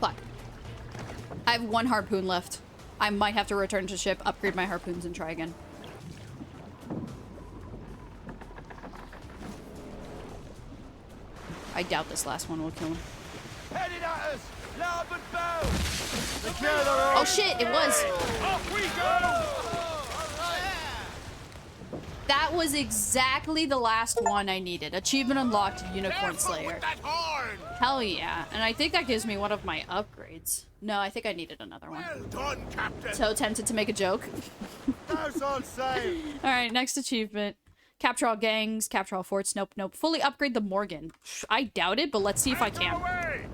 [SPEAKER 1] Fuck. I have one harpoon left. I might have to return to ship, upgrade my harpoons, and try again. I doubt this last one will kill him.
[SPEAKER 8] Headed at us! Larboard bow!
[SPEAKER 5] Secure the rope.
[SPEAKER 1] Oh shit, it was!
[SPEAKER 2] Off we go!
[SPEAKER 1] That was exactly the last one I needed. Achievement unlocked, Unicorn
[SPEAKER 2] Careful
[SPEAKER 1] Slayer.
[SPEAKER 2] with that horn!
[SPEAKER 1] Hell yeah. And I think that gives me one of my upgrades. No, I think I needed another one.
[SPEAKER 2] Well done, Captain!
[SPEAKER 1] So tempted to make a joke.
[SPEAKER 5] House on safe.
[SPEAKER 1] Alright, next achievement. Capture all gangs, capture all forts. Nope, nope. Fully upgrade the Morgan. I doubt it, but let's see if I can.
[SPEAKER 2] Away!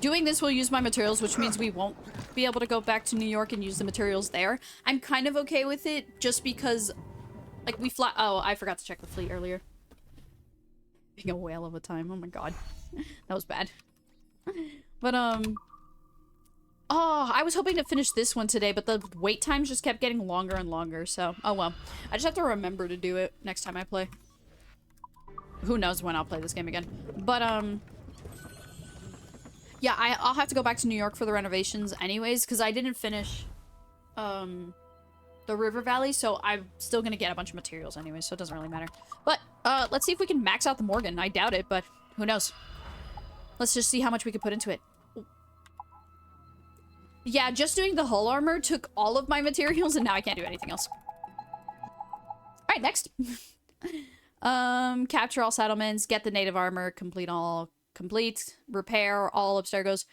[SPEAKER 1] Doing this will use my materials, which means we won't be able to go back to New York and use the materials there. I'm kind of okay with it, just because, like, we fly- oh, I forgot to check the fleet earlier. Being a whale of a time, oh my god. That was bad. But, oh, I was hoping to finish this one today, but the wait times just kept getting longer and longer, so, oh well. I just have to remember to do it next time I play. Who knows when I'll play this game again. But, yeah, I'll have to go back to New York for the renovations anyways, because I didn't finish, the River Valley, so I'm still gonna get a bunch of materials anyways, so it doesn't really matter. But, let's see if we can max out the Morgan. I doubt it, but who knows. Let's just see how much we can put into it. Yeah, just doing the hull armor took all of my materials, and now I can't do anything else. Alright, next. Capture all settlements, get the native armor, complete, repair all Abstergos.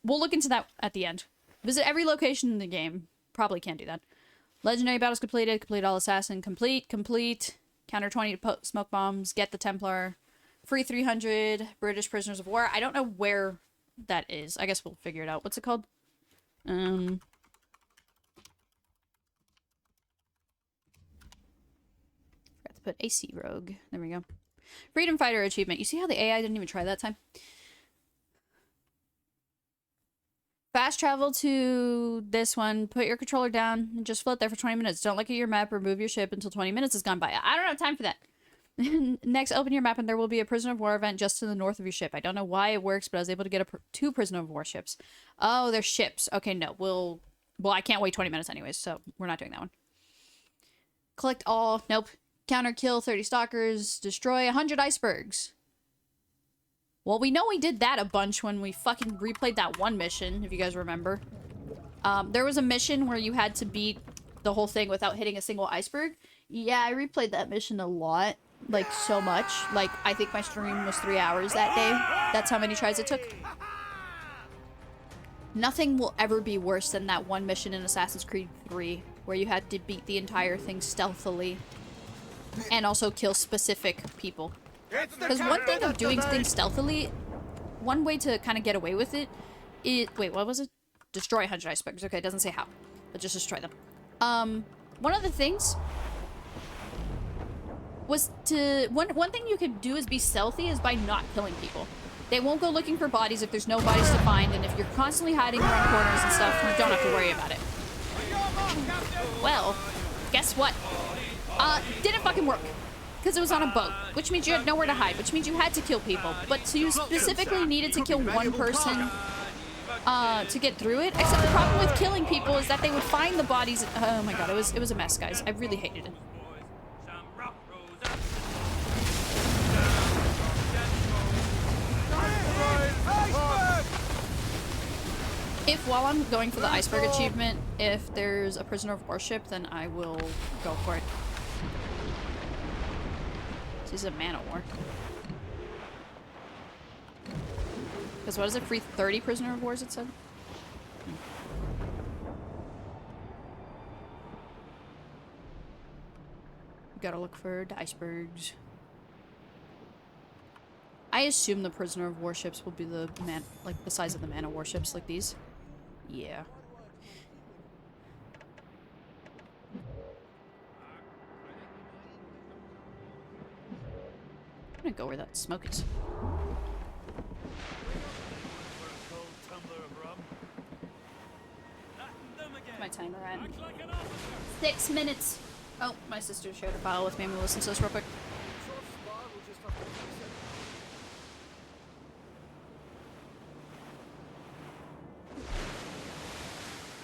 [SPEAKER 1] We'll look into that at the end. Visit every location in the game. Probably can't do that. Legendary battles completed, complete all assassin, complete. Counter 20 smoke bombs, get the Templar. Free 300 British prisoners of war. I don't know where that is. I guess we'll figure it out. What's it called? Forgot to put AC Rogue. There we go. Freedom Fighter achievement. You see how the AI didn't even try that time? Fast travel to this one. Put your controller down and just float there for 20 minutes. Don't look at your map or move your ship until 20 minutes has gone by. I don't have time for that. Next, open your map and there will be a prisoner of war event just to the north of your ship. I don't know why it works, but I was able to get two prisoner of war ships. Oh, they're ships. Okay, no. Well, I can't wait 20 minutes anyways, so we're not doing that one. Collect all. Nope. Counter kill 30 stalkers. Destroy 100 icebergs. Well, we know we did that a bunch when we fucking replayed that one mission, if you guys remember. There was a mission where you had to beat the whole thing without hitting a single iceberg. Yeah, I replayed that mission a lot. Like, so much. Like, I think my stream was 3 hours that day. That's how many tries it took. Nothing will ever be worse than that one mission in Assassin's Creed 3, where you had to beat the entire thing stealthily. And also kill specific people. Because one thing of doing things stealthily, one way to kind of get away with it is... Wait, what was it? Destroy 100 icebergs. Okay, it doesn't say how. But just destroy them. One of the things... was to... One thing you could do is be stealthy is by not killing people. They won't go looking for bodies if there's no bodies to find, and if you're constantly hiding around corners and stuff, you don't have to worry about it. Well, guess what? Didn't fucking work. Because it was on a boat, which means you had nowhere to hide, which means you had to kill people. But you specifically needed to kill one person to get through it. Except the problem with killing people is that they would find the bodies. Oh my god, it was a mess, guys. I really hated it. If while I'm going for the iceberg achievement, if there's a prisoner of war ship, then I will go for it. This is a man of war. Because what is it? Free 30 prisoner of wars, it said? Gotta look for the icebergs. I assume the prisoner of warships will be the the size of the man of warships, like these. Yeah. I'm gonna go where that smoke is. My timer at 6 minutes. Oh, my sister shared a file with me. I'm gonna listen to this real quick.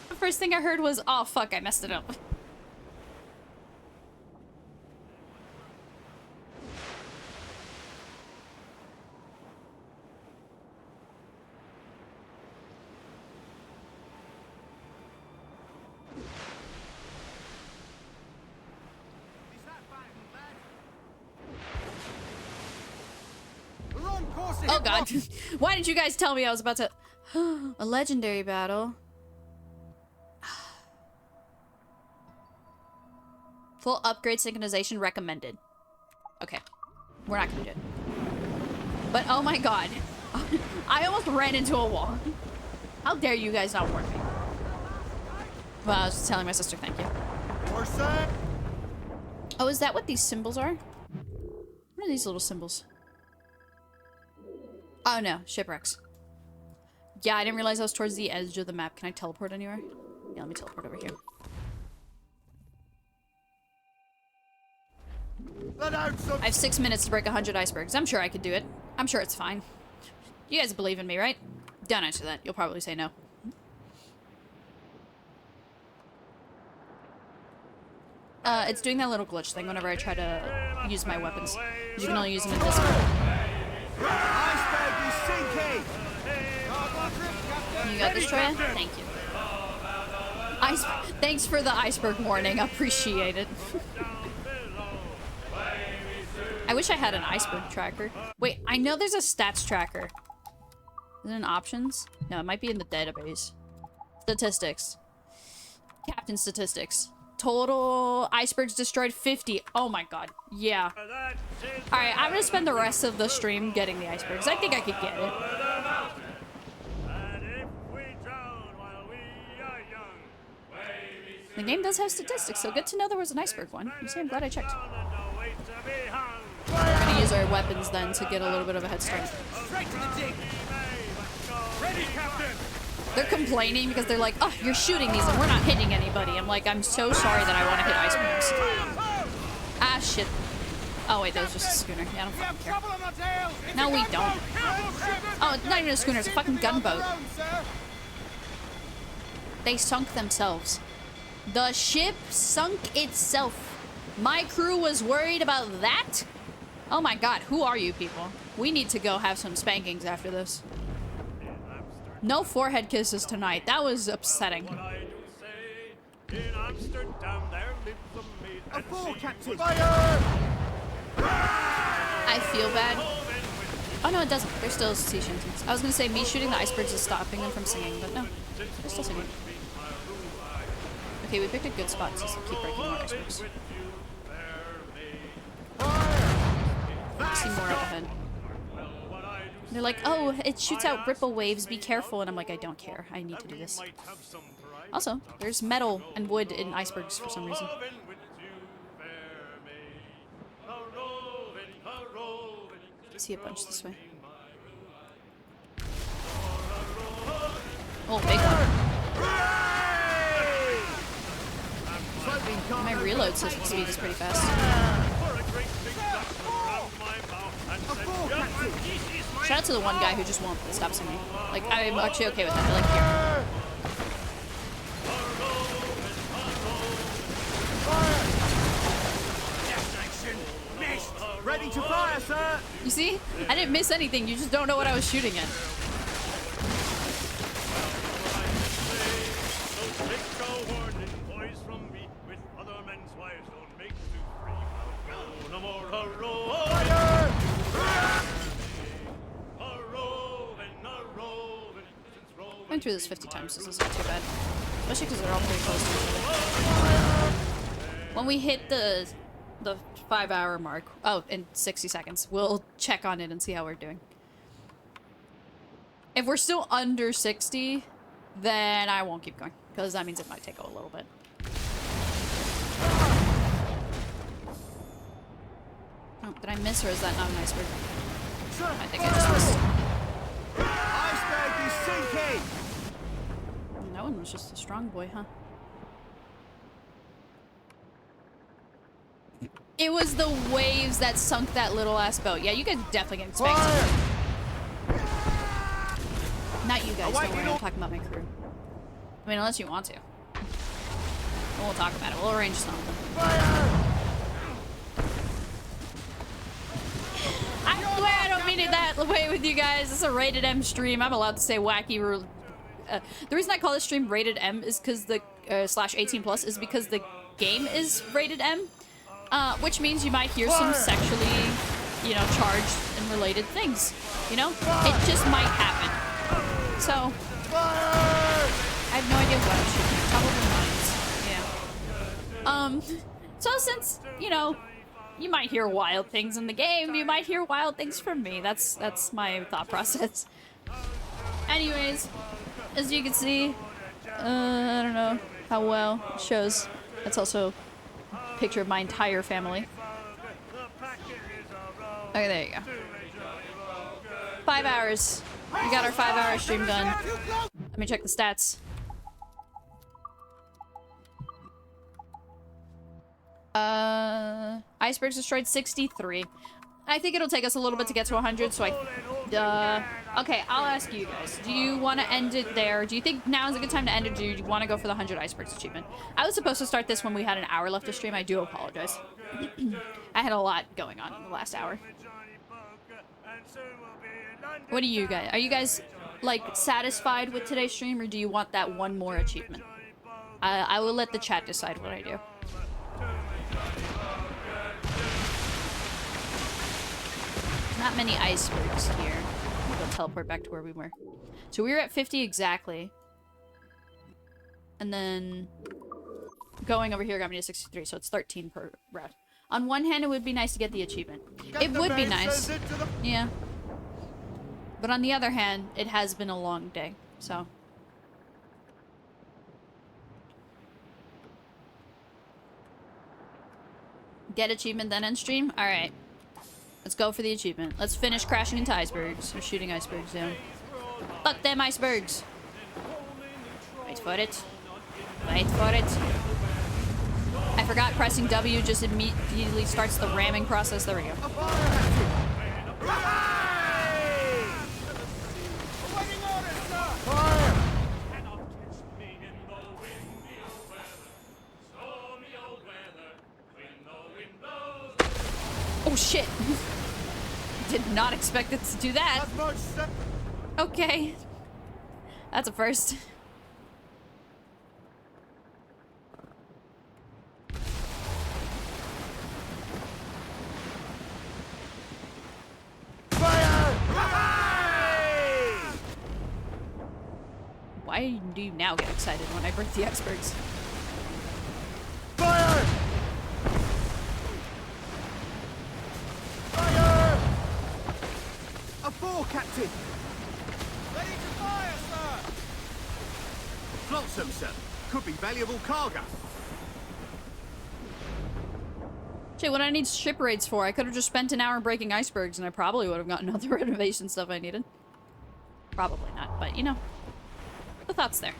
[SPEAKER 1] The first thing I heard was, oh fuck, I messed it up. Oh god. Why did you guys tell me I was about to... A legendary battle. Full upgrade synchronization recommended. Okay. We're not gonna do it. But oh my god. I almost ran into a wall. How dare you guys not warn me? Well, I was just telling my sister thank you. Oh, is that what these symbols are? What are these little symbols? Oh no, shipwrecks. Yeah, I didn't realize I was towards the edge of the map. Can I teleport anywhere? Yeah, let me teleport over here. I have 6 minutes to break 100 icebergs. I'm sure I could do it. I'm sure it's fine. You guys believe in me, right? Don't answer that. You'll probably say no. It's doing that little glitch thing whenever I try to use my weapons. You can only use them in this mode. You got this, Troya? Thank you. Thanks for the iceberg warning. Appreciate it. I wish I had an iceberg tracker. Wait, I know there's a stats tracker. Is it in options? No, it might be in the database. Statistics. Captain statistics. Total icebergs destroyed 50. Oh my god. Yeah. Alright, I'm gonna spend the rest of the stream getting the icebergs. I think I could get it. The game does have statistics, so good to know there was an iceberg one. You see, I'm glad I checked. We're gonna use our weapons then to get a little bit of a head start. They're complaining because they're like, oh, you're shooting these and we're not hitting anybody. I'm like, I'm so sorry that I want to hit icebergs. Ah, shit. Oh, wait, that was just a schooner. Yeah, I don't fucking care. No, we don't. Oh, it's not even a schooner. It's a fucking gunboat. They sunk themselves. The ship sunk itself. My crew was worried about that? Oh my god, who are you people? We need to go have some spankings after this. No forehead kisses tonight. That was upsetting.
[SPEAKER 5] A four, Captain!
[SPEAKER 1] I feel bad. Oh no, it doesn't. They're still sea shanties. I was gonna say me shooting the icebergs is stopping them from singing, but no. They're still singing. Okay, we picked a good spot to keep breaking more icebergs. I see more up ahead. They're like, oh, it shoots out ripple waves, be careful. And I'm like, I don't care. I need to do this. Also, there's metal and wood in icebergs for some reason. I see a bunch this way. Oh, big one. My reload speed is pretty fast. Shout out to the one guy who just won't stop singing. Like, I'm actually okay with that. I like hearing.
[SPEAKER 5] Ready to fire, sir!
[SPEAKER 1] You see? I didn't miss anything. You just don't know what I was shooting at. Going through this 50 times isn't too bad. Especially because they're all pretty close to each other. When we hit the 5-hour mark, oh, in 60 seconds, we'll check on it and see how we're doing. If we're still under 60, then I won't keep going, because that means it might take a little bit. Oh, did I miss, or is that not an iceberg? I think I just missed.
[SPEAKER 5] Iceberg is sinking!
[SPEAKER 1] That one was just a strong boy, huh? It was the waves that sunk that little ass boat. Yeah, you guys definitely getting spanked. Not you guys, don't worry, I'm talking about my crew. I mean, unless you want to. We'll talk about it. We'll arrange something. I swear I don't mean it that way with you guys. It's a rated M stream. I'm allowed to say wacky. The reason I call this stream rated M is because the /18+ is because the game is rated M. Which means you might hear some sexually, you know, charged and related things. You know? It just might happen. So, I have no idea what I'm shooting. Probably mines. Yeah. So since, you know, you might hear wild things in the game, you might hear wild things from me. That's my thought process. Anyways, as you can see, I don't know how well it shows. That's also picture of my entire family. Okay, there you go. 5 hours. We got our 5-hour stream done. Let me check the stats. Icebergs destroyed 63. I think it'll take us a little bit to get to 100, so okay, I'll ask you guys. Do you want to end it there? Do you think now is a good time to end it? Do you want to go for the 100 icebergs achievement? I was supposed to start this when we had an hour left to stream. I do apologize. I had a lot going on in the last hour. What do you guys? Are you guys, like, satisfied with today's stream, or do you want that one more achievement? I will let the chat decide what I do. Not many icebergs here. We'll teleport back to where we were. So we were at 50 exactly. And then going over here got me to 63, so it's 13 per route. On one hand, it would be nice to get the achievement. It would be nice. Yeah. But on the other hand, it has been a long day, so. Get achievement, then end stream? Alright. Let's go for the achievement. Let's finish crashing into icebergs. Or shooting icebergs down. Fuck them icebergs! Wait for it. Wait for it. I forgot pressing W just immediately starts the ramming process. There we go. Oh shit! Did not expect it to do that. Okay. That's a first. Why do you now get excited when I break the icebergs?
[SPEAKER 5] Fire! Fire! A four, Captain!
[SPEAKER 8] Ready to fire, sir!
[SPEAKER 5] Flotsam, sir. Could be valuable cargo.
[SPEAKER 1] Shit, what I need ship raids for? I could have just spent an hour breaking icebergs and I probably would have gotten all the renovation stuff I needed. Probably not, but you know. The thought's there.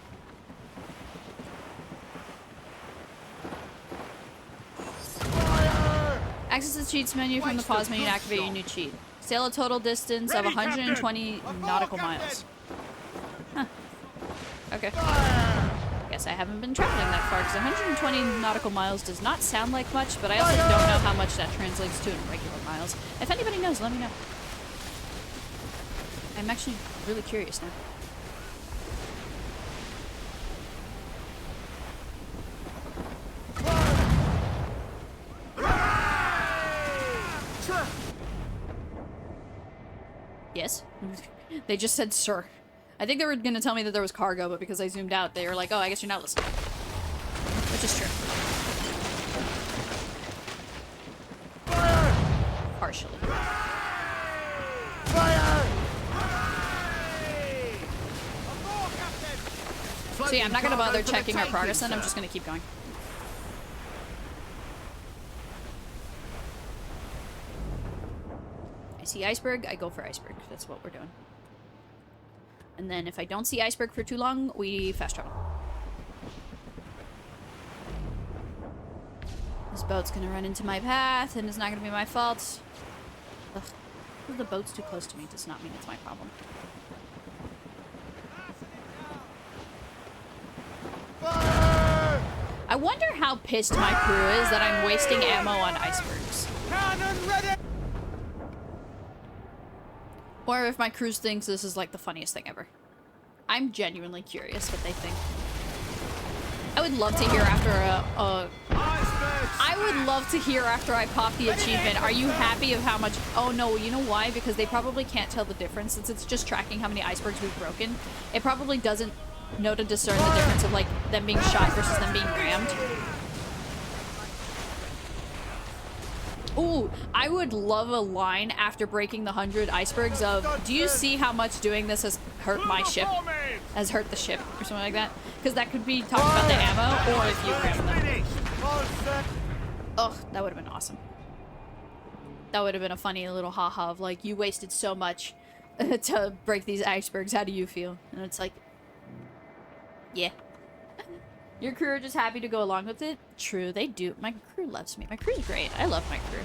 [SPEAKER 1] Fire! Access the cheats menu from the pause menu to activate your new cheat. Sail a total distance of 120 nautical miles. Huh. Okay. Guess I haven't been traveling that far, because 120 nautical miles does not sound like much, but I also don't know how much that translates to in regular miles. If anybody knows, let me know. I'm actually really curious now. Yes. They just said sir. I think they were gonna tell me that there was cargo, but because I zoomed out, they were like, oh, I guess you're not listening. Which is true. Partially. So yeah, I'm not gonna bother checking our progress then, I'm just gonna keep going. I see iceberg, I go for iceberg. That's what we're doing. And then if I don't see iceberg for too long, we fast travel. This boat's gonna run into my path, and it's not gonna be my fault. Ugh. If the boat's too close to me does not mean it's my problem. I wonder how pissed my crew is that I'm wasting ammo on icebergs.
[SPEAKER 8] Cannon ready!
[SPEAKER 1] Or if my crew thinks this is like the funniest thing ever. I'm genuinely curious what they think. I would love to hear after I would love to hear after I pop the achievement. Are you happy of how much? Oh no, you know why? Because they probably can't tell the difference since it's just tracking how many icebergs we've broken. It probably doesn't know to discern the difference of like them being shot versus them being rammed. Ooh, I would love a line after breaking the 100 icebergs of, do you see how much doing this has hurt my ship? Has hurt the ship, or something like that? Because that could be talking about the ammo, or if you ram them. Ugh, that would have been awesome. That would have been a funny little haha of like, you wasted so much to break these icebergs, how do you feel? And it's like, yeah. Your crew are just happy to go along with it? True, they do. My crew loves me. My crew's great. I love my crew.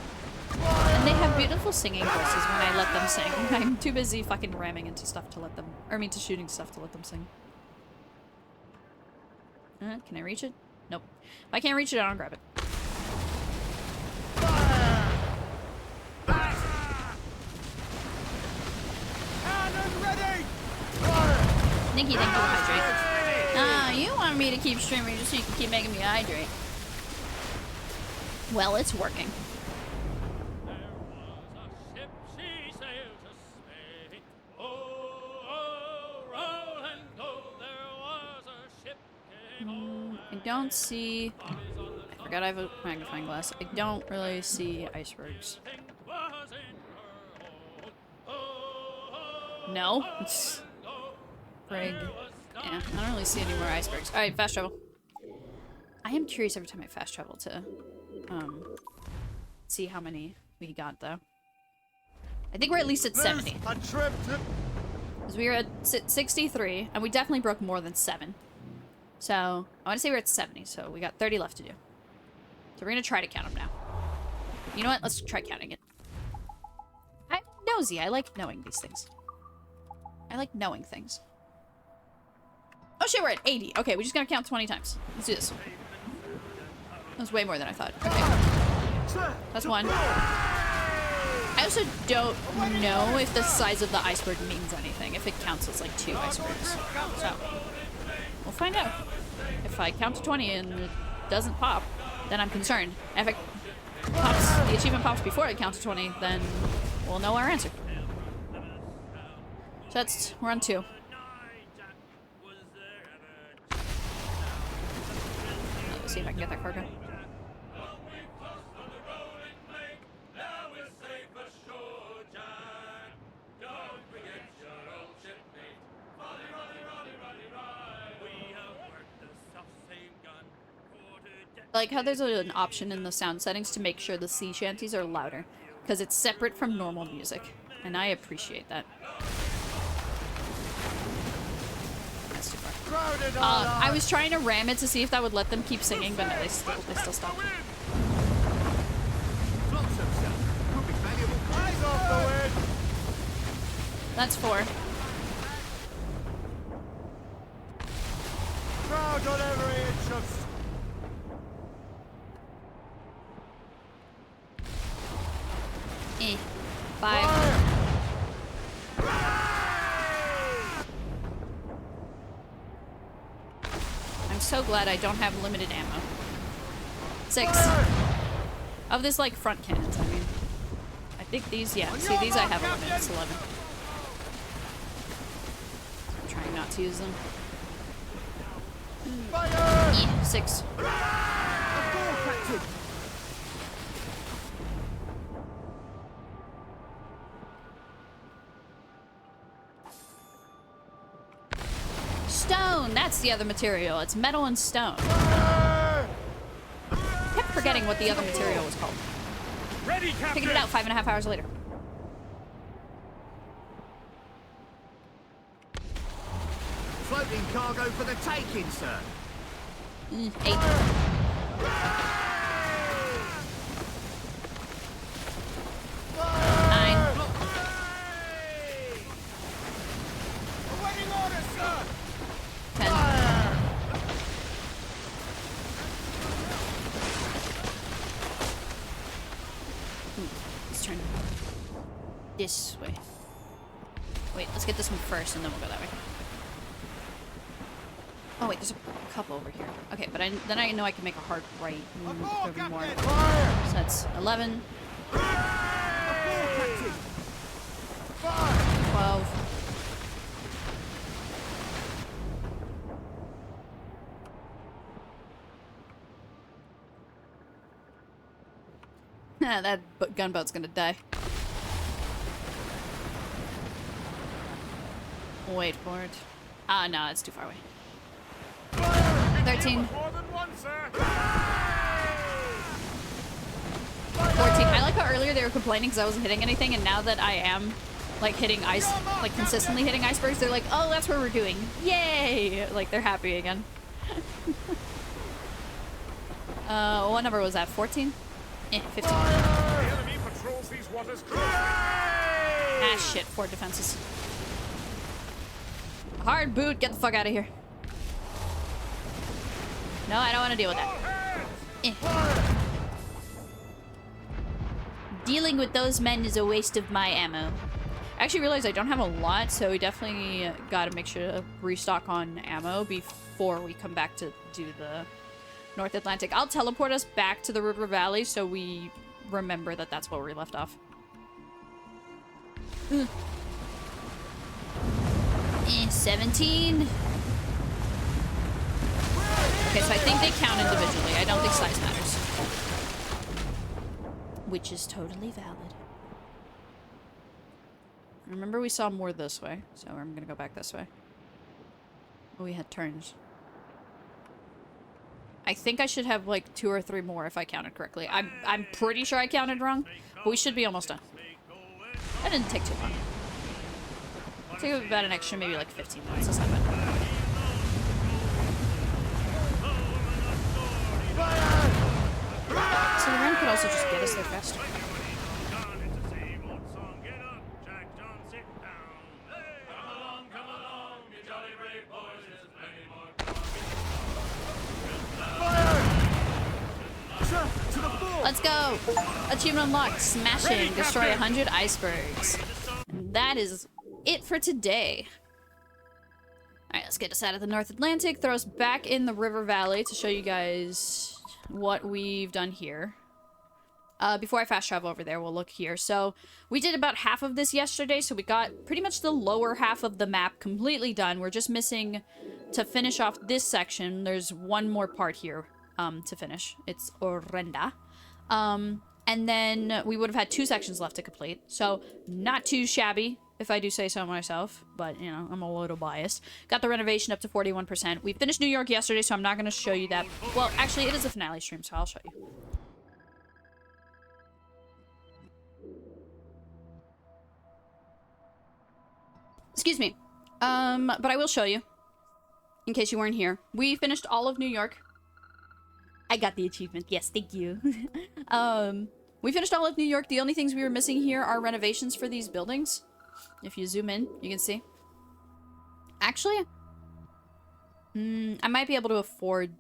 [SPEAKER 1] And they have beautiful singing voices when I let them sing. I'm too busy fucking ramming into stuff to let them... Or I mean, to shooting stuff to let them sing. Can I reach it? Nope. If I can't reach it, I don't grab it. Nikki, thank you for hydrate. You want me to keep streaming just so you can keep making me hydrate. Well, it's working. I don't see... I forgot I have a magnifying glass. I don't really see icebergs. No? It's... Frig. Yeah, I don't really see any more icebergs. Alright, fast travel. I am curious every time I fast travel to, see how many we got, though. I think we're at least at 70. Because we were at 63, and we definitely broke more than 7. So, I want to say we're at 70, so we got 30 left to do. So we're going to try to count them now. You know what? Let's try counting it. I'm nosy. I like knowing these things. I like knowing things. Oh shit, we're at 80. Okay, we just gotta count 20 times. Let's do this. That was way more than I thought. Okay. That's one. I also don't know if the size of the iceberg means anything. If it counts as like 2 icebergs. So, we'll find out. If I count to 20 and it doesn't pop, then I'm concerned. If it pops, the achievement pops before it counts to 20, then we'll know our answer. So we're on 2. See if I can get that cargo. I like how there's an option in the sound settings to make sure the sea shanties are louder, because it's separate from normal music, and I appreciate that. I was trying to ram it to see if that would let them keep singing, but no, they still stopped.
[SPEAKER 8] Eyes off the wind!
[SPEAKER 1] That's 4.
[SPEAKER 5] Crowd on every inch of
[SPEAKER 1] 5. I'm so glad I don't have limited ammo. 6. Of this, like, front cannons, I mean. I think these, yeah. See, these I have a limit. It's 11. I'm trying not to use them.
[SPEAKER 5] fire!
[SPEAKER 1] 6. Stone! That's the other material. It's metal and stone.
[SPEAKER 5] Fire!
[SPEAKER 1] Kept forgetting what the other material was called.
[SPEAKER 2] Ready, Captain!
[SPEAKER 1] Figured it out 5.5 hours later.
[SPEAKER 8] Floating cargo for the taking, sir.
[SPEAKER 1] 8. Nine.
[SPEAKER 8] Awaiting orders, sir.
[SPEAKER 1] 10. Let's turn this way. Wait, let's get this one first and then we'll go that way. Oh wait, there's a couple over here. Okay, but then I know I can make a hard right and
[SPEAKER 8] Aboard,
[SPEAKER 1] there'll be more.
[SPEAKER 8] Captain.
[SPEAKER 5] Fire!
[SPEAKER 1] So that's 11,
[SPEAKER 8] Aboard, Captain.
[SPEAKER 1] 12. That gunboat's gonna die. Wait for it. Ah, no, it's too far away. 13.
[SPEAKER 2] More than one, sir.
[SPEAKER 1] 14. I like how earlier they were complaining because I wasn't hitting anything, and now that I am, like, hitting ice, like, consistently hitting icebergs, they're like, oh, that's what we're doing. Yay! Like, they're happy again. What number was that? 14? 15.
[SPEAKER 2] The enemy patrols these waters closely.
[SPEAKER 1] Ah, shit. 4 defenses. Hard boot. Get the fuck out of here. No, I don't want to deal with that. Dealing with those men is a waste of my ammo. I actually realized I don't have a lot, so we definitely got to make sure to restock on ammo before we come back to do the North Atlantic. I'll teleport us back to the river valley so we remember that that's where we left off. 17. Okay, so I think they count individually. I don't think size matters. Which is totally valid. Remember we saw more this way, so I'm gonna go back this way. Oh, we had turns. I think I should have like 2 or 3 more if I counted correctly. I'm pretty sure I counted wrong, but we should be almost done. That didn't take too long. Took about an extra maybe like 15 minutes. That's not bad. So the ram could also just get us there faster. Let's go! Achievement unlocked. Smashing. Destroy 100 icebergs. And that is it for today. Alright, let's get us out of the North Atlantic. Throw us back in the river valley to show you guys what we've done here. Before I fast travel over there, we'll look here. So, we did about half of this yesterday, so we got pretty much the lower half of the map completely done. We're just missing, to finish off this section, there's one more part here to finish. It's Orenda. And then we would have had 2 sections left to complete. So, not too shabby, if I do say so myself. But, you know, I'm a little biased. Got the renovation up to 41%. We finished New York yesterday, so I'm not going to show you that. Well, actually, it is a finale stream, so I'll show you. Excuse me. But I will show you. In case you weren't here. We finished all of New York. I got the achievement. Yes, thank you. We finished all of New York. The only things we were missing here are renovations for these buildings. If you zoom in, you can see. Actually, I might be able to afford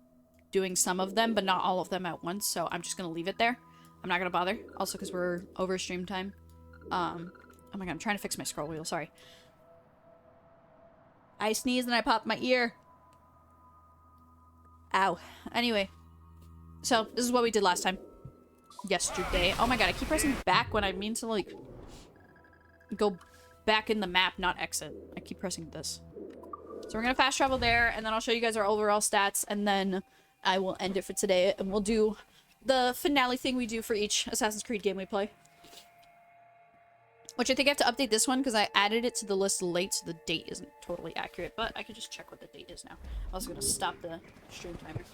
[SPEAKER 1] doing some of them, but not all of them at once, so I'm just gonna leave it there. I'm not gonna bother. Also, because we're over stream time. Oh my god, I'm trying to fix my scroll wheel, sorry. I sneezed and I popped my ear. Ow. Anyway. So, this is what we did last time. Yesterday. Oh my god, I keep pressing back when I mean to, like, go back in the map, not exit. I keep pressing this. So we're gonna fast travel there, and then I'll show you guys our overall stats, and then I will end it for today, and we'll do the finale thing we do for each Assassin's Creed game we play. Which I think I have to update this one, because I added it to the list late, so the date isn't totally accurate, but I can just check what the date is now. I'm also gonna stop the stream timer.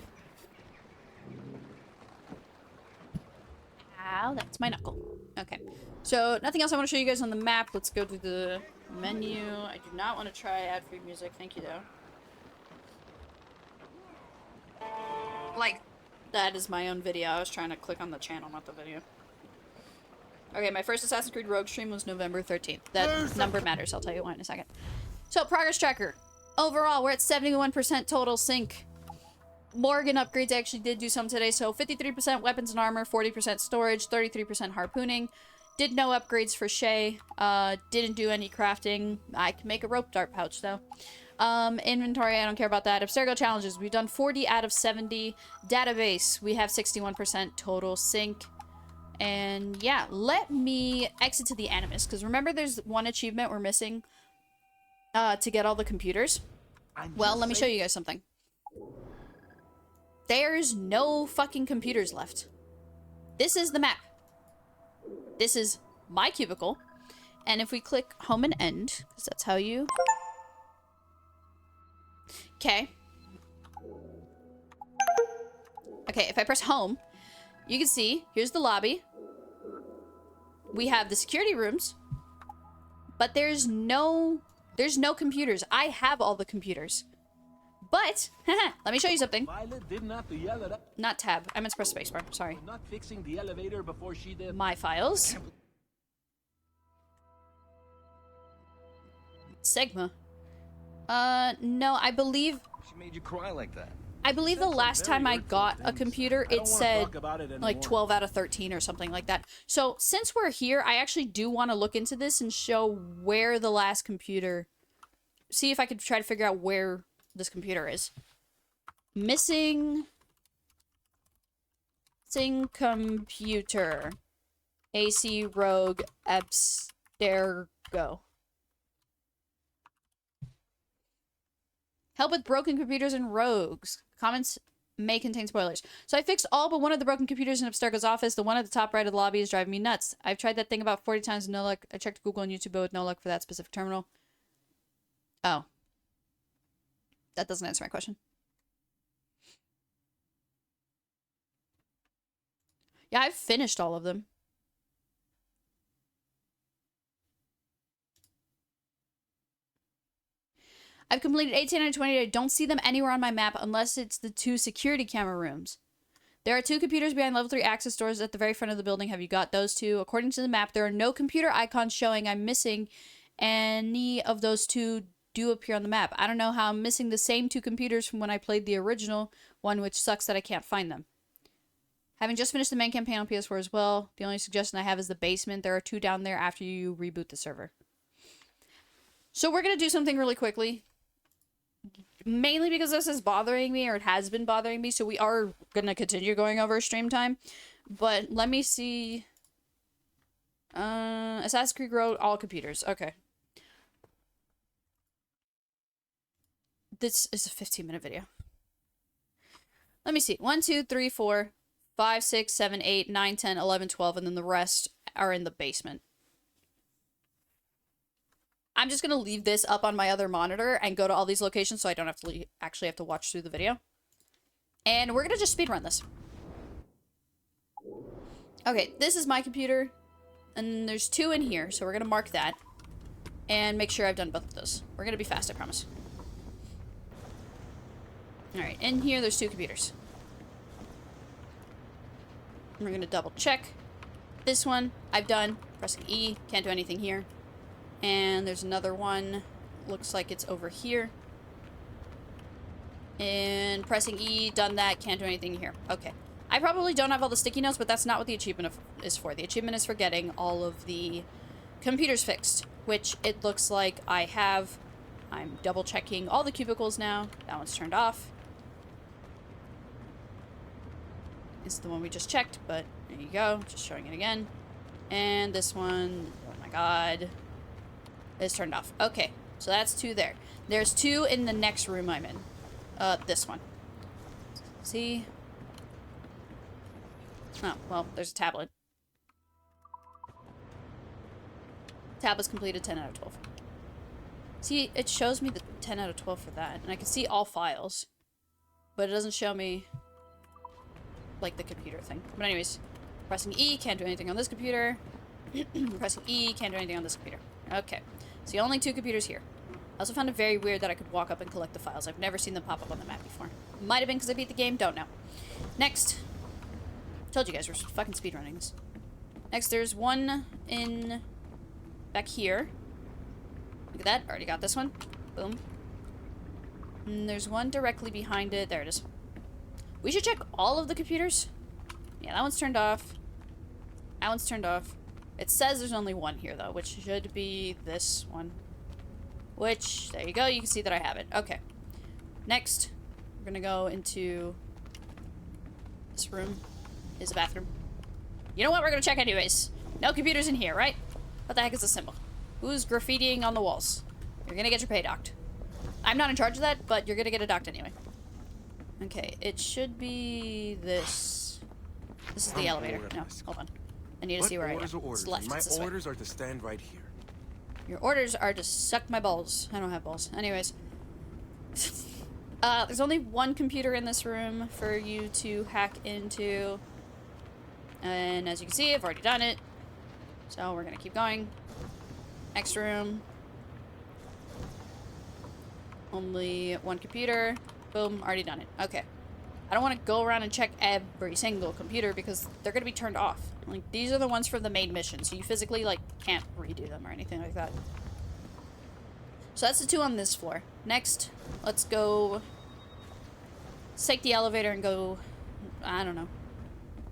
[SPEAKER 1] Ow, that's my knuckle. Okay. So, nothing else I want to show you guys on the map. Let's go to the menu. I do not want to try ad-free music. Thank you, though. Like, that is my own video. I was trying to click on the channel, not the video. Okay, my first Assassin's Creed Rogue stream was November 13th. That number matters. I'll tell you why in a second. So, progress tracker. Overall, we're at 71% total sync. Morgan upgrades, I actually did do some today. So 53% weapons and armor, 40% storage, 33% harpooning. Did no upgrades for Shay. Didn't do any crafting. I can make a rope dart pouch though. Inventory, I don't care about that. Abstergo challenges, we've done 40 out of 70. Database, we have 61% total sync. And yeah, let me exit to the Animus, because remember there's one achievement we're missing to get all the computers. Well, let me show you guys something. There's no fucking computers left. This is the map. This is my cubicle. And if we click home and end, because that's how you... Okay. Okay, if I press home, you can see, here's the lobby. We have the security rooms. But there's no computers. I have all the computers. But, let me show you something.
[SPEAKER 9] Violet didn't have to yell at us.
[SPEAKER 1] Not tab. I meant to press spacebar. Sorry.
[SPEAKER 9] Not fixing the elevator before she did.
[SPEAKER 1] My files. Sigma. No, I believe...
[SPEAKER 10] She made you cry like that.
[SPEAKER 1] I believe the last time I got a computer, it said like 12 out of 13 or something like that. So, since we're here, I actually do want to look into this and show where the last computer... See if I could try to figure out where this computer is. Missing computer. AC Rogue Abstergo. Help with broken computers and rogues. Comments may contain spoilers. So I fixed all but one of the broken computers in Abstergo's office. The one at the top right of the lobby is driving me nuts. I've tried that thing about 40 times with no luck. I checked Google and YouTube, but with no luck for that specific terminal. Oh. That doesn't answer my question. Yeah, I've finished all of them. I've completed 18 and 20. I don't see them anywhere on my map unless it's the 2 security camera rooms. There are 2 computers behind level 3 access doors at the very front of the building. Have you got those 2? According to the map, there are no computer icons showing I'm missing any of those 2 do appear on the map. I don't know how I'm missing the same 2 computers from when I played the original one, which sucks that I can't find them. Having just finished the main campaign on PS4 as well, the only suggestion I have is the basement. There are 2 down there after you reboot the server. So we're going to do something really quickly. Mainly because this is bothering me, or it has been bothering me, so we are going to continue going over stream time. But let me see. Assassin's Creed Road, all computers. Okay. This is a 15-minute video. Let me see. 1, 2, 3, 4, 5, 6, 7, 8, 9, 10, 11, 12, and then the rest are in the basement. I'm just going to leave this up on my other monitor and go to all these locations so I don't have to actually have to watch through the video. And we're going to just speedrun this. Okay, this is my computer. And there's 2 in here, so we're going to mark that. And make sure I've done both of those. We're going to be fast, I promise. Alright, in here there's 2 computers. We're going to double check. This one, I've done. Pressing E, can't do anything here. And there's another one. Looks like it's over here. And pressing E, done that, can't do anything here. Okay. I probably don't have all the sticky notes, but that's not what the achievement is for. The achievement is for getting all of the computers fixed, which it looks like I have. I'm double checking all the cubicles now. That one's turned off. This is the one we just checked, but there you go. Just showing it again. And this one, oh my god, is turned off. Okay, so that's 2 there. There's 2 in the next room I'm in. This one. See? Oh, well, there's a tablet. Tab is completed 10 out of 12. See, it shows me the 10 out of 12 for that. And I can see all files. But it doesn't show me, like, the computer thing. But anyways, pressing E, can't do anything on this computer. Pressing E, can't do anything on this computer. Okay. So only 2 computers here. I also found it very weird that I could walk up and collect the files. I've never seen them pop up on the map before. Might have been because I beat the game, don't know. Next. Told you guys we're fucking speedrunning this. Next, there's one in back here. Look at that. Already got this one. Boom. And there's one directly behind it. There it is. We should check all of the computers. Yeah, that one's turned off. That one's turned off. It says there's only one here, though, which should be this one. Which, there you go, you can see that I have it. Okay. Next, we're gonna go into this room. Is a bathroom. You know what? We're gonna check anyways. No computers in here, right? What the heck is this symbol? Who's graffitiing on the walls? You're gonna get your pay docked. I'm not in charge of that, but you're gonna get it docked anyway. Okay, it should be this. This is the elevator. No, hold on. I need to see where I am. It's left.
[SPEAKER 5] My
[SPEAKER 1] It's this way.
[SPEAKER 5] orders are to stand right here.
[SPEAKER 1] Your orders are to suck my balls. I don't have balls. Anyways. There's only one computer in this room for you to hack into. And as you can see, I've already done it. So we're gonna keep going. Next room. Only one computer. Boom, already done it. Okay. I don't want to go around and check every single computer because they're going to be turned off. Like, these are the ones for the main mission, so you physically, like, can't redo them or anything like that. So that's the 2 on this floor. Next, let's go... Let's take the elevator and go... I don't know.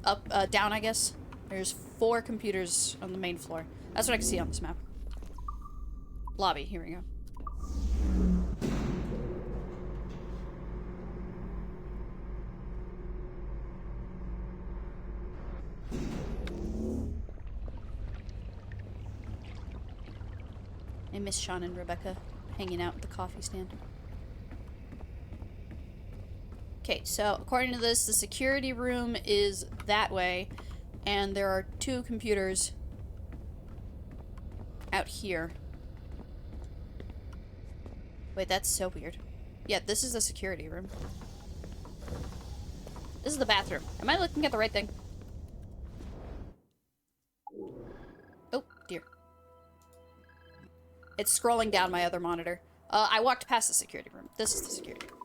[SPEAKER 1] Up, down, I guess. There's 4 computers on the main floor. That's what I can see on this map. Lobby, here we go. I miss Sean and Rebecca hanging out at the coffee stand. Okay, so according to this, the security room is that way, and there are 2 computers out here. Wait, that's so weird. Yeah, this is the security room. This is the bathroom. Am I looking at the right thing? Oh, dear. It's scrolling down my other monitor. I walked past the security room. This is the security room.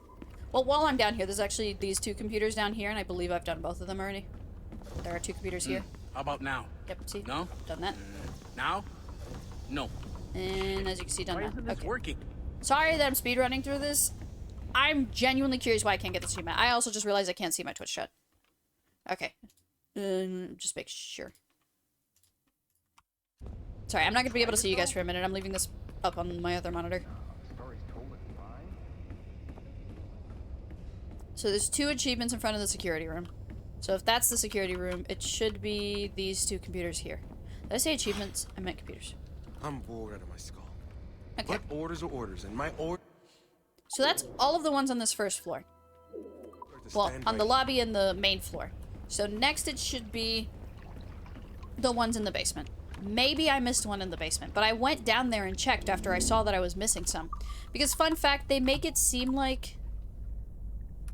[SPEAKER 1] Well, while I'm down here, there's actually these 2 computers down here, and I believe I've done both of them already. There are 2 computers here.
[SPEAKER 9] How about now?
[SPEAKER 1] Yep, see?
[SPEAKER 9] No?
[SPEAKER 1] Done that.
[SPEAKER 9] Now? No.
[SPEAKER 1] And as you can see, done
[SPEAKER 9] Why
[SPEAKER 1] that.
[SPEAKER 9] isn't this
[SPEAKER 1] Okay.
[SPEAKER 9] working?
[SPEAKER 1] Sorry that I'm speedrunning through this. I'm genuinely curious why I can't get this achievement. I also just realized I can't see my Twitch chat. Okay. Just make sure. Sorry, I'm not gonna be able to see you guys for a minute. I'm leaving this up on my other monitor. So there's 2 achievements in front of the security room. So if that's the security room, it should be these 2 computers here. Did I say achievements? I meant computers.
[SPEAKER 5] I'm bored out of my skull.
[SPEAKER 1] Okay.
[SPEAKER 5] But orders are orders, and my order
[SPEAKER 1] So that's all of the ones on this first floor. Well, on the lobby and the main floor. So next it should be the ones in the basement. Maybe I missed one in the basement, but I went down there and checked after I saw that I was missing some. Because fun fact, they make it seem like...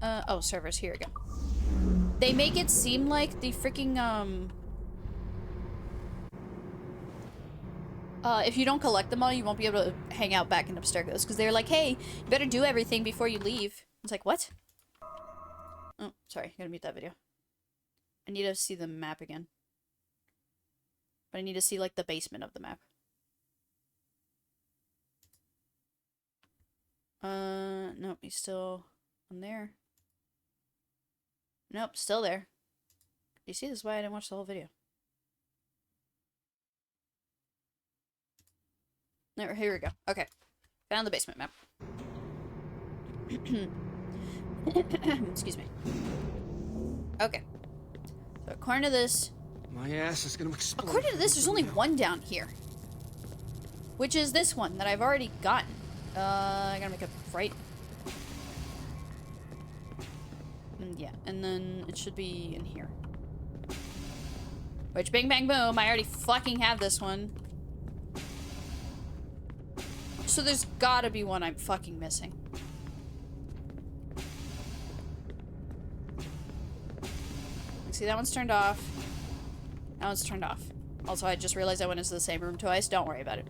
[SPEAKER 1] oh, servers, here we go. They make it seem like the freaking, if you don't collect them all, you won't be able to hang out back in Abstergos. Because they're like, hey, you better do everything before you leave. It's like, what? Oh, sorry, gotta mute that video. I need to see the map again. But I need to see, like, the basement of the map. Nope, he's still on there. Nope, still there. You see, this is why I didn't watch the whole video. There, here we go. Okay. Found the basement map. Excuse me. Okay. So according to this...
[SPEAKER 8] My ass is gonna explode.
[SPEAKER 1] According to this, there's only one down here. Which is this one that I've already gotten. I gotta make a right. Yeah, and then it should be in here. Which, bing bang boom, I already fucking have this one. So there's gotta be one I'm fucking missing. See, that one's turned off. That one's turned off. Also, I just realized I went into the same room twice. Don't worry about it.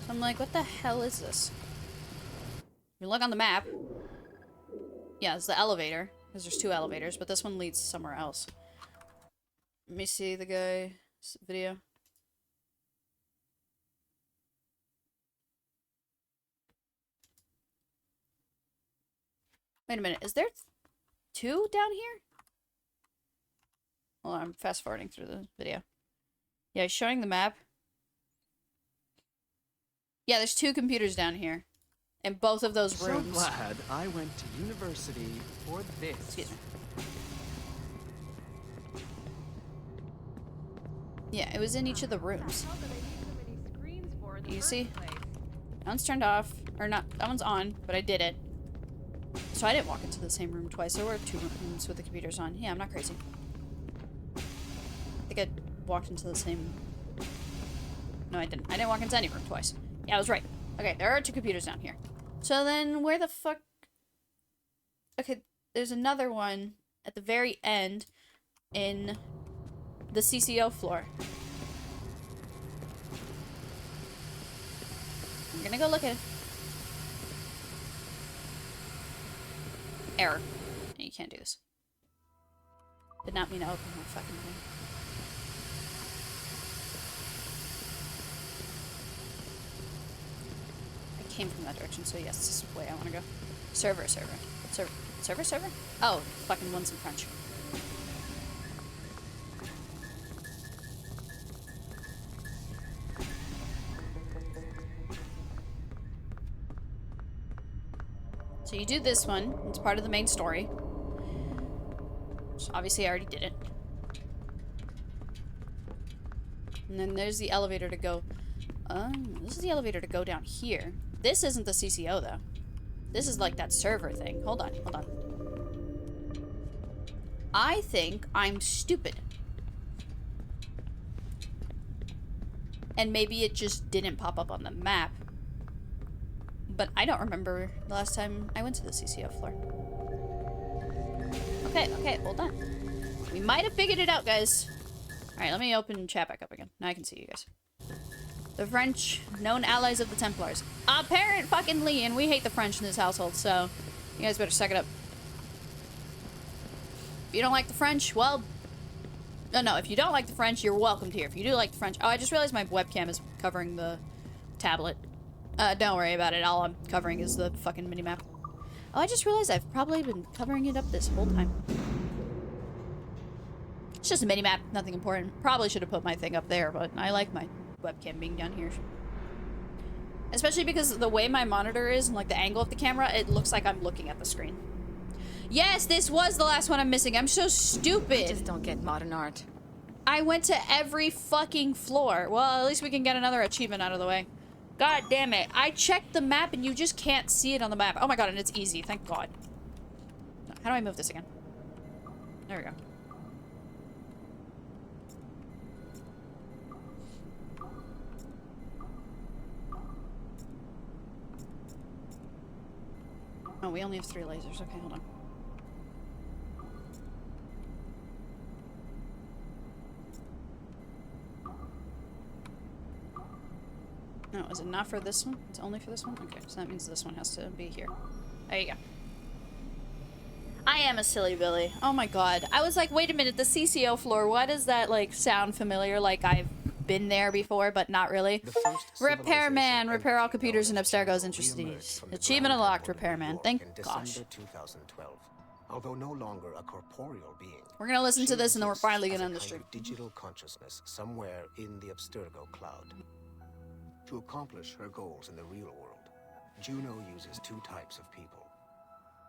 [SPEAKER 1] So I'm like, what the hell is this? You look on the map. Yeah, it's the elevator. Because there's two elevators, but this one leads somewhere else. Let me see the guy's video. Wait a minute, is there two down here? Well, I'm fast forwarding through the video. Yeah, he's showing the map. Yeah, there's two computers down here. In both of those rooms.
[SPEAKER 10] So glad I went to university for this.
[SPEAKER 1] Excuse me. Yeah, it was in each of the rooms. You see? That one's turned off. Or not, that one's on, but I did it. So I didn't walk into the same room twice. There were two rooms with the computers on. Yeah, I'm not crazy. I think I walked into the same... No, I didn't. I didn't walk into any room twice. Yeah, I was right. Okay, there are two computers down here. So then, where the fuck... Okay, there's another one at the very end in the CCO floor. I'm gonna go look at it. Error. You can't do this. Did not mean to open my fucking thing. I came from that direction, so yes, this is the way I want to go. Server. Server? Oh, fucking one's in French. So you do this one. It's part of the main story. So obviously I already did it. And then there's the elevator to go... this is the elevator to go down here. This isn't the CCO, though. This is like that server thing. Hold on. I think I'm stupid. And maybe it just didn't pop up on the map. But I don't remember the last time I went to the CCO floor. Okay, hold on. We might have figured it out, guys. Alright, let me open chat back up again. Now I can see you guys. The French, known allies of the Templars. Apparent fucking Lee, and we hate the French in this household, so you guys better suck it up. If you don't like the French, well... No, if you don't like the French, you're welcomed here. If you do like the French... Oh, I just realized my webcam is covering the tablet. Don't worry about it. All I'm covering is the fucking minimap. Oh, I just realized I've probably been covering it up this whole time. It's just a minimap, nothing important. Probably should have put my thing up there, but I like my webcam being down here. Especially because the way my monitor is and like the angle of the camera, it looks like I'm looking at the screen. Yes, this was the last one I'm missing. I'm so stupid.
[SPEAKER 11] I just don't get modern art.
[SPEAKER 1] I went to every fucking floor. Well, at least we can get another achievement out of the way. God damn it. I checked the map and you just can't see it on the map. Oh my god, and it's easy. Thank god. How do I move this again? There we go. Oh, we only have 3 lasers. Okay, hold on. No, is it not for this one? It's only for this one? Okay, so that means this one has to be here. There you go. I am a silly Billy. Oh my god. I was like, wait a minute, the CCO floor, why does that, like, sound familiar? Like I've been there before, but not really. Repairman, repair all computers in Abstergo's industries. Achievement unlocked, Repairman. Thank gosh.
[SPEAKER 11] 2012. Although no longer a corporeal being,
[SPEAKER 1] We're gonna listen to this and then we're finally gonna end the stream.
[SPEAKER 11] Digital consciousness somewhere in the Abstergo cloud. To accomplish her goals in the real world, Juno uses two types of people.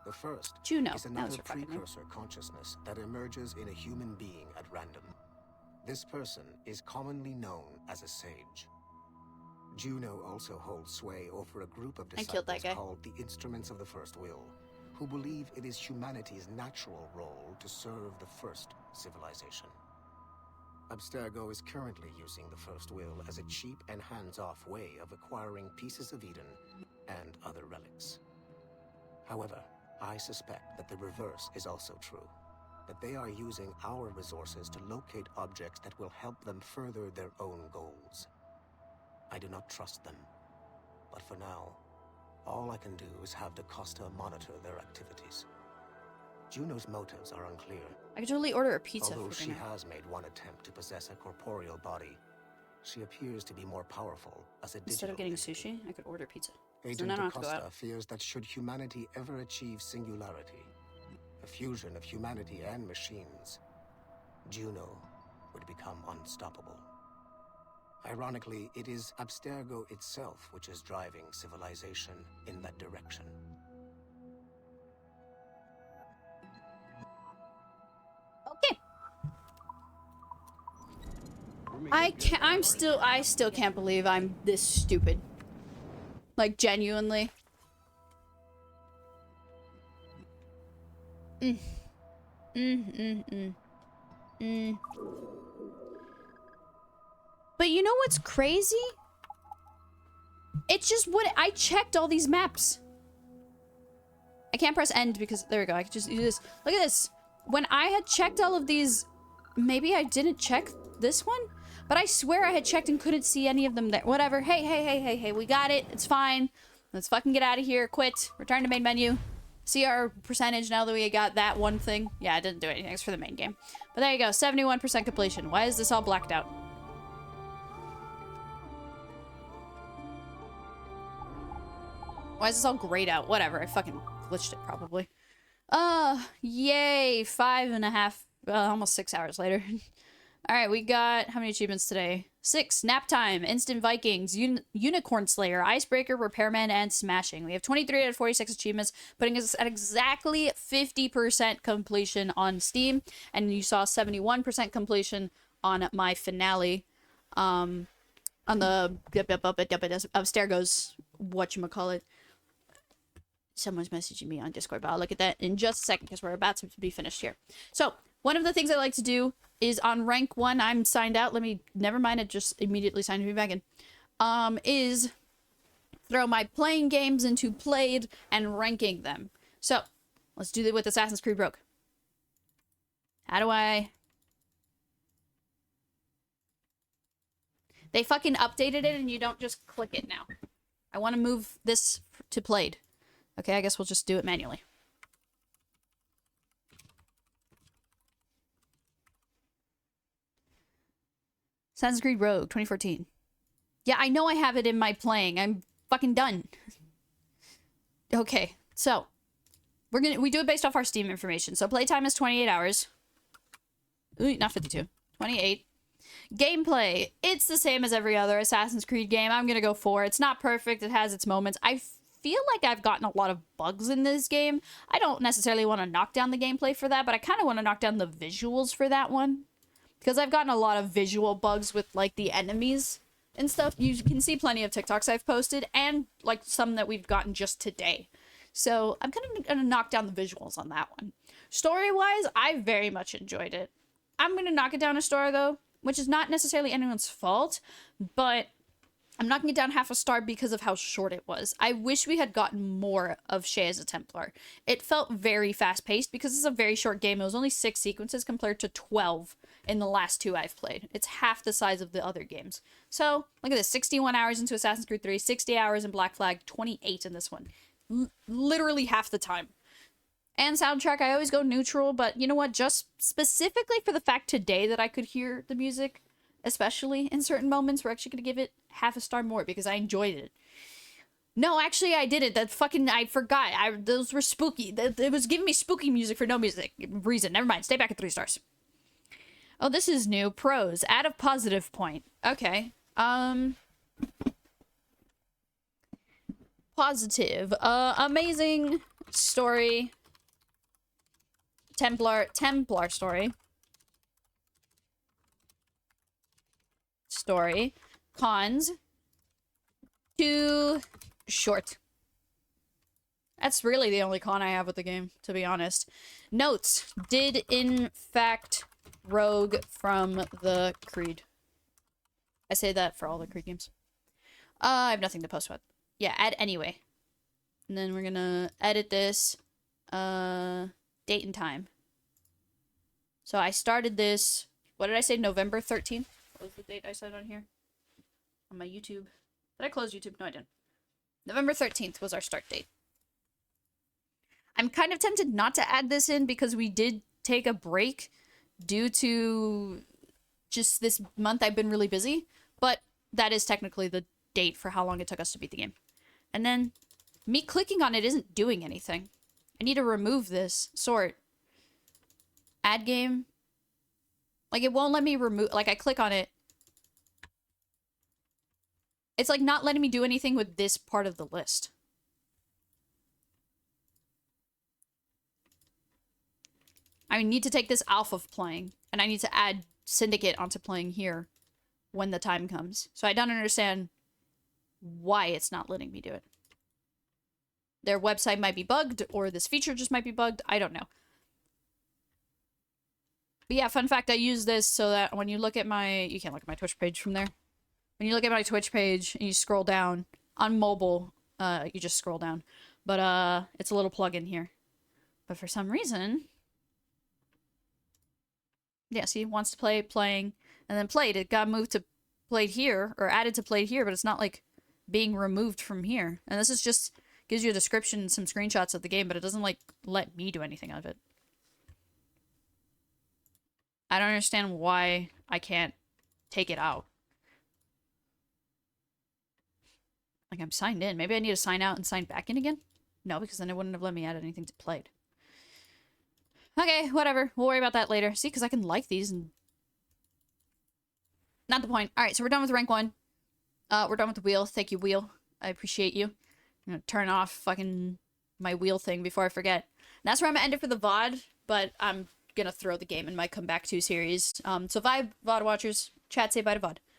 [SPEAKER 11] The first
[SPEAKER 1] Juno.
[SPEAKER 11] is
[SPEAKER 1] That was
[SPEAKER 11] another
[SPEAKER 1] her fucking name.
[SPEAKER 11] precursor consciousness that emerges in a human being at random. This person is commonly known as a sage. Juno also holds sway over a group of
[SPEAKER 1] I killed that
[SPEAKER 11] disciples
[SPEAKER 1] guy.
[SPEAKER 11] called the Instruments of the First Will, who believe it is humanity's natural role to serve the first civilization. Abstergo is currently using the First Will as a cheap and hands-off way of acquiring pieces of Eden and other relics. However, I suspect that the reverse is also true, that they are using our resources to locate objects that will help them further their own goals. I do not trust them, but for now, all I can do is have DaCosta monitor their activities. Juno's motives are unclear.
[SPEAKER 1] I could totally order a pizza
[SPEAKER 11] Although
[SPEAKER 1] for
[SPEAKER 11] she
[SPEAKER 1] dinner.
[SPEAKER 11] has made one attempt to possess a corporeal body, she appears to be more powerful as a digital
[SPEAKER 1] Instead of getting
[SPEAKER 11] entity.
[SPEAKER 1] sushi, I could order pizza. So
[SPEAKER 11] Agent
[SPEAKER 1] then I don't have to go
[SPEAKER 11] DaCosta
[SPEAKER 1] out.
[SPEAKER 11] fears that should humanity ever achieve singularity, a fusion of humanity and machines, Juno would become unstoppable. Ironically, it is Abstergo itself which is driving civilization in that direction.
[SPEAKER 1] Okay. I still can't believe I'm this stupid. Like, genuinely. But you know what's crazy? It's just what I checked all these maps. I can't press end because there we go. I could just do this. Look at this. When I had checked all of these, maybe I didn't check this one, but I swear I had checked and couldn't see any of them there. Whatever. Hey, we got it. It's fine. Let's fucking get out of here. Quit. Return to main menu. See our percentage now that we got that one thing. Yeah, I didn't do anything. It's for the main game. But there you go. 71% completion. Why is this all blacked out? Why is this all grayed out? Whatever. I fucking glitched it probably. Yay. 5.5, almost 6 hours later. All right, we got how many achievements today? 6. Nap time, Instant Vikings, Unicorn Slayer, Icebreaker, Repairman, and Smashing. We have 23 out of 46 achievements, putting us at exactly 50% completion on Steam. And you saw 71% completion on my finale. On the Abstergo's whatchamacallit. Someone's messaging me on Discord, but I'll look at that in just a second because we're about to be finished here. So, one of the things I like to do is on rank 1, I'm signed out. Never mind, it just immediately signed me back in. Is throw my playing games into played and ranking them. So, let's do that with Assassin's Creed Rogue. How do I... They fucking updated it and you don't just click it now. I want to move this to played. Okay, I guess we'll just do it manually. Assassin's Creed Rogue 2014. Yeah, I know I have it in my playing. I'm fucking done. Okay, so we do it based off our Steam information. So playtime is 28 hours. Ooh, not 52. 28. Gameplay, it's the same as every other Assassin's Creed game. I'm gonna go 4. It's not perfect. It has its moments. I feel like I've gotten a lot of bugs in this game. I don't necessarily want to knock down the gameplay for that, but I kind of want to knock down the visuals for that one. Because I've gotten a lot of visual bugs with, like, the enemies and stuff. You can see plenty of TikToks I've posted, and, like, some that we've gotten just today. So, I'm kind of going to knock down the visuals on that one. Story-wise, I very much enjoyed it. I'm going to knock it down a star, though, which is not necessarily anyone's fault, but I'm knocking it down half a star because of how short it was. I wish we had gotten more of Shay as a Templar. It felt very fast-paced because it's a very short game. It was only 6 sequences compared to 12 in the last 2 I've played. It's half the size of the other games. So, look at this. 61 hours into Assassin's Creed 3, 60 hours in Black Flag, 28 in this one. Literally half the time. And soundtrack, I always go neutral, but you know what? Just specifically for the fact today that I could hear the music especially in certain moments, we're actually gonna give it half a star more because I enjoyed it. No, actually, I didn't. That fucking, I forgot. Those were spooky. It was giving me spooky music for no music reason. Never mind. Stay back at 3 stars. Oh, this is new. Pros. Add a positive point. Okay. Positive. Amazing story. Templar story. Cons. Too short. That's really the only con I have with the game, to be honest. Notes. Did, in fact, rogue from the Creed. I say that for all the Creed games. I have nothing to post about. Yeah, add anyway. And then we're gonna edit this. Date and time. So I started this, what did I say, November 13th? What was the date I said on here? On my YouTube. Did I close YouTube? No, I didn't. November 13th was our start date. I'm kind of tempted not to add this in because we did take a break due to just this month I've been really busy, but that is technically the date for how long it took us to beat the game. And then me clicking on it isn't doing anything. I need to remove this. Sort. Add game. Like, it won't let me remove, like, I click on it. It's like not letting me do anything with this part of the list. I need to take this off of playing, and I need to add Syndicate onto playing here when the time comes. So I don't understand why it's not letting me do it. Their website might be bugged, or this feature just might be bugged. I don't know. But yeah, fun fact, I use this so that when you look at my... You can't look at my Twitch page from there. When you look at my Twitch page and you scroll down, on mobile, you just scroll down. But, it's a little plugin here. But for some reason... Yeah, see, wants to play, playing, and then played. It got moved to played here, or added to played here, but it's not, like, being removed from here. And this is just... Gives you a description and some screenshots of the game, but it doesn't, like, let me do anything of it. I don't understand why I can't take it out. Like, I'm signed in. Maybe I need to sign out and sign back in again? No, because then it wouldn't have let me add anything to played. Okay, whatever. We'll worry about that later. See, because I can like these and... Not the point. Alright, so we're done with rank 1. We're done with the wheel. Thank you, wheel. I appreciate you. I'm gonna turn off fucking my wheel thing before I forget. And that's where I'm gonna end it for the VOD, but I'm gonna throw the game and might come back to series. So bye, VOD watchers. Chat, say bye to VOD.